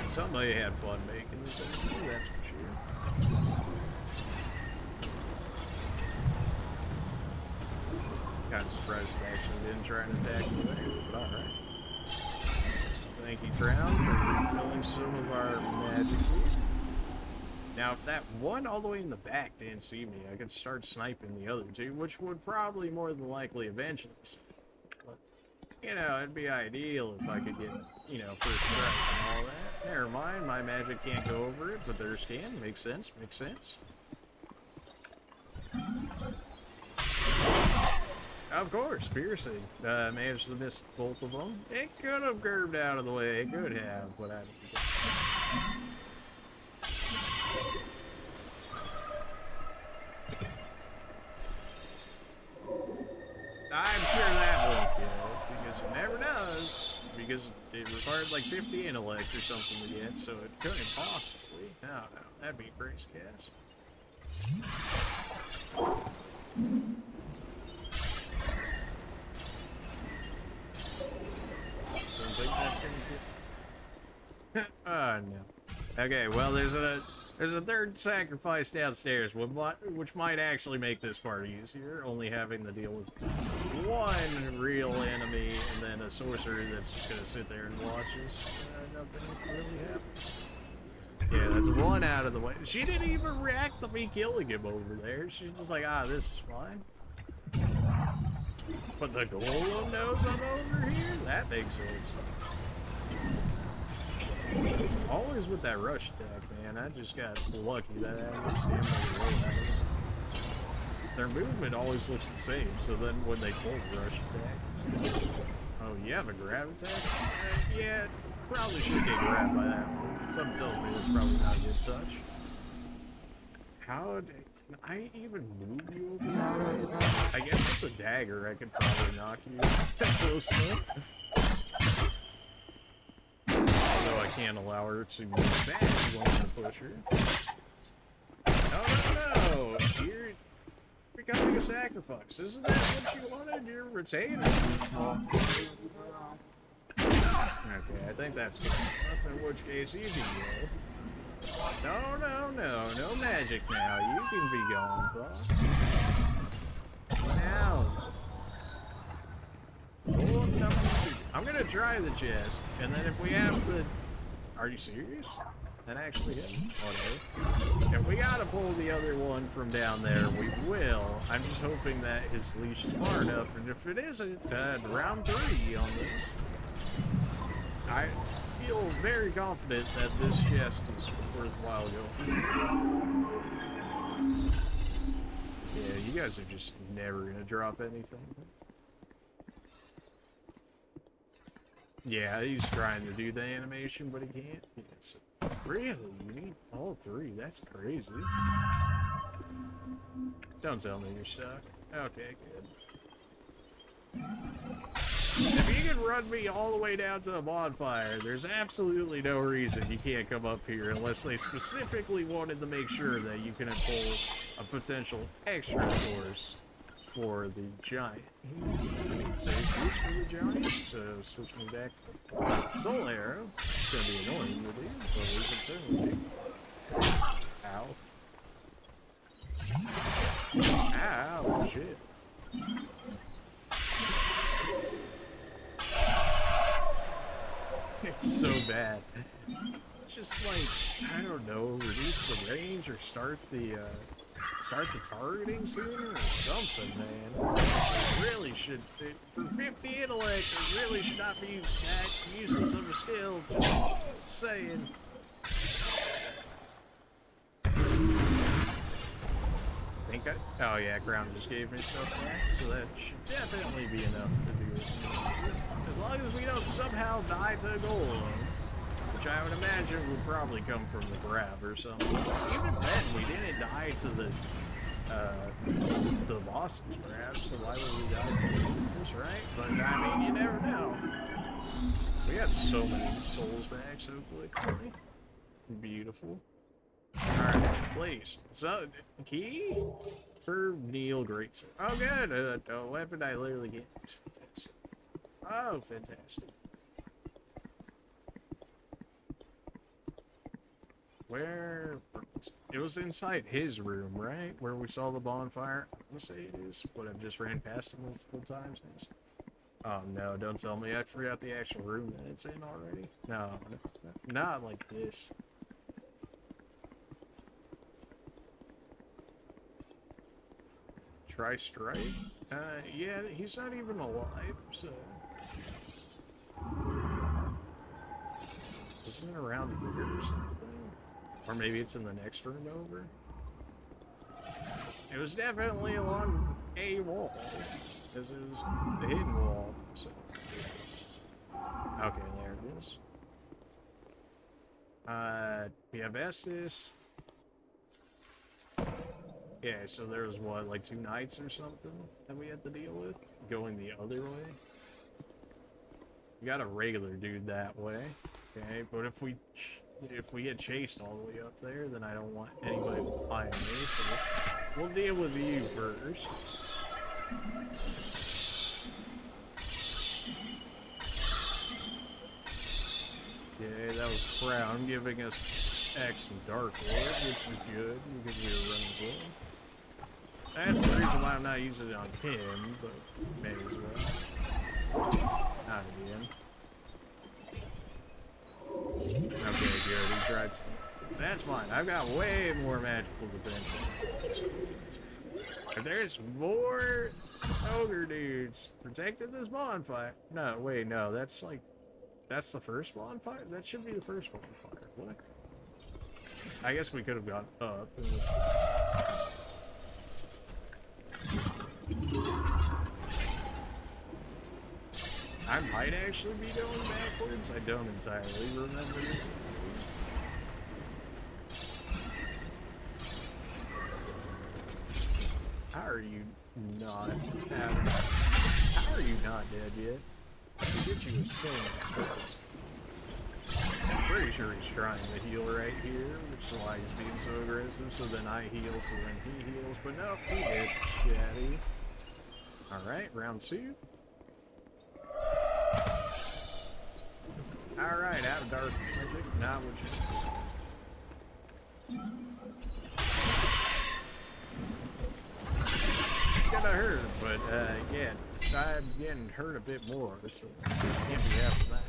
Somebody had fun making this enemy, that's for sure. Kind of surprised it actually didn't try and attack me later, but alright. Thank you, Crown, for refilling some of our magic here. Now, if that one all the way in the back didn't see me, I could start sniping the other two, which would probably more than likely eventually see me. But, you know, it'd be ideal if I could get, you know, first strike and all that. Never mind, my magic can't go over it, but theirs can. Makes sense, makes sense. Of course, piercing. Managed to miss both of them. It could have curved out of the way. It could have, but I didn't. I'm sure that won't kill, because it never does. Because it required like 50 intellect or something to get, so it couldn't possibly. No, that'd be a crazy cast. Don't think that's gonna get. Oh no. Okay, well there's a third sacrifice downstairs, which might actually make this part easier, only having to deal with one real enemy and then a sorcerer that's just gonna sit there and watch us. Nothing really happens. Yeah, that's one out of the way. She didn't even react to me killing him over there. She's just like, ah, this is fine. But the golem knows I'm over here? That makes sense. Always with that rush attack, man. I just got lucky that I understand the way. Their movement always looks the same, so then when they pull the rush attack, it's... Oh, you have a grab attack? Yeah, probably should get grabbed by that one. Something tells me that's probably not a good touch. Can I even move you over there? I guess with the dagger I could probably knock you close enough. Although I can't allow her to move back once I push her. No! You're becoming a sacrifice. Isn't that what you wanted? You're retainer. Okay, I think that's good enough, in which case you can go. No magic now. You can be gone, bro. Now. Pull up number 2. I'm gonna try the chest, and then if we have to... Are you serious? That actually hit me? Whatever. If we gotta pull the other one from down there, we will. I'm just hoping that his leash is far enough, and if it isn't, round 3 on this. I feel very confident that this chest is worthwhile going. Yeah, you guys are just never gonna drop anything. Yeah, he's trying to do the animation, but he can't. Yes. Really? You need all 3? That's crazy. Don't tell me you're stuck. Okay, good. If you can run me all the way down to a bonfire, there's absolutely no reason you can't come up here unless they specifically wanted to make sure that you can pull a potential extra source for the giant. I need to save this for the giant, so switch me back. Soul arrow. It's gonna be annoying to do, but we can certainly do. Ow. Ow, shit. It's so bad. Just like, I don't know, reduce the range or start the targeting sooner or something, man. It really should, for 50 intellect, it really should not be that useless of a skill, just saying. Oh yeah, Crown just gave me stuff back, so that should definitely be enough to do it. As long as we don't somehow die to a golem, which I would imagine would probably come from the grab or something. Even then, we didn't die to the boss's grab, so why would we die to this, right? But I mean, you never know. We got so many souls back so quickly. Beautiful. Alright, please. So, key for Neil Greatson. Oh, good. A weapon I literally get. Fantastic. Oh, fantastic. Where? It was inside his room, right? Where we saw the bonfire. I'm gonna say it is, but I've just ran past him multiple times. Oh no, don't tell me I forgot the actual room that it's in already. No, not like this. Try strike? Yeah, he's not even alive, so... Isn't it around here or something? Or maybe it's in the next room over? It was definitely along a wall, because it was the hidden wall, so... Okay, there it is. We have Estes. Yeah, so there was what, like 2 nights or something that we had to deal with? Going the other way? We got a regular dude that way, okay? But if we get chased all the way up there, then I don't want anybody behind me, so we'll deal with you first. Okay, that was Crown giving us X and Dark Lord, which is good because we were running low. That's the reason why I'm not using it on him, but may as well. Not again. Okay, good. He tried some. That's fine. I've got way more magical defense. If there's more ogre dudes protecting this bonfire. No, wait, no. That's like. That's the first bonfire? That should be the first bonfire. What? I guess we could have gone up. In this case. I might actually be going backwards. I don't entirely remember this. How are you not dead yet? We get you so many spells. I'm pretty sure he's trying to heal right here, which is why he's being so aggressive, so then I heal, so then he heals, but no, he did. Daddy. Alright, round 2. Alright, out of dark magic, not what you gonna hurt, but yeah, I'm getting hurt a bit more, so can't be having that.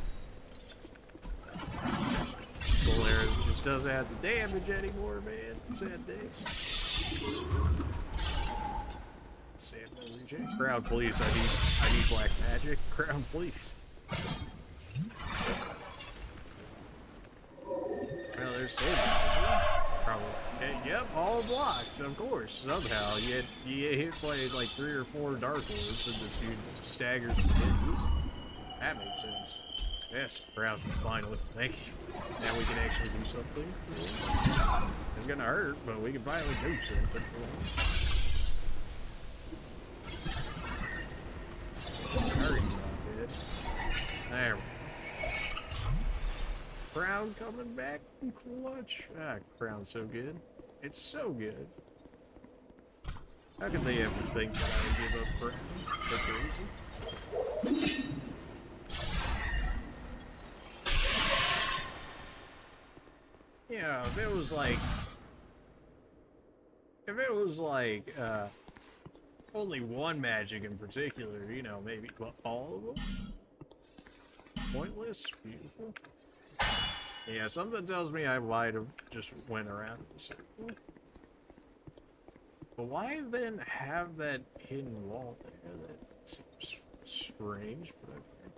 Solaire just doesn't have the damage anymore, man. Sad days. Sad reject. Crowd, please. I need black magic. Crowd, please. Well, there's so much. Probably. Yep, all blocked, of course. Somehow, you hit by like 3 or 4 Dark Lords, and this dude staggers the hits. That makes sense. Yes, crowd, finally. Thank you. Now we can actually do something for this. It's gonna hurt, but we can finally do something for this. Hurry, not dead. There we go. Crown coming back in clutch. Ah, Crown's so good. It's so good. How could they ever think that I would give up Crown? So crazy. You know, if it was like, only one magic in particular, you know, maybe all of them? Pointless? Beautiful. Yeah, something tells me I might have just went around in a circle. But why then have that hidden wall there? That seems strange, but okay.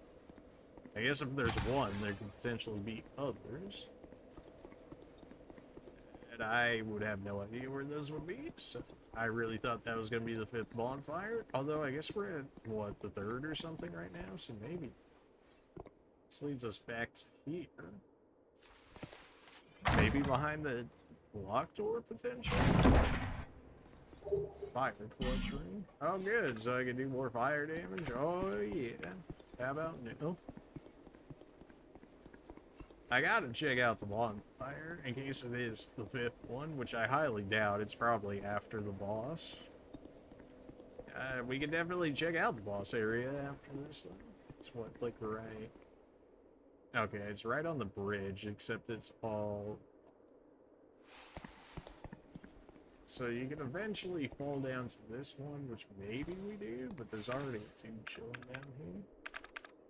I guess if there's one, there could potentially be others. And I would have no idea where those would be, so I really thought that was going to be the 5th bonfire. Although I guess we're at, what, the 3rd or something right now, so maybe. This leads us back to here. Maybe behind the locked door, potentially? Fire clutch ring. Oh, good, so I can do more fire damage? Oh, yeah. How about no? I gotta check out the bonfire, in case it is the 5th one, which I highly doubt. It's probably after the boss. We can definitely check out the boss area after this, though. It's what, like, right... Okay, it's right on the bridge, except it's all... So you can eventually fall down to this one, which maybe we do, but there's already a 2 chilling down here.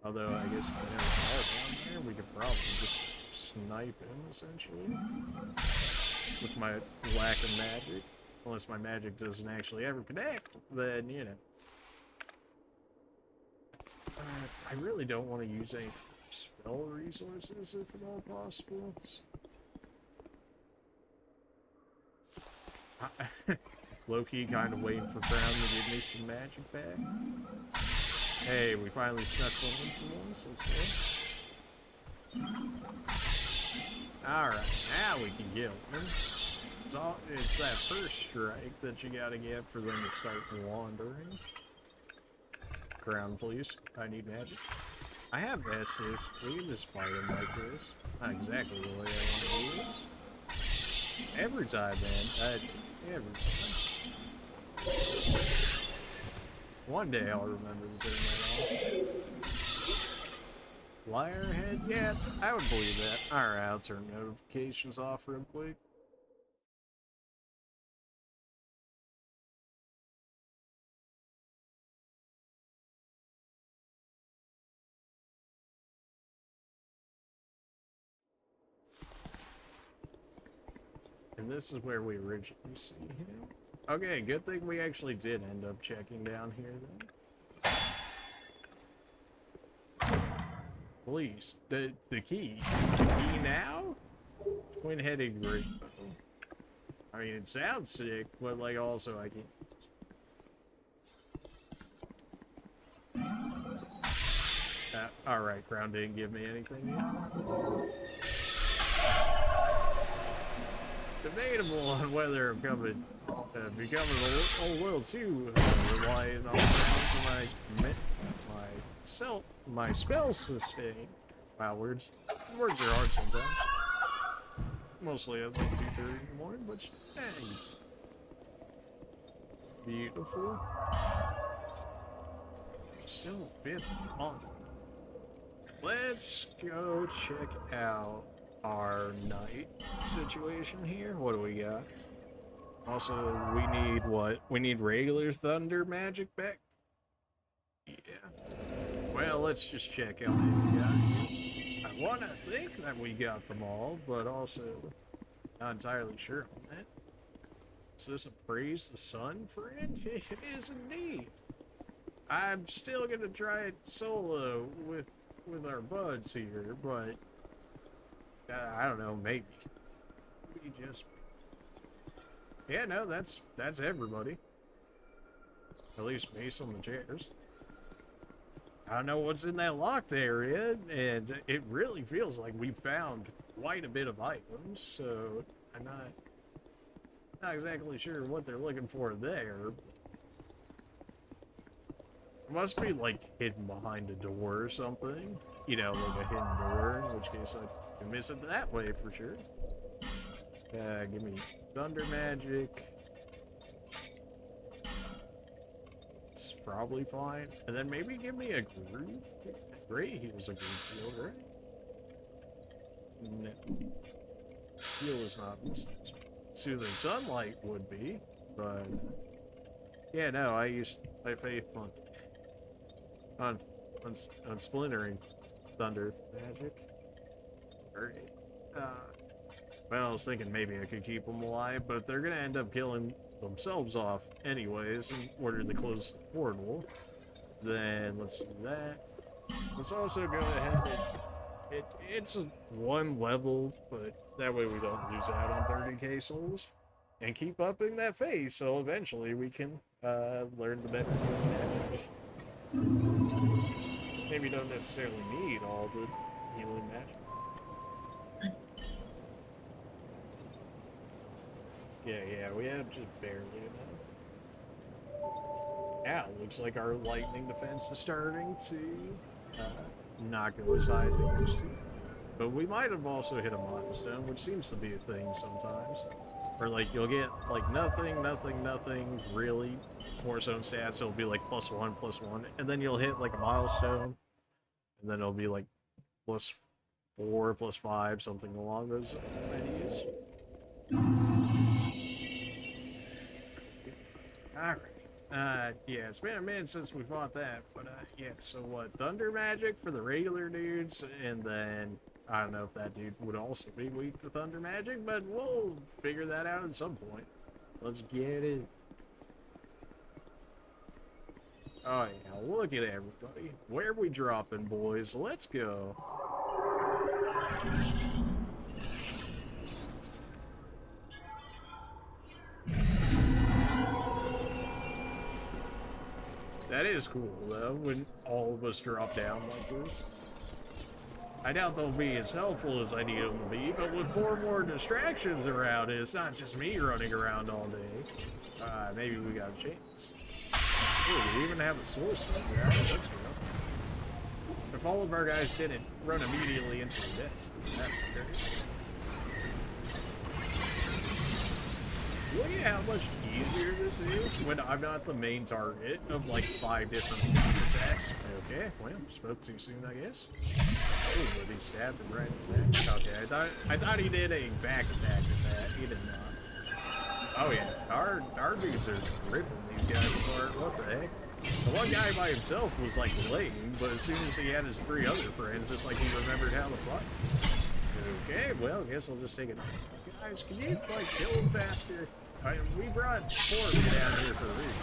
Although, I guess if we never fall down there, we could probably just snipe him, essentially. With my lack of magic. Unless my magic doesn't actually ever connect, then, you know. I really don't want to use any spell resources, if at all possible. Low-key kind of waiting for Crown to give me some magic back. Hey, we finally snuck one in for once, let's go. Alright, now we can get him. It's that first strike that you gotta get for them to start wandering. Crown, please. I need magic. I have Estus. We can just fight him like this. Not exactly the way I want to do this. Every time, man. Every time. One day I'll remember to turn that off. Liar head? Yeah, I would believe that. Alright, I'll turn notifications off real quick. And this is where we originally see him. Okay, good thing we actually did end up checking down here then. Please, the key. The key now? Twin-headed great bow. I mean, it sounds sick, but like also I can't. Alright, Crown didn't give me anything yet. Debatable on whether I'm becoming a little too reliant on my spell sustain. Wow, words are hard sometimes. Mostly at like 2:30 in the morning, but hey, beautiful. Still 5th on. Let's go check out our night situation here. What do we got? Also, we need what? We need regular thunder magic back? Yeah. Well, let's just check how many we got here. I want to think that we got them all, but also not entirely sure on that. Is this a praise the sun, friend? It is indeed. I'm still gonna try it solo with our buds here, but I don't know, maybe. We just... Yeah, no, that's everybody. At least based on the chairs. I don't know what's in that locked area, and it really feels like we found quite a bit of items, so I'm not exactly sure what they're looking for there. It must be like hidden behind a door or something. You know, like a hidden door, in which case I can miss it that way for sure. Give me thunder magic. It's probably fine. And then maybe give me a group. Great heal's a group heal, right? No. Heal is not necessary. Soothing sunlight would be, but yeah, no, I faith on splintering thunder magic. Alright. Well, I was thinking maybe I could keep them alive, but they're gonna end up killing themselves off anyways in order to close the portal. Then let's do that. Let's also go ahead and it's a one level, but that way we don't lose out on 30k souls. And keep upping that phase, so eventually we can learn the better magic. Maybe don't necessarily need all the healing magic. Yeah, we have just barely enough. Yeah, it looks like our lightning defense is starting to not go as high as it used to. But we might have also hit a milestone, which seems to be a thing sometimes. Or like you'll get like nothing, really more zone stats, it'll be like +1, and then you'll hit like a milestone, and then it'll be like +4, +5, something along those values. Alright. Yeah, it's been a minute since we fought that, but yeah, so what? Thunder magic for the regular dudes, and then I don't know if that dude would also be weak to thunder magic, but we'll figure that out at some point. Let's get it. Oh yeah, look at everybody. Where are we dropping, boys? Let's go. That is cool, though, when all of us drop down like this. I doubt they'll be as helpful as I need them to be, but with 4 more distractions around, it's not just me running around all day. Maybe we got a chance. Ooh, we even have a source over there. Let's go. If all of our guys didn't run immediately into the desk, that'd be great. Look at how much easier this is when I'm not the main target of like 5 different attacks. Okay, well, spoke too soon, I guess. Oh, but he stabbed him right in the back. Okay, I thought he did a back attack with that. He did not. Oh yeah, our dudes are ripping these guys apart. What the heck? The one guy by himself was like lame, but as soon as he had his 3 other friends, it's like he remembered how to fight. Okay, well, I guess I'll just take it. Guys, can you like kill him faster? We brought 4 of you down here for a reason.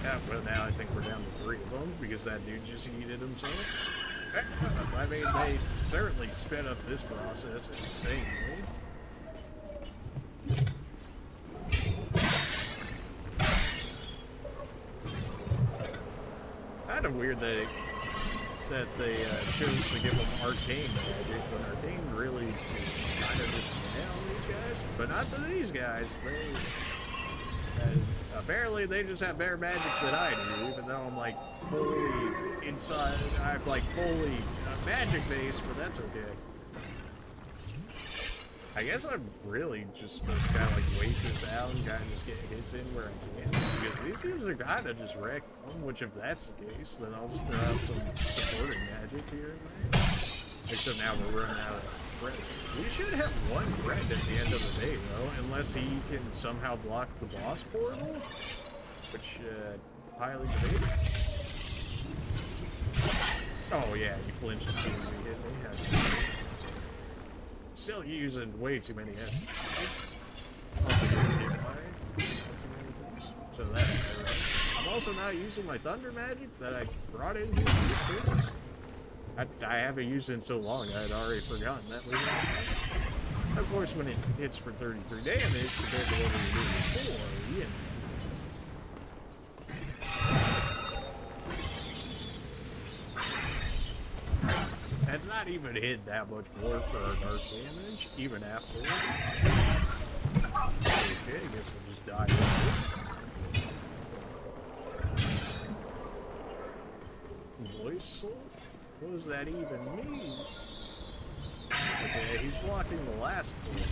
Yeah, well now I think we're down to 3 of them because that dude just yeeted himself. I mean, they certainly sped up this process insanely. Kind of weird that they chose to give them arcane magic when arcane really is kind of just on these guys, but not to these guys. They apparently they just have better magic than I do, even though I'm like fully inside. I'm like fully magic based, but that's okay. I guess I'm really just supposed to kind of like wait this out and kind of just get hits in where I can, because these dudes are kind of just wrecked them, which if that's the case, then I'll just throw out some supporting magic here and there. Except now we're running out of friends. We should have one friend at the end of the day, though, unless he can somehow block the boss portal, which, highly debated. Oh yeah, he flinched as soon as he hit me. Still using way too many S's. Also getting hit by too many things. So that's right. I'm also not using my thunder magic that I brought in here for this purpose. I haven't used it in so long, I had already forgotten that we had. Of course, when it hits for 33 damage compared to what we were doing before, yeah. That's not even hit that much more for our dark damage, even after. Okay, I guess I'll just die. Voice soul? What does that even mean? Okay, he's blocking the last bullet.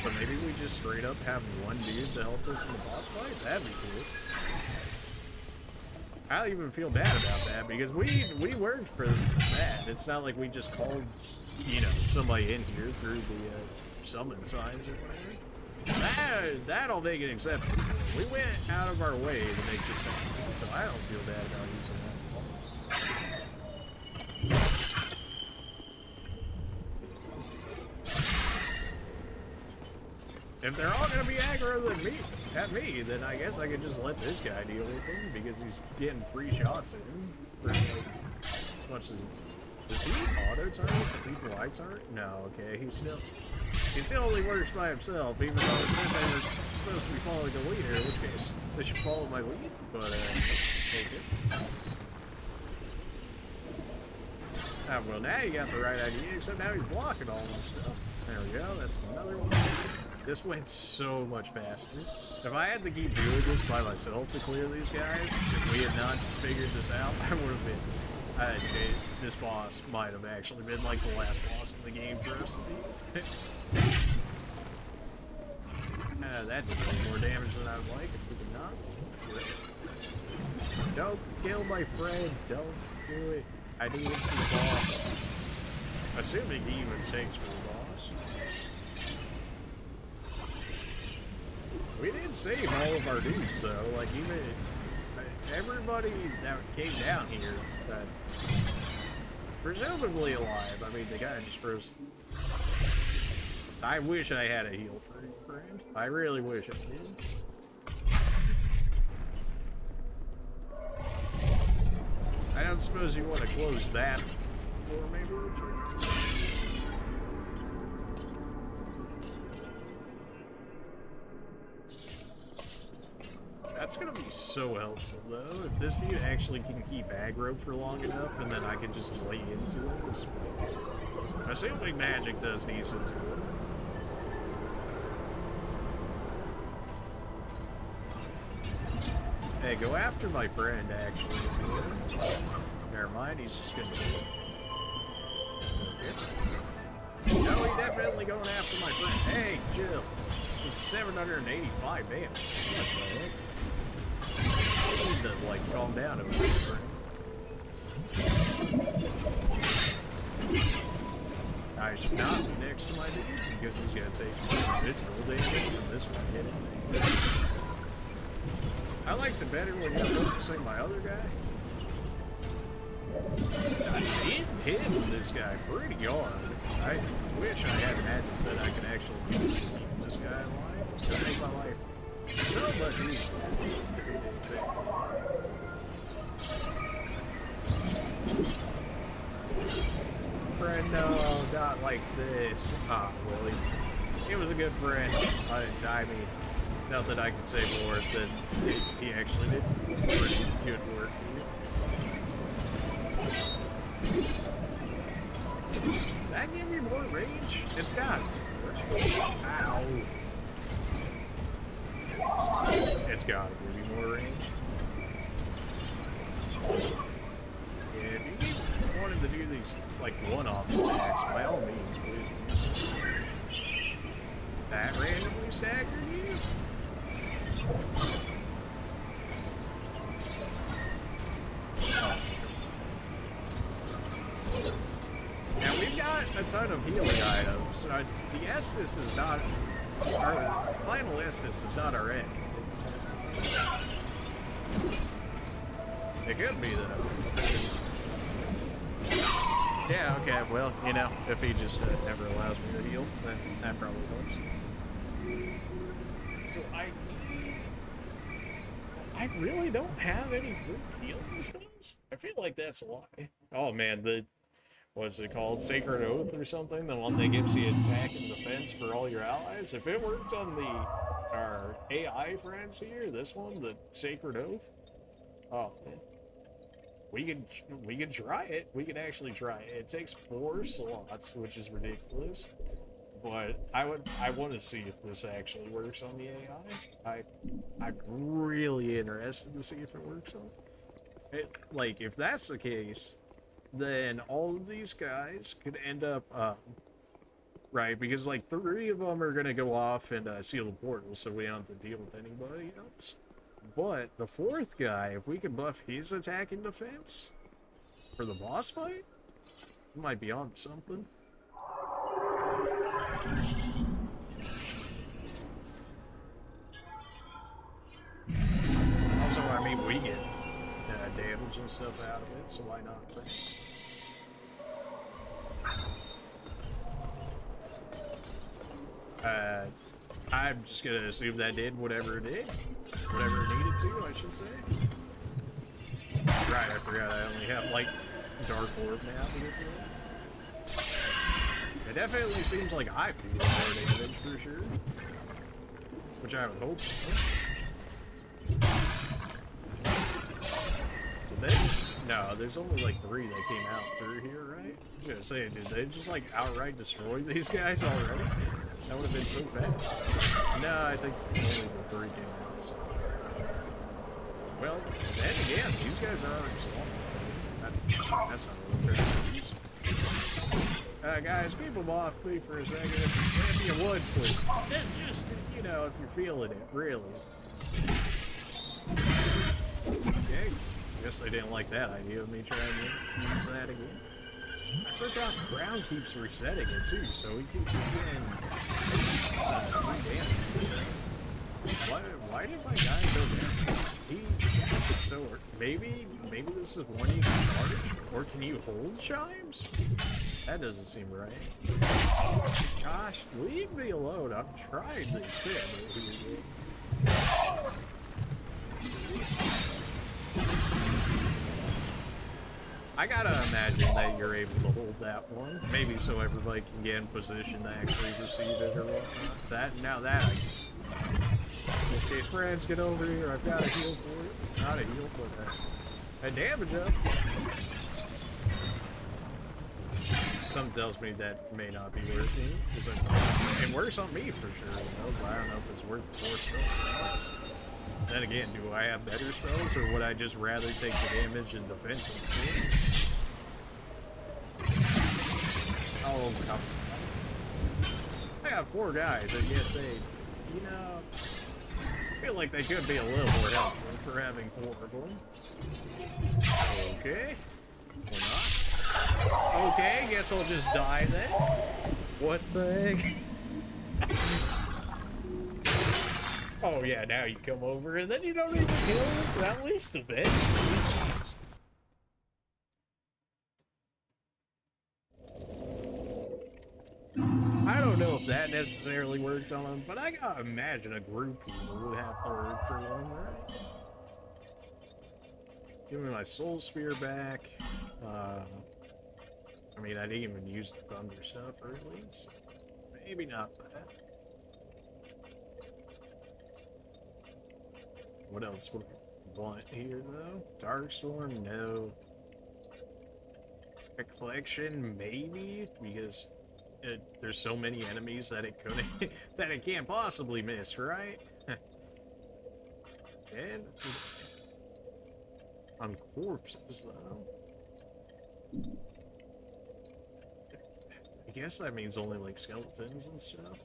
So maybe we just straight up have one dude to help us in the boss fight? That'd be cool. I don't even feel bad about that because we worked for that. It's not like we just called, you know, somebody in here through the summon signs or whatever. That I'll make an exception for. We went out of our way to make this happen, so I don't feel bad about using that at all. If they're all gonna be aggro at me, then I guess I could just let this guy deal with him because he's getting free shots at him for like as much as. Does he auto target the people I target? No, okay, he still only works by himself, even though it said they were supposed to be following the leader, in which case they should follow my lead, but okay. Ah, well, now you got the right idea, except now he's blocking all my stuff. There we go, that's another one. This went so much faster. If I had to keep doing this by myself to clear these guys, if we had not figured this out, I would have been... I'd say this boss might have actually been like the last boss in the game for us to beat. That did a little more damage than I'd like if we could not. Don't kill my friend, don't do it. I need it for the boss. Assuming he even takes for the boss. We did save all of our dudes though, like even everybody that came down here, presumably alive. I mean, the guy just froze. I wish I had a heal for you, friend. I really wish I did. I don't suppose you want to close that door, maybe, would you? That's gonna be so helpful, though, if this dude actually can keep aggro for long enough, and then I can just lay into it with spells. Assuming magic does decent to it. Hey, go after my friend, actually. Never mind, he's just gonna do it. Okay. No, he's definitely going after my friend. Hey, chill. It's 785 damage. What the heck? I need to, like, calm down a bit, friend. I should not be next to my dude because he's gonna take residual damage from this one hitting me. I liked it better when you're focusing my other guy. I did hit this guy pretty hard. I wish I had magic that I could actually use to keep this guy alive. It would make my life so much easier if he didn't take friend, no, not like this. Ah, well, he was a good friend. I mean, not that I can say more than he actually did pretty good work. Did that give me more range? It's got. Ow. It's got to give me more range. Yeah, if you keep wanting to do these, like, one-off attacks, by all means, please. That randomly staggered you? ton of healing items. The Estus is not... Our final Estus is not our end. It could be, though. Yeah, okay, well, you know, if he just never allows me to heal, then that probably helps. So I really don't have any group healing spells? I feel like that's a lie. Oh man, what's it called? Sacred Oath or something? The one that gives you attack and defense for all your allies? If it worked on our AI friends here, this one, the Sacred Oath, oh man. We can try it. We can actually try it. It takes 4 slots, which is ridiculous. But I want to see if this actually works on the AI. I'm really interested to see if it works on it. Like, if that's the case, then all of these guys could end up, right, because like 3 of them are gonna go off and seal the portal, so we don't have to deal with anybody else. But the 4th guy, if we can buff his attack and defense for the boss fight, we might be on something. Also, I mean, we get damage and stuff out of it, so why not? I'm just gonna assume that did whatever it did. Whatever it needed to, I should say. Right, I forgot I only have, like, Dark Orb now to get to it. It definitely seems like I can do more damage for sure. Which I would hope so. Did they? No, there's only like 3 that came out through here, right? I was gonna say, did they just like outright destroy these guys already? That would have been so fast. No, I think only the 3 came out, so. Well, then again, these guys are already spawned. That's not really fair to use. Guys, keep them off me for a second. If you would, please. Just, you know, if you're feeling it, really. Okay. Guess they didn't like that idea of me trying to use that again. I forgot Brown keeps resetting it too, so he keeps getting 3 damage. Why did my guy go down? He cast it so maybe this is one you can charge? Or can you hold chimes? That doesn't seem right. Gosh, leave me alone. I'm trying to experiment here. I gotta imagine that you're able to hold that one. Maybe so everybody can get in position to actually receive it or whatnot. Now that I can see. In this case, friends, get over here. I've got a heal for you. Not a heal, but a damage up. Something tells me that may not be working. It works on me for sure, you know, but I don't know if it's worth 4 spell slots. Then again, do I have better spells, or would I just rather take the damage and defense? Oh, come on. I got 4 guys, and yet they, you know, I feel like they could be a little more helpful for having 4 of them. Okay. Or not. Okay, guess I'll just die then. What the heck? Oh yeah, now you come over and then you don't even kill him, at least a bit. I don't know if that necessarily worked on him, but I gotta imagine a group would have to work for one, right? Give me my soul spear back. I mean, I didn't even use the thunder stuff early, so maybe not that. What else would I want here, though? Darkstorm? No. A collection? Maybe? Because theres so many enemies that it couldn't... that it can't possibly miss, right? And... on corpses, though. I guess that means only, like, skeletons and stuff.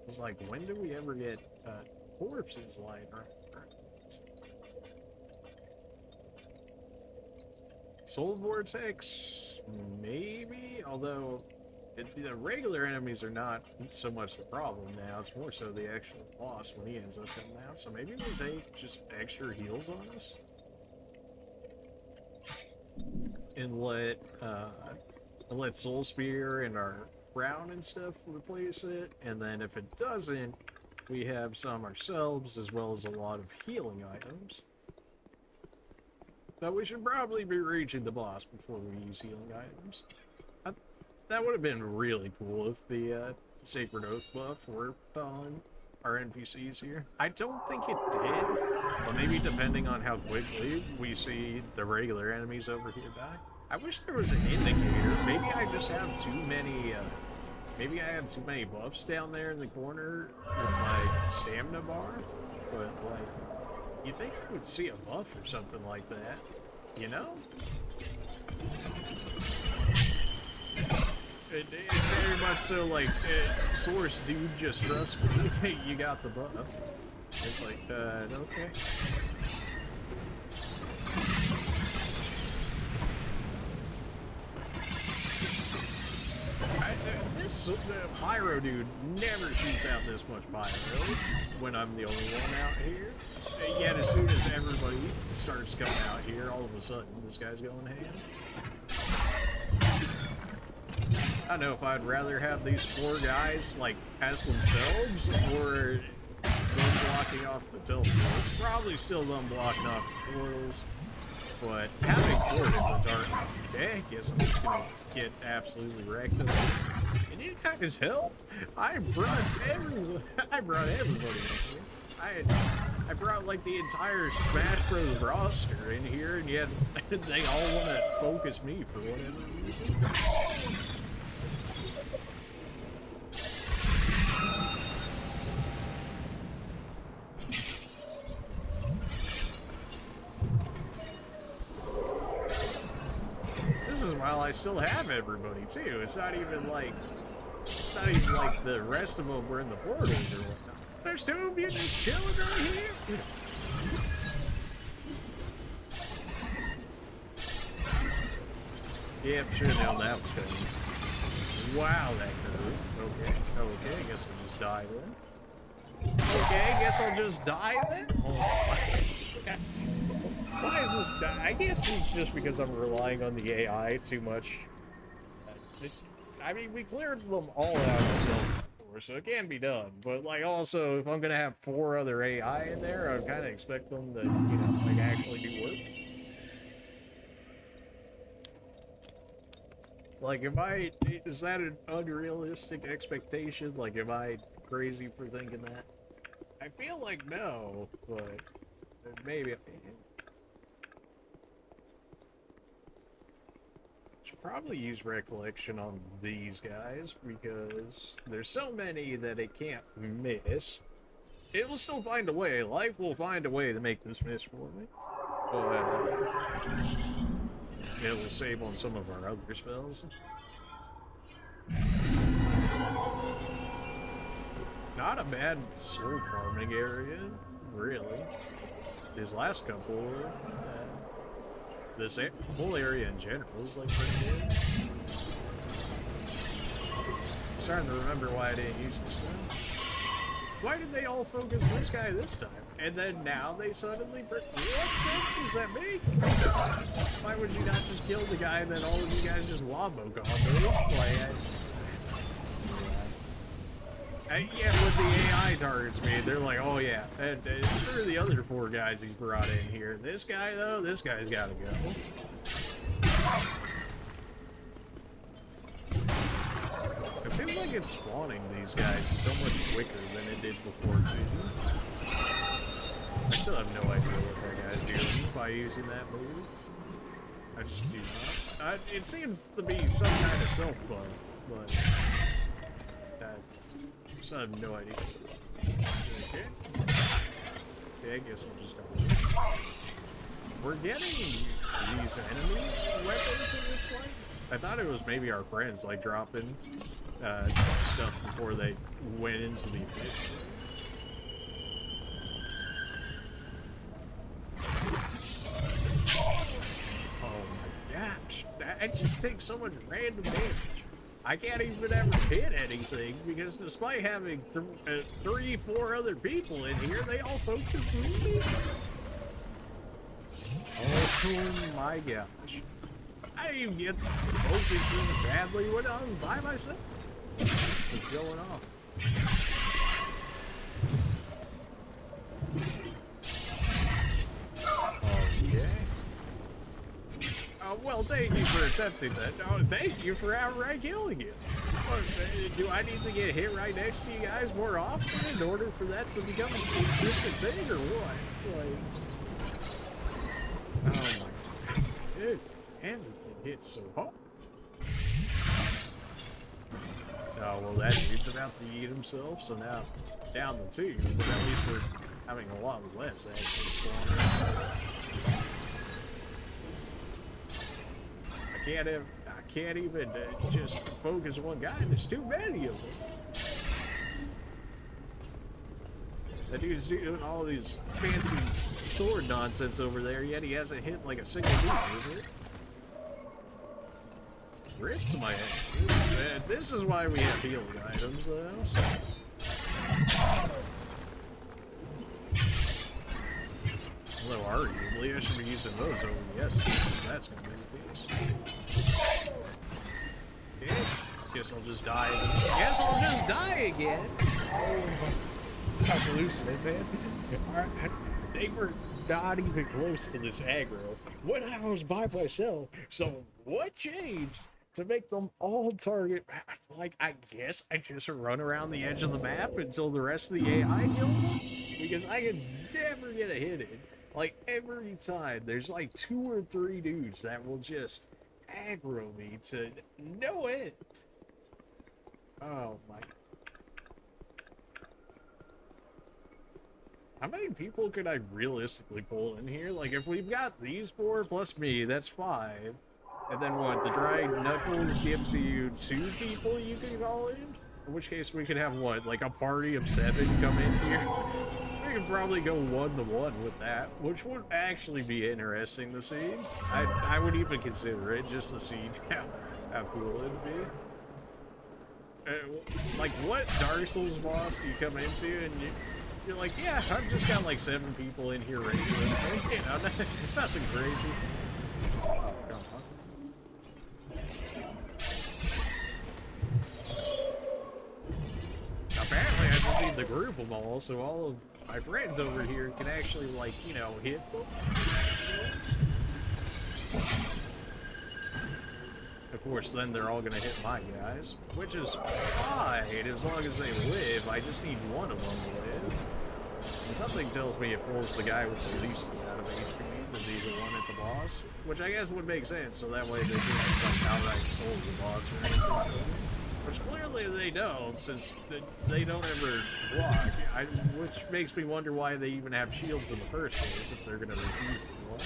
It's like, when do we ever get, corpses lying around? Soul Vortex? Maybe? Although, The regular enemies are not so much the problem now, it's more so the actual boss when he ends up coming out. So maybe there's just extra heals on us? And let Soul Spear and our crown and stuff replace it, and then if it doesn't, we have some ourselves as well as a lot of healing items. But we should probably be reaching the boss before we use healing items. That would have been really cool if the Sacred Oath buff worked on our NPCs here. I don't think it did, but maybe depending on how quickly we see the regular enemies over here die. I wish there was an indicator. Maybe I just have too many, maybe I have too many buffs down there in the corner with my stamina bar, but like, you think you would see a buff or something like that, you know? It very much so like, Source dude, just trust me, you got the buff. It's like, okay. The pyro dude never shoots out this much pyro when I'm the only one out here. Yet as soon as everybody starts coming out here, all of a sudden this guy's going ham. I don't know if I'd rather have these 4 guys like as themselves or them blocking off the teleports. Probably still them blocking off the portals. But having 4 different targets, okay, I guess I'm just gonna get absolutely wrecked. And you guys help? I brought everyone. I brought everybody in here. I brought like the entire Smash Bros. Roster in here, and yet they all want to focus me for whatever reason. This is while I still have everybody too. It's not even like the rest of them were in the portals or whatnot. There's 2 of you just chilling right here. Yep, sure now that was good. Wow, that curve. Okay, I guess I'll just die then. Okay, I guess I'll just die then? Oh. Why is this die? I guess it's just because I'm relying on the AI too much. I mean, we cleared them all out ourselves before, so it can be done. But, like, also, if I'm gonna have 4 other AI in there, I would kind of expect them to, you know, like, actually do work. Like, is that an unrealistic expectation? Like, am I crazy for thinking that? I feel like no, but maybe I am. Should probably use recollection on these guys because there's so many that it can't miss. It will still find a way. Life will find a way to make this miss for me. But it will save on some of our other spells. Not a bad soul farming area, really. These last couple were. This whole area in general is like pretty good. I'm starting to remember why I didn't use this one. Why did they all focus this guy this time? And then now they suddenly... What sense does that make? Why would you not just kill the guy and then all of you guys just wombo combo? Yeah, with the AI targets me, they're like, oh yeah, and sure the other 4 guys he's brought in here. This guy though, this guy's gotta go. It seems like it's spawning these guys so much quicker than it did before too. I still have no idea what that guy's doing by using that move. I just do not. It seems to be some kind of self-buff, but... I have no idea. Okay. Okay, I guess I'll just die. We're getting these enemies weapons, it looks like. I thought it was maybe our friends, like, dropping stuff before they went into the abyss. Oh my gosh. That just takes so much random damage. I can't even ever hit anything because despite having 4 other people in here, they all focus on me. Oh my gosh. I didn't even get focusing badly when I was by myself. What's going on? Okay. Well, thank you for accepting that. Oh, thank you for outright killing it. Do I need to get hit right next to you guys more often in order for that to become a consistent thing, or what? Like, oh my god. Dude, everything hits so hard. Oh, well, that dude's about to eat himself, so now down the 2, but at least we're having a lot less actually spawning. I can't even just focus on one guy. There's too many of them. That dude's doing all these fancy sword nonsense over there, yet he hasn't hit like a single move. Rip to my head. This is why we have healing items, though. So. Although arguably I should be using those over the S's. That's gonna be the case. Okay. Guess I'll just die again. Oh, I'm hallucinating, man. Alright, they were not even close to this aggro when I was by myself. So what changed to make them all target? Like, I guess I just run around the edge of the map until the rest of the AI kills them? Because I can never get a hit in. Like, every time, there's like 2 or 3 dudes that will just aggro me to no end. Oh my. How many people could I realistically pull in here? Like, if we've got these 4 plus me, that's 5. And then what, the dry knuckles gives you 2 people you can call in? In which case we could have what, like a party of 7 come in here? We could probably go 1-to-1 with that, which would actually be interesting to see. I would even consider it just to see how cool it'd be. Like, what Dark Souls boss do you come into and you're like, yeah, I've just got like 7 people in here regularly. You know, nothing crazy. Oh, come on. Apparently I just need to group them all, so all of my friends over here can actually, like, you know, hit them. Of course, then they're all gonna hit my guys, which is fine as long as they live. I just need one of them to live. And something tells me it pulls the guy with the least amount of HP to be the one at the boss, which I guess would make sense, so that way they can like outright soul the boss or anything. Which clearly they don't, since they don't ever block, which makes me wonder why they even have shields in the first place if they're gonna refuse to block.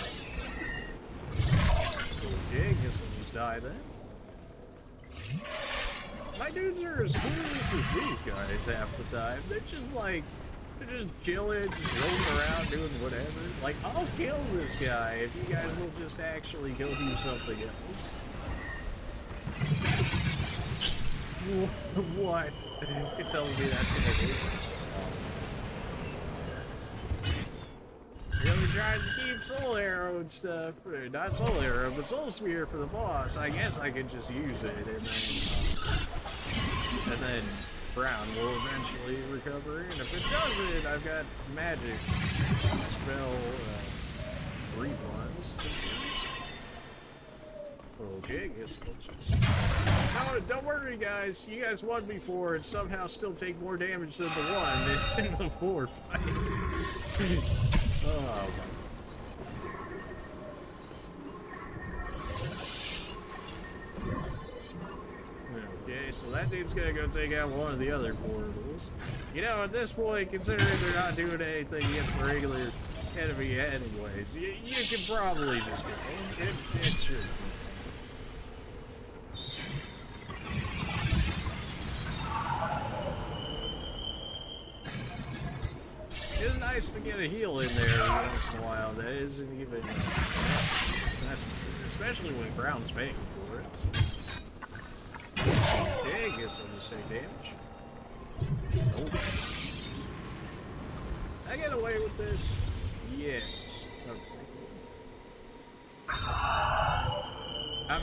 Okay, guess I'll just die then. My dudes are as clueless as these guys half the time. They're just chilling, just rolling around, doing whatever. Like, I'll kill this guy if you guys will just actually go do something else. What? You're telling me that's gonna do? Really trying to keep soul arrow and stuff. Not soul arrow, but soul spear for the boss. I guess I could just use it and then Brown will eventually recover. And if it doesn't, I've got magic spell refunds. Okay, I guess we'll just... No, don't worry, guys. You guys won before and somehow still take more damage than the one in the 4 fights. Oh, okay, so that dude's gonna go take out one of the other portals. You know, at this point, considering they're not doing anything against the regular enemy anyways, you can probably just go. It should. It's nice to get a heal in there once in a while. That isn't even... That's, especially when Brown's paying for it. Okay, I guess I'll just take damage. Nope. I get away with this? Yes. Okay.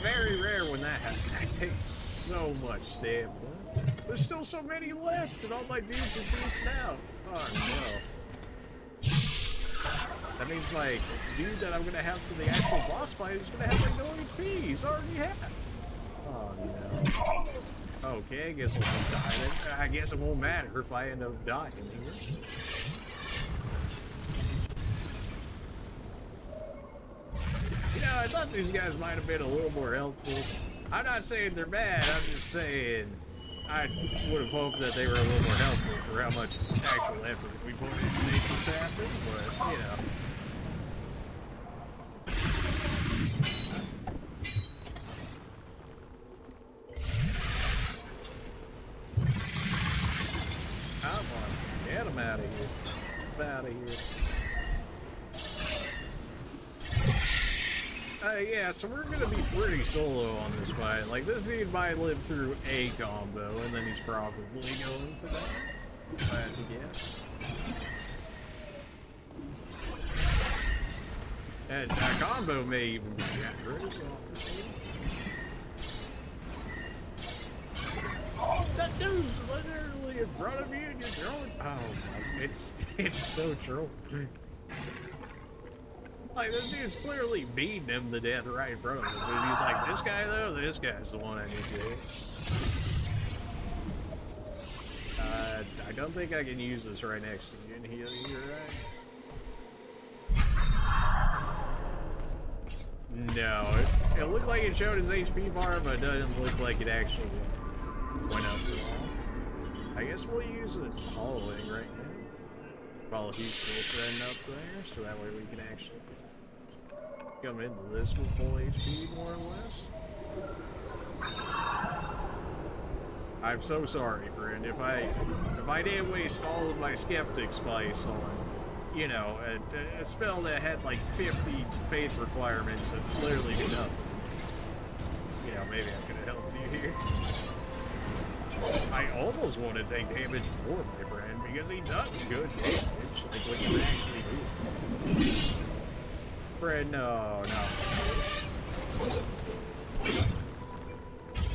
Very rare when that happens. I take so much stamina. There's still so many left, and all my dudes are beasting out. Oh no. That means my dude that I'm gonna have for the actual boss fight is gonna have like no HP. He's already half. Oh no. Okay, I guess I'll just die then. I guess it won't matter if I end up dying here. You know, I thought these guys might have been a little more helpful. I'm not saying they're bad, I'm just saying I would have hoped that they were a little more helpful for how much actual effort we put in to make this happen, but, you know. Come on, get him out of here. Get out of here. Yeah, so we're gonna be pretty solo on this fight. Like, this dude might live through a combo, and then he's probably going to die. If I had to guess. And a combo may even be dangerous, honestly. That dude's literally in front of you and you're throwing. Oh my, it's so true. Like, this dude's clearly beating him to death right in front of him. But he's like, this guy though, this guy's the one I need to hit. I don't think I can use this right next to you and heal you, right? No, it looked like it showed his HP bar, but it doesn't look like it actually went up at all. I guess we'll use it hollowing right now. While he's still setting up there, so that way we can actually come into this with full HP, more or less. I'm so sorry, friend. If I didn't waste all of my skeptic spice on, you know, a spell that had like 50 faith requirements and clearly did nothing. You know, maybe I could have helped you here. I almost want to take damage for my friend because he does good damage, like what you actually do. Friend, no.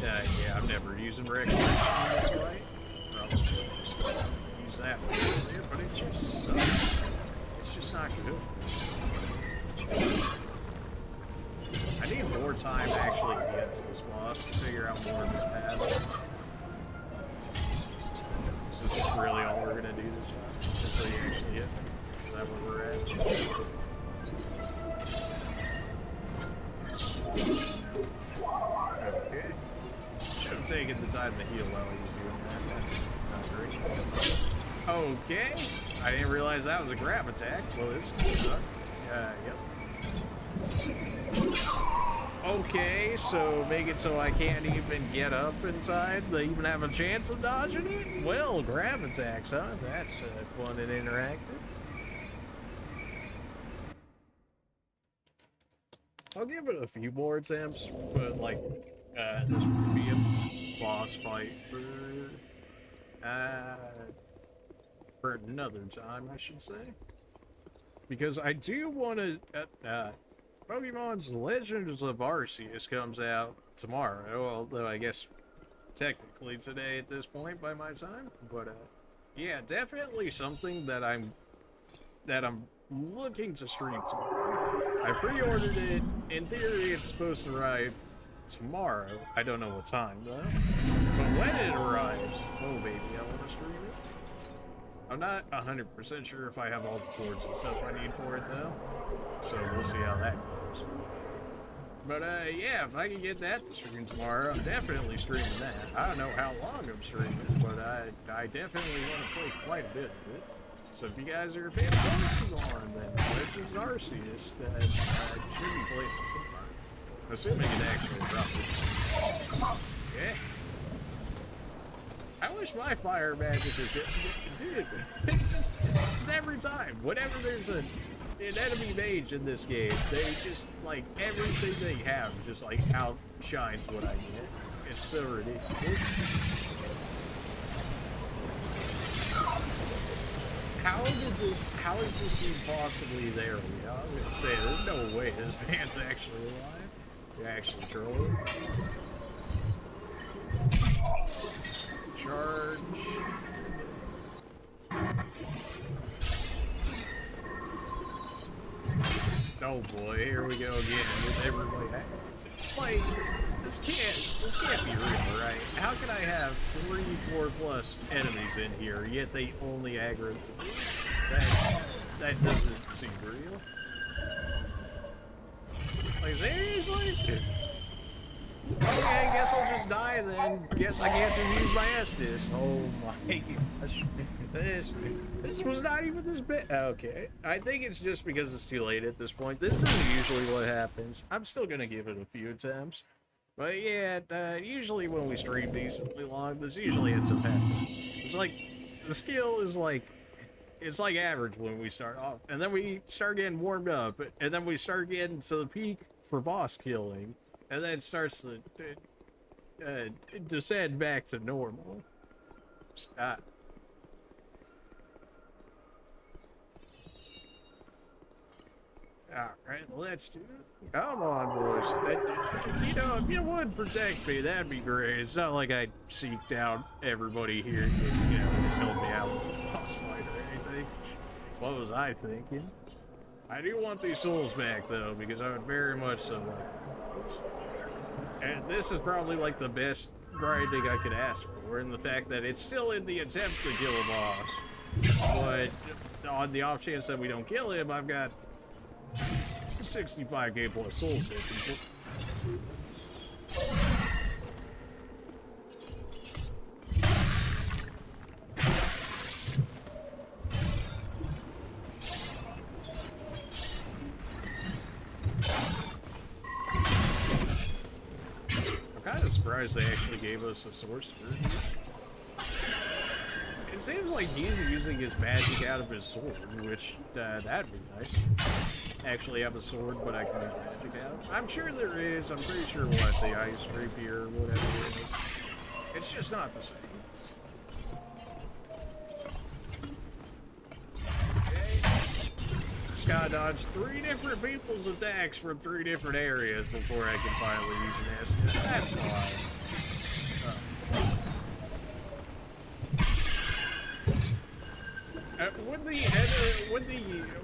Yeah, I'm never using recollection on this fight. Probably should just use that one, but it's just not good. I need more time actually against this boss to figure out more of his patterns. Is this really all we're gonna do this time? Until you actually hit me? Is that where we're at? Okay. Should have taken the time to heal while he was doing that. That's not great. Okay. I didn't realize that was a grab attack. Well, this sucks. Yep. Okay, so make it so I can't even get up inside to even have a chance of dodging it? Well, grab attacks, huh? That's fun and interactive. I'll give it a few more attempts, but like, this would be a boss fight for another time, I should say. Because I do want to, Pokemon's Legends of Arceus comes out tomorrow, although I guess technically today at this point by my time. But yeah, definitely something that I'm looking to stream tomorrow. I pre-ordered it. In theory, it's supposed to arrive tomorrow. I don't know what time though. But when it arrives, oh baby, I want to stream it. I'm not 100% sure if I have all the cords and stuff I need for it though. So we'll see how that goes. But yeah, if I can get that to stream tomorrow, I'm definitely streaming that. I don't know how long I'm streaming, but I definitely want to play quite a bit of it. So if you guys are a fan of Pokemon, then Legends of Arceus, that should be playing tomorrow. Assuming it actually drops. Okay. I wish my fire magic was good. Dude, it's just every time. Whenever there's a an enemy mage in this game, they just, like, everything they have just, like, outshines what I get. It's so ridiculous. How is this even possibly there? You know, I'm gonna say, there's no way this man's actually alive. You're actually trolling. Charge. Oh boy, here we go again with everybody. Like, this can't be real, right? How can I have 3, 4 plus enemies in here, yet they only aggro to me? That doesn't seem real. Like, seriously? Okay, I guess I'll just die then. Guess I can't just use my Estus. Oh my gosh. This was not even this bad. Okay. I think it's just because it's too late at this point. This isn't usually what happens. I'm still gonna give it a few attempts. But yeah, usually when we stream decently long, this usually ends up happening. It's like, the skill is like, it's like average when we start off. And then we start getting warmed up. And then we start getting to the peak for boss killing. And then it starts to descend back to normal. Alright, let's do it. Come on, boys. You know, if you would protect me, that'd be great. It's not like I seeked out everybody here to, you know, help me out with this boss fight or anything. What was I thinking? I do want these souls back, though, because I would very much so like... Oops. And this is probably like the best grinding I could ask for, and the fact that it's still in the attempt to kill a boss. But on the off chance that we don't kill him, I've got 65k plus souls hit. I'm kind of surprised they actually gave us a sorcerer. It seems like he's using his magic out of his sword, which, that'd be nice. Actually have a sword, but I can use magic out. I'm sure there is. I'm pretty sure what, the ice rapier or whatever it is. It's just not the same. Okay. Just gotta dodge 3 different people's attacks from 3 different areas before I can finally use an Estus. That's fine.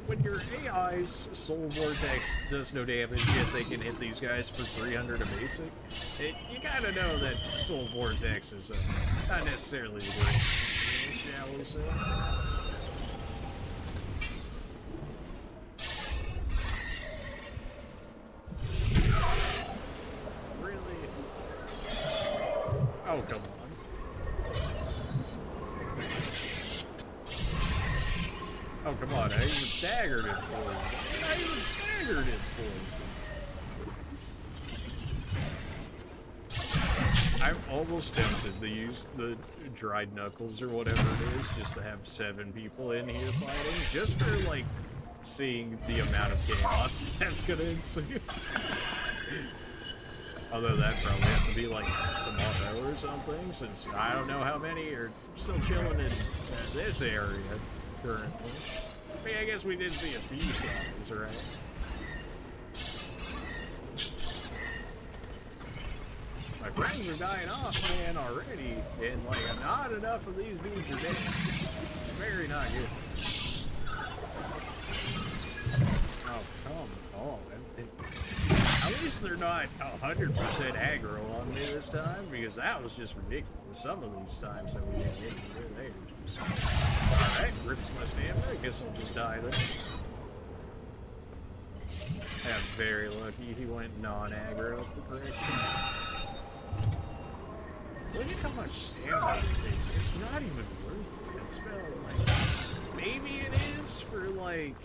When your AI's soul vortex does no damage, yet they can hit these guys for 300 a basic, you gotta know that soul vortex is not necessarily the greatest, shall we say? Really? Oh, come on. Oh, come on, I even staggered it for you. I even staggered it for you. I'm almost tempted to use the dried knuckles or whatever it is, just to have 7 people in here fighting, just for, like, seeing the amount of chaos that's gonna ensue. Although that'd probably have to be, like, tomorrow or something, since I don't know how many are still chilling in this area currently. I mean, I guess we did see a few signs, right? My friends are dying off, man, already, and, like, not enough of these dudes are dead. Very not good. Oh, come on. At least they're not 100% aggro on me this time, because that was just ridiculous. Some of these times that we had in here, they were just... Alright, rips my stamina. I guess I'll just die then. I'm very lucky he went non-aggro at the correct time. Look at how much stamina it takes. It's not even worth it. That spell, like... Maybe it is for, like...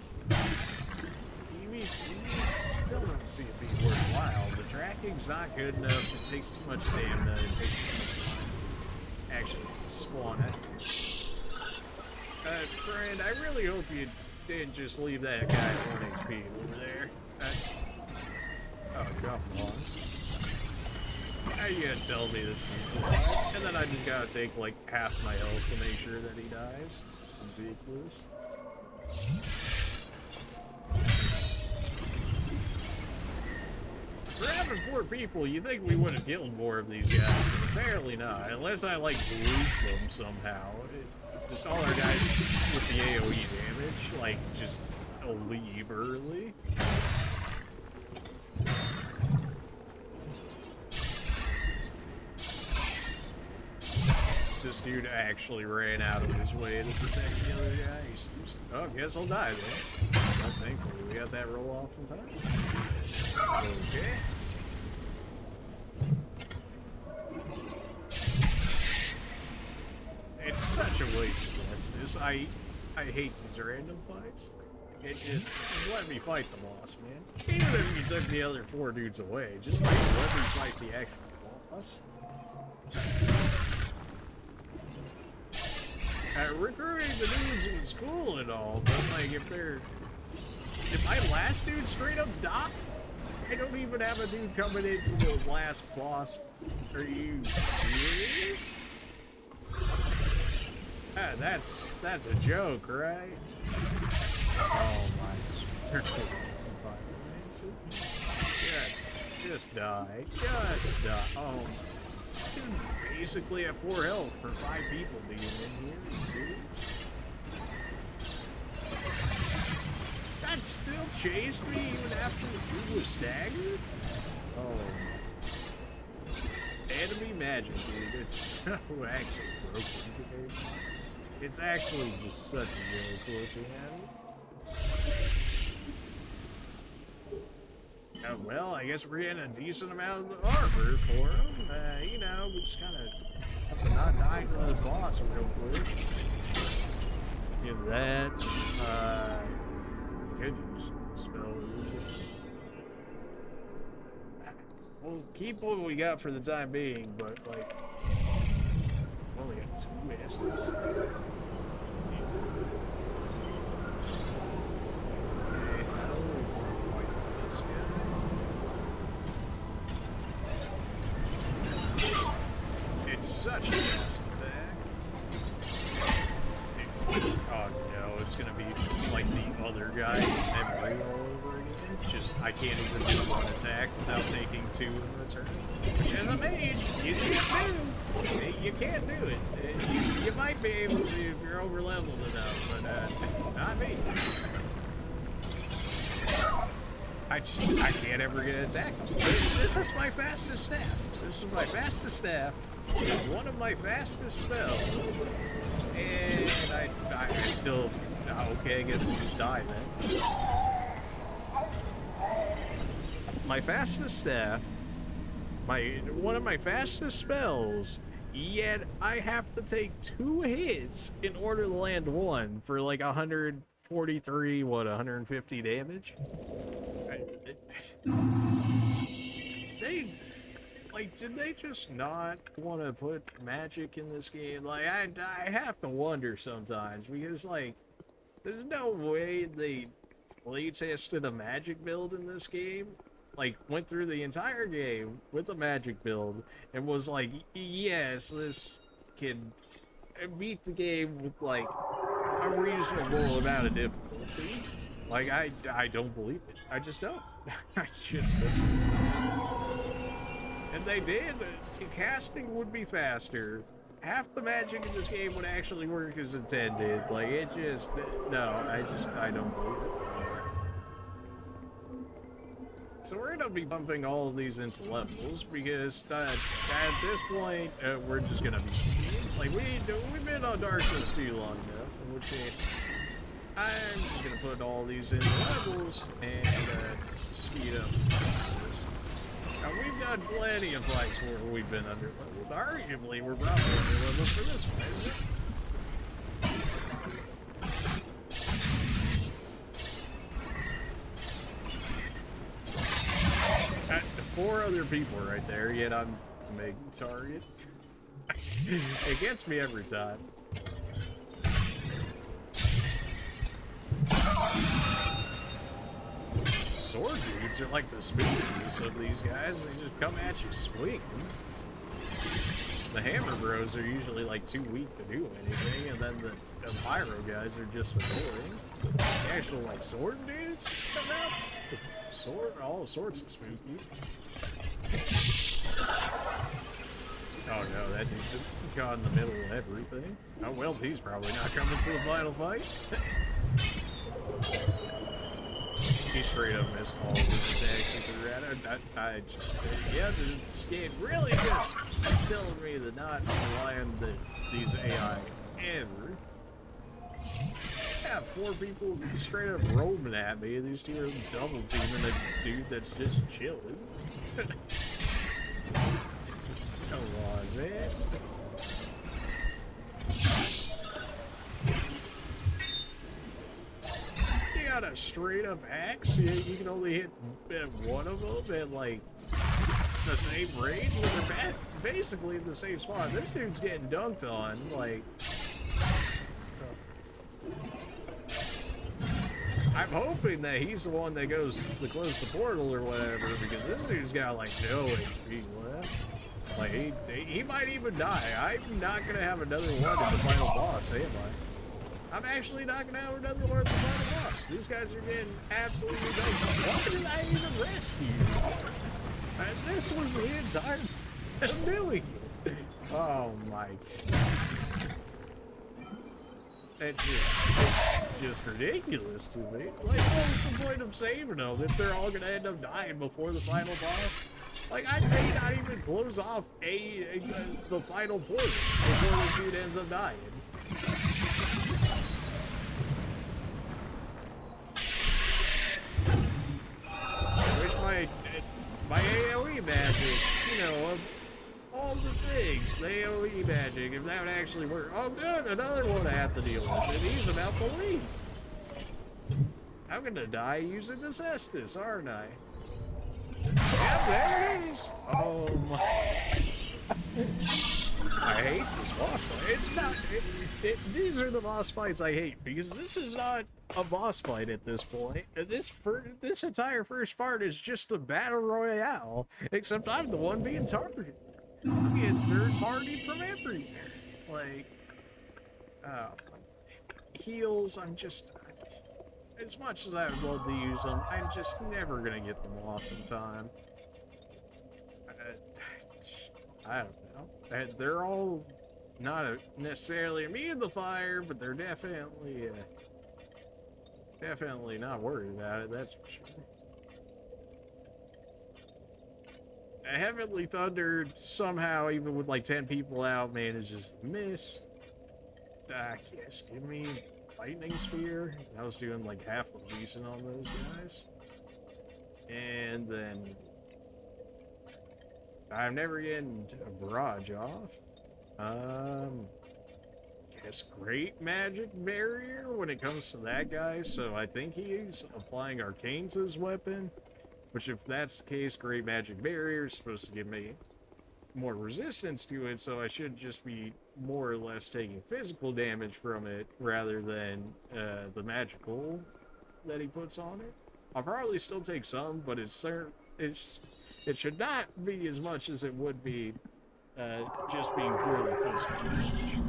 You still don't see it being worthwhile. The tracking's not good enough. It takes too much stamina. It takes too much time to actually spawn it. Friend, I really hope you didn't just leave that guy at 1 HP over there. Oh, come on. How you gonna tell me this dude's alive? And then I just gotta take like half my health to make sure that he dies. Ridiculous. For having 4 people, you'd think we would have killed more of these guys, but apparently not. Unless I like loop them somehow. Just all our guys with the AoE damage, like, just leave early. This dude actually ran out of his way to protect the other guy. Oh, guess I'll die then. Well, thankfully, we got that roll off in time. Okay. It's such a waste of this. I hate these random fights. It just let me fight the boss, man. Even if you took the other 4 dudes away, just like let me fight the actual boss. Recruiting the dudes is cool and all, but like if my last dude straight up died, I don't even have a dude coming into the last boss. Are you serious? That's a joke, right? Oh my spiritual just die. Just die. Oh, dude, basically at 4 health for 5 people being in here. Serious? That still chased me even after the dude was staggered? Oh. Enemy magic, dude. It's so actually broken today. It's actually just such a joke looking at it. Oh, well, I guess we're getting a decent amount of the armor for him. You know, we just kind of have to not die to the boss real quick. Get that. Could use spells. We'll keep what we got for the time being, but like, we only got 2 S's. It's such a fast attack. Oh no, it's gonna be like the other guy memory all over again. Just, I can't even do 1 attack without taking 2 in return. Which as a mage, you can't do. You can't do it. You might be able to if you're over leveled enough, but not me. I can't ever get an attack. This is my fastest staff. This is my fastest staff. One of my fastest spells. And I still, okay, I guess we'll just die then. My fastest staff, one of my fastest spells, yet I have to take 2 hits in order to land 1 for like 143, 150 damage? Did they just not want to put magic in this game? Like, I have to wonder sometimes, because, like, there's no way they play tested a magic build in this game. Like, went through the entire game with a magic build, and was like, yes, this can beat the game with, like, a reasonable amount of difficulty. Like, I don't believe it. I just don't. I just don't. And they did. The casting would be faster. Half the magic in this game would actually work as intended. Like, it just... No, I don't believe it. So we're gonna be bumping all of these into levels, because at this point, we're just gonna be... Like, we've been on Dark Souls 2 long enough, in which case... I'm just gonna put all these into levels, and speed up the process. Now, we've done plenty of fights where we've been under-leveled. Arguably, we're probably under-leveled for this one, isn't it? 4 other people right there, yet I'm the main target. It gets me every time. sword dudes are like the spookies of these guys. They just come at you swinging. The hammer bros are usually like too weak to do anything, and then the pyro guys are just annoying. The actual like sword dudes come out. All sorts of spooky. Oh no, that dude's caught in the middle of everything. Oh well, he's probably not coming to the final fight. He straight up missed all of his attacks he threw at it. I just, yeah, this game really just telling me to not rely on these AI ever. Yeah, 4 people straight up roaming at me. These 2 are double teaming a dude that's just chilling. Come on, man. You got a straight up axe? You can only hit one of them at like the same range when they're basically in the same spot. This dude's getting dunked on, like. I'm hoping that he's the one that goes to close the portal or whatever, because this dude's got like no HP left. Like he might even die. I'm not gonna have another one at the final boss, am I? I'm actually not gonna have another one at the final boss. These guys are getting absolutely dunked on. Why did I even rescue? This was the entire I'm doing. Oh my. It's just ridiculous to me. Like, what's the point of saving them if they're all gonna end up dying before the final boss? Like, I may not even close off the final port before this dude ends up dying. I wish my AoE magic, you know, all the things, the AoE magic, if that would actually work. Oh good, another one I have to deal with, and he's about to leave. I'm gonna die using this Estus, aren't I? Yeah, there it is! Oh my. I hate this boss fight. It's not, these are the boss fights I hate, because this is not a boss fight at this point. This entire first part is just a battle royale, except I'm the one being targeted. Being third-partied from everywhere. Like, heals, I'm just, as much as I would love to use them, I'm just never gonna get them off in time. I don't know. They're all not necessarily immune to fire, but they're definitely not worried about it, that's for sure. A Heavenly Thunder somehow, even with like 10 people out, manages to miss. Yes, give me Lightning Sphere. I was doing like half a decent on those guys. And then I'm never getting a barrage off. Guess Great Magic Barrier when it comes to that guy, so I think he's applying Arcane to his weapon. Which, if that's the case, Great Magic Barrier is supposed to give me more resistance to it, so I should just be more or less taking physical damage from it rather than the magical that he puts on it. I'll probably still take some, but it should not be as much as it would be just being purely physical damage.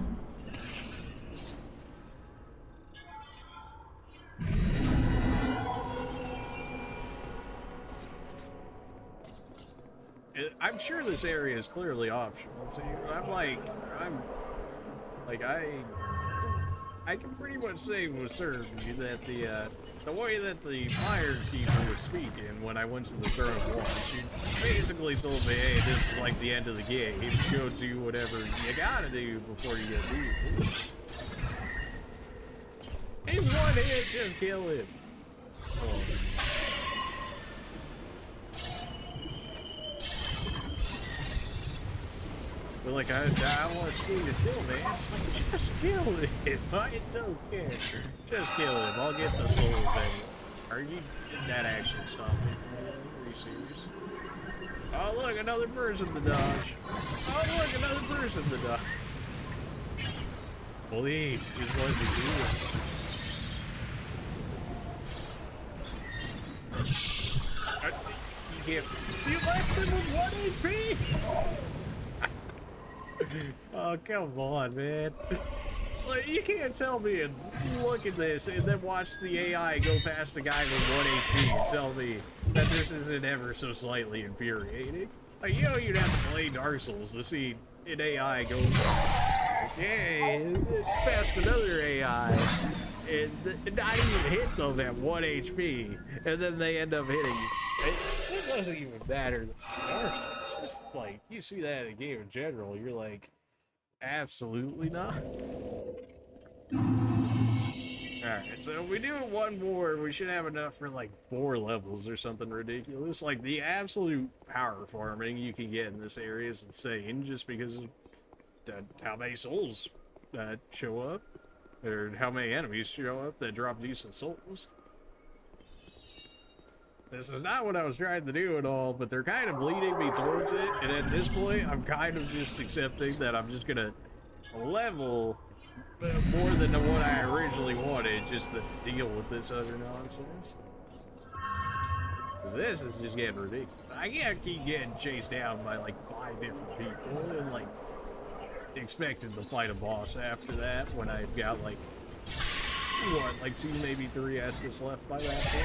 I'm sure this area is clearly optional. So I can pretty much say with certainty that the way that the fire keeper was speaking when I went to the throne of war, she basically told me, "Hey, this is like the end of the game. Go do whatever you gotta do before you get beat." He's one hit, just kill him. Oh. But like, I want to steal your kill, man. It's like, just kill him. I don't care. Just kill him. I'll get the souls anyway. Did that actually stop me from that? Are you serious? Oh, look, another person to dodge. Oh, look, another person to dodge. Please, just let me do it. can't. You left him with 1 HP? Oh, come on, man. Like, you can't tell me and look at this and then watch the AI go past a guy with 1 HP and tell me that this isn't ever so slightly infuriating. Like, you know, you'd have to play Dark Souls to see an AI go, okay, past another AI and not even hit them at 1 HP, and then they end up hitting you. It doesn't even matter. Dark Souls, just like, you see that in a game in general, you're like, absolutely not. Alright, so if we do one more, we should have enough for like 4 levels or something ridiculous. Like, the absolute power farming you can get in this area is insane, just because of how many souls show up, or how many enemies show up that drop decent souls. This is not what I was trying to do at all, but they're kind of leading me towards it, and at this point, I'm kind of just accepting that I'm just gonna level more than what I originally wanted, just to deal with this other nonsense. Because this is just getting ridiculous. I can't keep getting chased down by like 5 different people and like expecting to fight a boss after that when I've got like, what, like 2, maybe 3 S's left by that point?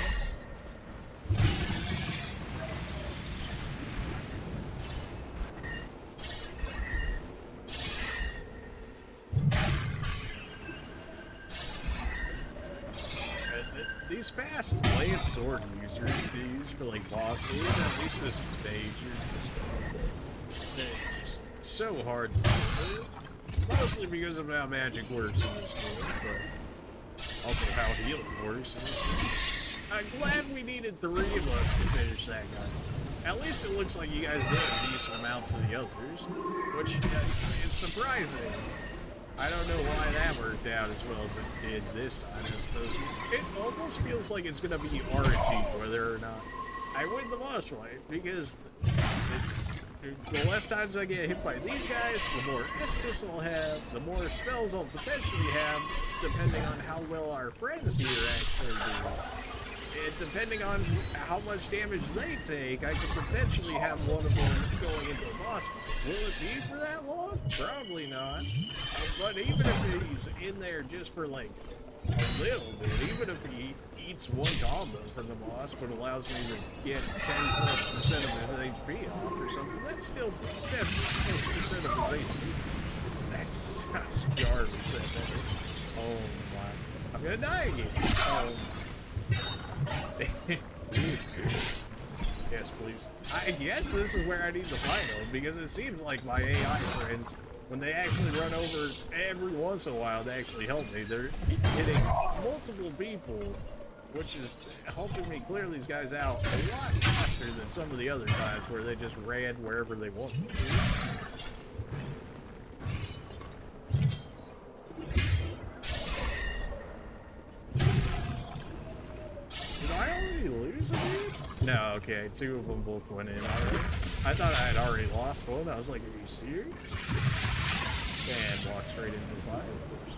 These fast lance sword users these for like bosses, at least this stage, they're just so hard to do. Mostly because of how magic works in this game, but also how healing works in this game. I'm glad we needed 3 of us to finish that guy. At least it looks like you guys did decent amounts of the others, which is surprising. I don't know why that worked out as well as it did this time, as opposed to... It almost feels like it's gonna be RNG whether or not I win the boss fight, because the less times I get hit by these guys, the more Estus I'll have, the more spells I'll potentially have, depending on how well our friends here actually do. And depending on how much damage they take, I could potentially have one of them going into the boss fight. Will it be for that long? Probably not. But even if he's in there just for like a little bit, even if he eats 1 combo from the boss but allows me to get 10+% of his HP off or something, that's still 10+% of his HP. That's such garbage. Oh my. I'm gonna die again. Dude. Yes, please. I guess this is where I need to find them, because it seems like my AI friends, when they actually run over every once in a while to actually help me, they're hitting multiple people, which is helping me clear these guys out a lot faster than some of the other times where they just ran wherever they wanted to. Did I already lose a dude? No, okay, 2 of them both went in already. I thought I had already lost one. I was like, are you serious? And walked straight into the fire, of course.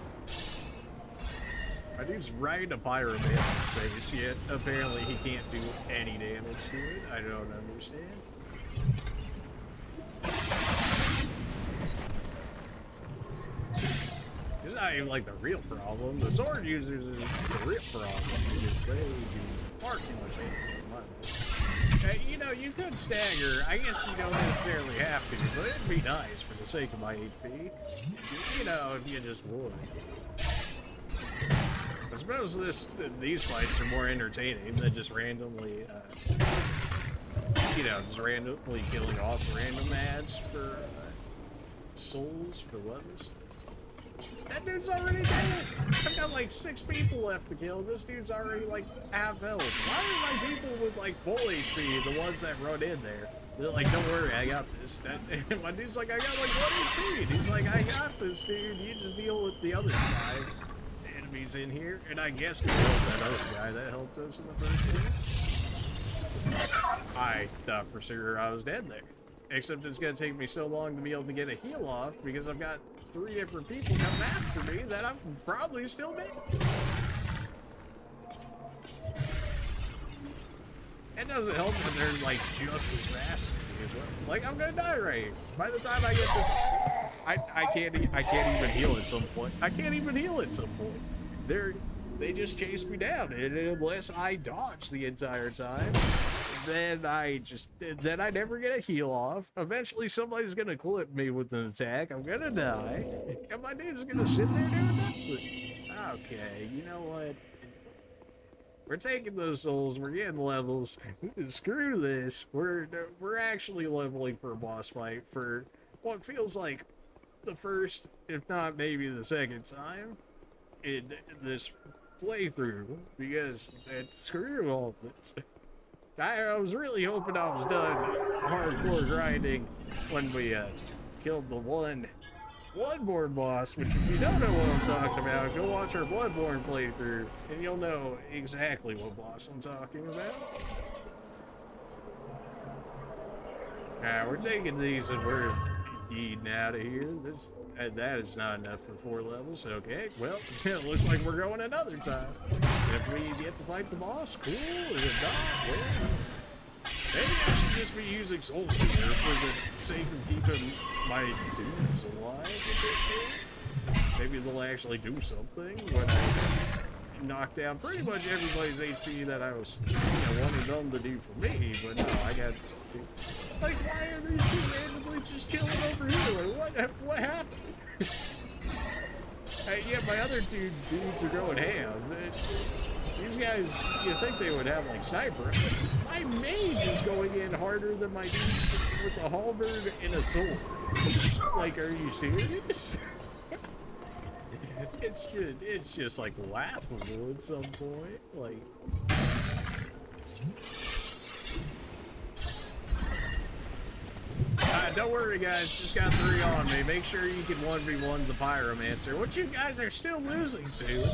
My dude's right in a pyromancer's face, yet apparently he can't do any damage to it. I don't understand. It's not even like the real problem. The sword users is the real problem, because they do far too much damage in my opinion. You know, you could stagger. I guess you don't necessarily have to, but it'd be nice for the sake of my HP. You know, if you just would. I suppose these fights are more entertaining than just randomly, you know, just randomly killing off random ads for souls, for levels. That dude's already dead! I've got like 6 people left to kill. This dude's already like half health. Why are my people with like full HP the ones that run in there? They're like, don't worry, I got this. And my dude's like, I got like 1 HP. And he's like, I got this, dude. You just deal with the other 5 enemies in here. And I guess we killed that other guy that helped us in the first place. I thought for sure I was dead there. Except it's gonna take me so long to be able to get a heal off because I've got 3 different people coming after me that I'm probably still dead. It doesn't help that they're like just as fast as me as well. Like I'm gonna die right here. By the time I get this, I can't even heal at some point. I can't even heal at some point. They just chase me down, and unless I dodge the entire time, then I never get a heal off. Eventually somebody's gonna clip me with an attack. I'm gonna die, and my dude's gonna sit there doing nothing. Okay, you know what? We're taking those souls, we're getting levels. Screw this. We're actually leveling for a boss fight for what feels like the first, if not maybe the second time in this playthrough, because screw all this. I was really hoping I was done hardcore grinding when we killed the one Bloodborne boss, which if you don't know what I'm talking about, go watch our Bloodborne playthrough, and you'll know exactly what boss I'm talking about. Alright, we're taking these and we're eating out of here. That is not enough for 4 levels. Okay, well, it looks like we're going another time. If we get to fight the boss, cool. If not, well, maybe I should just be using Soul Spear for the sake of keeping my dudes alive at this point. Maybe they'll actually do something when I knock down pretty much everybody's HP that I was wanting them to do for me, but no, I got... Like, why are these two randomly just chilling over here? Like, what happened? Yeah, my other 2 dudes are going ham. These guys, you'd think they would have, like, sniper. My mage is going in harder than my dudes with a halberd and a sword. Like, are you serious? It's just, like, laughable at some point. Like... Don't worry, guys. Just got 3 on me. Make sure you can 1v1 the Pyromancer, which you guys are still losing to,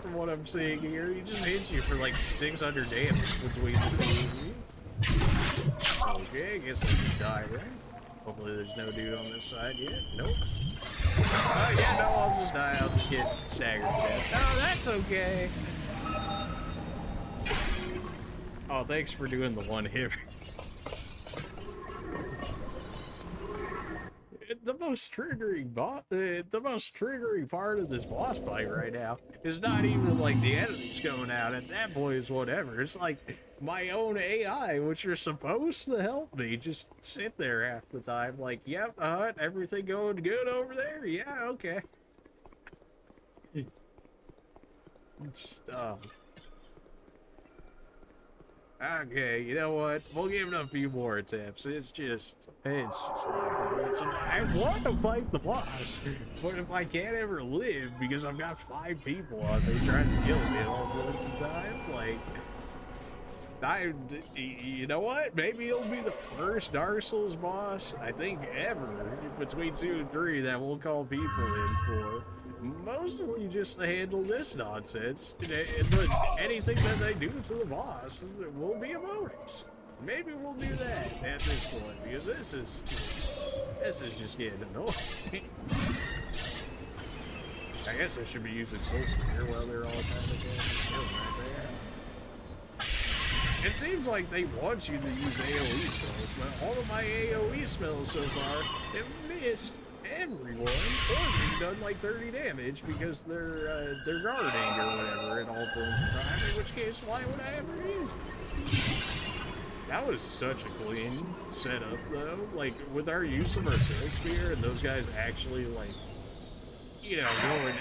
from what I'm seeing here. He just hits you for like 600 damage between the 2 of you. Okay, I guess I just died, right? Hopefully there's no dude on this side yet. Nope. Oh, yeah, no, I'll just die. I'll just get staggered to death. Oh, that's okay. Oh, thanks for doing the one hit. The most triggering part of this boss fight right now is not even like the enemies going out. At that point, is whatever. It's like my own AI, which are supposed to help me, just sit there half the time. Like, yep, everything going good over there? Yeah, okay. Okay, you know what? We'll give it a few more attempts. It's just laughable. I want to fight the boss, but if I can't ever live because I've got 5 people on me trying to kill me all at once in time, like, you know what? Maybe it'll be the first Dark Souls boss, I think, ever, between 2 and 3 that we'll call people in for. Mostly just to handle this nonsense, but anything that they do to the boss will be a bonus. Maybe we'll do that at this point, because this is just getting annoying. I guess I should be using Soul Spear while they're all kind of going right there. It seems like they want you to use AoE spells, but all of my AoE spells so far have missed everyone, or you've done like 30 damage because they're guarding or whatever at all points in time, in which case, why would I ever use it? That was such a clean setup, though. Like, with our use of our Soul Spear and those guys actually, like, you know,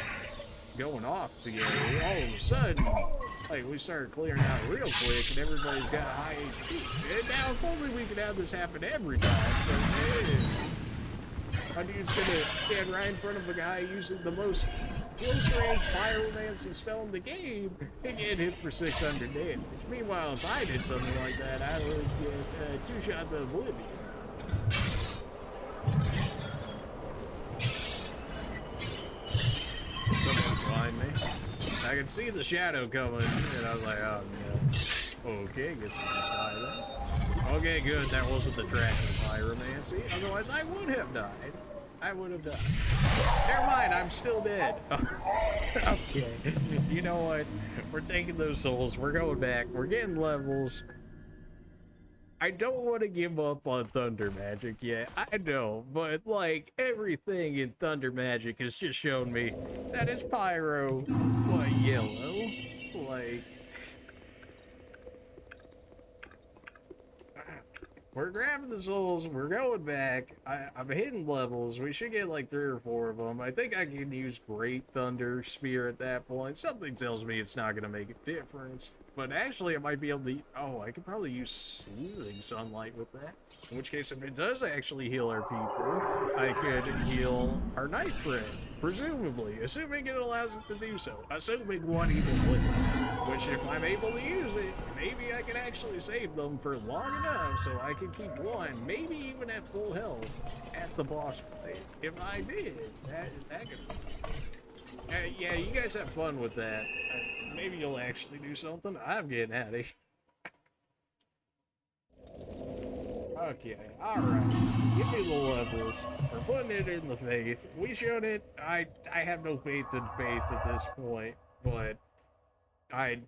going off together, all of a sudden, like, we started clearing out real quick and everybody's got high HP. And now, if only we could have this happen every time, but my dude's gonna stand right in front of a guy using the most close-range pyromancy spell in the game and get hit for 600 damage. Meanwhile, if I did something like that, I would get 2 shots of oblivion. Someone's behind me. I could see the shadow coming, and I was like, oh no. Okay, guess we just died then. Okay, good, that wasn't the track of pyromancy. Otherwise, I would have died. Never mind, I'm still dead. Okay, you know what? We're taking those souls, we're going back, we're getting levels. I don't want to give up on thunder magic yet. I know, but like everything in thunder magic has just shown me that it's pyro, but yellow. Like, we're grabbing the souls. We're going back. I'm hitting levels. We should get like 3 or 4 of them. I think I can use Great Thunder Spear at that point. Something tells me it's not going to make a difference. But actually, I might be able to... Oh, I could probably use Soothing Sunlight with that. In which case, if it does actually heal our people, I could heal our Night Friend. Presumably. Assuming it allows it to do so. Assuming one even wins. Which, if I'm able to use it, maybe I can actually save them for long enough so I can keep one, maybe even at full health, at the boss fight. If I did, that could... yeah, you guys have fun with that. Maybe you'll actually do something. I'm getting out of here. Okay, alright. Give me the levels. We're putting it in the faith. We showed it. I have no faith in faith at this point, but I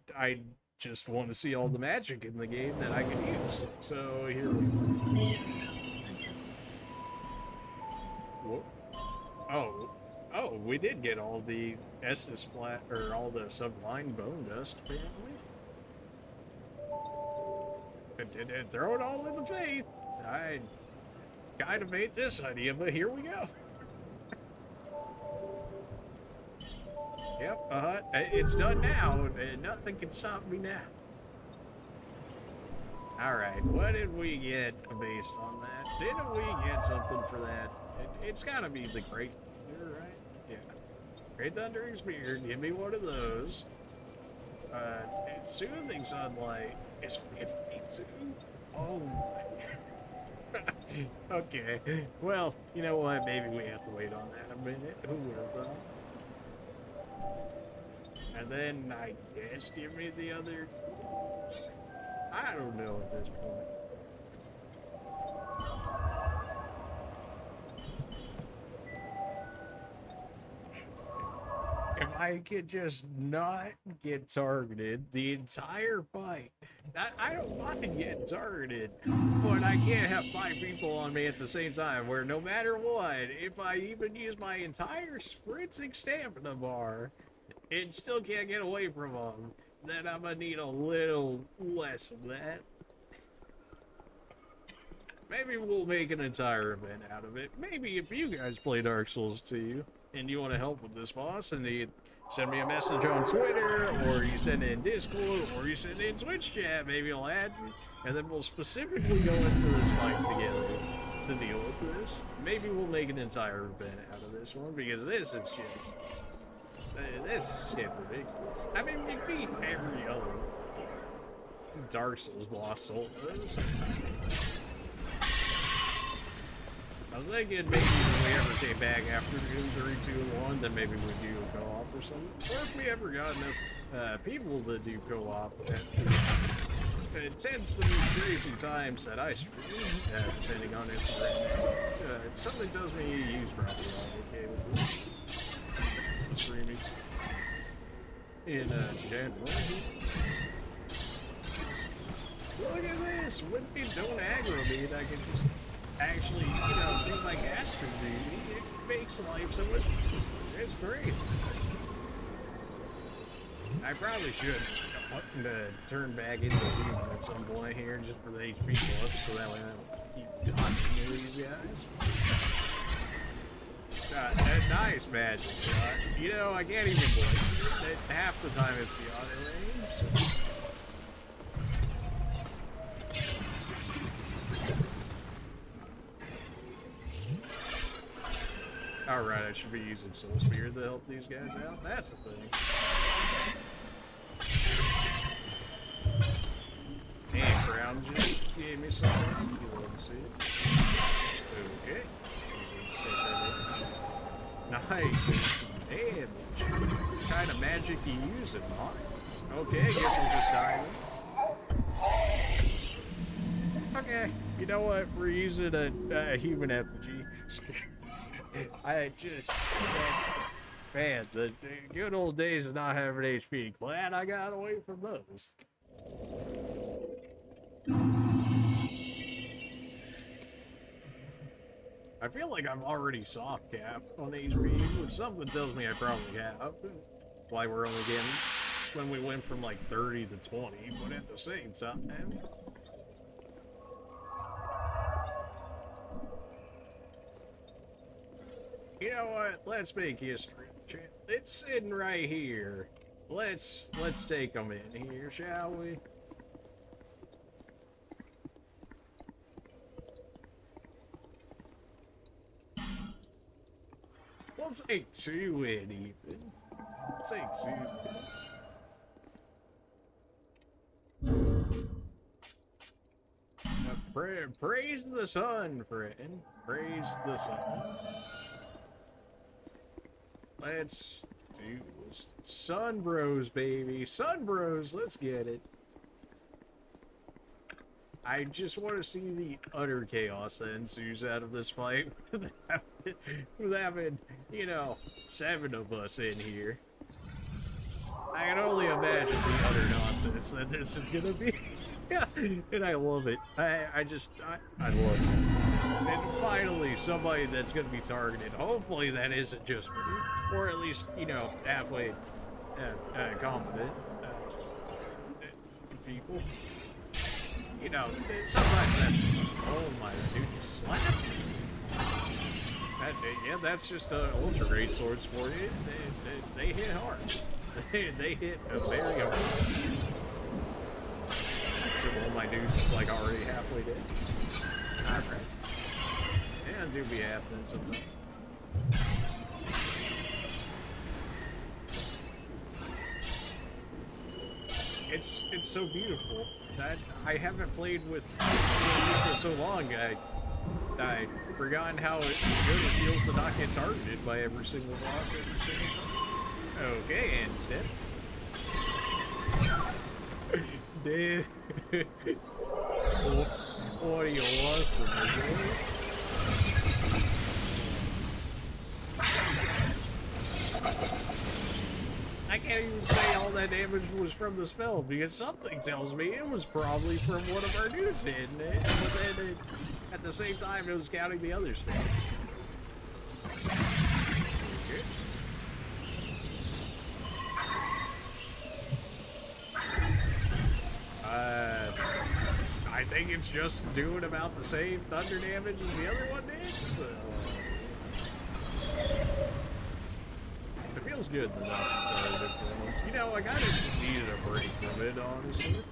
just want to see all the magic in the game that I can use. So here we go. Whoop. Oh, we did get all the Estus flat, or all the Sublime Bone Dust, apparently. And throw it all in the faith. I kind of hate this idea, but here we go. Yep, it's done now. Nothing can stop me now. Alright, what did we get based on that? Didn't we get something for that? It's gotta be the Great Thunder, right? Yeah. Great Thundering Spear, give me one of those. Soothing Sunlight is 52. Oh my. Okay. Well, you know what? Maybe we have to wait on that a minute. Who would have thought? And then I guess give me the other. I don't know at this point. If I could just not get targeted the entire fight. I don't mind getting targeted, but I can't have 5 people on me at the same time where no matter what, if I even use my entire sprinting stamina bar, and still can't get away from them, then I'm gonna need a little less of that. Maybe we'll make an entire event out of it. Maybe if you guys play Dark Souls 2 and you want to help with this boss, and you send me a message on Twitter, or you send it in Discord, or you send it in Twitch chat, maybe I'll add you, and then we'll specifically go into this fight together to deal with this. Maybe we'll make an entire event out of this one, because this is just... This is getting ridiculous. I mean, we beat every other Dark Souls boss soul does. I was thinking maybe if we ever came back after Doom 3, 2, and 1, then maybe we'd do a co-op or something. Or if we ever got enough people to do co-op. It tends to be crazy times that I stream, depending on if something tells me you's probably all okay with this. Streaming in general. Look at this! When people don't aggro me, I can just actually, things like Asker do. It makes life so much easier. It's great. I probably should turn back into a demon at some point here just for the HP buff, so that way I don't keep dodging these guys. Nice magic. I can't even blink. Half the time it's the auto aim, so. Alright, I should be using Soul Spear to help these guys out. That's the thing. And Crown just gave me something. You love to see it. Okay. Nice. Damage. What kind of magic you using, huh? Okay, I guess we'll just dive in. Okay, you know what? We're using a human effigy. Man, the good old days of not having HP. Glad I got away from those. I feel like I'm already soft capped on HP, which something tells me I probably have. Why we're only getting when we went from like 30 to 20, but at the same time. You know what? Let's make history. It's sitting right here. Let's take them in here, shall we? We'll take two in even. Let's take two. Praise the sun, friend. Praise the sun. Let's do this. Sun Bros, baby. Sun Bros, let's get it. I just want to see the utter chaos that ensues out of this fight with having, you know, 7 of us in here. I can only imagine the utter nonsense that this is gonna be. And I love it. I love it. And finally, somebody that's gonna be targeted. Hopefully that isn't just me. Or at least, you know, halfway confident people. You know, sometimes that's... Oh my, dude, you slapped me. Yeah, that's just ultra great swords for you. They hit hard. They hit very hard. So one of my dudes is like already halfway dead. Alright. Yeah, do be happening sometimes. It's so beautiful. I haven't played with for so long. I forgotten how good it feels to not get targeted by every single boss every single time. Okay, and dead. What do you want from me, I can't even say all that damage was from the spell, because something tells me it was probably from one of our dudes hitting it, but then at the same time it was counting the other stuff. I think it's just doing about the same thunder damage as the other one did, so... It feels good to not be targeted for once. You know, I kind of needed a break from it, honestly.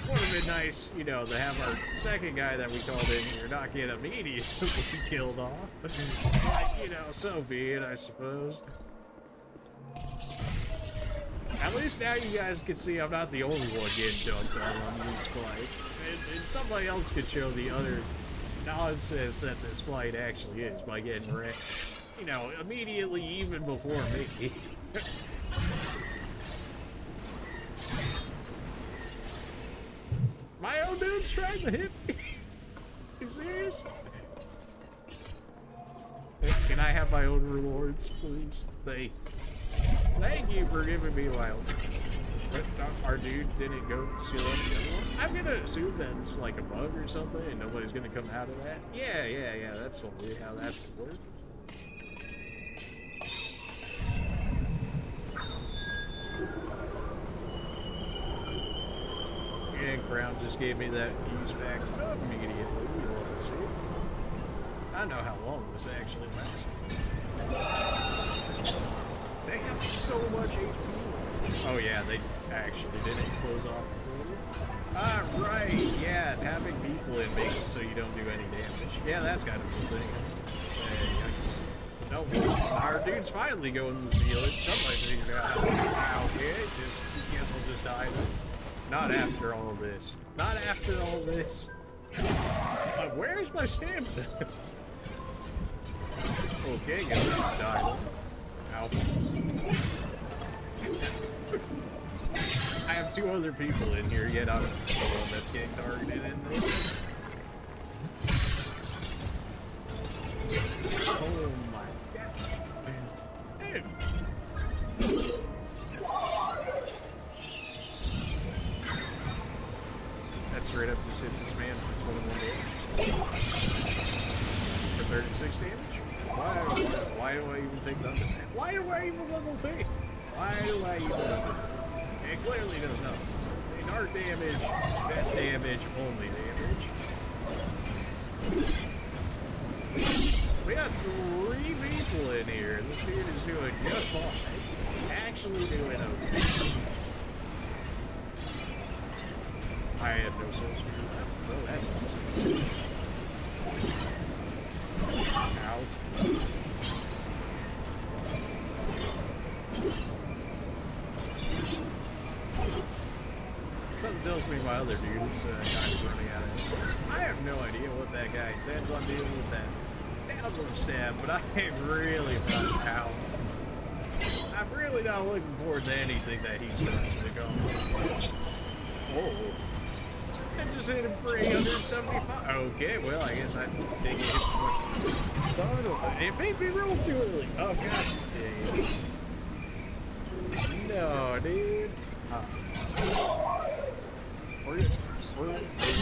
Would have been nice, you know, to have our second guy that we called in here not get immediately killed off. But, you know, so be it, I suppose. At least now you guys can see I'm not the only one getting dunked on these fights. And somebody else could show the other nonsense that this fight actually is by getting wrecked. You know, immediately even before me. My own dude's trying to hit me. You serious? Can I have my own rewards, please? Thank you for giving me my own. But our dude didn't go steal up the other one? I'm gonna assume that's like a bug or something and nobody's gonna come out of that. Yeah, that's totally how that's gonna work. And Crown just gave me that use back immediately. You love to see it. I know how long this actually lasts. They have so much HP. Oh yeah, they actually didn't close off the border. Right, yeah, having people in makes it so you don't do any damage. Yeah, that's kind of a thing. No, our dude's finally going to the ceiling. Somebody's figured out how okay, guess I'll just die then. Not after all this. Not after all this. Where's my stamina? Okay, guess I'll die. Ow. I have 2 other people in here, yet I'm the one that's getting targeted in this. Oh my gosh. Dude. That's straight up just hit this man for 21 days. For 36 damage? Why do I even take Thunder? Why do I even level Faith? Why do I even level Faith? It clearly does nothing. Dark damage, best damage, only damage. We got 3 people in here, and this dude is doing just fine. He's actually doing okay. I had no soul spear left. Oh, that's awesome. Ow. Something tells me my other dude is kind of running out of interest. I have no idea what that guy intends on doing with that downward stab, but I am really not how. I'm really not looking forward to anything that he's trying to go. Oh. I just hit him for 875. Okay, well, I guess I didn't hit too much. Son of a... It made me roll too early. Oh, god dang. No, dude. We're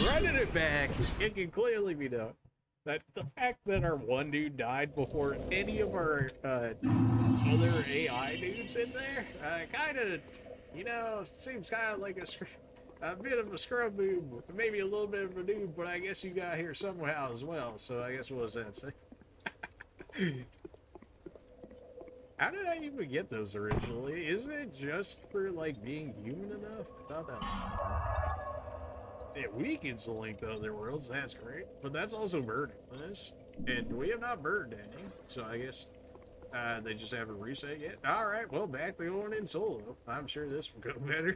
running it back. It can clearly be done. That the fact that our one dude died before any of our other AI dudes in there, kind of, you know, seems kind of like a bit of a scrub move, maybe a little bit of a noob, but I guess you got here somehow as well. So I guess what does that say? How did I even get those originally? Isn't it just for like being human enough? I thought that was... It weakens the link to other worlds, that's great. But that's also burning this. And we have not burned any, so I guess they just haven't reset yet. Alright, well, back to going in solo. I'm sure this will go better.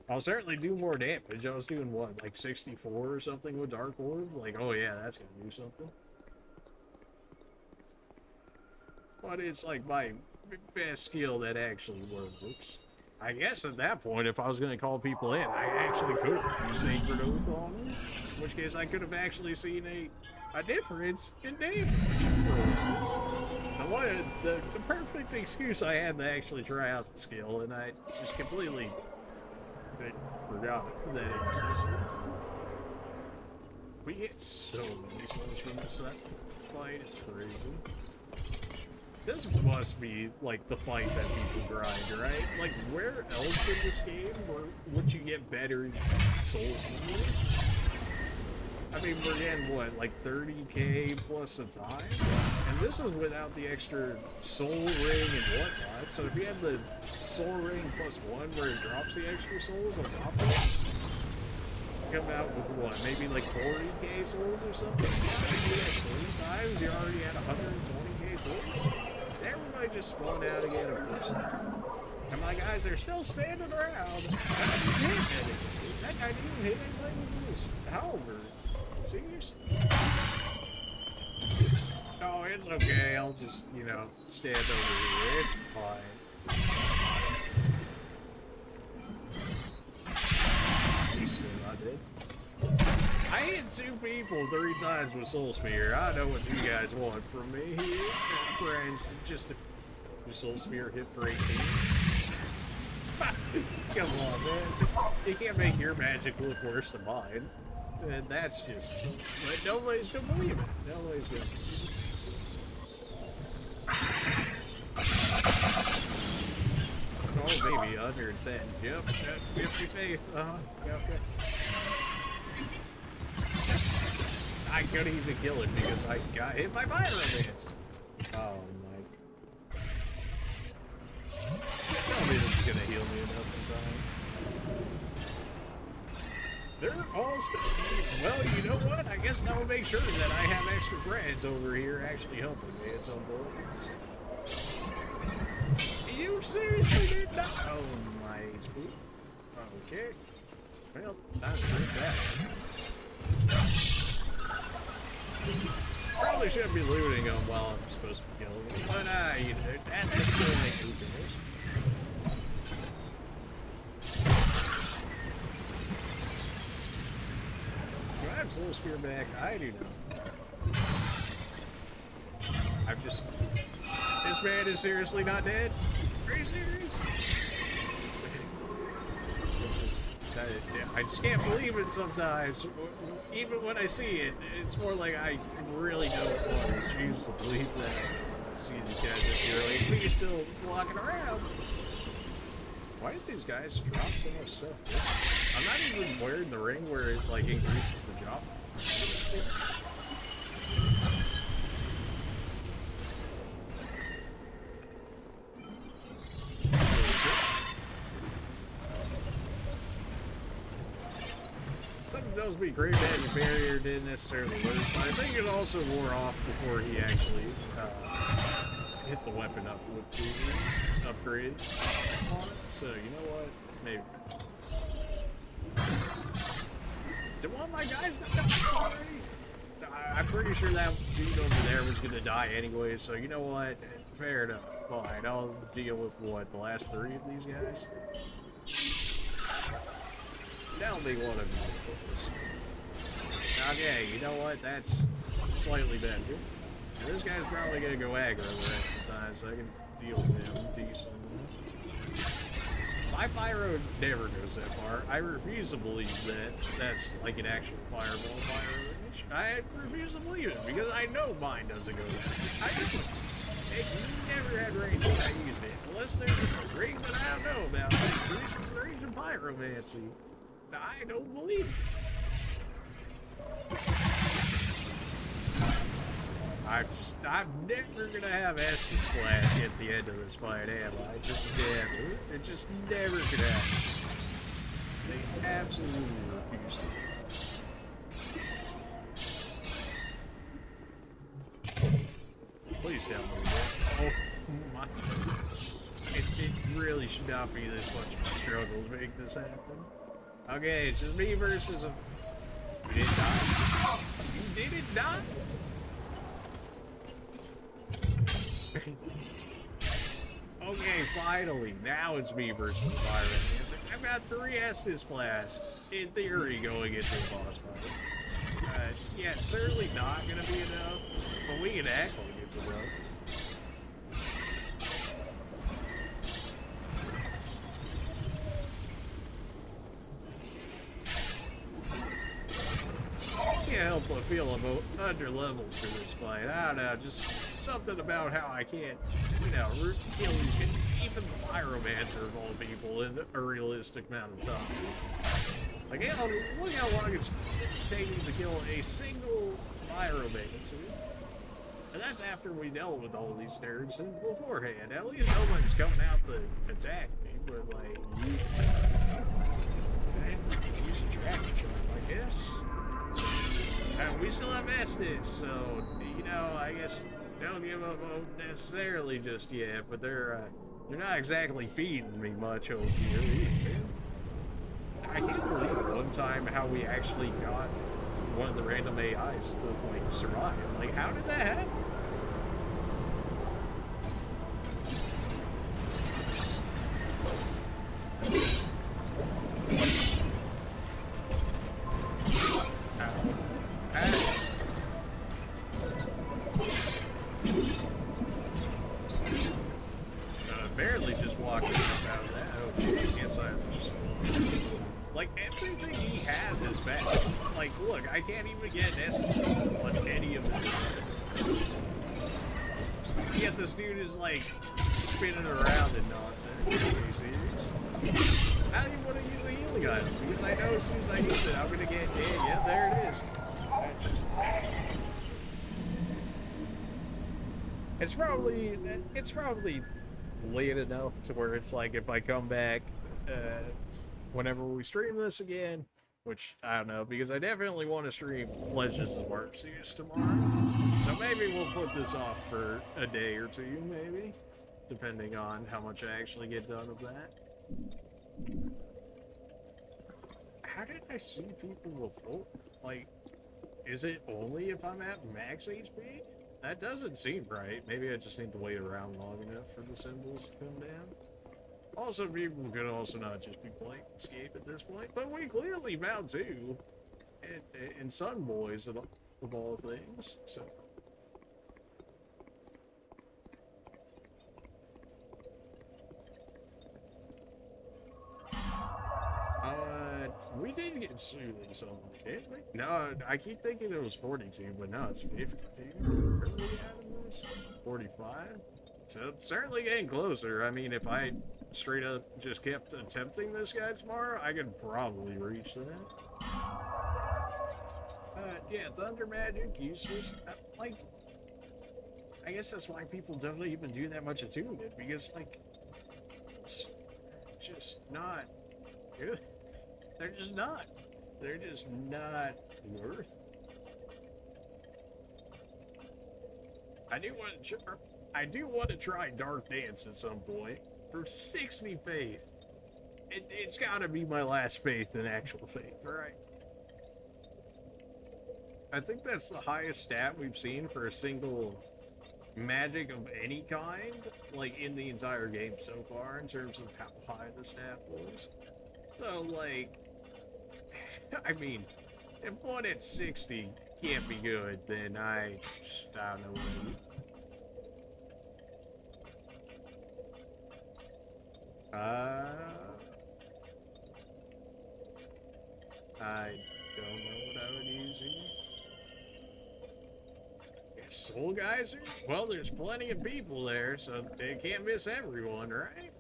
I'll certainly do more damage. I was doing what, like 64 or something with Dark Orb? Like, oh yeah, that's gonna do something. But it's like my best skill that actually works. I guess at that point, if I was going to call people in, I actually could have used Sacred Oath on them. In which case, I could have actually seen a difference in damage. The perfect excuse I had to actually try out the skill, and I just completely forgot that it existed. We get so many souls from this fight, it's crazy. This must be, like, the fight that people grind, right? Like, where else in this game would you get better soul seals? I mean, we're getting, what, like 30k plus a time? And this is without the extra soul ring and whatnot, so if you have the soul ring plus 1 where it drops the extra souls on top of it, come out with what, maybe like 40k souls or something? If you do that 3 times, you're already at 120k souls? Everybody just spawned out again, of course. And my guys are still standing around. That guy didn't even hit anything with his halberd. Seriously? Oh, it's okay. I'll just, you know, stand over here. It's fine. He's still not dead. I hit 2 people 3 times with Soul Spear. I know what you guys want from me here, friends. Just your Soul Spear hit for 18. Come on, man. You can't make your magic look worse than mine. And that's just... Nobody's gonna believe it. Nobody's gonna believe it. Oh, maybe under 10. Yep, 50 faith. Yeah, okay. I couldn't even kill it because I got hit by fire advance. Oh my. Tell me this is gonna heal me enough in time. They're all well, you know what? I guess I will make sure that I have extra friends over here actually helping me at some point. You seriously did not? Oh my HP. Okay. Well, time to break that. Probably shouldn't be looting them while I'm supposed to be killing them, but you know, at this point, who cares? Do I have Soul Spear back? I do not. I'm just... This man is seriously not dead? Are you serious? I just can't believe it sometimes. Even when I see it, it's more like I really don't want to choose to believe that. I see these guys at 0 HP still walking around. Why did these guys drop so much stuff? I'm not even wearing the ring where it like increases the drop. Something tells me Great Magic Barrier didn't necessarily work, but I think it also wore off before he actually hit the weapon up with the upgrade on it. So you know what? Maybe. Did one of my guys not die already? I'm pretty sure that dude over there was gonna die anyway. So you know what? Fair enough. Fine. I'll deal with what, the last 3 of these guys. That'll be one of them. Okay, you know what? That's slightly better. And this guy's probably gonna go aggro the rest of the time, so I can deal with him decently. My pyro never goes that far. I refuse to believe that that's like an actual fireball pyro range. I refuse to believe it because I know mine doesn't go that far. I never had range when I used it. Unless there's a ring that I don't know about. Like increases the range of pyromancy. I don't believe it. I'm never gonna have Essence Flash at the end of this fight, am I? Just never. It just never could happen. They absolutely refuse to. Please tell me that. Oh my. It really should not be this much of a struggle to make this happen. Okay, it's just me versus a... You didn't die? You didn't die? Okay, finally. Now it's me versus the Byron. I've got 3 Estus Blasts, in theory, going into the boss fight. Yeah, it's certainly not going to be enough, but we can act like it's enough. Can't help but feel about under-leveled for this fight. I don't know, just something about how I can't, you know, kill these guys, even the Pyromancer of all people in a realistic amount of time. Like, hell, look how long it's taking to kill a single Pyromancer. And that's after we dealt with all these nerds and beforehand. At least no one's coming out to attack me, but like, I didn't use a tracking shot, I guess. We still have Estus, so, you know, I guess don't give up hope necessarily just yet, but they're not exactly feeding me much over here either. I can't believe one time how we actually got one of the random AIs to, like, survive. Like, how did that happen? Barely just walked out of that. Oh, geez, yes, I just... Like, everything he has is bad. Like, look, I can't even get an essence on any of his guns. Yet this dude is, like, spinning around in nonsense. Are you serious? I don't even want to use a healing item, because I know as soon as I use it, I'm gonna get hit. Yeah, there it is. It's probably late enough to where it's like if I come back whenever we stream this again, which I don't know, because I definitely want to stream Legends of Arceus tomorrow, so maybe we'll put this off for a day or 2, maybe, depending on how much I actually get done of that. How did I see people before? Like, is it only if I'm at max HP? That doesn't seem right. Maybe I just need to wait around long enough for the symbols to come down. Also, people could also not just be playing Escape at this point, but we clearly found 2 in Sun Boys of all things, so. We did get soothing something, didn't we? No, I keep thinking it was 42, but no, it's 52. Where are we at in this? 45? So certainly getting closer. I mean, if I straight up just kept attempting this guy tomorrow, I could probably reach that. Yeah, thunder magic, useless. Like, I guess that's why people don't even do that much attunement, because, like, it's just not good. They're just not. They're just not worth it. I do want to try Dark Dance at some point. For 60 faith. It's gotta be my last faith in actual faith, right? I think that's the highest stat we've seen for a single magic of any kind, like, in the entire game so far, in terms of how high the stat was. So, like, I mean, if one at 60 can't be good, then I don't know what. I don't know what I would use here. Soul Geyser? Well, there's plenty of people there, so they can't miss everyone, right?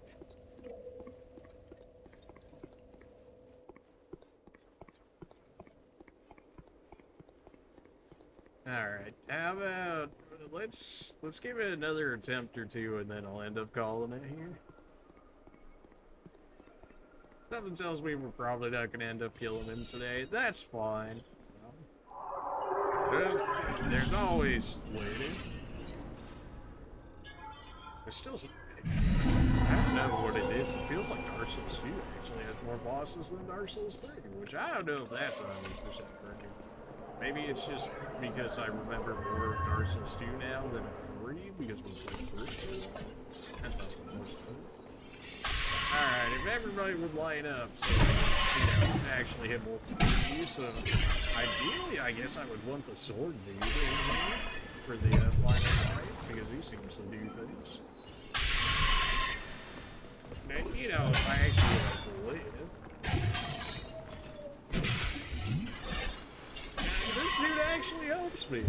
Alright, how about let's give it another attempt or two and then I'll end up calling it here. Something tells me we're probably not gonna end up killing him today. That's fine. There's always waiting. There's still some. I don't know what it is. It feels like Dark Souls 2 actually has more bosses than Dark Souls 3, which I don't know if that's 100% correct. Maybe it's just because I remember more of Dark Souls 2 now than 3 because we played 3 so long. That's probably most of it. Alright, if everybody would line up so, you know, actually hit multiple use, so ideally, I guess I would want the sword dude in here for the final fight, because he seems to do things. And, you know, if I actually this dude actually helps me.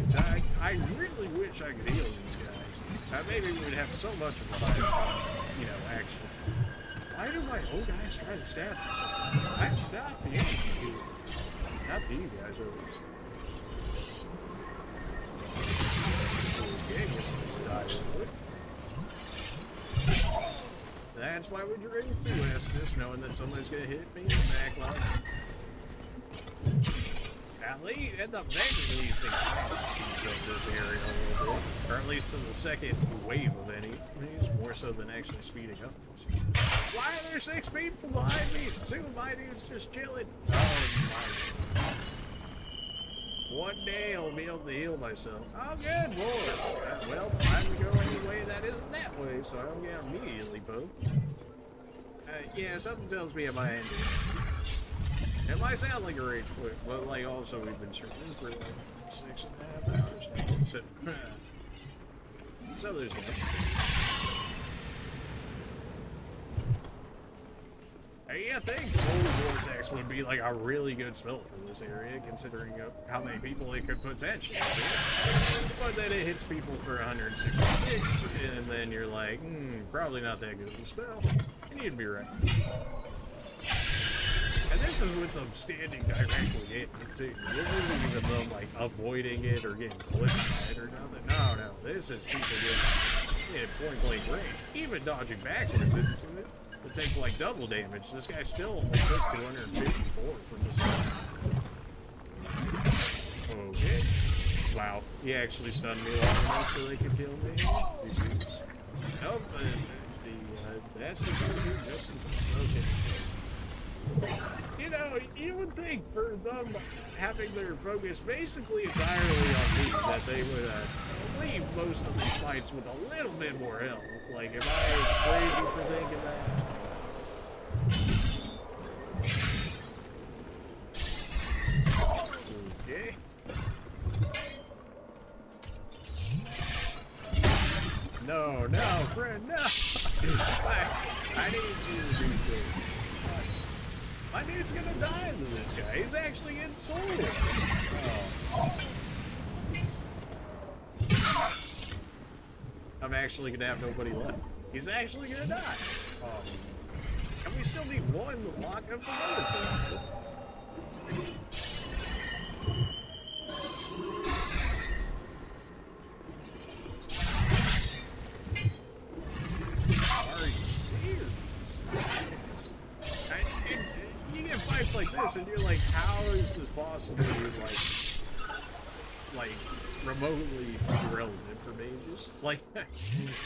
I really wish I could heal these guys. Maybe we'd have so much of a higher chance, you know, actually. Why do my old guys try to stab me so much? I'm not the enemy here. Not the you guys, always. Okay, guess I'll just die real quick. That's why we drink to Estus, knowing that somebody's gonna hit me in the back line. At the very least, they kind of speeds up this area a little bit. Or at least in the second wave of enemies, more so than actually speeding up this. Why are there 6 people behind me? 2 of my dudes just chilling. Oh my. One day I'll be able to heal myself. Oh good lord. Well, I'm gonna go any way that isn't that way, so I don't get immediately poked. Yeah, something tells me it might end it. It might sound like a rage quit, but like also we've been streaming for like 6.5 hours now. So there's that. Hey, I think Soul Vortex would be like a really good spell for this area, considering how many people it could potentially hit. But then it hits people for 166, and then you're like, probably not that good of a spell. And you'd be right. And this is with them standing directly in it, too. This isn't even them, like, avoiding it or getting blitzed by it or nothing. No, this is people getting point-blank range. Even dodging backwards into it to take, like, double damage. This guy still only took 254 from this one. Okay. Wow. He actually stunned me long enough so they could kill me. Nope. That's the just okay. You know, you would think for them having their focus basically entirely on me that they would leave most of these fights with a little bit more health. Like, am I crazy for thinking that? Okay. No, friend, no! I need you to do this. My dude's gonna die to this guy. He's actually getting sold. Oh. I'm actually gonna have nobody left. He's actually gonna die. And we still need one to lock up the other thing. Are you serious? You get fights like this and you're like, how is this possibly like remotely irrelevant for mages? Like,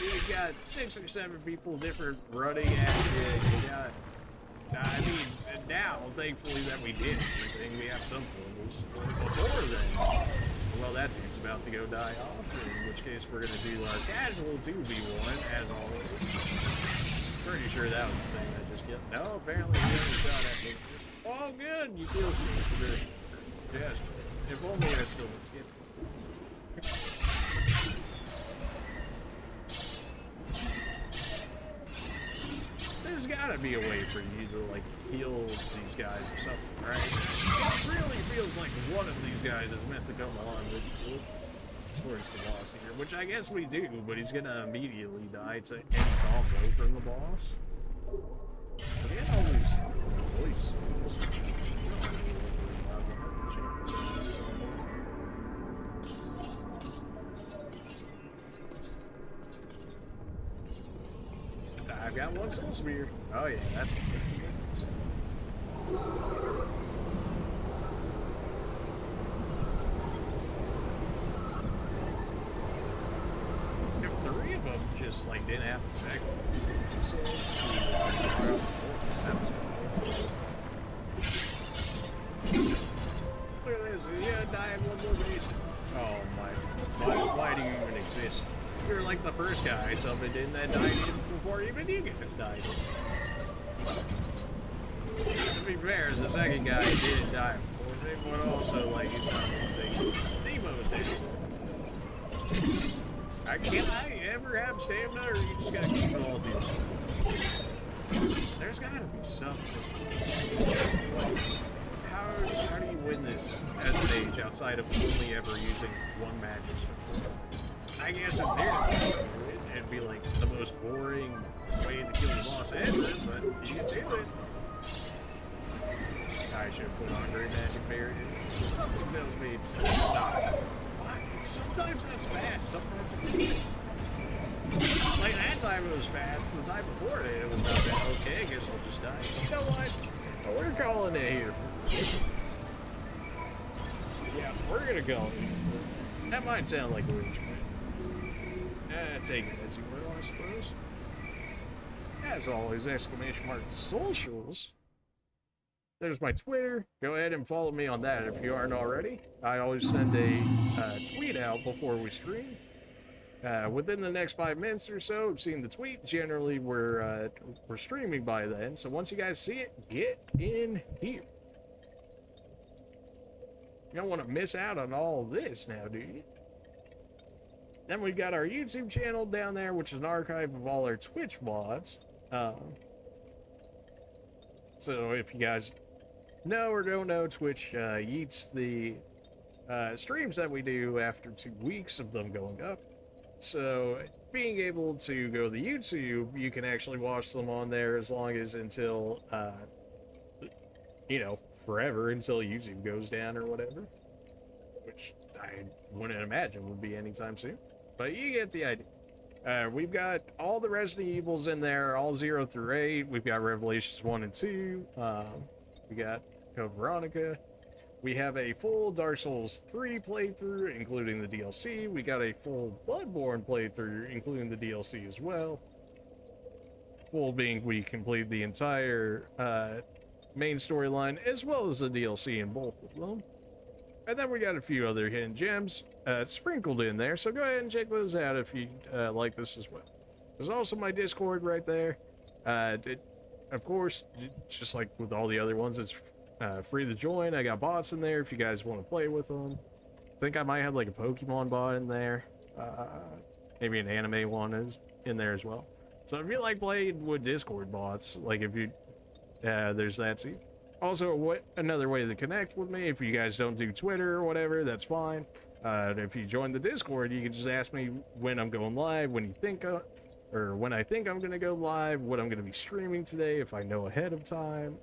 you've got 6 or 7 people different running at you. You got, I mean, and now, thankfully that we did everything, we have some fumbles. Before then, well, that dude's about to go die off, in which case we're going to do our casual 2v1, as always. Pretty sure that was the thing I just killed. No, apparently he only shot at me. Oh, good, you killed someone for this. Yes, if only I still would get it. There's gotta be a way for you to, like, heal these guys or something, right? It really feels like one of these guys is meant to come along with you towards the boss here, which I guess we do, but he's gonna immediately die to any combo from the boss. But he had all these voice symbols. You don't have to worry about the champions, so. I've got one soul spear. Oh yeah, that's gonna make a difference. If 3 of them just like didn't have to sacrifice themselves, look at this, yeah, die in one location. Oh my, why do you even exist? You're like the first guy I summoned in that died before even you guys died. To be fair, the second guy didn't die before me, but also, like, he's not gonna take the most hit. Can I ever have stamina, or you just gotta keep it all to yourself? There's gotta be something. Like, how do you win this as a mage outside of only ever using one magic spell? I guess in theory, it'd be like the most boring way to kill the boss ever, but you can do it. I should have put on Great Magic Barrier. Something tells me it's not. Why? Sometimes that's fast, sometimes it's slow. Like that time it was fast, the time before it was not that. Okay, I guess I'll just die. You know what? We're calling it here. Yeah, we're gonna go. That might sound like a rage. Take it as you will, I suppose. As always, !mark socials. There's my Twitter. Go ahead and follow me on that if you aren't already. I always send a tweet out before we stream. Within the next 5 minutes or so, I've seen the tweet. Generally, we're streaming by then. So once you guys see it, get in here. You don't want to miss out on all this now, do you? Then we've got our YouTube channel down there, which is an archive of all our Twitch VODs. So if you guys know or don't know, Twitch yeets the streams that we do after 2 weeks of them going up. So being able to go to the YouTube, you can actually watch them on there as long as until, you know, forever until YouTube goes down or whatever. Which I wouldn't imagine would be anytime soon. But you get the idea. We've got all the Resident Evils in there, all 0 through 8. We've got Revelations 1 and 2. We got Code Veronica. We have a full Dark Souls 3 playthrough, including the DLC. We got a full Bloodborne playthrough, including the DLC as well. Full being we complete the entire main storyline, as well as the DLC in both of them. And then we got a few other hidden gems sprinkled in there, so go ahead and check those out if you like this as well. There's also my Discord right there. Of course, just like with all the other ones, it's free to join. I got bots in there if you guys want to play with them. I think I might have like a Pokemon bot in there. Maybe an anime one is in there as well. So if you like playing with Discord bots, like if you, there's that too. Also, another way to connect with me, if you guys don't do Twitter or whatever, that's fine. If you join the Discord, you can just ask me when I'm going live, when you think, or when I think I'm gonna go live, what I'm gonna be streaming today, if I know ahead of time.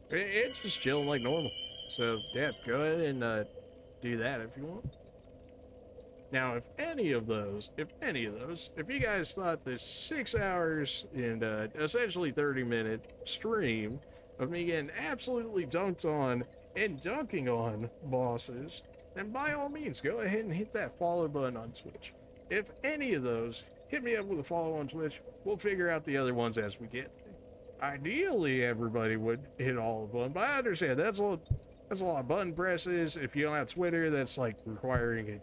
It's just chilling like normal. So yeah, go ahead and do that if you want. Now, if you guys thought this 6 hours and essentially 30-minute stream of me getting absolutely dunked on and dunking on bosses, then by all means, go ahead and hit that follow button on Twitch. If any of those, hit me up with a follow on Twitch. We'll figure out the other ones as we get there. Ideally, everybody would hit all of them, but I understand that's a lot of button presses. If you don't have Twitter, that's like requiring a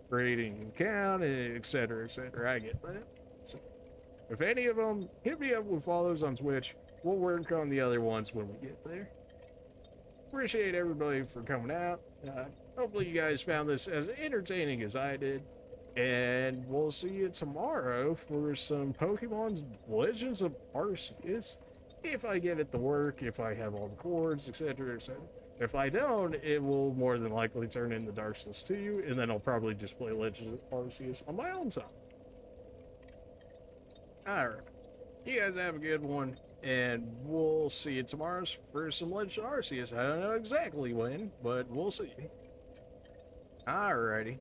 creating account, etc., etc. I get that. So, if any of them, hit me up with follows on Twitch. We'll work on the other ones when we get there. Appreciate everybody for coming out. Hopefully you guys found this as entertaining as I did. And we'll see you tomorrow for some Pokemon Legends of Arceus. If I get it to work, if I have all the cords, etc., etc. If I don't, it will more than likely turn into Dark Souls 2, and then I'll probably just play Legends of Arceus on my own time. Alright. You guys have a good one, and we'll see you tomorrow for some Legends of Arceus. I don't know exactly when, but we'll see. Alrighty.